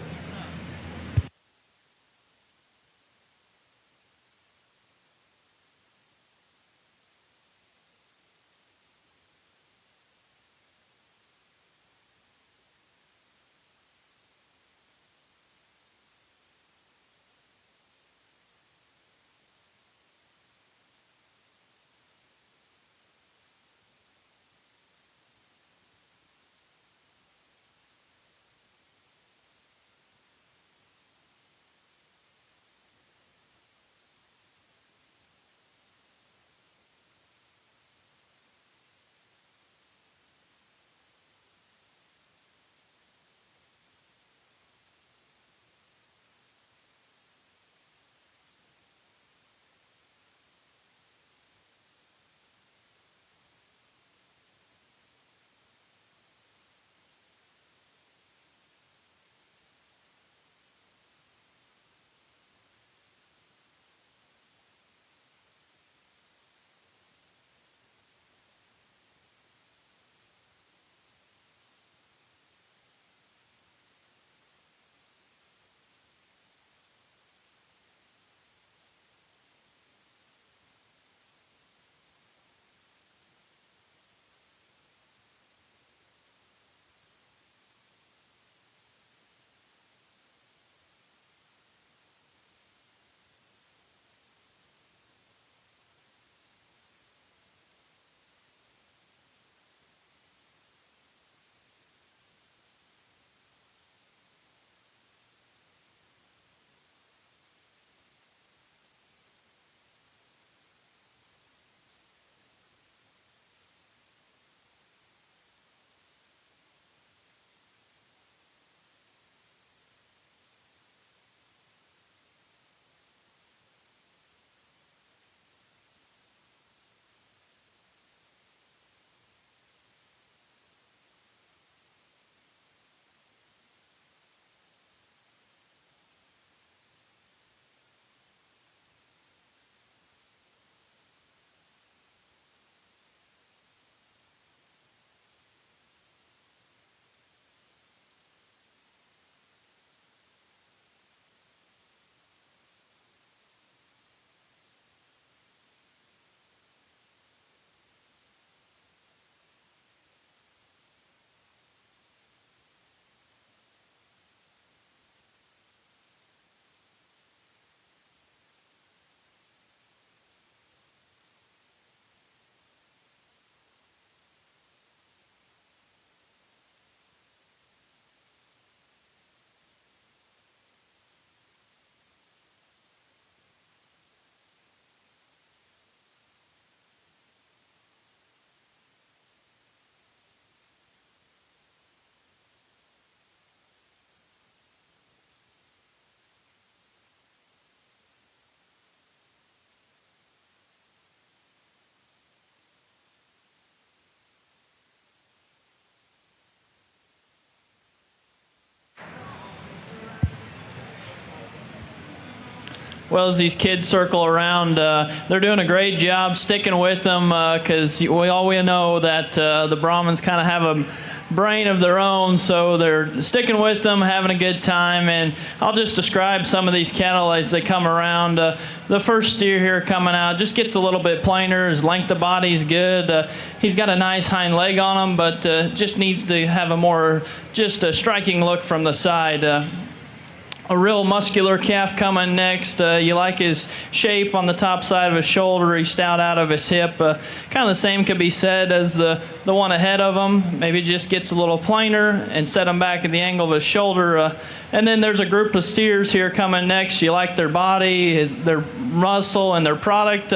Well, as these kids circle around, they're doing a great job sticking with them because we know that the Brahmins kind of have a brain of their own, so they're sticking with them, having a good time. And I'll just describe some of these cattle as they come around. The first steer here coming out just gets a little bit plainer. His length of body's good. He's got a nice hind leg on him, but just needs to have a more just a striking look from the side. A real muscular calf coming next. You like his shape on the top side of his shoulder. He's stout out of his hip. Kind of the same could be said as the one ahead of him. Maybe just gets a little plainer and set him back at the angle of his shoulder. And then there's a group of steers here coming next. You like their body, their muscle, and their product.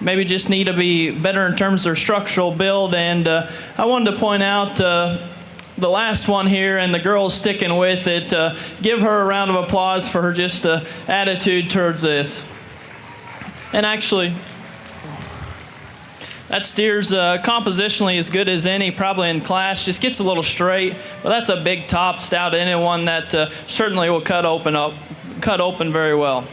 Maybe just need to be better in terms of their structural build. And I wanted to point out the last one here, and the girl's sticking with it. Give her a round of applause for her just attitude towards this. And actually, that steer's compositionally as good as any, probably in class. Just gets a little straight, but that's a big top, stout-ended one that certainly will cut open very well.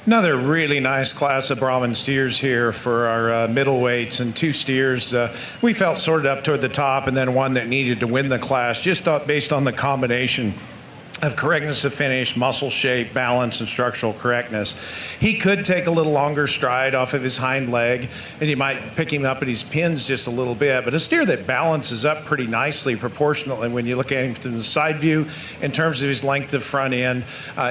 Another really nice class of Brahman steers here for our middleweights, and two steers we felt sorted up toward the top, and then one that needed to win the class just based on the combination of correctness of finish, muscle shape, balance, and structural correctness. He could take a little longer stride off of his hind leg, and you might pick him up at his pins just a little bit, but a steer that balances up pretty nicely proportionately when you look at him from the side view in terms of his length of front end,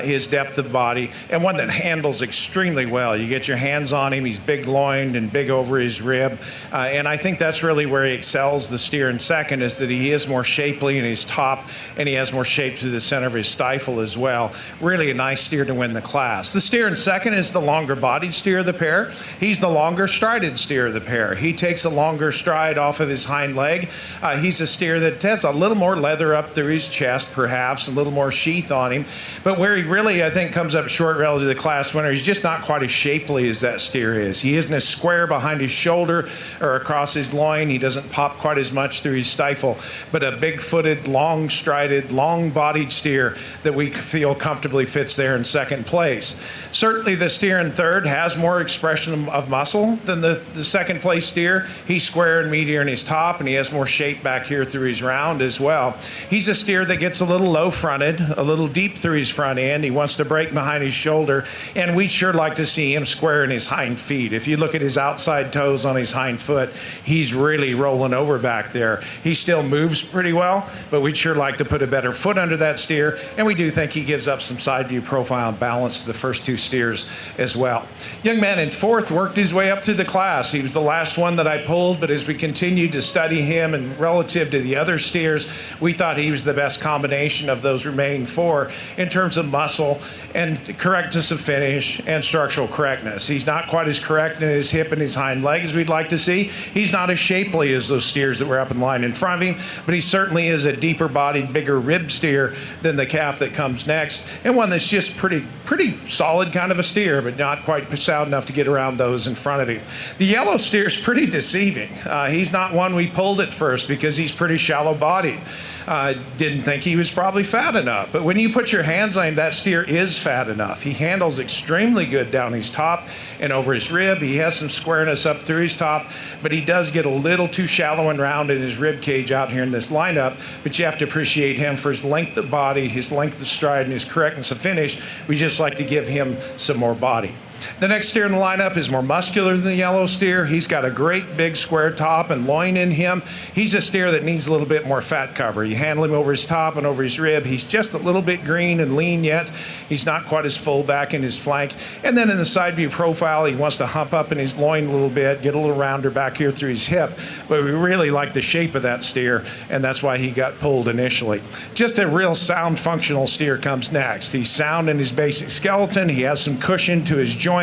his depth of body, and one that handles extremely well. You get your hands on him, he's big loined and big over his rib, and I think that's really where he excels the steer in second, is that he is more shapely in his top, and he has more shape through the center of his stifle as well. Really a nice steer to win the class. The steer in second is the longer bodied steer of the pair. He's the longer strided steer of the pair. He takes a longer stride off of his hind leg. He's a steer that has a little more leather up through his chest, perhaps, a little more sheath on him. But where he really, I think, comes up short relative to the class winner, he's just not quite as shapely as that steer is. He isn't as square behind his shoulder or across his loin. He doesn't pop quite as much through his stifle, but a big-footed, long-strided, long-bodied steer that we feel comfortably fits there in second place. Certainly the steer in third has more expression of muscle than the second place steer. He's square and meatier in his top, and he has more shape back here through his round as well. He's a steer that gets a little low fronted, a little deep through his front end. He wants to break behind his shoulder, and we'd sure like to see him square in his hind feet. If you look at his outside toes on his hind foot, he's really rolling over back there. He still moves pretty well, but we'd sure like to put a better foot under that steer, and we do think he gives up some side view profile and balance to the first two steers as well. Young man in fourth worked his way up through the class. He was the last one that I pulled, but as we continued to study him and relative to the other steers, we thought he was the best combination of those remaining four in terms of muscle and correctness of finish and structural correctness. He's not quite as correct in his hip and his hind leg as we'd like to see. He's not as shapely as those steers that were up in line in front of him, but he certainly is a deeper bodied, bigger rib steer than the calf that comes next, and one that's just pretty solid kind of a steer, but not quite stout enough to get around those in front of him. The yellow steer is pretty deceiving. He's not one we pulled at first because he's pretty shallow bodied. Didn't think he was probably fat enough, but when you put your hands on him, that steer is fat enough. He handles extremely good down his top and over his rib. He has some squareness up through his top, but he does get a little too shallow and round in his rib cage out here in this lineup, but you have to appreciate him for his length of body, his length of stride, and his correctness of finish. We just like to give him some more body. The next steer in the lineup is more muscular than the yellow steer. He's got a great big square top and loin in him. He's a steer that needs a little bit more fat cover. You handle him over his top and over his rib. He's just a little bit green and lean yet. He's not quite as full back in his flank. And then in the side view profile, he wants to hump up in his loin a little bit, get a little rounder back here through his hip. But we really like the shape of that steer, and that's why he got pulled initially. Just a real sound functional steer comes next. He's sound in his basic skeleton. He has some cushion to his joints.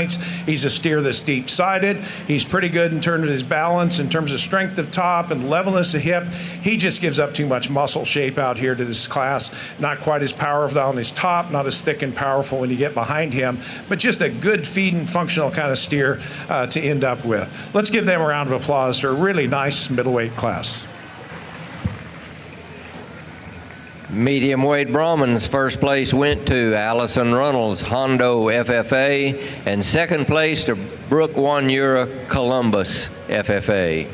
He's a steer that's deep-sided. He's pretty good in terms of his balance, in terms of strength of top and levelness of hip. He just gives up too much muscle shape out here to this class. Not quite as powerful on his top, not as thick and powerful when you get behind him, but just a good feeding, functional kind of steer to end up with. Let's give them a round of applause for a really nice middleweight class. Medium weight Brahmans, first place went to Allison Runnels, Hondo FFA, and second place to Brooke Wanyura, Columbus FFA.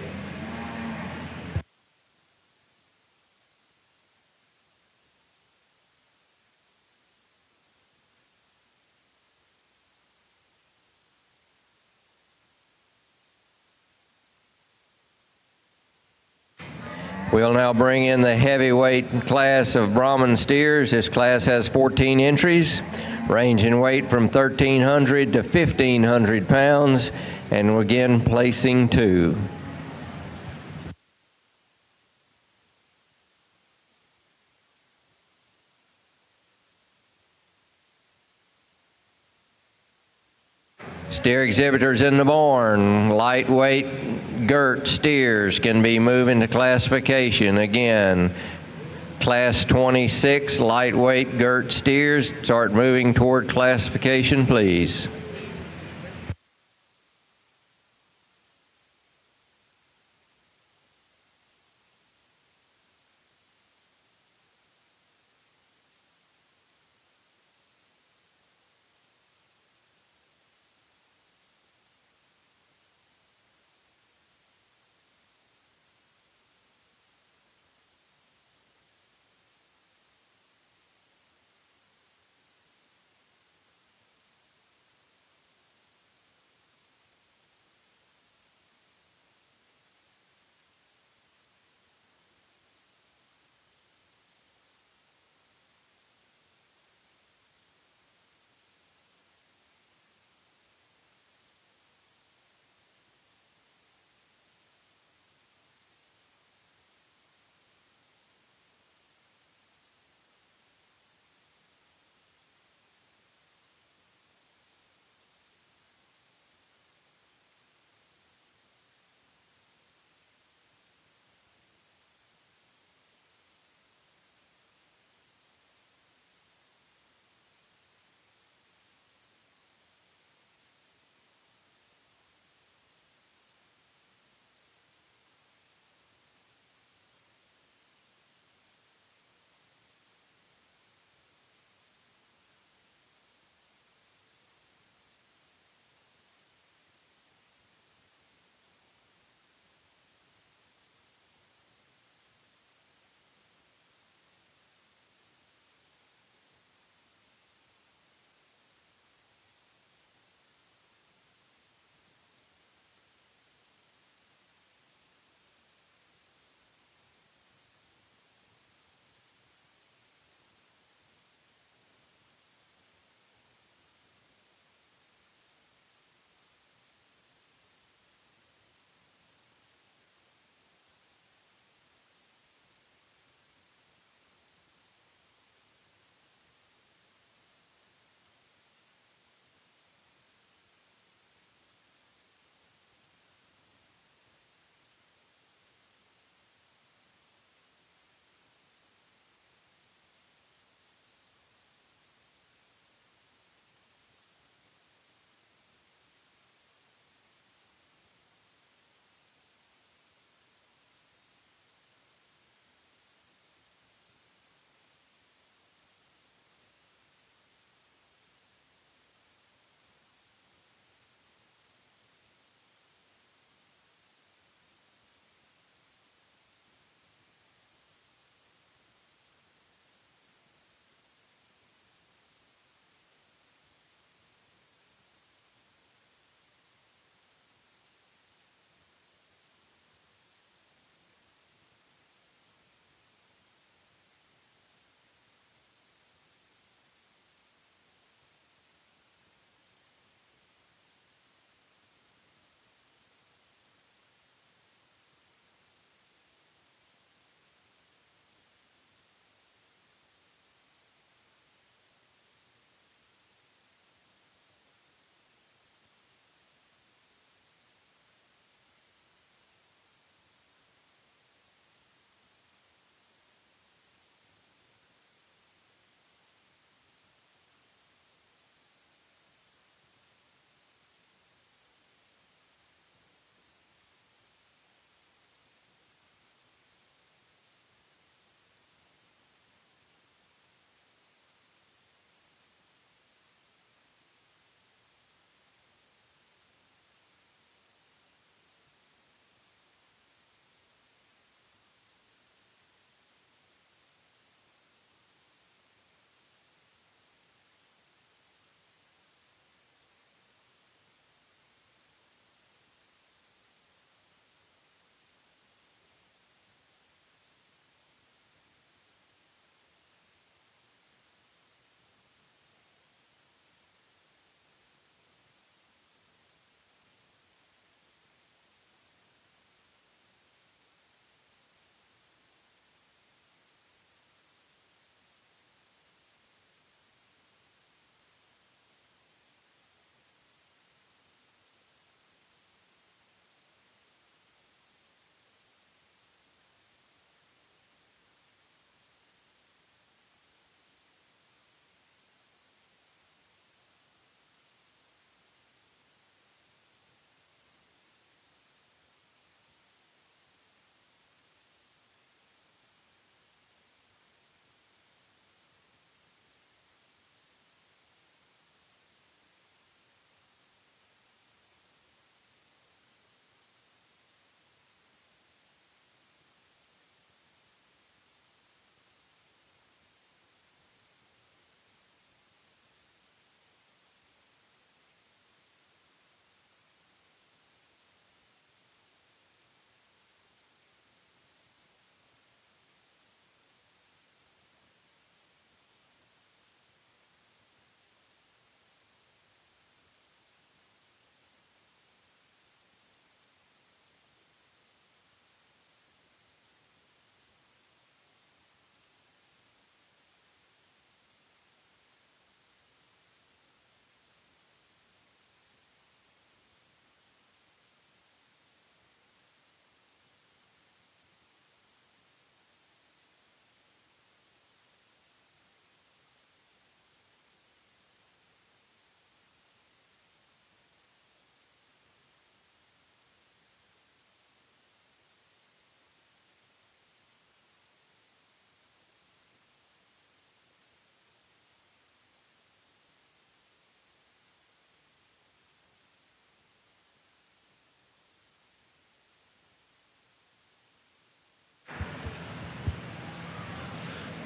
We'll now bring in the heavyweight class of Brahman steers. This class has 14 entries, range in weight from 1,300 to 1,500 pounds, and again placing two. Steer exhibitors in the barn. Lightweight girt steers can be moved into classification. Again, class 26 lightweight girt steers. Start moving toward classification, please.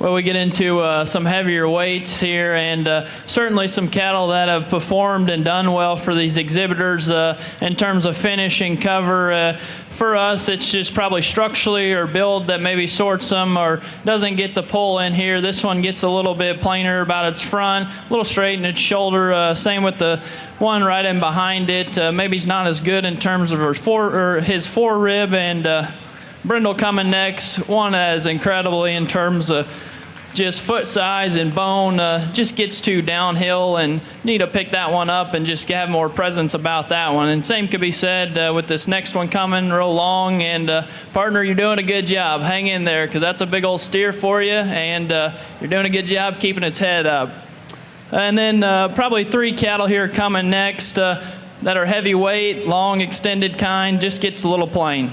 Well, we get into some heavier weights here, and certainly some cattle that have performed and done well for these exhibitors in terms of finish and cover. For us, it's just probably structurally or build that maybe sorts them or doesn't get the pull in here. This one gets a little bit plainer about its front, a little straight in its shoulder. Same with the one right in behind it. Maybe he's not as good in terms of his fore rib, and Brindle coming next. One that is incredibly in terms of just foot size and bone, just gets too downhill, and need to pick that one up and just have more presence about that one. And same could be said with this next one coming real long. And partner, you're doing a good job. Hang in there, because that's a big old steer for you, and you're doing a good job keeping its head up. And then probably 3 cattle here coming next that are heavyweight, long, extended kind, just gets a little plain.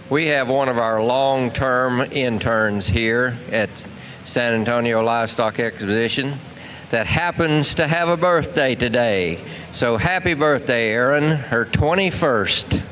We have one of our long-term interns here at San Antonio Livestock Exposition that happens to have a birthday today. So happy birthday, Erin, her 21st.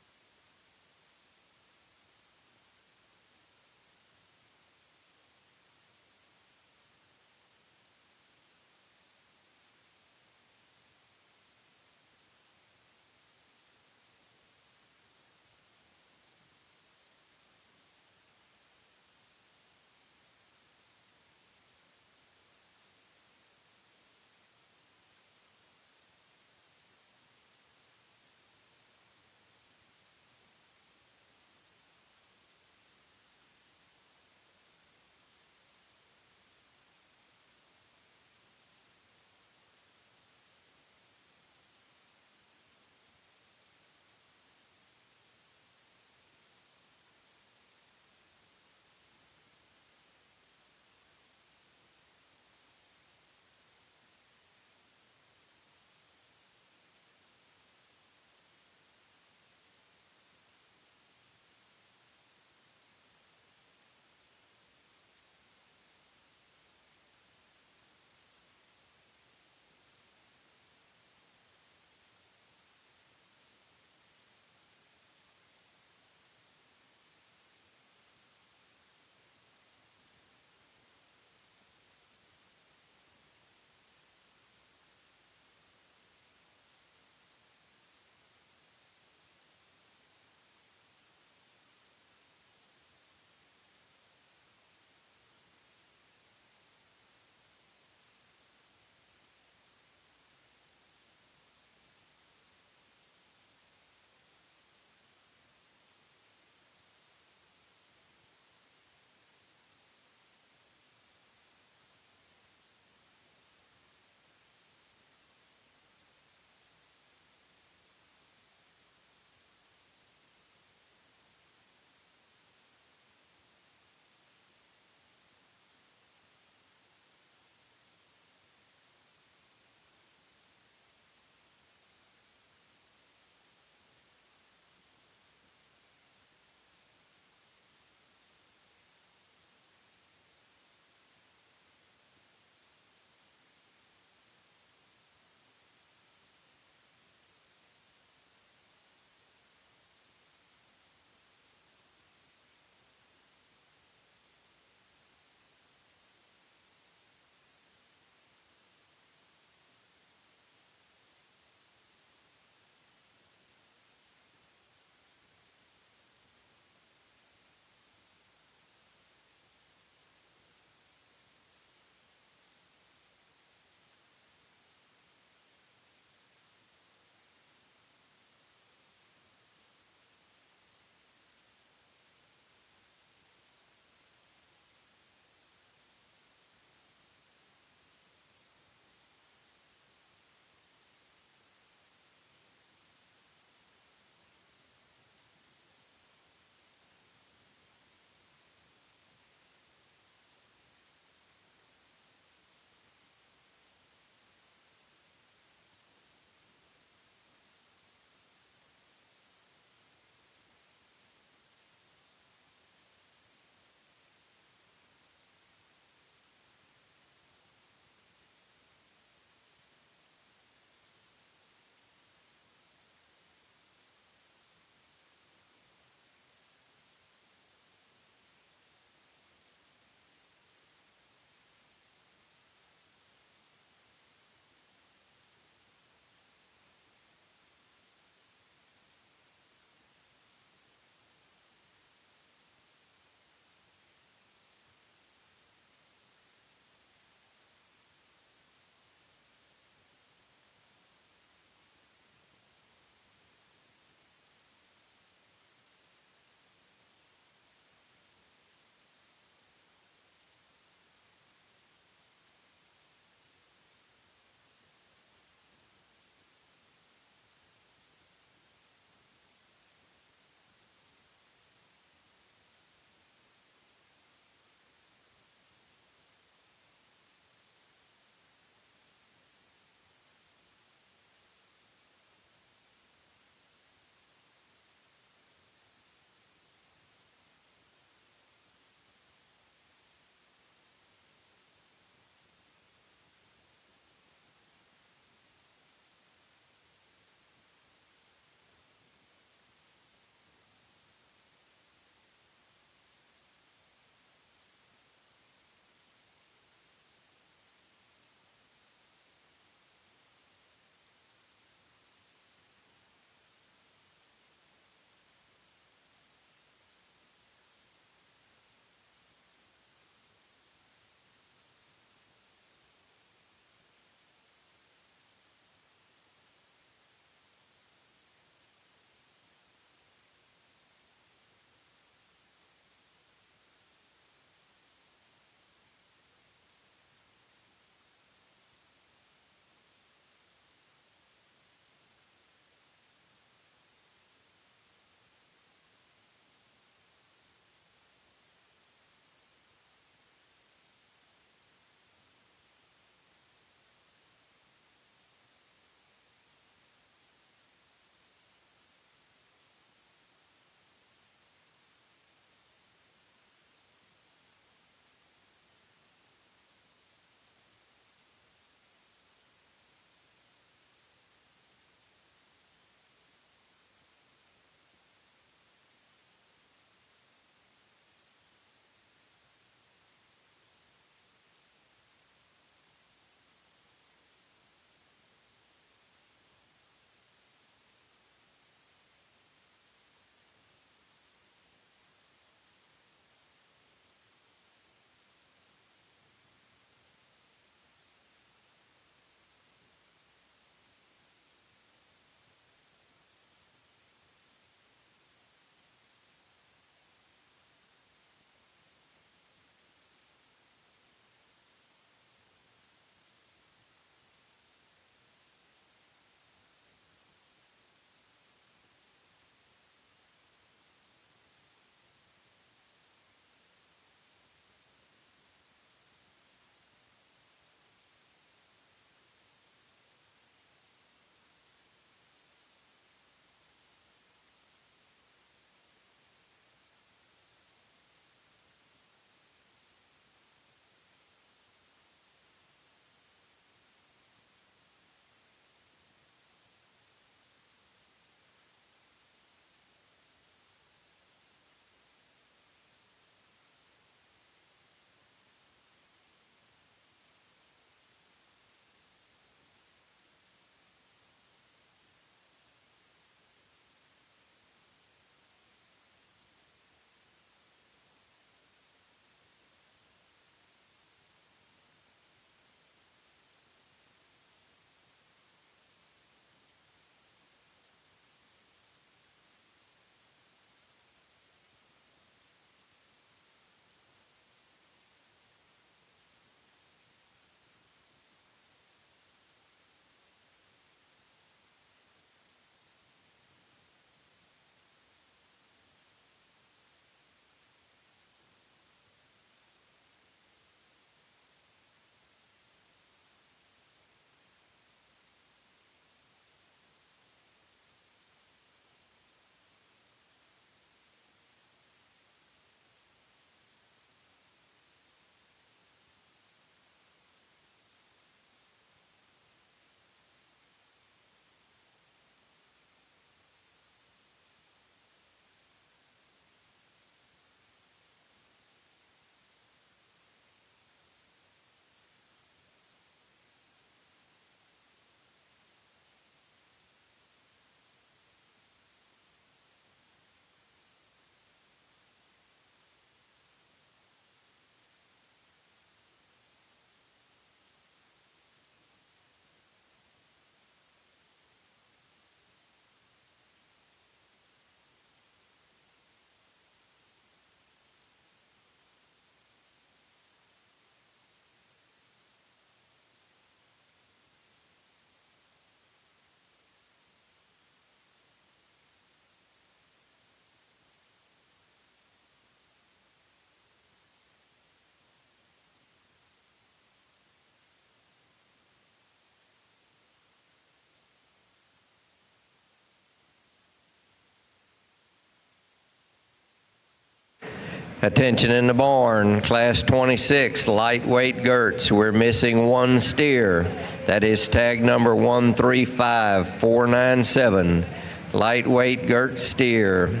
Attention in the barn, Class 26, lightweight Gertz. We're missing one steer. That is tag number 135497. Lightweight Gertz steer,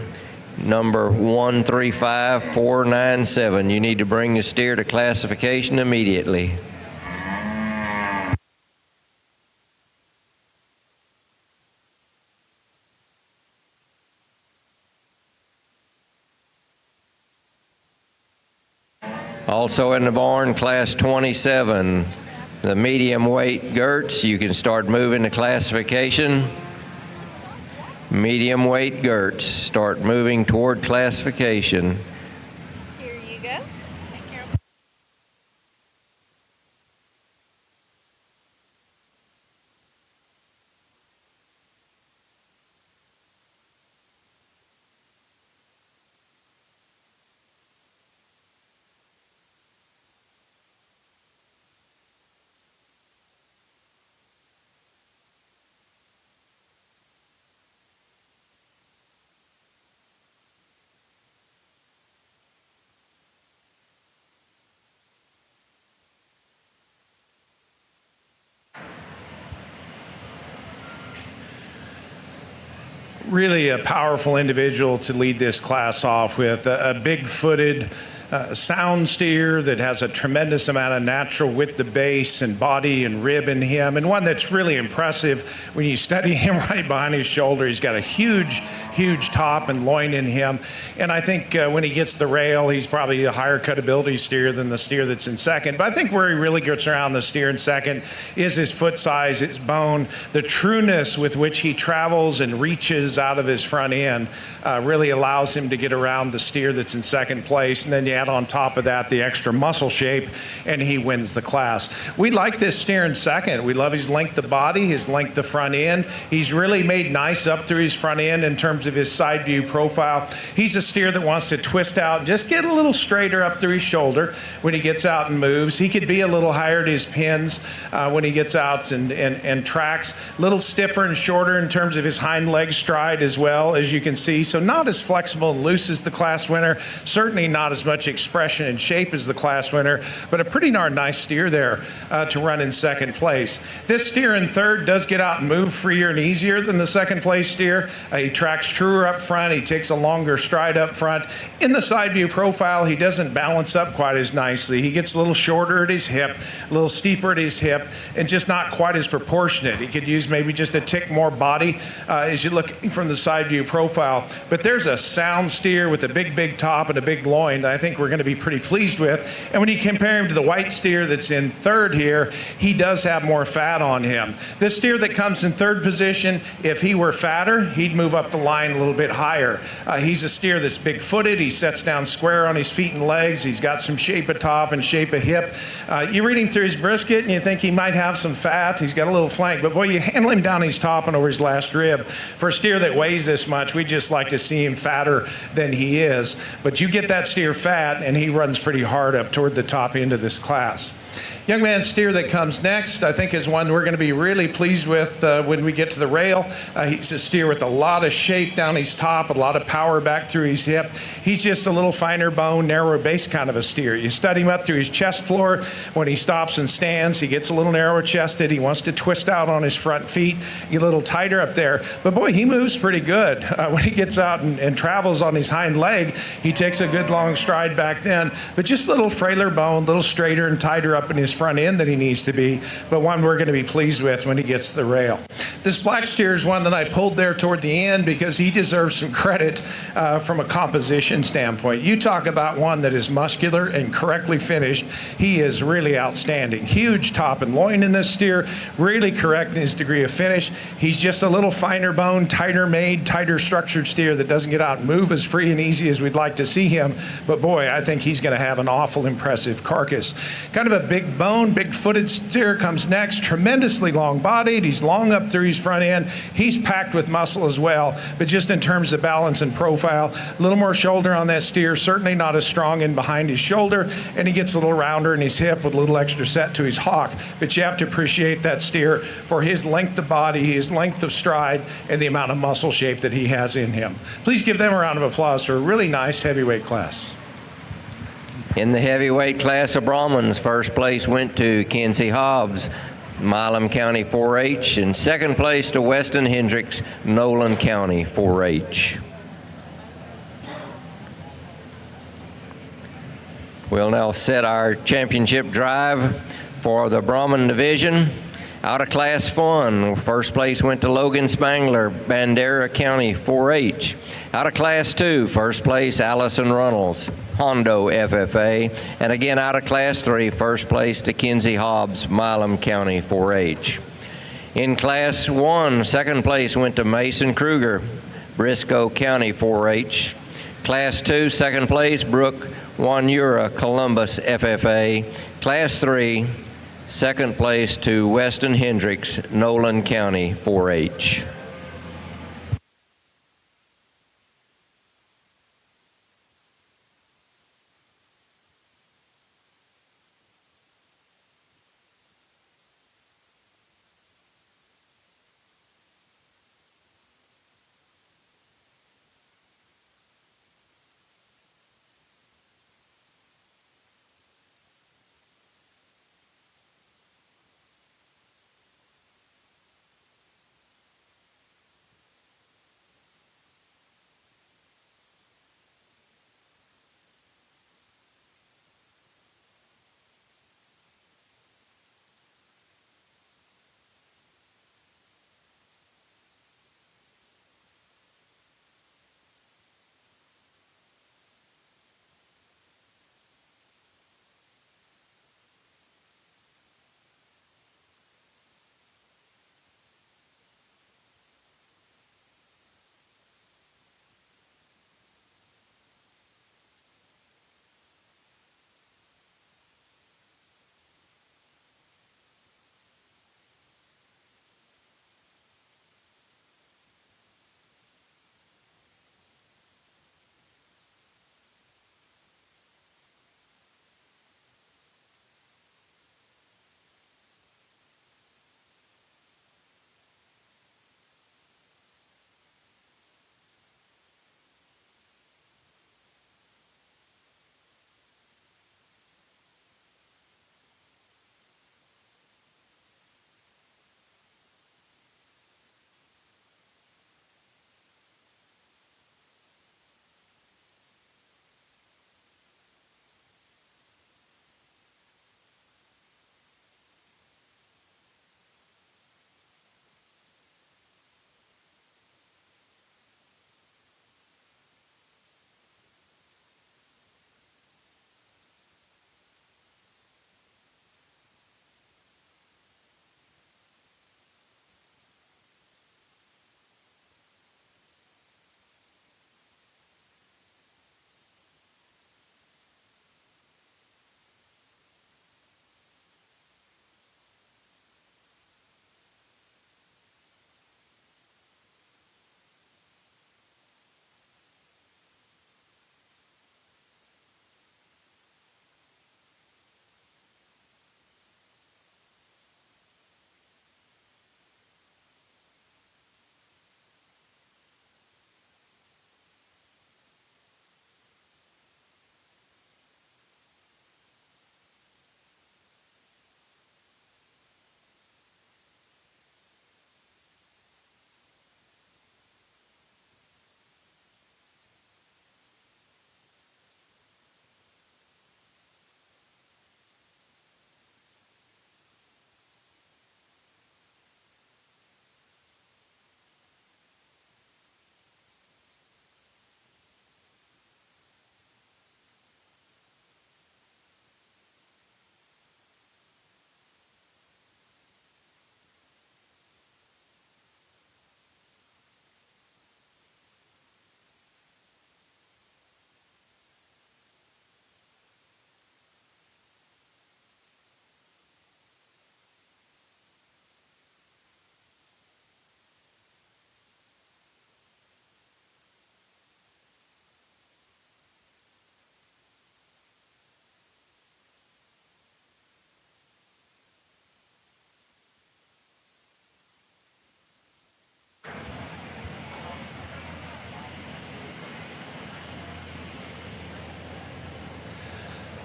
number 135497. You need to bring the steer to classification immediately. Also in the barn, Class 27, the medium weight Gertz. You can start moving to classification. Medium weight Gertz, start moving toward classification. Here you go. Take care of Really a powerful individual to lead this class off with. A big-footed, sound steer that has a tremendous amount of natural width to base and body and rib in him, and one that's really impressive when you study him right behind his shoulder. He's got a huge top and loin in him, and I think when he gets the rail, he's probably a higher cutability steer than the steer that's in second. But I think where he really gets around the steer in second is his foot size, his bone, the trueness with which he travels and reaches out of his front end really allows him to get around the steer that's in second place. And then you add on top of that the extra muscle shape, and he wins the class. We like this steer in second. We love his length of body, his length of front end. He's really made nice up through his front end in terms of his side view profile. He's a steer that wants to twist out, just get a little straighter up through his shoulder when he gets out and moves. He could be a little higher at his pins when he gets out and tracks. A little stiffer and shorter in terms of his hind leg stride as well, as you can see. So not as flexible and loose as the class winner. Certainly not as much expression and shape as the class winner, but a pretty darn nice steer there to run in second place. This steer in third does get out and move freer and easier than the second place steer. He tracks truer up front. He takes a longer stride up front. In the side view profile, he doesn't balance up quite as nicely. He gets a little shorter at his hip, a little steeper at his hip, and just not quite as proportionate. He could use maybe just a tick more body as you look from the side view profile. But there's a sound steer with a big top and a big loin that I think we're going to be pretty pleased with. And when you compare him to the white steer that's in third here, he does have more fat on him. This steer that comes in third position, if he were fatter, he'd move up the line a little bit higher. He's a steer that's big-footed. He sets down square on his feet and legs. He's got some shape of top and shape of hip. You're reading through his brisket and you think he might have some fat. He's got a little flank, but boy, you handle him down his top and over his last rib. For a steer that weighs this much, we just like to see him fatter than he is. But you get that steer fat and he runs pretty hard up toward the top end of this class. Young man steer that comes next, I think, is one we're going to be really pleased with when we get to the rail. He's a steer with a lot of shape down his top, a lot of power back through his hip. He's just a little finer bone, narrower base kind of a steer. You stud him up through his chest floor. When he stops and stands, he gets a little narrower chested. He wants to twist out on his front feet, get a little tighter up there. But boy, he moves pretty good. When he gets out and travels on his hind leg, he takes a good long stride back then. But just a little frailer bone, a little straighter and tighter up in his front end than he needs to be, but one we're going to be pleased with when he gets to the rail. This black steer is one that I pulled there toward the end because he deserves some credit from a composition standpoint. You talk about one that is muscular and correctly finished. He is really outstanding. Huge top and loin in this steer, really correct in his degree of finish. He's just a little finer bone, tighter made, tighter structured steer that doesn't get out and move as free and easy as we'd like to see him, but boy, I think he's going to have an awful impressive carcass. Kind of a big bone, big-footed steer comes next, tremendously long-bodied. He's long up through his front end. He's packed with muscle as well, but just in terms of balance and profile, a little more shoulder on that steer, certainly not as strong in behind his shoulder, and he gets a little rounder in his hip with a little extra set to his hock. But you have to appreciate that steer for his length of body, his length of stride, and the amount of muscle shape that he has in him. Please give them a round of applause for a really nice heavyweight class. In the heavyweight class of Brahmins, first place went to Kinsey Hobbs, Milam County 4-H, and second place to Weston Hendricks, Nolan County 4-H. We'll now set our championship drive for the Brahmin division. Out of class fun, first place went to Logan Spangler, Bandera County 4-H. Out of class 2, first place Allison Runnels, Hondo FFA. And again out of class 3, first place to Kinsey Hobbs, Milam County 4-H. In class 1, second place went to Mason Kruger, Briscoe County 4-H. Class 2, second place, Brooke Wanyura, Columbus FFA. Class 3, second place to Weston Hendricks, Nolan County 4-H.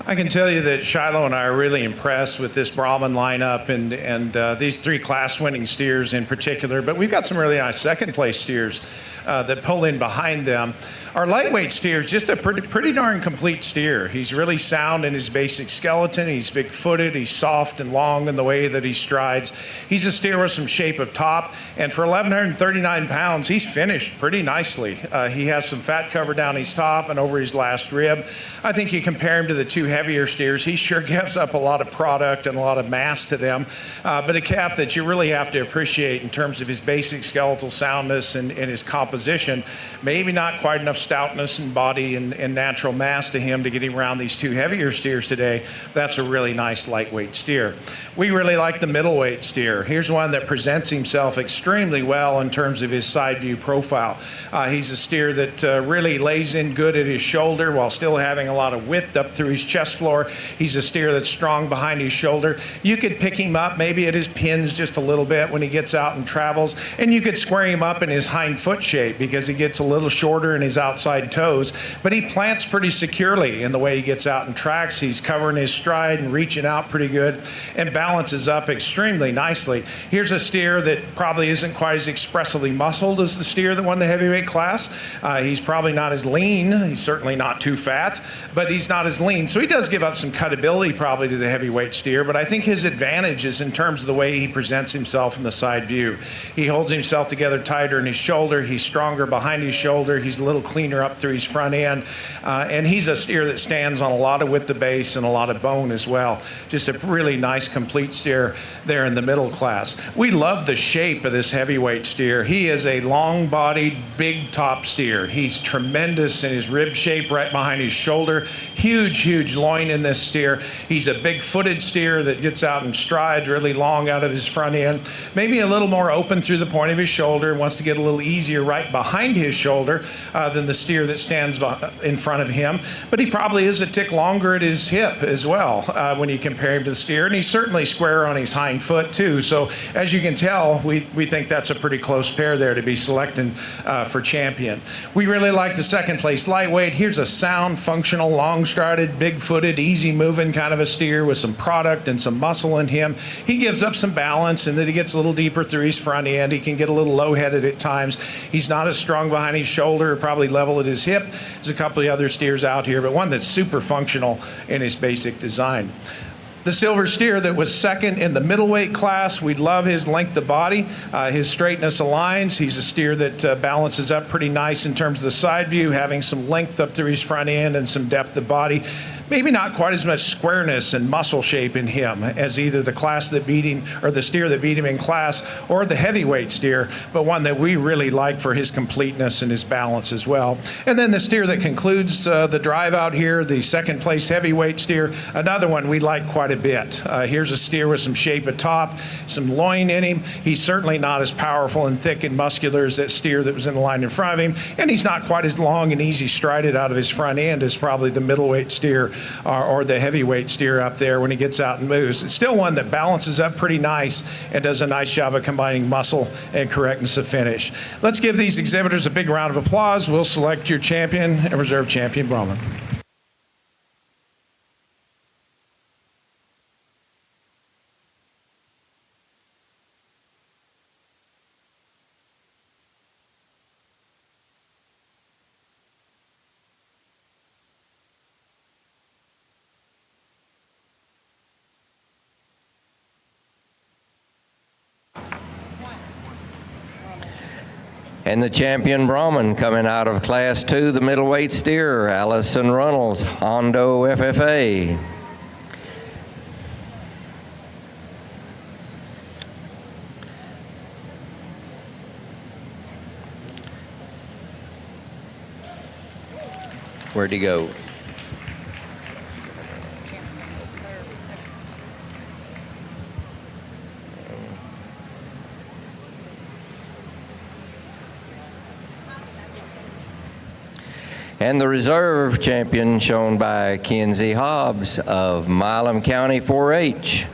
I can tell you that Shiloh and I are really impressed with this Brahman lineup and these three class-winning steers in particular, but we've got some really nice second-place steers that pull in behind them. Our lightweight steer is just a pretty darn complete steer. He's really sound in his basic skeleton. He's big-footed. He's soft and long in the way that he strides. He's a steer with some shape of top, and for 1,139 pounds, he's finished pretty nicely. He has some fat cover down his top and over his last rib. I think you compare him to the two heavier steers, he sure gives up a lot of product and a lot of mass to them, but a calf that you really have to appreciate in terms of his basic skeletal soundness and his composition. Maybe not quite enough stoutness and body and natural mass to him to get him around these two heavier steers today. That's a really nice lightweight steer. We really like the middleweight steer. Here's one that presents himself extremely well in terms of his side view profile. He's a steer that really lays in good at his shoulder while still having a lot of width up through his chest floor. He's a steer that's strong behind his shoulder. You could pick him up maybe at his pins just a little bit when he gets out and travels, and you could square him up in his hind foot shape because he gets a little shorter in his outside toes, but he plants pretty securely in the way he gets out and tracks. He's covering his stride and reaching out pretty good and balances up extremely nicely. Here's a steer that probably isn't quite as expressively muscled as the steer that won the heavyweight class. He's probably not as lean. He's certainly not too fat, but he's not as lean. So he does give up some cutability probably to the heavyweight steer, but I think his advantage is in terms of the way he presents himself in the side view. He holds himself together tighter in his shoulder. He's stronger behind his shoulder. He's a little cleaner up through his front end. And he's a steer that stands on a lot of width of base and a lot of bone as well. Just a really nice complete steer there in the middle class. We love the shape of this heavyweight steer. He is a long-bodied, big top steer. He's tremendous in his rib shape right behind his shoulder. Huge loin in this steer. He's a big-footed steer that gets out and strides really long out of his front end. Maybe a little more open through the point of his shoulder, wants to get a little easier right behind his shoulder than the steer that stands in front of him. But he probably is a tick longer at his hip as well when you compare him to the steer. And he's certainly square on his hind foot too. So as you can tell, we think that's a pretty close pair there to be selecting for champion. We really like the second place lightweight. Here's a sound, functional, long-strided, big-footed, easy-moving kind of a steer with some product and some muscle in him. He gives up some balance, and then he gets a little deeper through his front end. He can get a little low-headed at times. He's not as strong behind his shoulder, probably level at his hip. There's a couple of other steers out here, but one that's super functional in his basic design. The silver steer that was second in the middleweight class, we love his length of body. His straightness aligns. He's a steer that balances up pretty nice in terms of the side view, having some length up through his front end and some depth of body. Maybe not quite as much squareness and muscle shape in him as either the class that beat him or the steer that beat him in class or the heavyweight steer, but one that we really like for his completeness and his balance as well. And then the steer that concludes the drive out here, the second place heavyweight steer, another one we like quite a bit. Here's a steer with some shape at top, some loin in him. He's certainly not as powerful and thick and muscular as that steer that was in the line in front of him, and he's not quite as long and easy strided out of his front end as probably the middleweight steer or the heavyweight steer up there when he gets out and moves. It's still one that balances up pretty nice and does a nice job of combining muscle and correctness of finish. Let's give these exhibitors a big round of applause. We'll select your champion and reserve champion Brahman. And the champion Brahman coming out of Class 2, the middleweight steer, Allison Runnels, Hondo FFA. Where'd he go? And the reserve champion shown by Kenzie Hobbs of Milam County 4-H.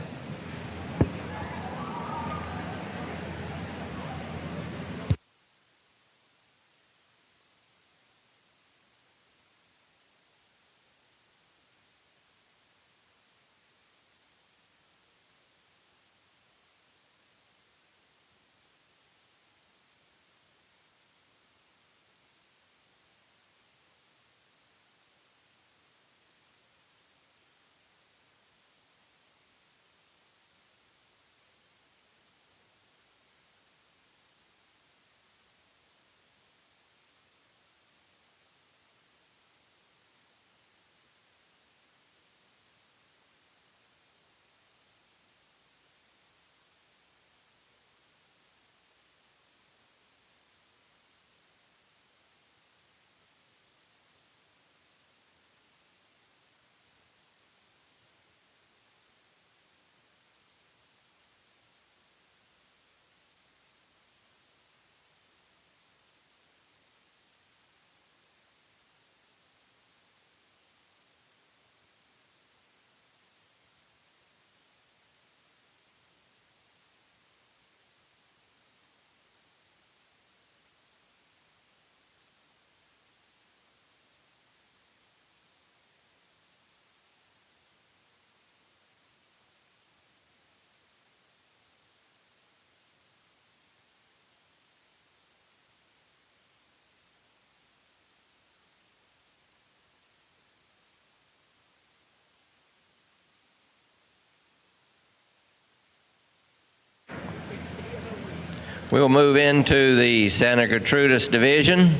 We'll move into the Santa Gertrudis division.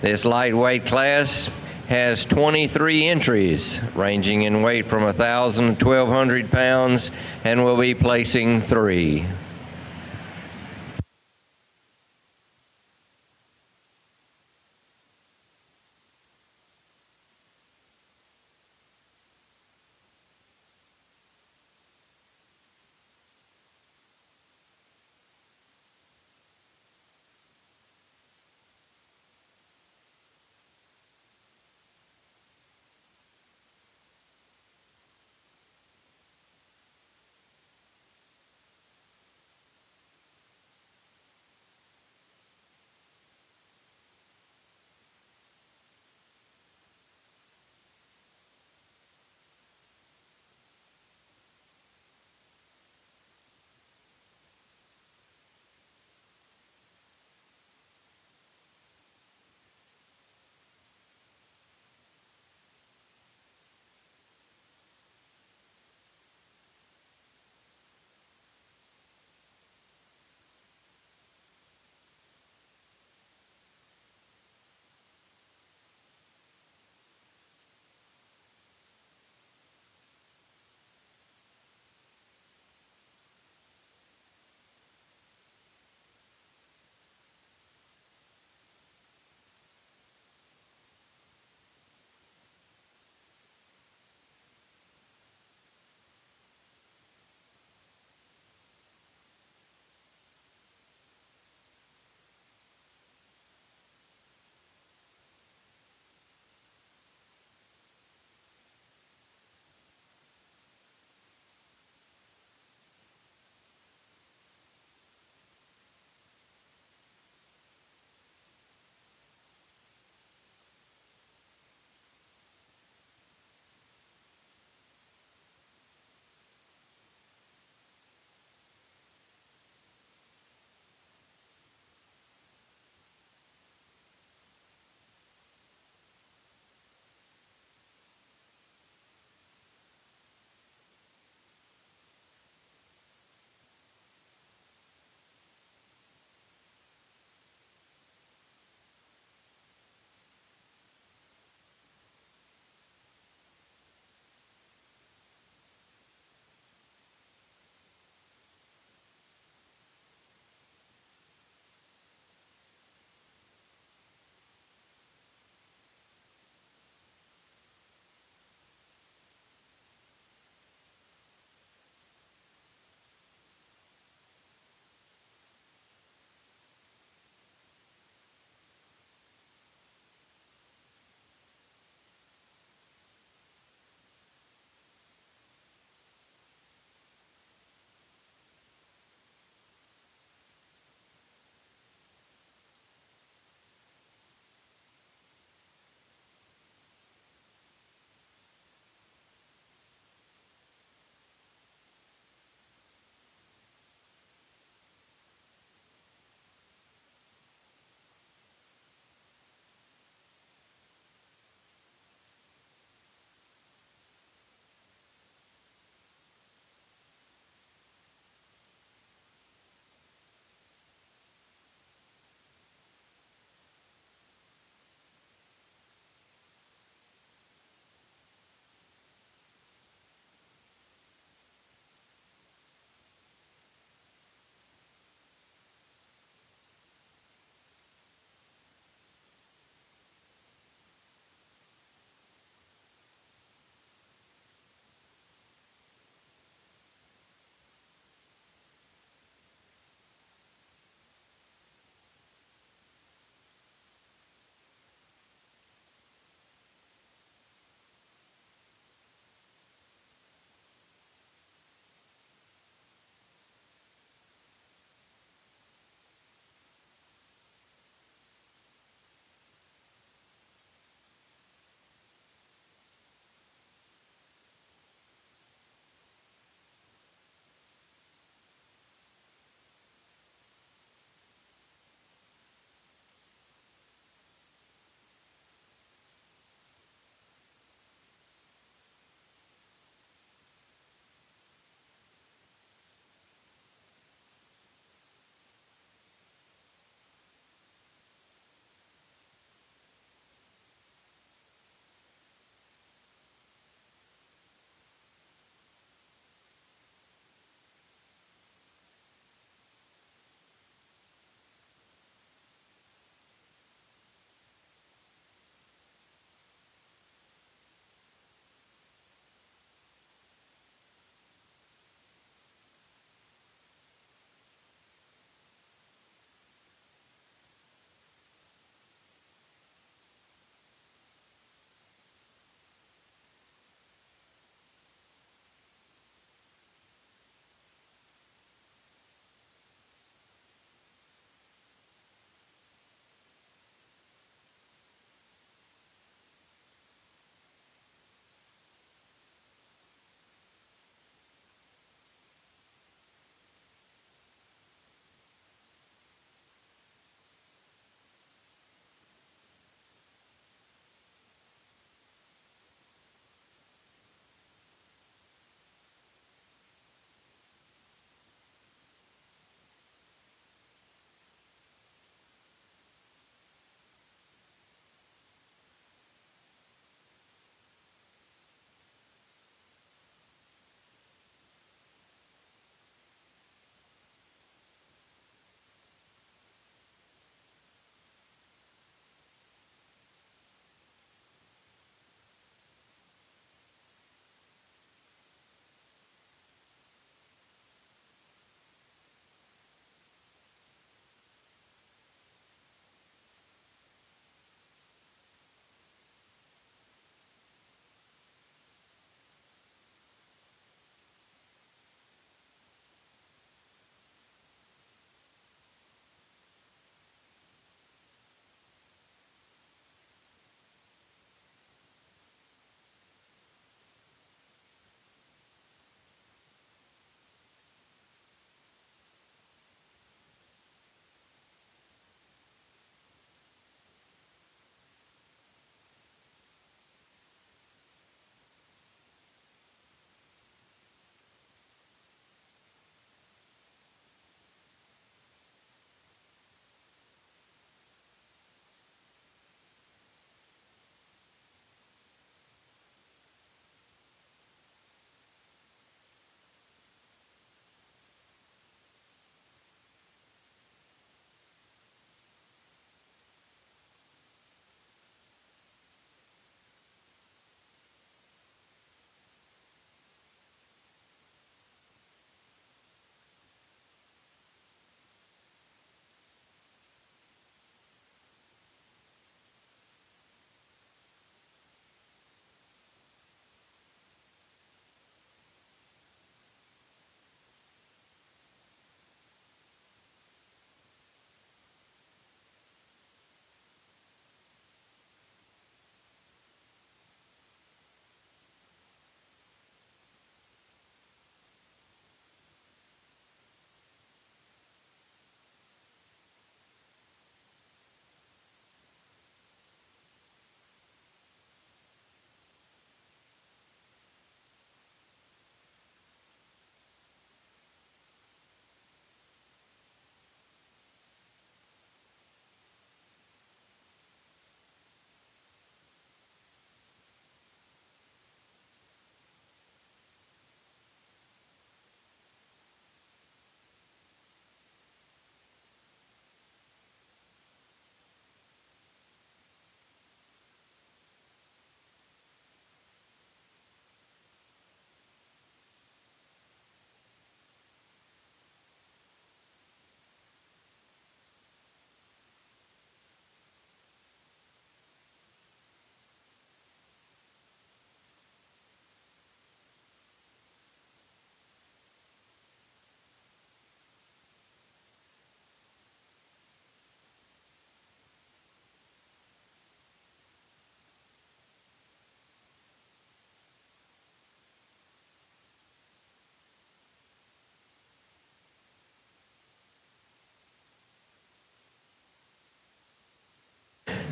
This lightweight class has 23 entries, ranging in weight from 1,000 to 1,200 pounds, and will be placing 3.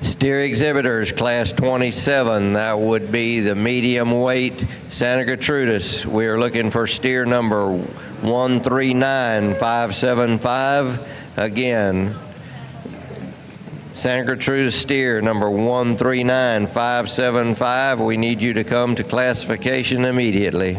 Steer exhibitors, class 27, that would be the medium weight Santa Gertrudis. We are looking for steer number 139575. Again, Santa Gertrudis steer number 139575. We need you to come to classification immediately.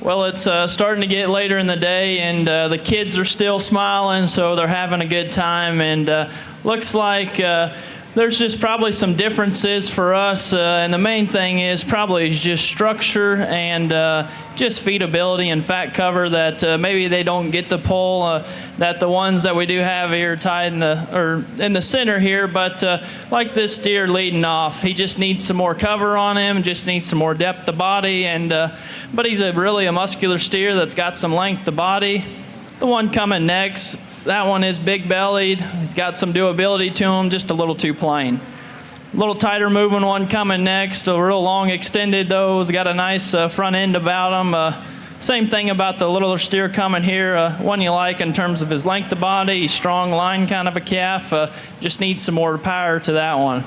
Well, it's starting to get later in the day, and the kids are still smiling, so they're having a good time. And looks like there's just probably some differences for us, and the main thing is probably just structure and just feedability and fat cover that maybe they don't get the pull that the ones that we do have here tied in the center here. But like this steer leading off, he just needs some more cover on him, just needs some more depth of body, and but he's really a muscular steer that's got some length of body. The one coming next, that one is big-bellied. He's got some doability to him, just a little too plain. A little tighter moving one coming next, a real long extended though. He's got a nice front end about him. Same thing about the littler steer coming here. One you like in terms of his length of body. He's strong line kind of a calf. Just needs some more power to that one.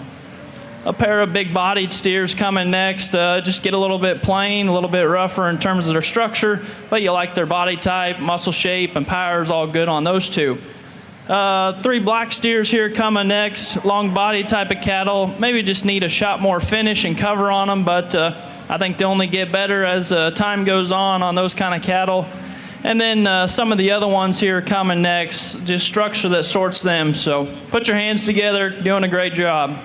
A pair of big-bodied steers coming next. Just get a little bit plain, a little bit rougher in terms of their structure, but you like their body type, muscle shape, and power is all good on those two. 3 black steers here coming next. Long body type of cattle. Maybe just need a shot more finish and cover on them, but I think they only get better as time goes on those kind of cattle. And then some of the other ones here coming next, just structure that sorts them. So put your hands together, doing a great job.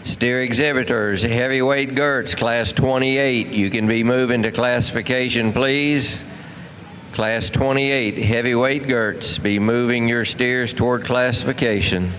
Steer exhibitors, heavyweight girts, class 28. You can be moving to classification, please. Class 28, heavyweight girts. Be moving your steers toward classification.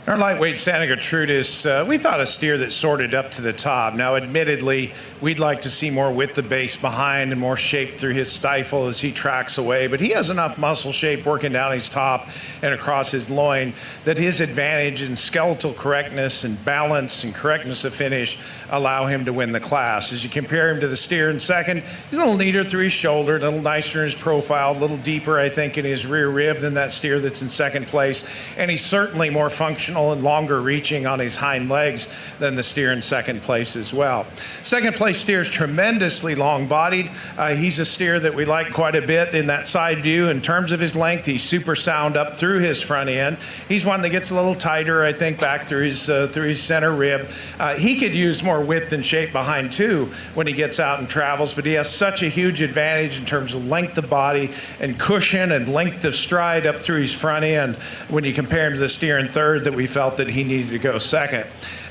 Our lightweight Santa Gertrudis, we thought a steer that sorted up to the top. Now, admittedly, we'd like to see more width of base behind and more shape through his stifle as he tracks away, but he has enough muscle shape working down his top and across his loin that his advantage in skeletal correctness and balance and correctness of finish allow him to win the class. As you compare him to the steer in second, he's a little neater through his shoulder, a little nicer in his profile, a little deeper, I think, in his rear rib than that steer that's in second place, and he's certainly more functional and longer reaching on his hind legs than the steer in second place as well. Second place steer is tremendously long bodied. He's a steer that we like quite a bit in that side view. In terms of his length, he's super sound up through his front end. He's one that gets a little tighter, I think, back through his center rib. He could use more width and shape behind too when he gets out and travels, but he has such a huge advantage in terms of length of body and cushion and length of stride up through his front end when you compare him to the steer in third that we felt that he needed to go second.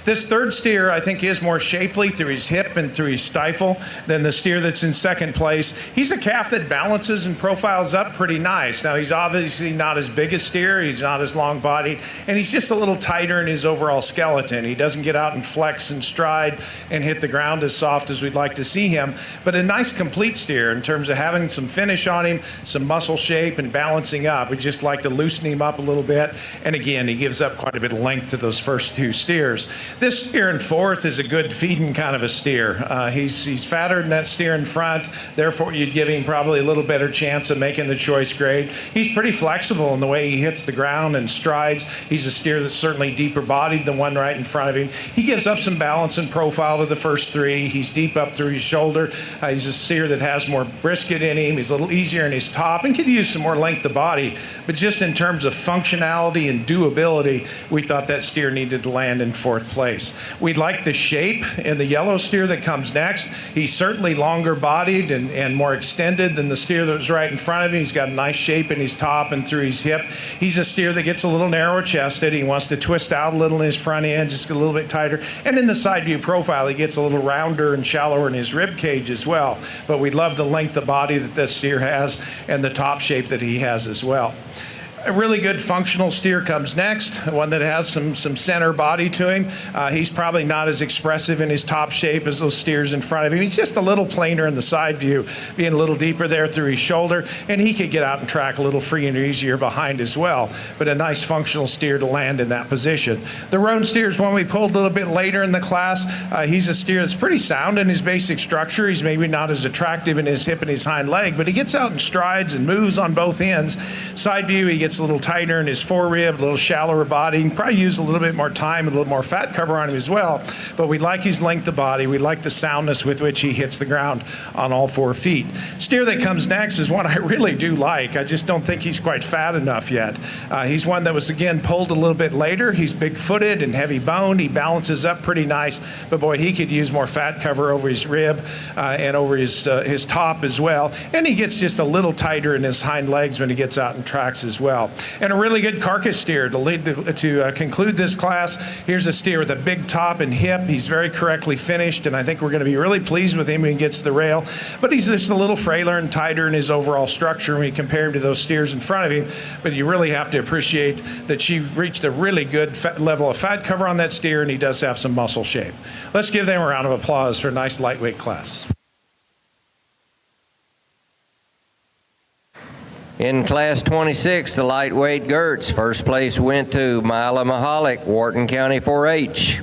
This third steer, I think, is more shapely through his hip and through his stifle than the steer that's in second place. He's a calf that balances and profiles up pretty nice. Now, he's obviously not as big a steer. He's not as long-bodied, and he's just a little tighter in his overall skeleton. He doesn't get out and flex and stride and hit the ground as soft as we'd like to see him, but a nice complete steer in terms of having some finish on him, some muscle shape, and balancing up. We just like to loosen him up a little bit, and again, he gives up quite a bit of length to those first two steers. This steer in fourth is a good feeding kind of a steer. He's fatter than that steer in front, therefore you'd give him probably a little better chance of making the choice grade. He's pretty flexible in the way he hits the ground and strides. He's a steer that's certainly deeper bodied than one right in front of him. He gives up some balance and profile to the first three. He's deep up through his shoulder. He's a steer that has more brisket in him. He's a little easier in his top and could use some more length of body, but just in terms of functionality and doability, we thought that steer needed to land in fourth place. We like the shape in the yellow steer that comes next. He's certainly longer bodied and more extended than the steer that was right in front of him. He's got a nice shape in his top and through his hip. He's a steer that gets a little narrow chested. He wants to twist out a little in his front end, just a little bit tighter. And in the side view profile, he gets a little rounder and shallower in his rib cage as well. But we love the length of body that this steer has and the top shape that he has as well. A really good functional steer comes next, one that has some center body to him. He's probably not as expressive in his top shape as those steers in front of him. He's just a little plainer in the side view, being a little deeper there through his shoulder, and he could get out and track a little free and easier behind as well, but a nice functional steer to land in that position. The roan steer is one we pulled a little bit later in the class. He's a steer that's pretty sound in his basic structure. He's maybe not as attractive in his hip and his hind leg, but he gets out and strides and moves on both ends. Side view, he gets a little tighter in his forerib, a little shallower body. You can probably use a little bit more time, a little more fat cover on him as well, but we like his length of body. We like the soundness with which he hits the ground on all 4 feet. Steer that comes next is one I really do like. I just don't think he's quite fat enough yet. He's one that was, again, pulled a little bit later. He's big-footed and heavy-boned. He balances up pretty nice, but boy, he could use more fat cover over his rib and over his top as well, and he gets just a little tighter in his hind legs when he gets out and tracks as well. And a really good carcass steer to conclude this class. Here's a steer with a big top and hip. He's very correctly finished, and I think we're going to be really pleased with him when he gets to the rail. But he's just a little frailer and tighter in his overall structure when we compare him to those steers in front of him. But you really have to appreciate that she reached a really good level of fat cover on that steer, and he does have some muscle shape. Let's give them a round of applause for a nice lightweight class. In Class 26, the lightweight Gerts, first place went to Mila Mahalik, Wharton County 4-H.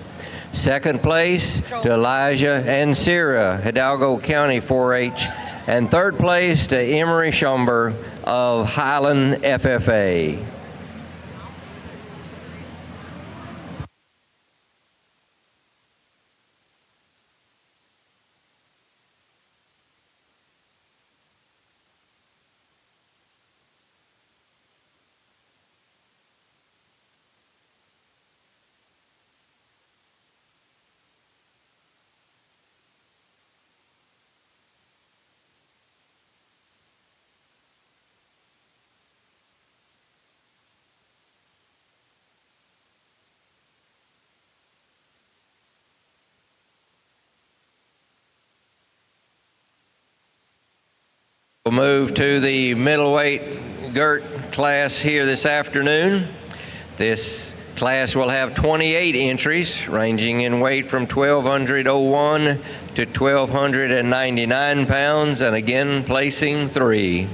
Second place to Elijah and Sierra, Hidalgo County 4-H. And third place to Emery Schomber of Highland FFA. We'll move to the middleweight Gert class here this afternoon. This Class will have 28 entries, ranging in weight from 1,201 to 1,299 pounds, and again placing 3.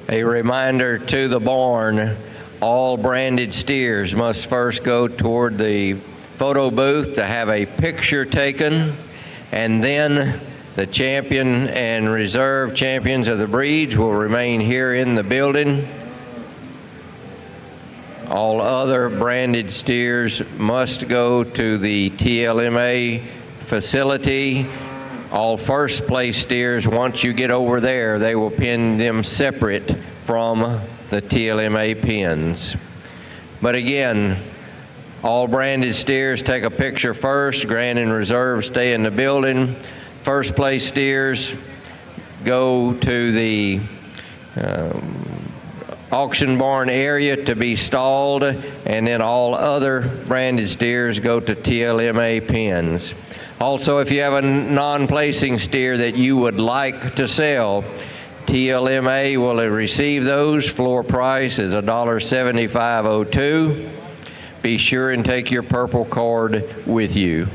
A reminder to the barn, all branded steers must first go toward the photo booth to have a picture taken, and then the champion and reserve champions of the breeds will remain here in the building. All other branded steers must go to the TLMA facility. All first place steers, once you get over there, they will pin them separate from the TLMA pins. But again, all branded steers take a picture first. Grand and reserve stay in the building. First place steers go to the auction barn area to be stalled, and then all other branded steers go to TLMA pens. Also, if you have a non-placing steer that you would like to sell, TLMA will receive those. Floor price is $1.7502. Be sure and take your purple card with you.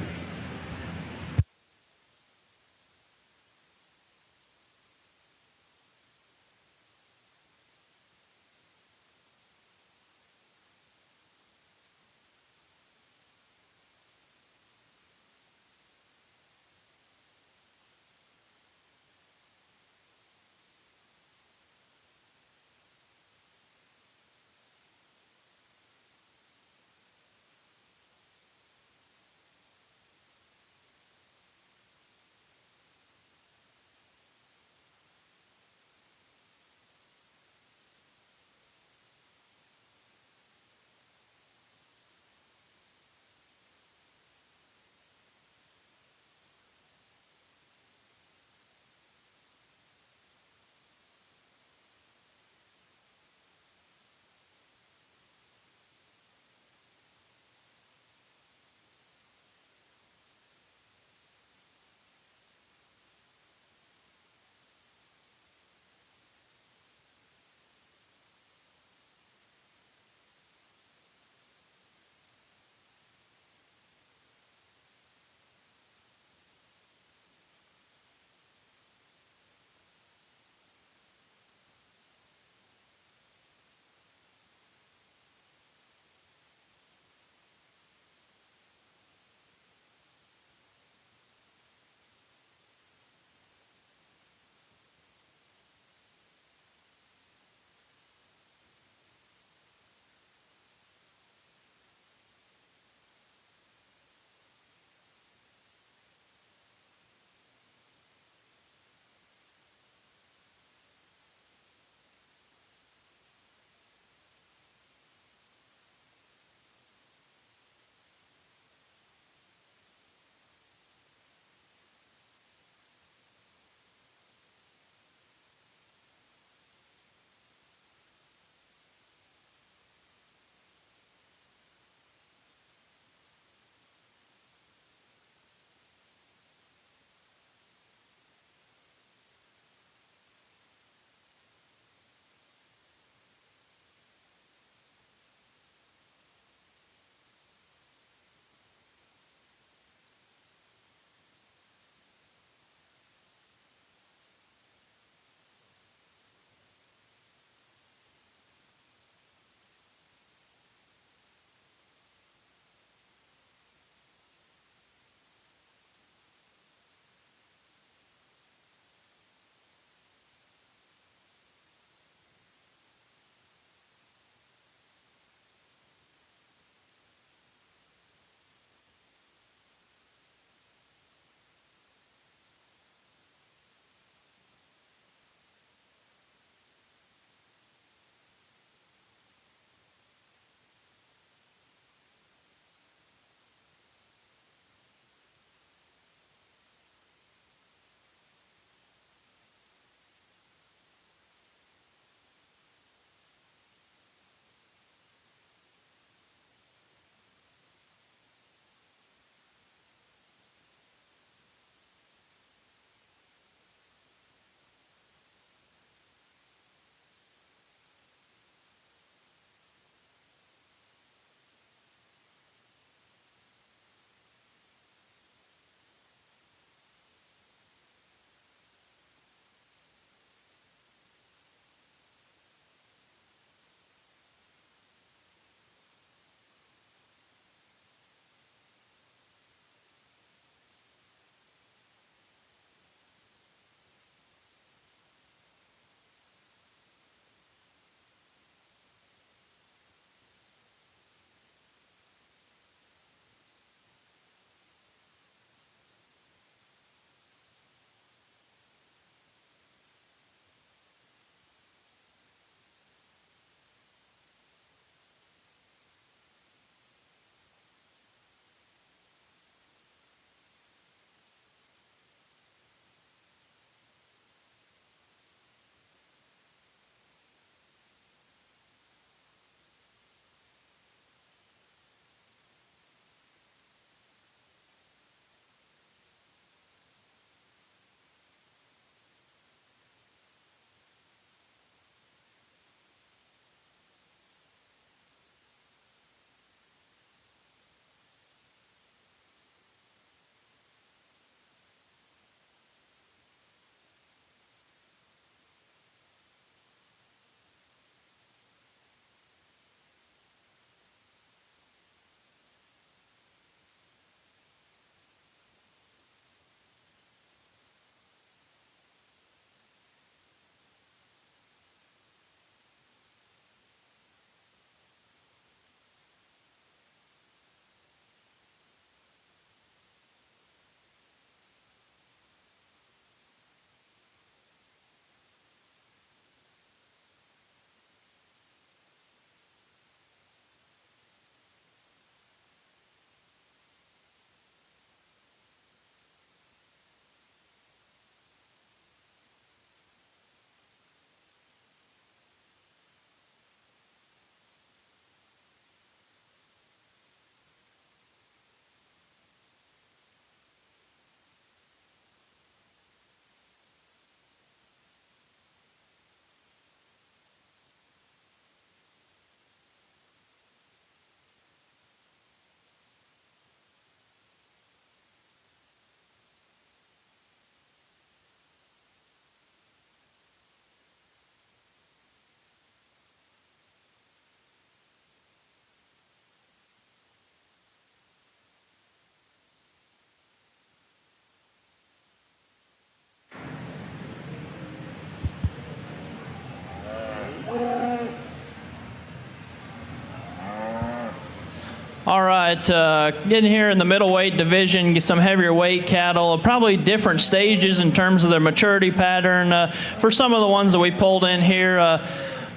All right, getting here in the middleweight division, get some heavier weight cattle, probably different stages in terms of their maturity pattern. For some of the ones that we pulled in here,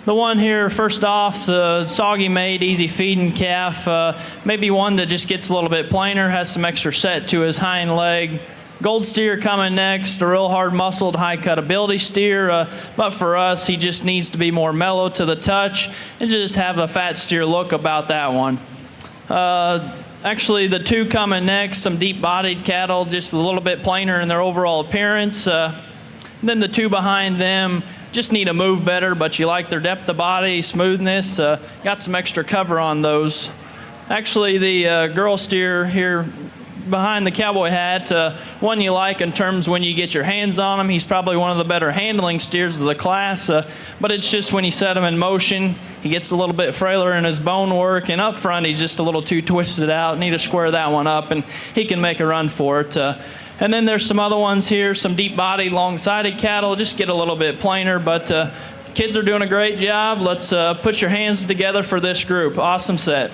the one here, first off, soggy made, easy feeding calf. Maybe one that just gets a little bit plainer, has some extra set to his hind leg. Gold steer coming next, a real hard muscled, high cut ability steer. But for us, he just needs to be more mellow to the touch and just have a fat steer look about that one. Actually, the two coming next, some deep-bodied cattle, just a little bit plainer in their overall appearance. Then the two behind them just need to move better, but you like their depth of body, smoothness. Got some extra cover on those. Actually, the girl steer here behind the cowboy hat, one you like in terms when you get your hands on him. He's probably one of the better handling steers of the class, but it's just when you set him in motion, he gets a little bit frailer in his bone work, and up front he's just a little too twisted out. Need to square that one up, and he can make a run for it. And then there's some other ones here, some deep-bodied, long-sided cattle, just get a little bit plainer, but kids are doing a great job. Let's put your hands together for this group. Awesome set.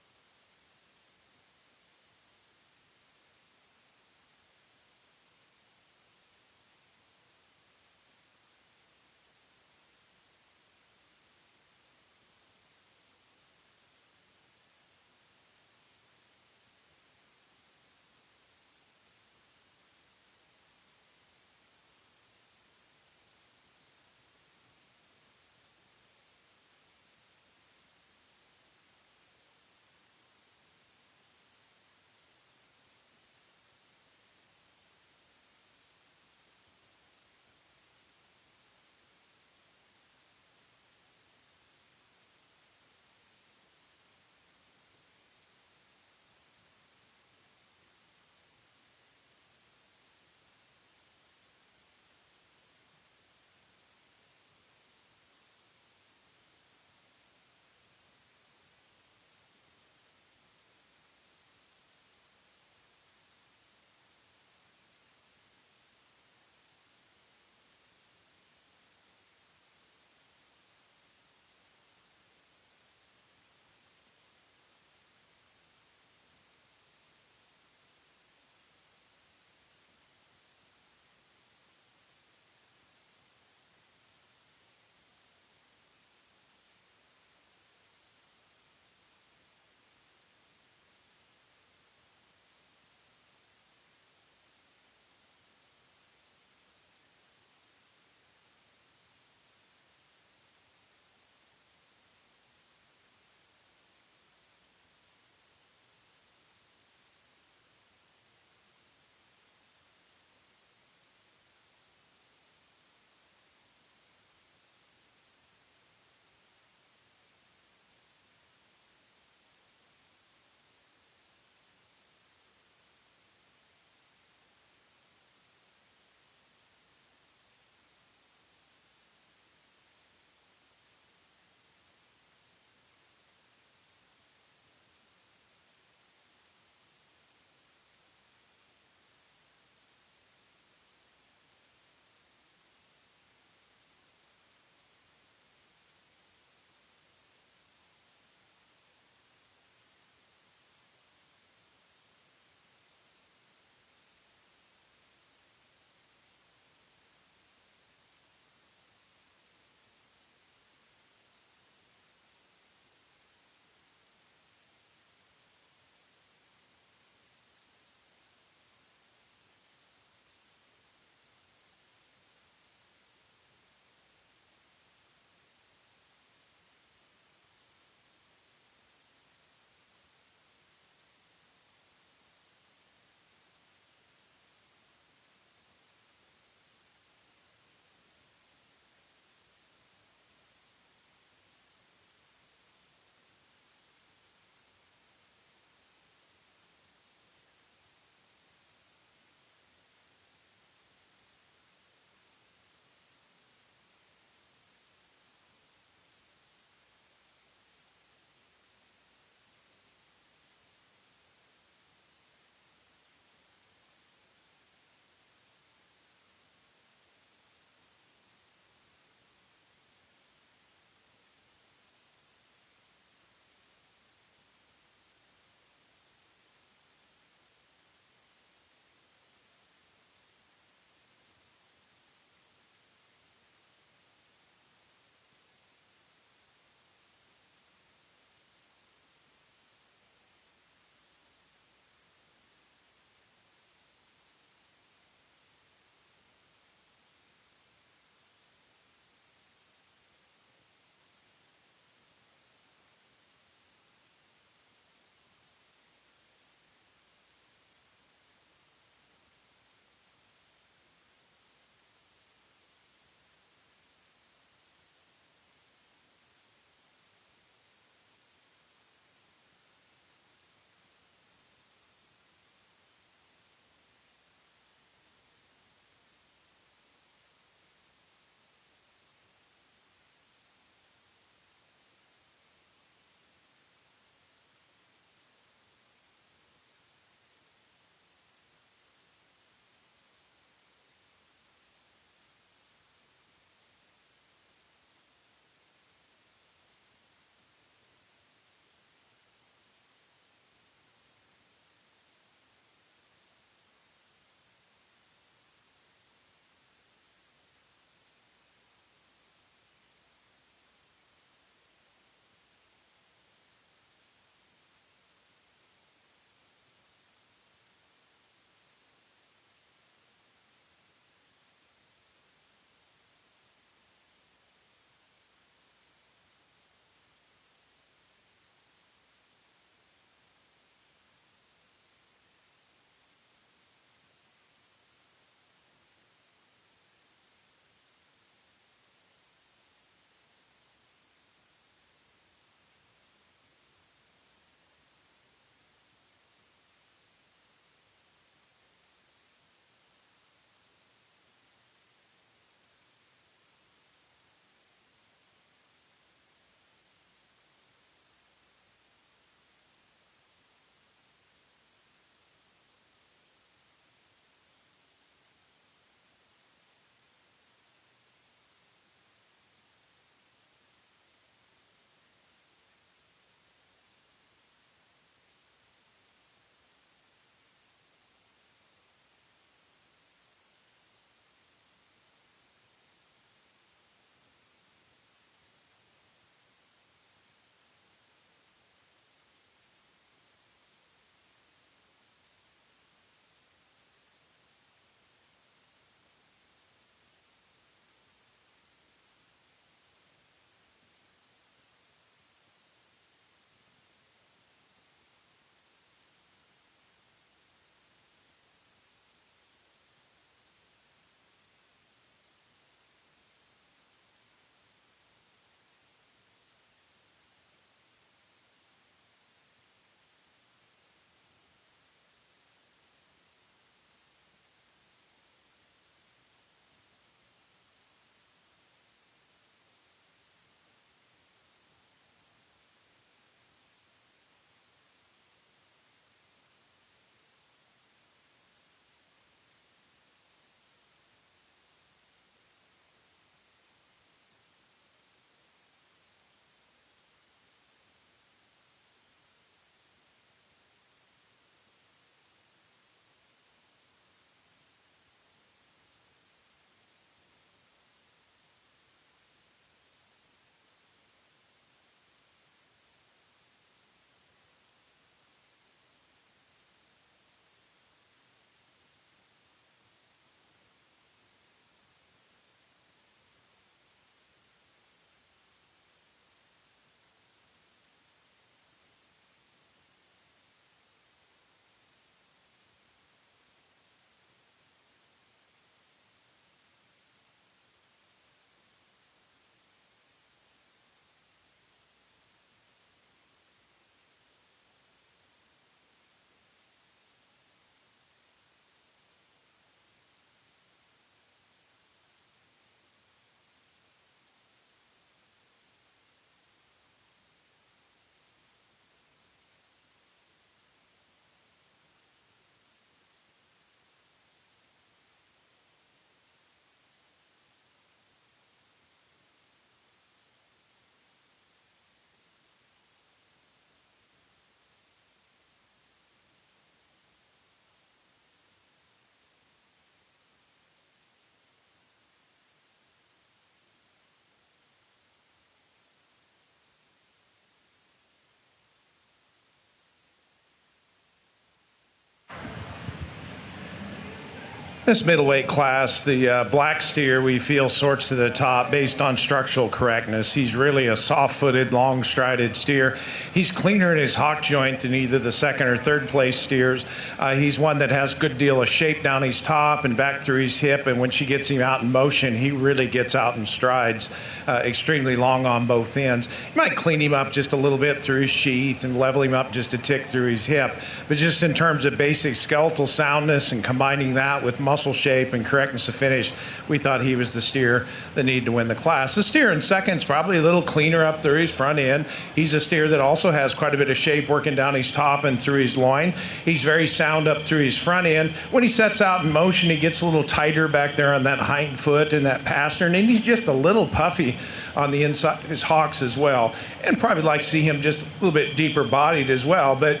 This middleweight class, the black steer, we feel sorts to the top based on structural correctness. He's really a soft-footed, long-strided steer. He's cleaner in his hock joint than either the second or third place steers. He's one that has a good deal of shape down his top and back through his hip, and when she gets him out in motion, he really gets out in strides, extremely long on both ends. You might clean him up just a little bit through his sheath and level him up just a tick through his hip, but just in terms of basic skeletal soundness and combining that with muscle shape and correctness of finish, we thought he was the steer that needed to win the class. The steer in second is probably a little cleaner up through his front end. He's a steer that also has quite a bit of shape working down his top and through his loin. He's very sound up through his front end. When he sets out in motion, he gets a little tighter back there on that hind foot and that pastern, and he's just a little puffy on the inside of his hocks as well. And probably like to see him just a little bit deeper bodied as well. But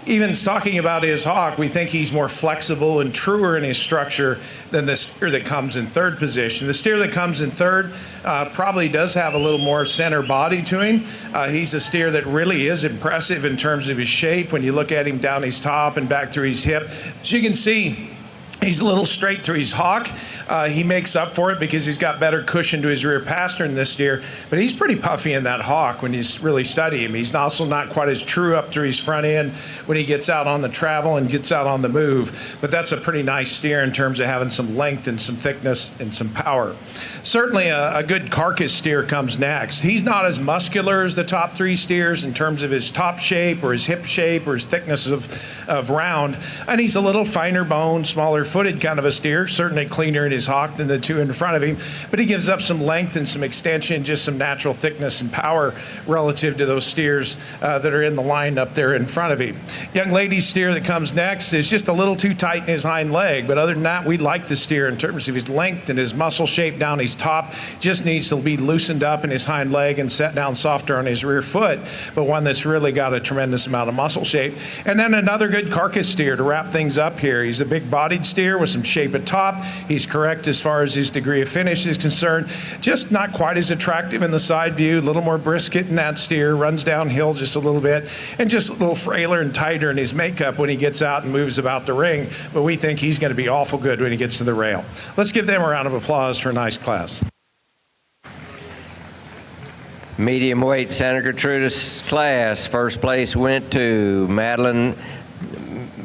even talking about his hock, we think he's more flexible and truer in his structure than the steer that comes in third position. The steer that comes in third probably does have a little more center body to him. He's a steer that really is impressive in terms of his shape when you look at him down his top and back through his hip. As you can see, he's a little straight through his hock. He makes up for it because he's got better cushion to his rear pastern this steer, but he's pretty puffy in that hock when you really study him. He's also not quite as true up through his front end when he gets out on the travel and gets out on the move, but that's a pretty nice steer in terms of having some length and some thickness and some power. Certainly a good carcass steer comes next. He's not as muscular as the top three steers in terms of his top shape or his hip shape or his thickness of round, and he's a little finer boned, smaller footed kind of a steer, certainly cleaner in his hock than the two in front of him, but he gives up some length and some extension, just some natural thickness and power relative to those steers that are in the line up there in front of him. Young lady's steer that comes next is just a little too tight in his hind leg, but other than that, we like the steer in terms of his length and his muscle shape down his top. Just needs to be loosened up in his hind leg and set down softer on his rear foot, but one that's really got a tremendous amount of muscle shape. And then another good carcass steer to wrap things up here. He's a big bodied steer with some shape at top. He's correct as far as his degree of finish is concerned. Just not quite as attractive in the side view, a little more brisket in that steer, runs downhill just a little bit, and just a little frailer and tighter in his makeup when he gets out and moves about the ring, but we think he's going to be awful good when he gets to the rail. Let's give them a round of applause for a nice class. Medium weight Santa Gertrudis class, first place went to Madeline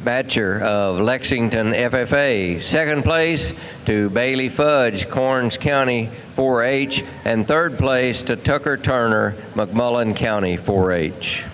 Batcher of Lexington FFA. Second place to Bailey Fudge, Corns County 4-H, and third place to Tucker Turner, McMullen County 4-H.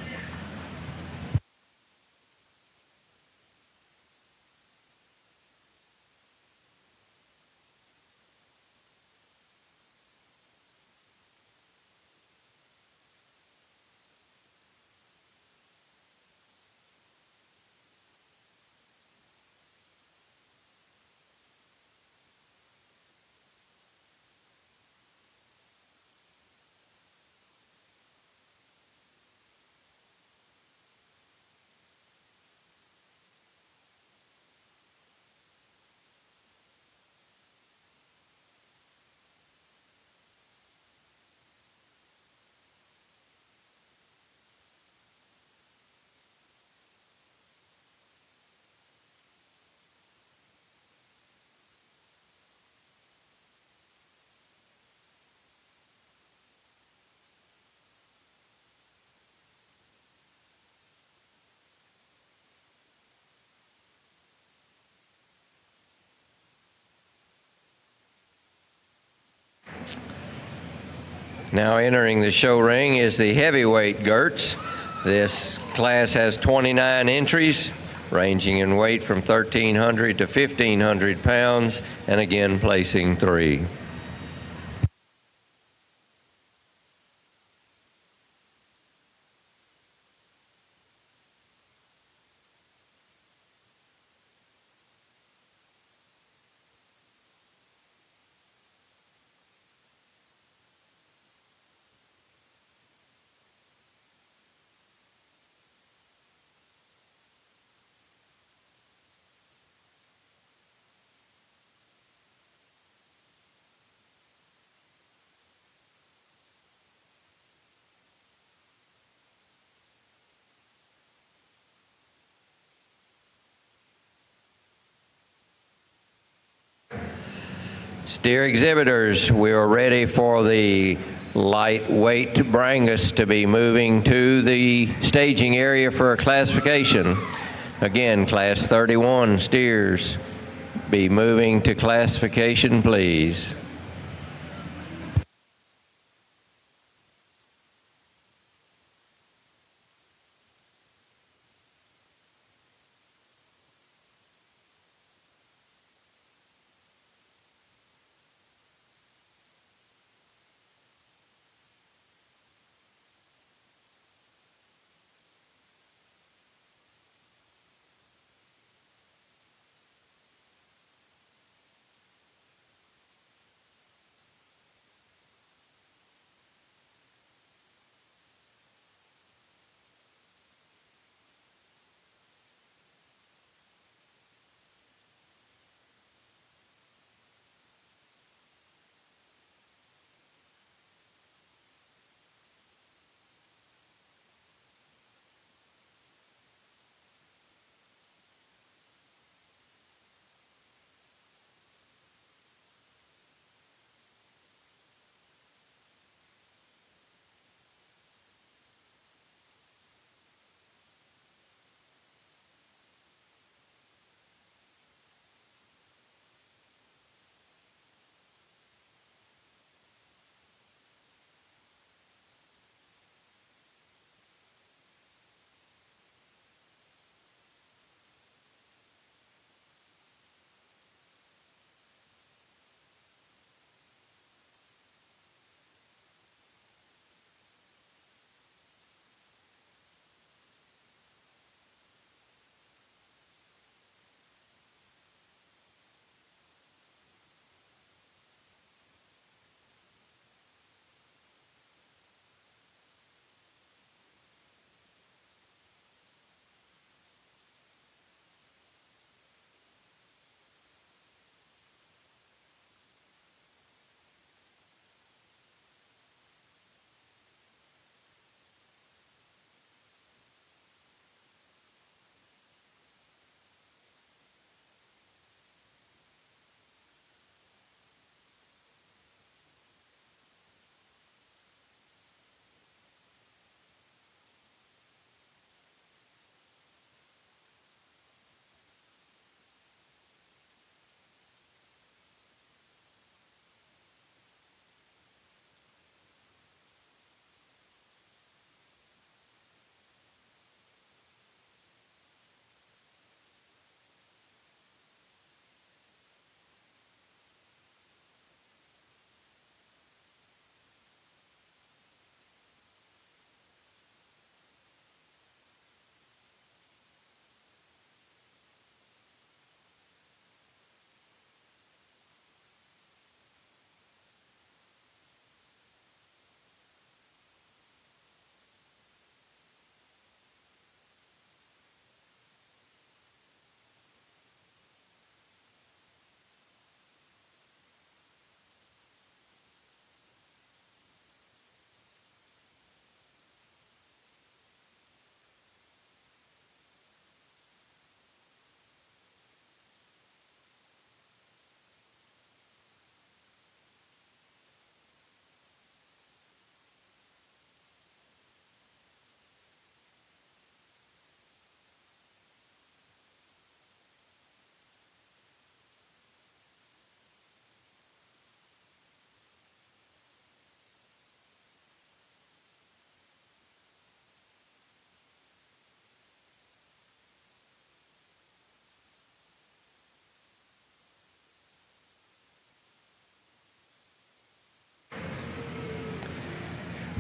Now entering the show ring is the heavyweight Gerts. This class has 29 entries, ranging in weight from 1,300 to 1,500 pounds, and again placing 3. Steer exhibitors, we are ready for the lightweight Brangus to be moving to the staging area for a classification. Again, Class 31 steers, be moving to classification, please.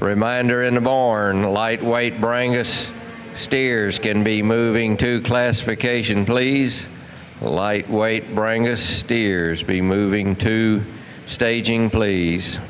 Reminder in the barn, lightweight Brangus steers can be moving to classification, please. Lightweight Brangus steers be moving to staging, please.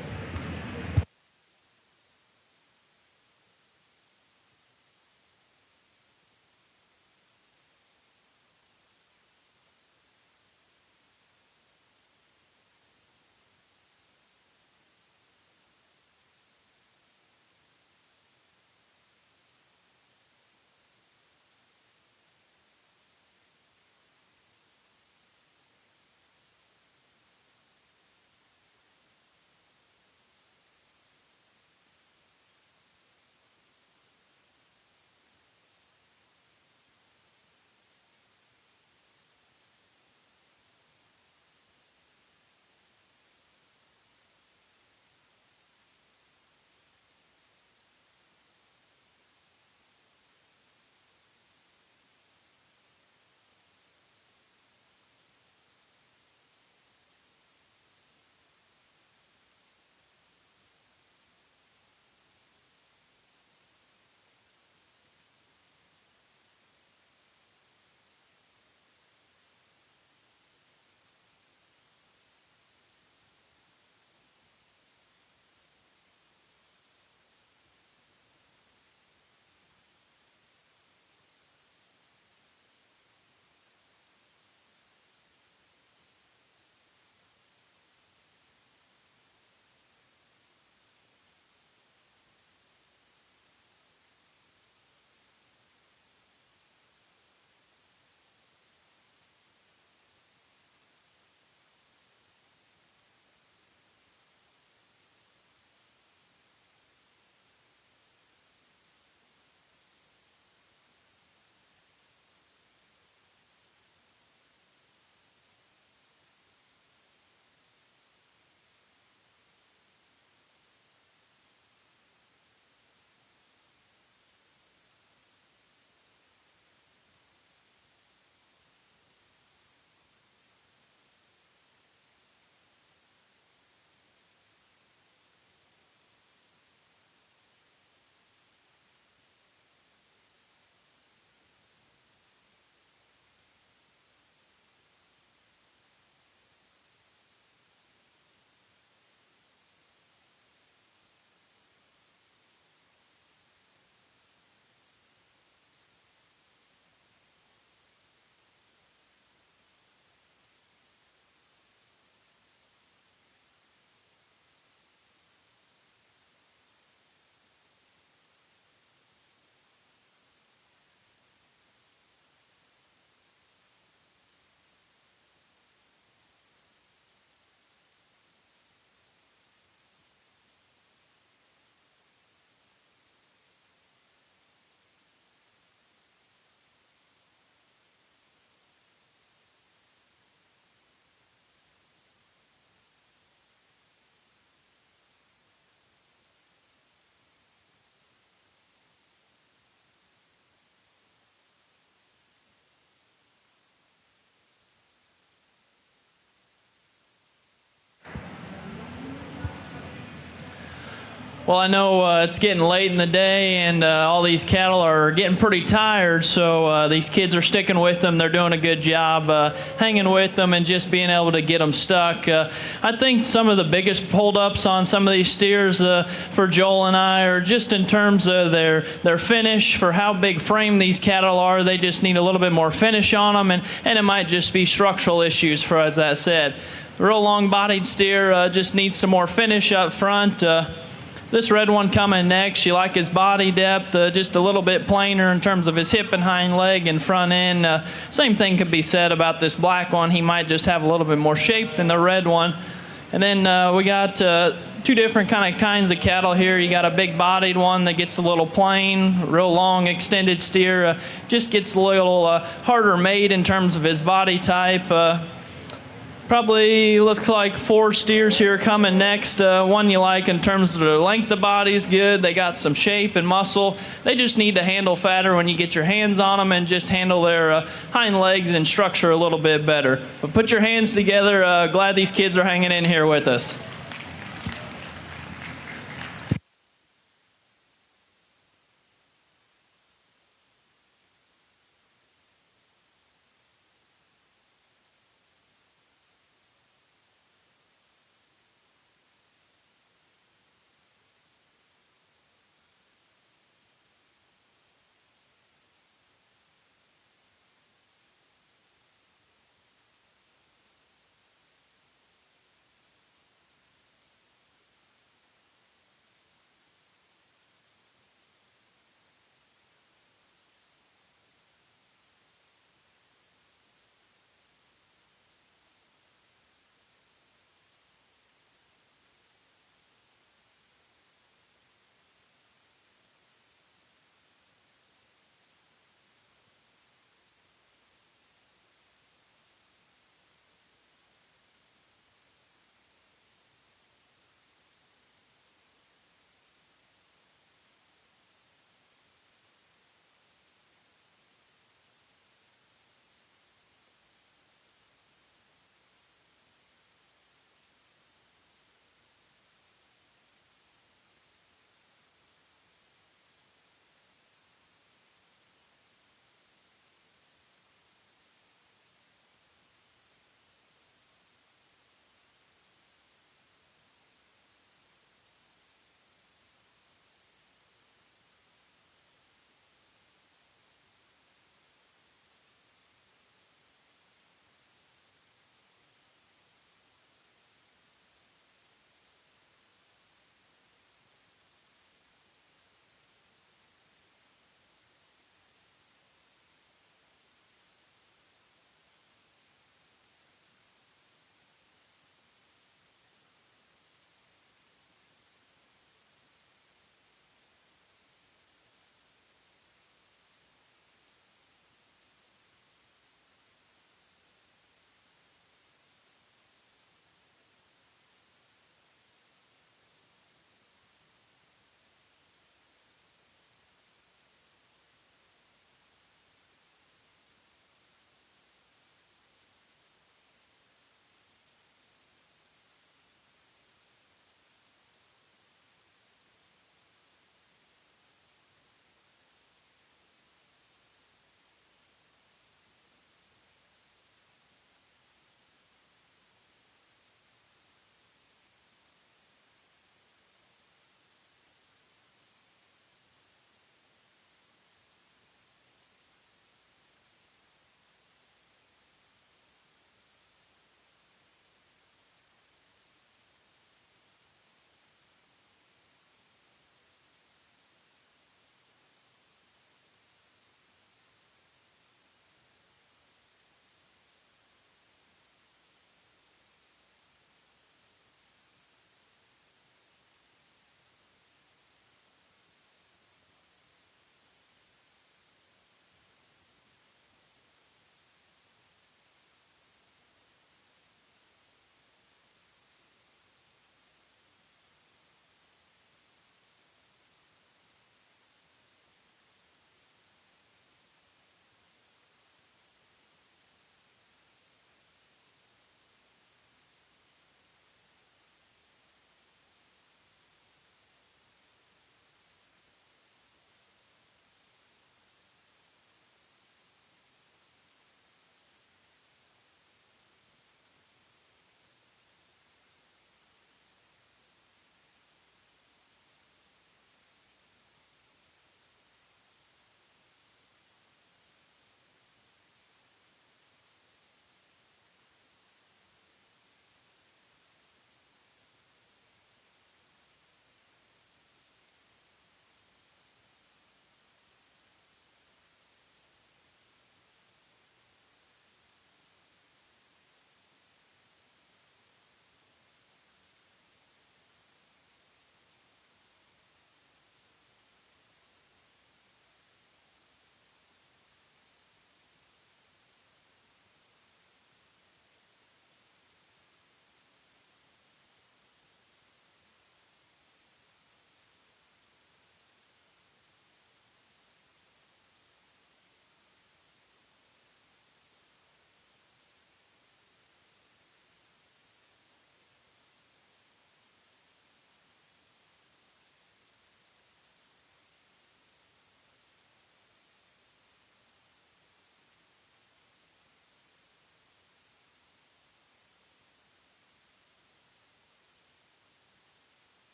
Well, I know it's getting late in the day, and all these cattle are getting pretty tired, so these kids are sticking with them. They're doing a good job hanging with them and just being able to get them stuck. I think some of the biggest holdups on some of these steers for Joel and I are just in terms of their finish, for how big frame these cattle are. They just need a little bit more finish on them, and it might just be structural issues, for as I said. The real long-bodied steer just needs some more finish up front. This red one coming next, you like his body depth, just a little bit plainer in terms of his hip and hind leg and front end. Same thing could be said about this black one. He might just have a little bit more shape than the red one. And then we got two different kinds of cattle here. You got a big-bodied one that gets a little plain, real long, extended steer. Just gets a little harder made in terms of his body type. Probably looks like 4 steers here coming next. One you like in terms of the length of body is good. They got some shape and muscle. They just need to handle fatter when you get your hands on them and just handle their hind legs and structure a little bit better. But put your hands together. Glad these kids are hanging in here with us.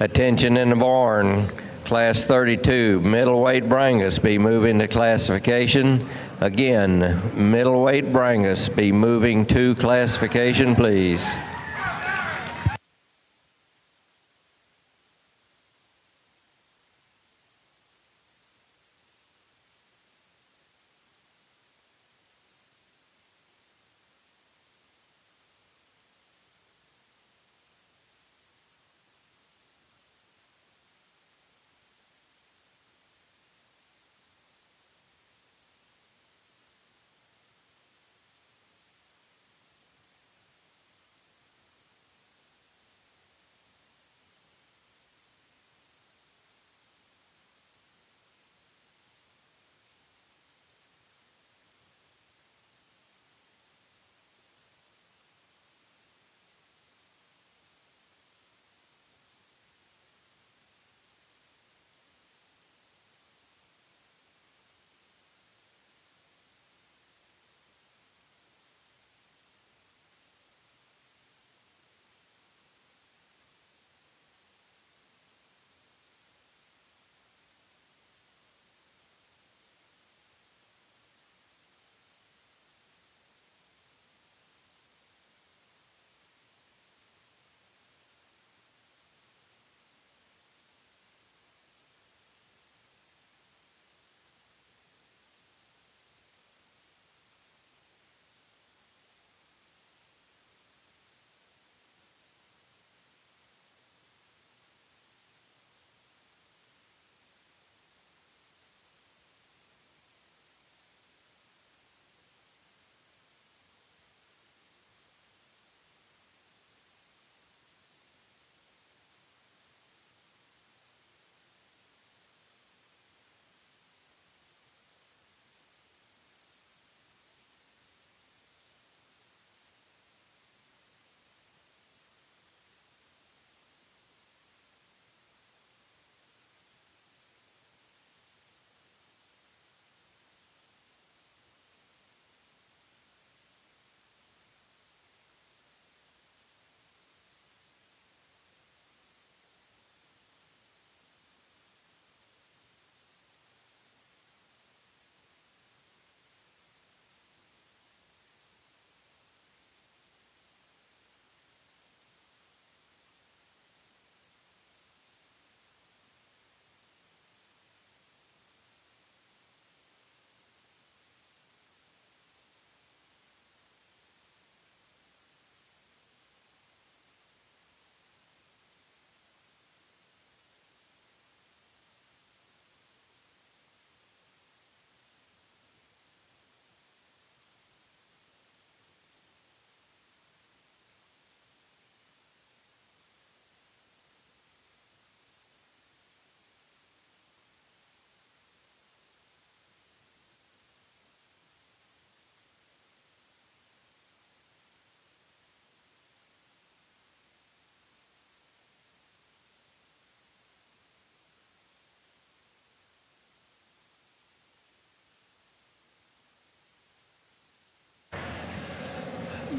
Attention in the barn. Class 32, middleweight Brangus be moving to classification. Again, middleweight Brangus be moving to classification, please.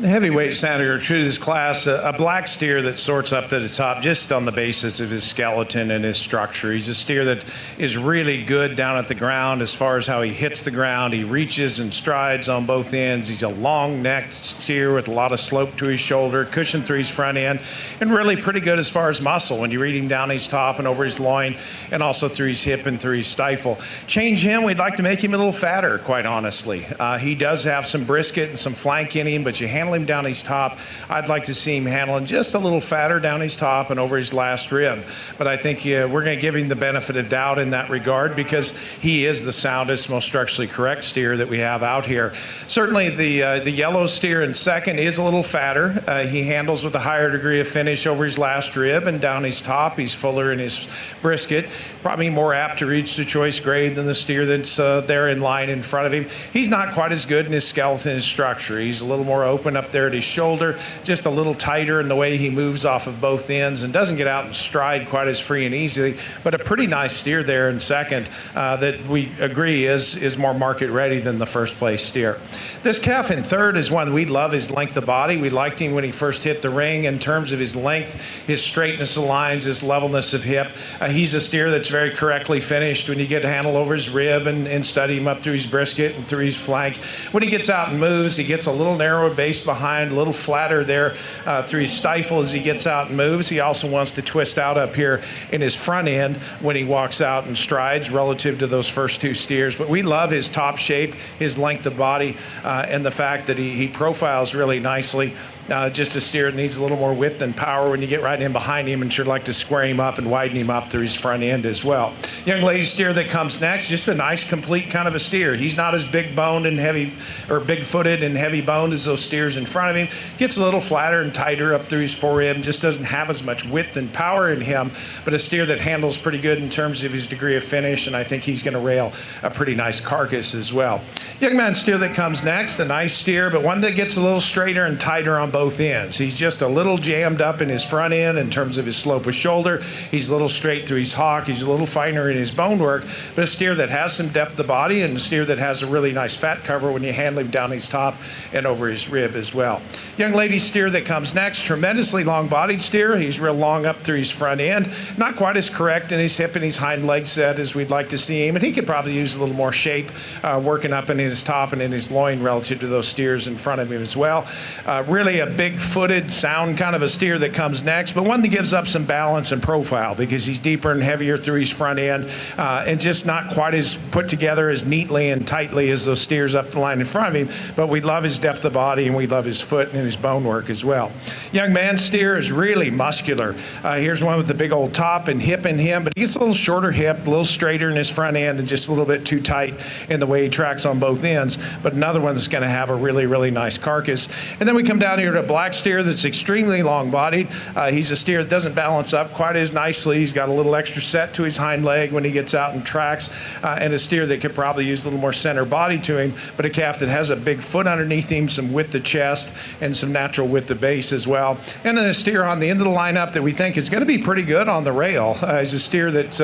The heavyweight Santa Gertrudis class, a black steer that sorts up to the top just on the basis of his skeleton and his structure. He's a steer that is really good down at the ground as far as how he hits the ground. He reaches and strides on both ends. He's a long-necked steer with a lot of slope to his shoulder, cushion through his front end, and really pretty good as far as muscle when you read him down his top and over his loin and also through his hip and through his stifle. Change him, we'd like to make him a little fatter, quite honestly. He does have some brisket and some flank in him, but you handle him down his top. I'd like to see him handling just a little fatter down his top and over his last rib. But I think we're going to give him the benefit of doubt in that regard because he is the soundest, most structurally correct steer that we have out here. Certainly the yellow steer in second is a little fatter. He handles with a higher degree of finish over his last rib and down his top. He's fuller in his brisket, probably more apt to reach the choice grade than the steer that's there in line in front of him. He's not quite as good in his skeleton and structure. He's a little more open up up there at his shoulder, just a little tighter in the way he moves off of both ends and doesn't get out and stride quite as free and easily, but a pretty nice steer there in second that we agree is more market ready than the first place steer. This calf in third is one we love his length of body. We liked him when he first hit the ring in terms of his length, his straightness of lines, his levelness of hip. He's a steer that's very correctly finished when you get a handle over his rib and study him up through his brisket and through his flank. When he gets out and moves, he gets a little narrower base behind, a little flatter there through his stifle as he gets out and moves. He also wants to twist out up here in his front end when he walks out and strides relative to those first two steers. But we love his top shape, his length of body, and the fact that he profiles really nicely. Just a steer that needs a little more width and power when you get right in behind him, and sure like to square him up and widen him up through his front end as well. Young lady steer that comes next, just a nice complete kind of a steer. He's not as big boned and heavy, or big footed and heavy boned as those steers in front of him. Gets a little flatter and tighter up through his forearm, just doesn't have as much width and power in him, but a steer that handles pretty good in terms of his degree of finish, and I think he's going to rail a pretty nice carcass as well. Young man steer that comes next, a nice steer, but one that gets a little straighter and tighter on both ends. He's just a little jammed up in his front end in terms of his slope of shoulder. He's a little straight through his hock. He's a little finer in his bone work, but a steer that has some depth of body and a steer that has a really nice fat cover when you handle him down his top and over his rib as well. Young lady steer that comes next, tremendously long-bodied steer. He's real long up through his front end. Not quite as correct in his hip and his hind leg set as we'd like to see him, and he could probably use a little more shape working up in his top and in his loin relative to those steers in front of him as well. Really a big-footed, sound kind of a steer that comes next, but one that gives up some balance and profile because he's deeper and heavier through his front end and just not quite as put together as neatly and tightly as those steers up the line in front of him, but we love his depth of body and we love his foot and his bone work as well. Young man steer is really muscular. Here's one with the big old top and hip in him, but he gets a little shorter hip, a little straighter in his front end and just a little bit too tight in the way he tracks on both ends, but another one that's going to have a really, really nice carcass. And then we come down here to a black steer that's extremely long-bodied. He's a steer that doesn't balance up quite as nicely. He's got a little extra set to his hind leg when he gets out and tracks, and a steer that could probably use a little more center body to him, but a calf that has a big foot underneath him, some width of chest, and some natural width of base as well. And then a steer on the end of the lineup that we think is going to be pretty good on the rail. He's a steer that's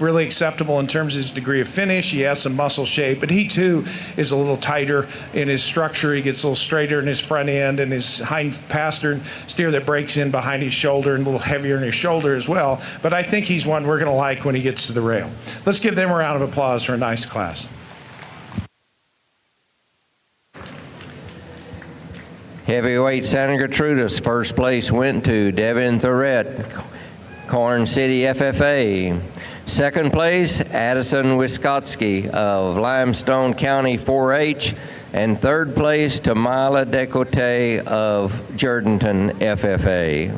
really acceptable in terms of his degree of finish. He has some muscle shape, but he too is a little tighter in his structure. He gets a little straighter in his front end and his hind pastern, steer that breaks in behind his shoulder and a little heavier in his shoulder as well. But I think he's one we're going to like when he gets to the rail. Let's give them a round of applause for a nice class. Heavyweight Santa Gertrudis, first place went to Devin Thorette, Corn City FFA. Second place, Addison Wiskotsky of Limestone County 4-H. And third place, Tamala Decote of Jourdanton FFA.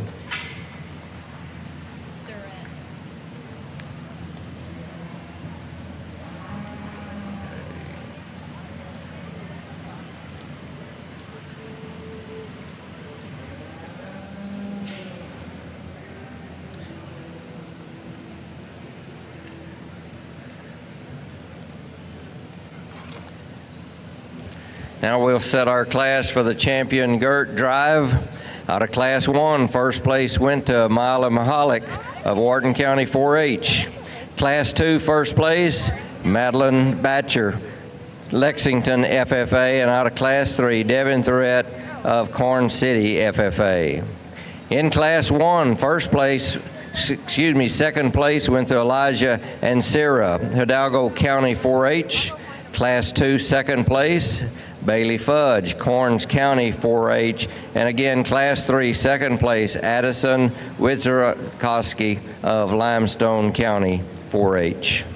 Now we'll set our class for the Champion Gert Drive. Out of Class 1, first place went to Mila Mahalik of Wharton County 4-H. Class 2, first place, Madeline Batcher, Lexington FFA. And out of Class 3, Devin Thorette of Corn City FFA. In Class 1, second place went to Elijah and Sarah, Hidalgo County 4-H. Class 2, second place, Bailey Fudge, Corns County 4-H. And again, Class 3, second place, Addison Witzerkowski of Limestone County 4-H.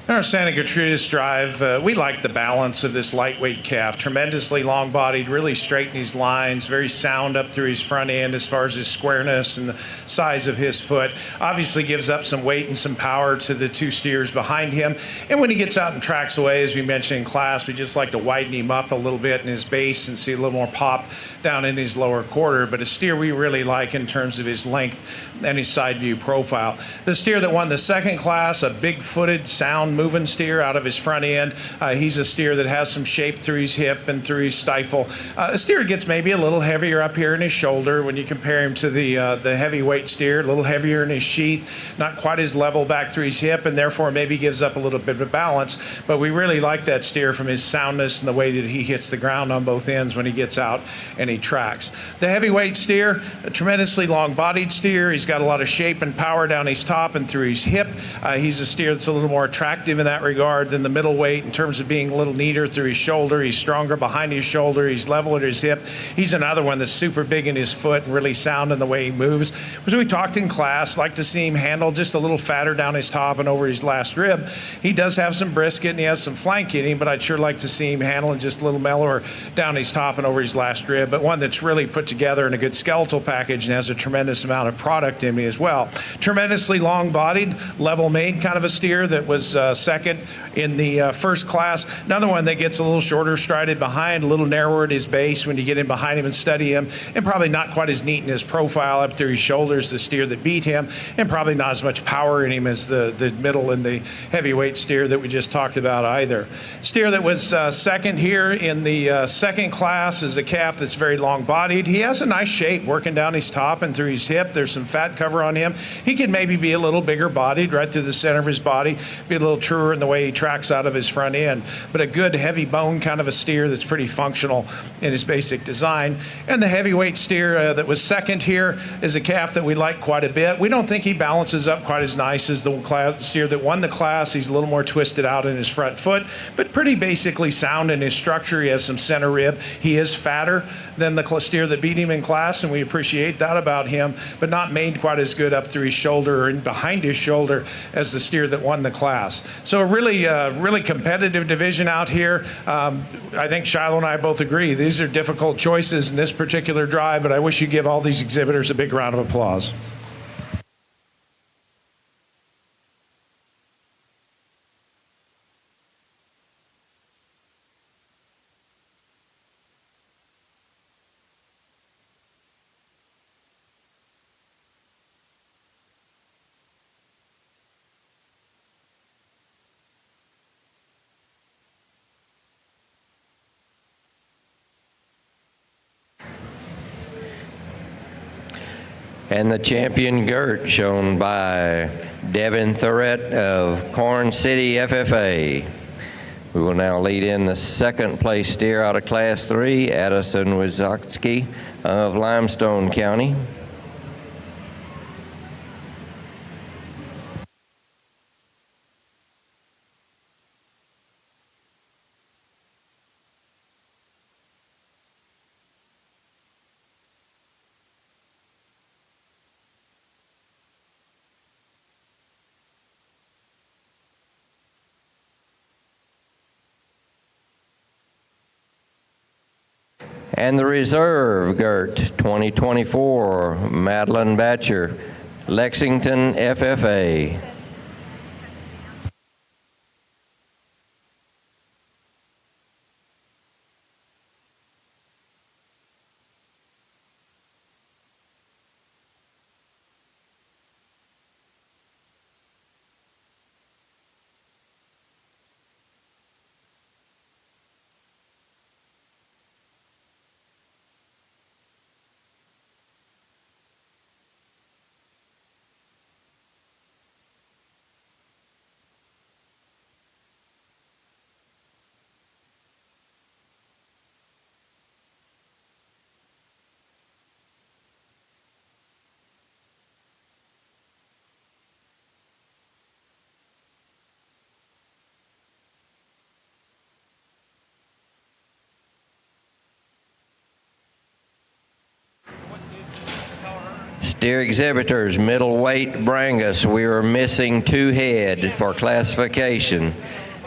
In our Santa Gertrudis drive, we like the balance of this lightweight calf. Tremendously long-bodied, really straight in his lines, very sound up through his front end as far as his squareness and the size of his foot. Obviously gives up some weight and some power to the two steers behind him. And when he gets out and tracks away, as we mentioned in class, we just like to widen him up a little bit in his base and see a little more pop down in his lower quarter. But a steer we really like in terms of his length and his side view profile. The steer that won the second class, a big-footed, sound-moving steer out of his front end. He's a steer that has some shape through his hip and through his stifle. A steer gets maybe a little heavier up here in his shoulder when you compare him to the heavyweight steer, a little heavier in his sheath, not quite as level back through his hip, and therefore maybe gives up a little bit of balance. But we really like that steer from his soundness and the way that he hits the ground on both ends when he gets out and he tracks. The heavyweight steer, a tremendously long-bodied steer. He's got a lot of shape and power down his top and through his hip. He's a steer that's a little more attractive in that regard than the middleweight in terms of being a little neater through his shoulder. He's stronger behind his shoulder. He's level at his hip. He's another one that's super big in his foot and really sound in the way he moves. As we talked in class, like to see him handle just a little fatter down his top and over his last rib. He does have some brisket and he has some flank in him, but I'd sure like to see him handling just a little mellower down his top and over his last rib, but one that's really put together in a good skeletal package and has a tremendous amount of product in me as well. Tremendously long-bodied, level-made kind of a steer that was second in the first class. Another one that gets a little shorter strided behind, a little narrower at his base when you get in behind him and study him, and probably not quite as neat in his profile up through his shoulders, the steer that beat him, and probably not as much power in him as the middle and the heavyweight steer that we just talked about either. Steer that was second here in the second class is a calf that's very long-bodied. He has a nice shape working down his top and through his hip. There's some fat cover on him. He could maybe be a little bigger bodied right through the center of his body, be a little truer in the way he tracks out of his front end, but a good heavy bone kind of a steer that's pretty functional in his basic design. And the heavyweight steer that was second here is a calf that we like quite a bit. We don't think he balances up quite as nice as the steer that won the class. He's a little more twisted out in his front foot, but pretty basically sound in his structure. He has some center rib. He is fatter than the steer that beat him in class, and we appreciate that about him, but not made quite as good up through his shoulder or in behind his shoulder as the steer that won the class. So a really competitive division out here. I think Shiloh and I both agree these are difficult choices in this particular drive, but I wish you'd give all these exhibitors a big round of applause. And the champion Gert, shown by Devin Thurett of Corn City FFA. We will now lead in the second place steer out of Class 3, Addison Wysotsky of Limestone County. And the reserve Gert 2024, Madeline Batcher, Lexington FFA. Steer exhibitors, middleweight Brangus, we are missing 2 head for classification.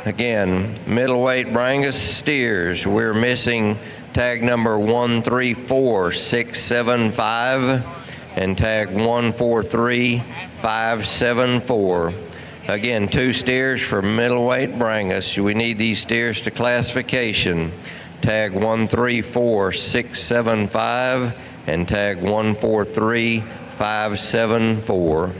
Again, middleweight Brangus steers, we're missing tag number 134675 and tag 143574. Again, 2 steers for middleweight Brangus. We need these steers to classification. Tag 134675 and tag 143574.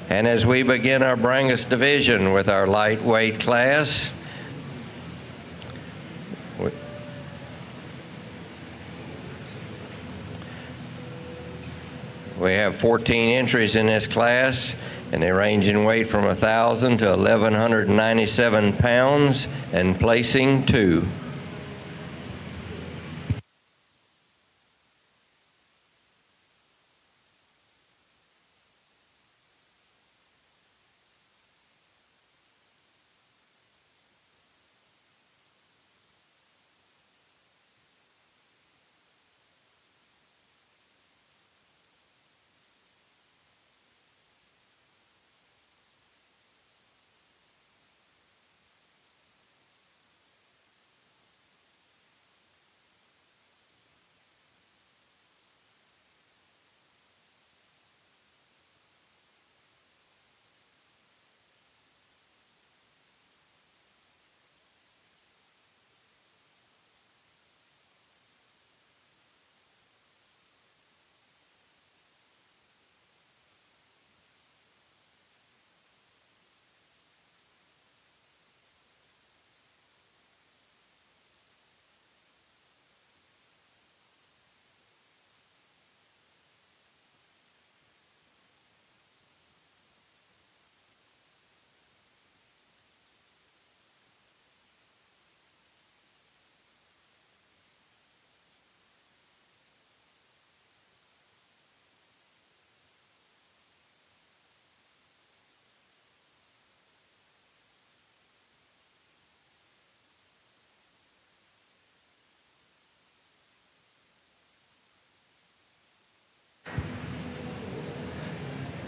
And as we begin our Brangus division with our lightweight class, we have 14 entries in this class, and they range in weight from 1,000 to 1,197 pounds, and placing 2.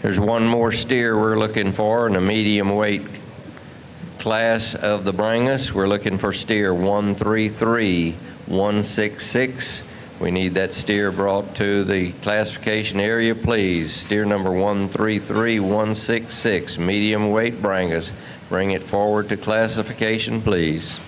There's one more steer we're looking for in the medium weight class of the Brangus. We're looking for steer 133166. We need that steer brought to the classification area, please. Steer number 133166, medium weight Brangus. Bring it forward to classification, please.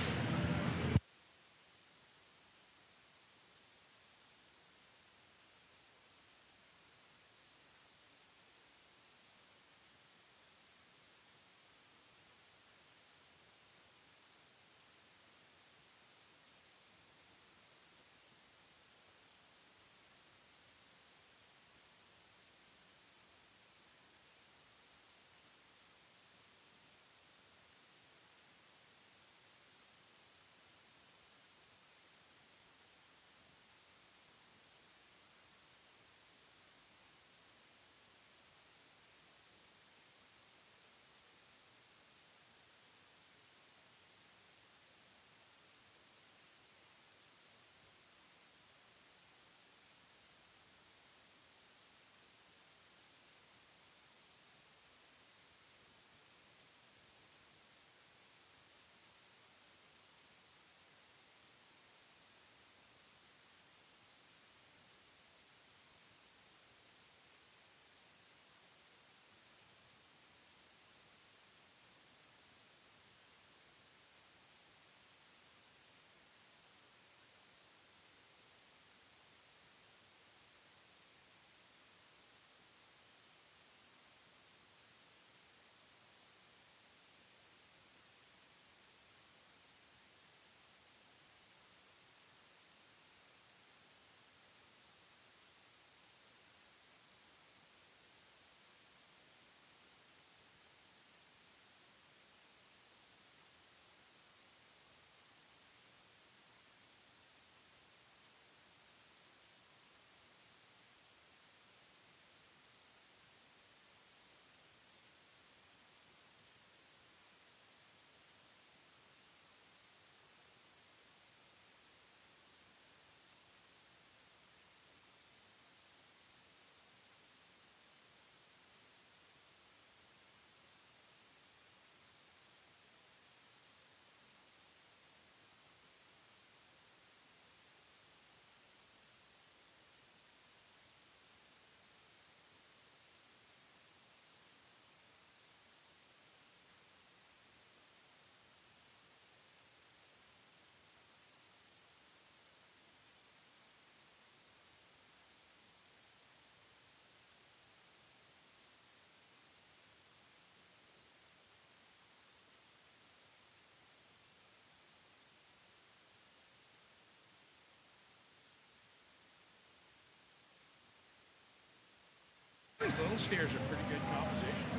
little steers are pretty good composition.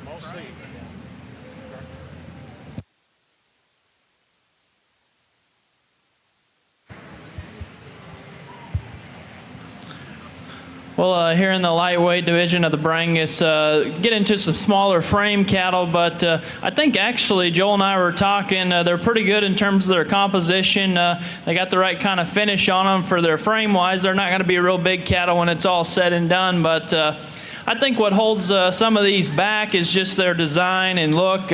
Mostly. Well, here in the lightweight division of the Brangus, get into some smaller frame cattle, but I think actually Joel and I were talking, they're pretty good in terms of their composition. They got the right kind of finish on them for their frame-wise. They're not going to be real big cattle when it's all said and done, but I think what holds some of these back is just their design and look,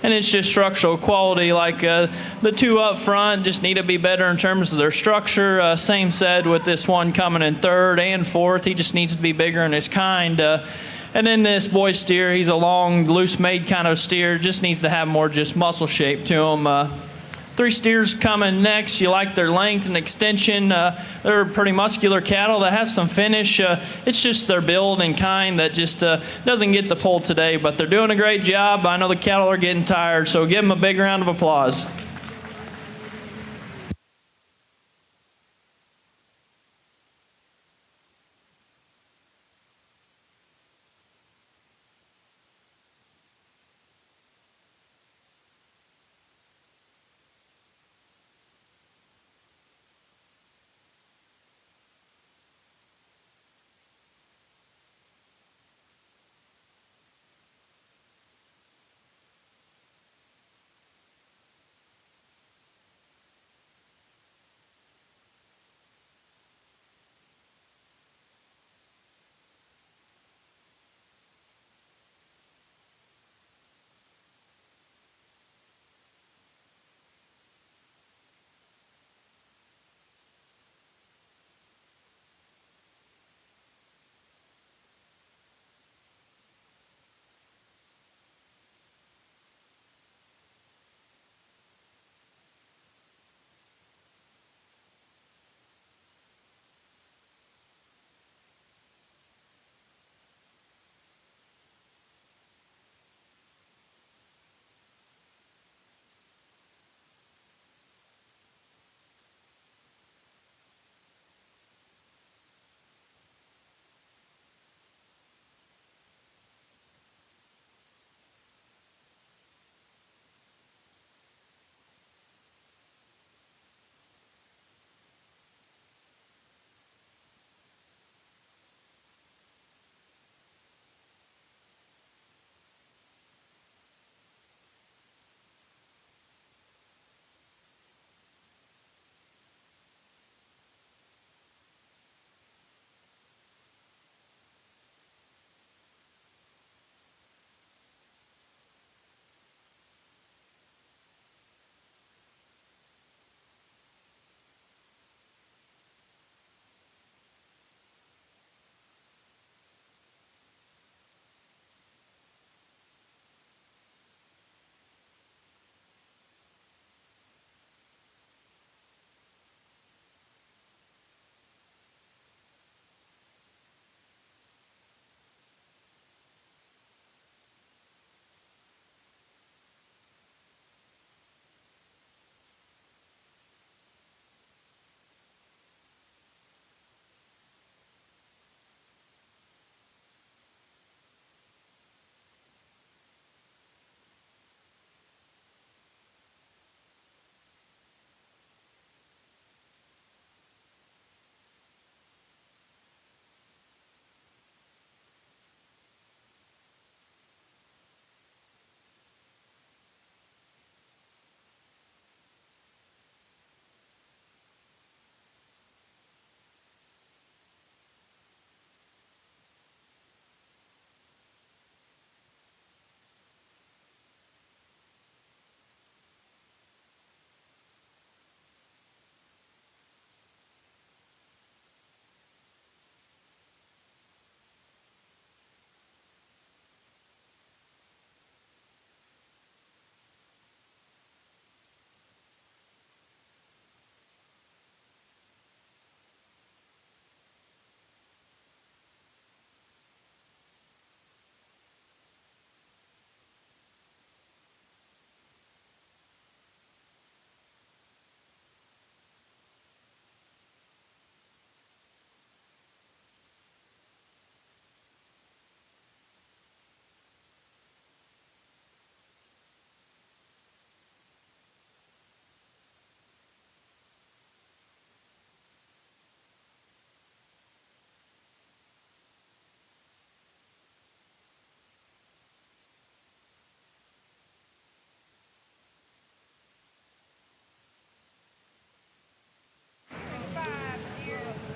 and it's just structural quality. Like the two up front just need to be better in terms of their structure. Same said with this one coming in third and fourth. He just needs to be bigger in his kind. And then this boy steer, he's a long, loose-made kind of steer. Just needs to have more just muscle shape to him. Three steers coming next. You like their length and extension. They're pretty muscular cattle that have some finish. It's just their build and kind that just doesn't get the pull today, but they're doing a great job. I know the cattle are getting tired, so give them a big round of applause.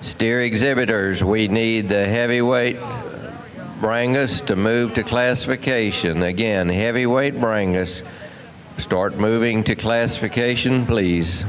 Steer exhibitors, we need the heavyweight Brangus to move to classification. Again, heavyweight Brangus. Start moving to classification, please.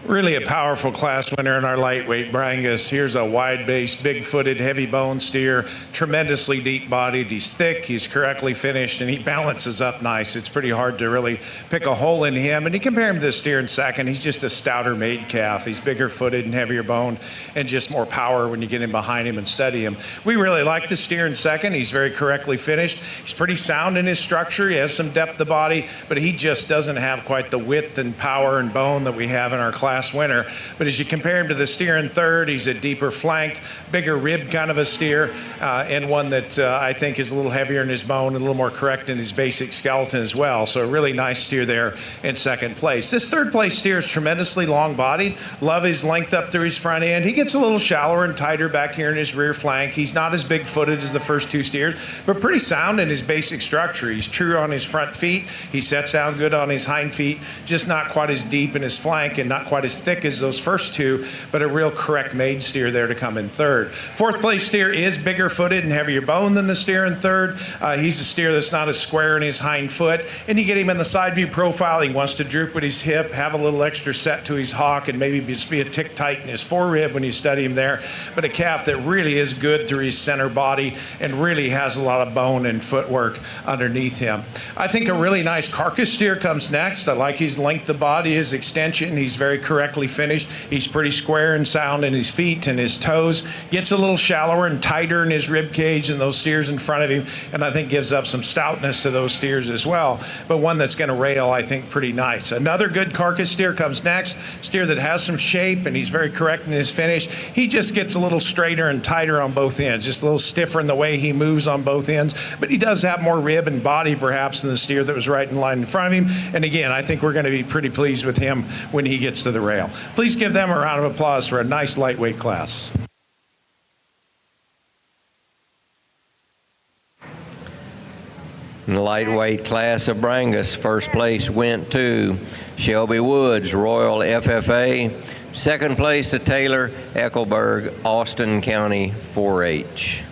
Really a powerful class winner in our lightweight Brangus. Here's a wide-based, big-footed, heavy-boned steer, tremendously deep-bodied. He's thick, he's correctly finished, and he balances up nice. It's pretty hard to really pick a hole in him. And you compare him to the steer in second, he's just a stouter made calf. He's bigger-footed and heavier boned and just more power when you get in behind him and study him. We really like the steer in second. He's very correctly finished. He's pretty sound in his structure. He has some depth of body, but he just doesn't have quite the width and power and bone that we have in our class winner. But as you compare him to the steer in third, he's a deeper flanked, bigger rib kind of a steer, and one that I think is a little heavier in his bone and a little more correct in his basic skeleton as well. So a really nice steer there in second place. This third place steer is tremendously long bodied. Love his length up through his front end. He gets a little shallower and tighter back here in his rear flank. He's not as big footed as the first two steers, but pretty sound in his basic structure. He's true on his front feet. He sets down good on his hind feet, just not quite as deep in his flank and not quite as thick as those first two, but a real correct made steer there to come in third. Fourth place steer is bigger footed and heavier bone than the steer in third. He's a steer that's not as square in his hind foot, and you get him in the side view profile. He wants to droop at his hip, have a little extra set to his hock, and maybe just be a tick tight in his forerib when you study him there. But a calf that really is good through his center body and really has a lot of bone and footwork underneath him. I think a really nice carcass steer comes next. I like his length of body, his extension. He's very correctly finished. He's pretty square and sound in his feet and his toes. Gets a little shallower and tighter in his rib cage than those steers in front of him, and I think gives up some stoutness to those steers as well. But one that's going to rail, I think, pretty nice. Another good carcass steer comes next. Steer that has some shape and he's very correct in his finish. He just gets a little straighter and tighter on both ends, just a little stiffer in the way he moves on both ends. But he does have more rib and body perhaps than the steer that was right in line in front of him. And again, I think we're going to be pretty pleased with him when he gets to the rail. Please give them a round of applause for a nice lightweight class. In the lightweight class of Brangus, first place went to Shelby Woods, Royal FFA. Second place to Taylor Eckelberg, Austin County 4-H.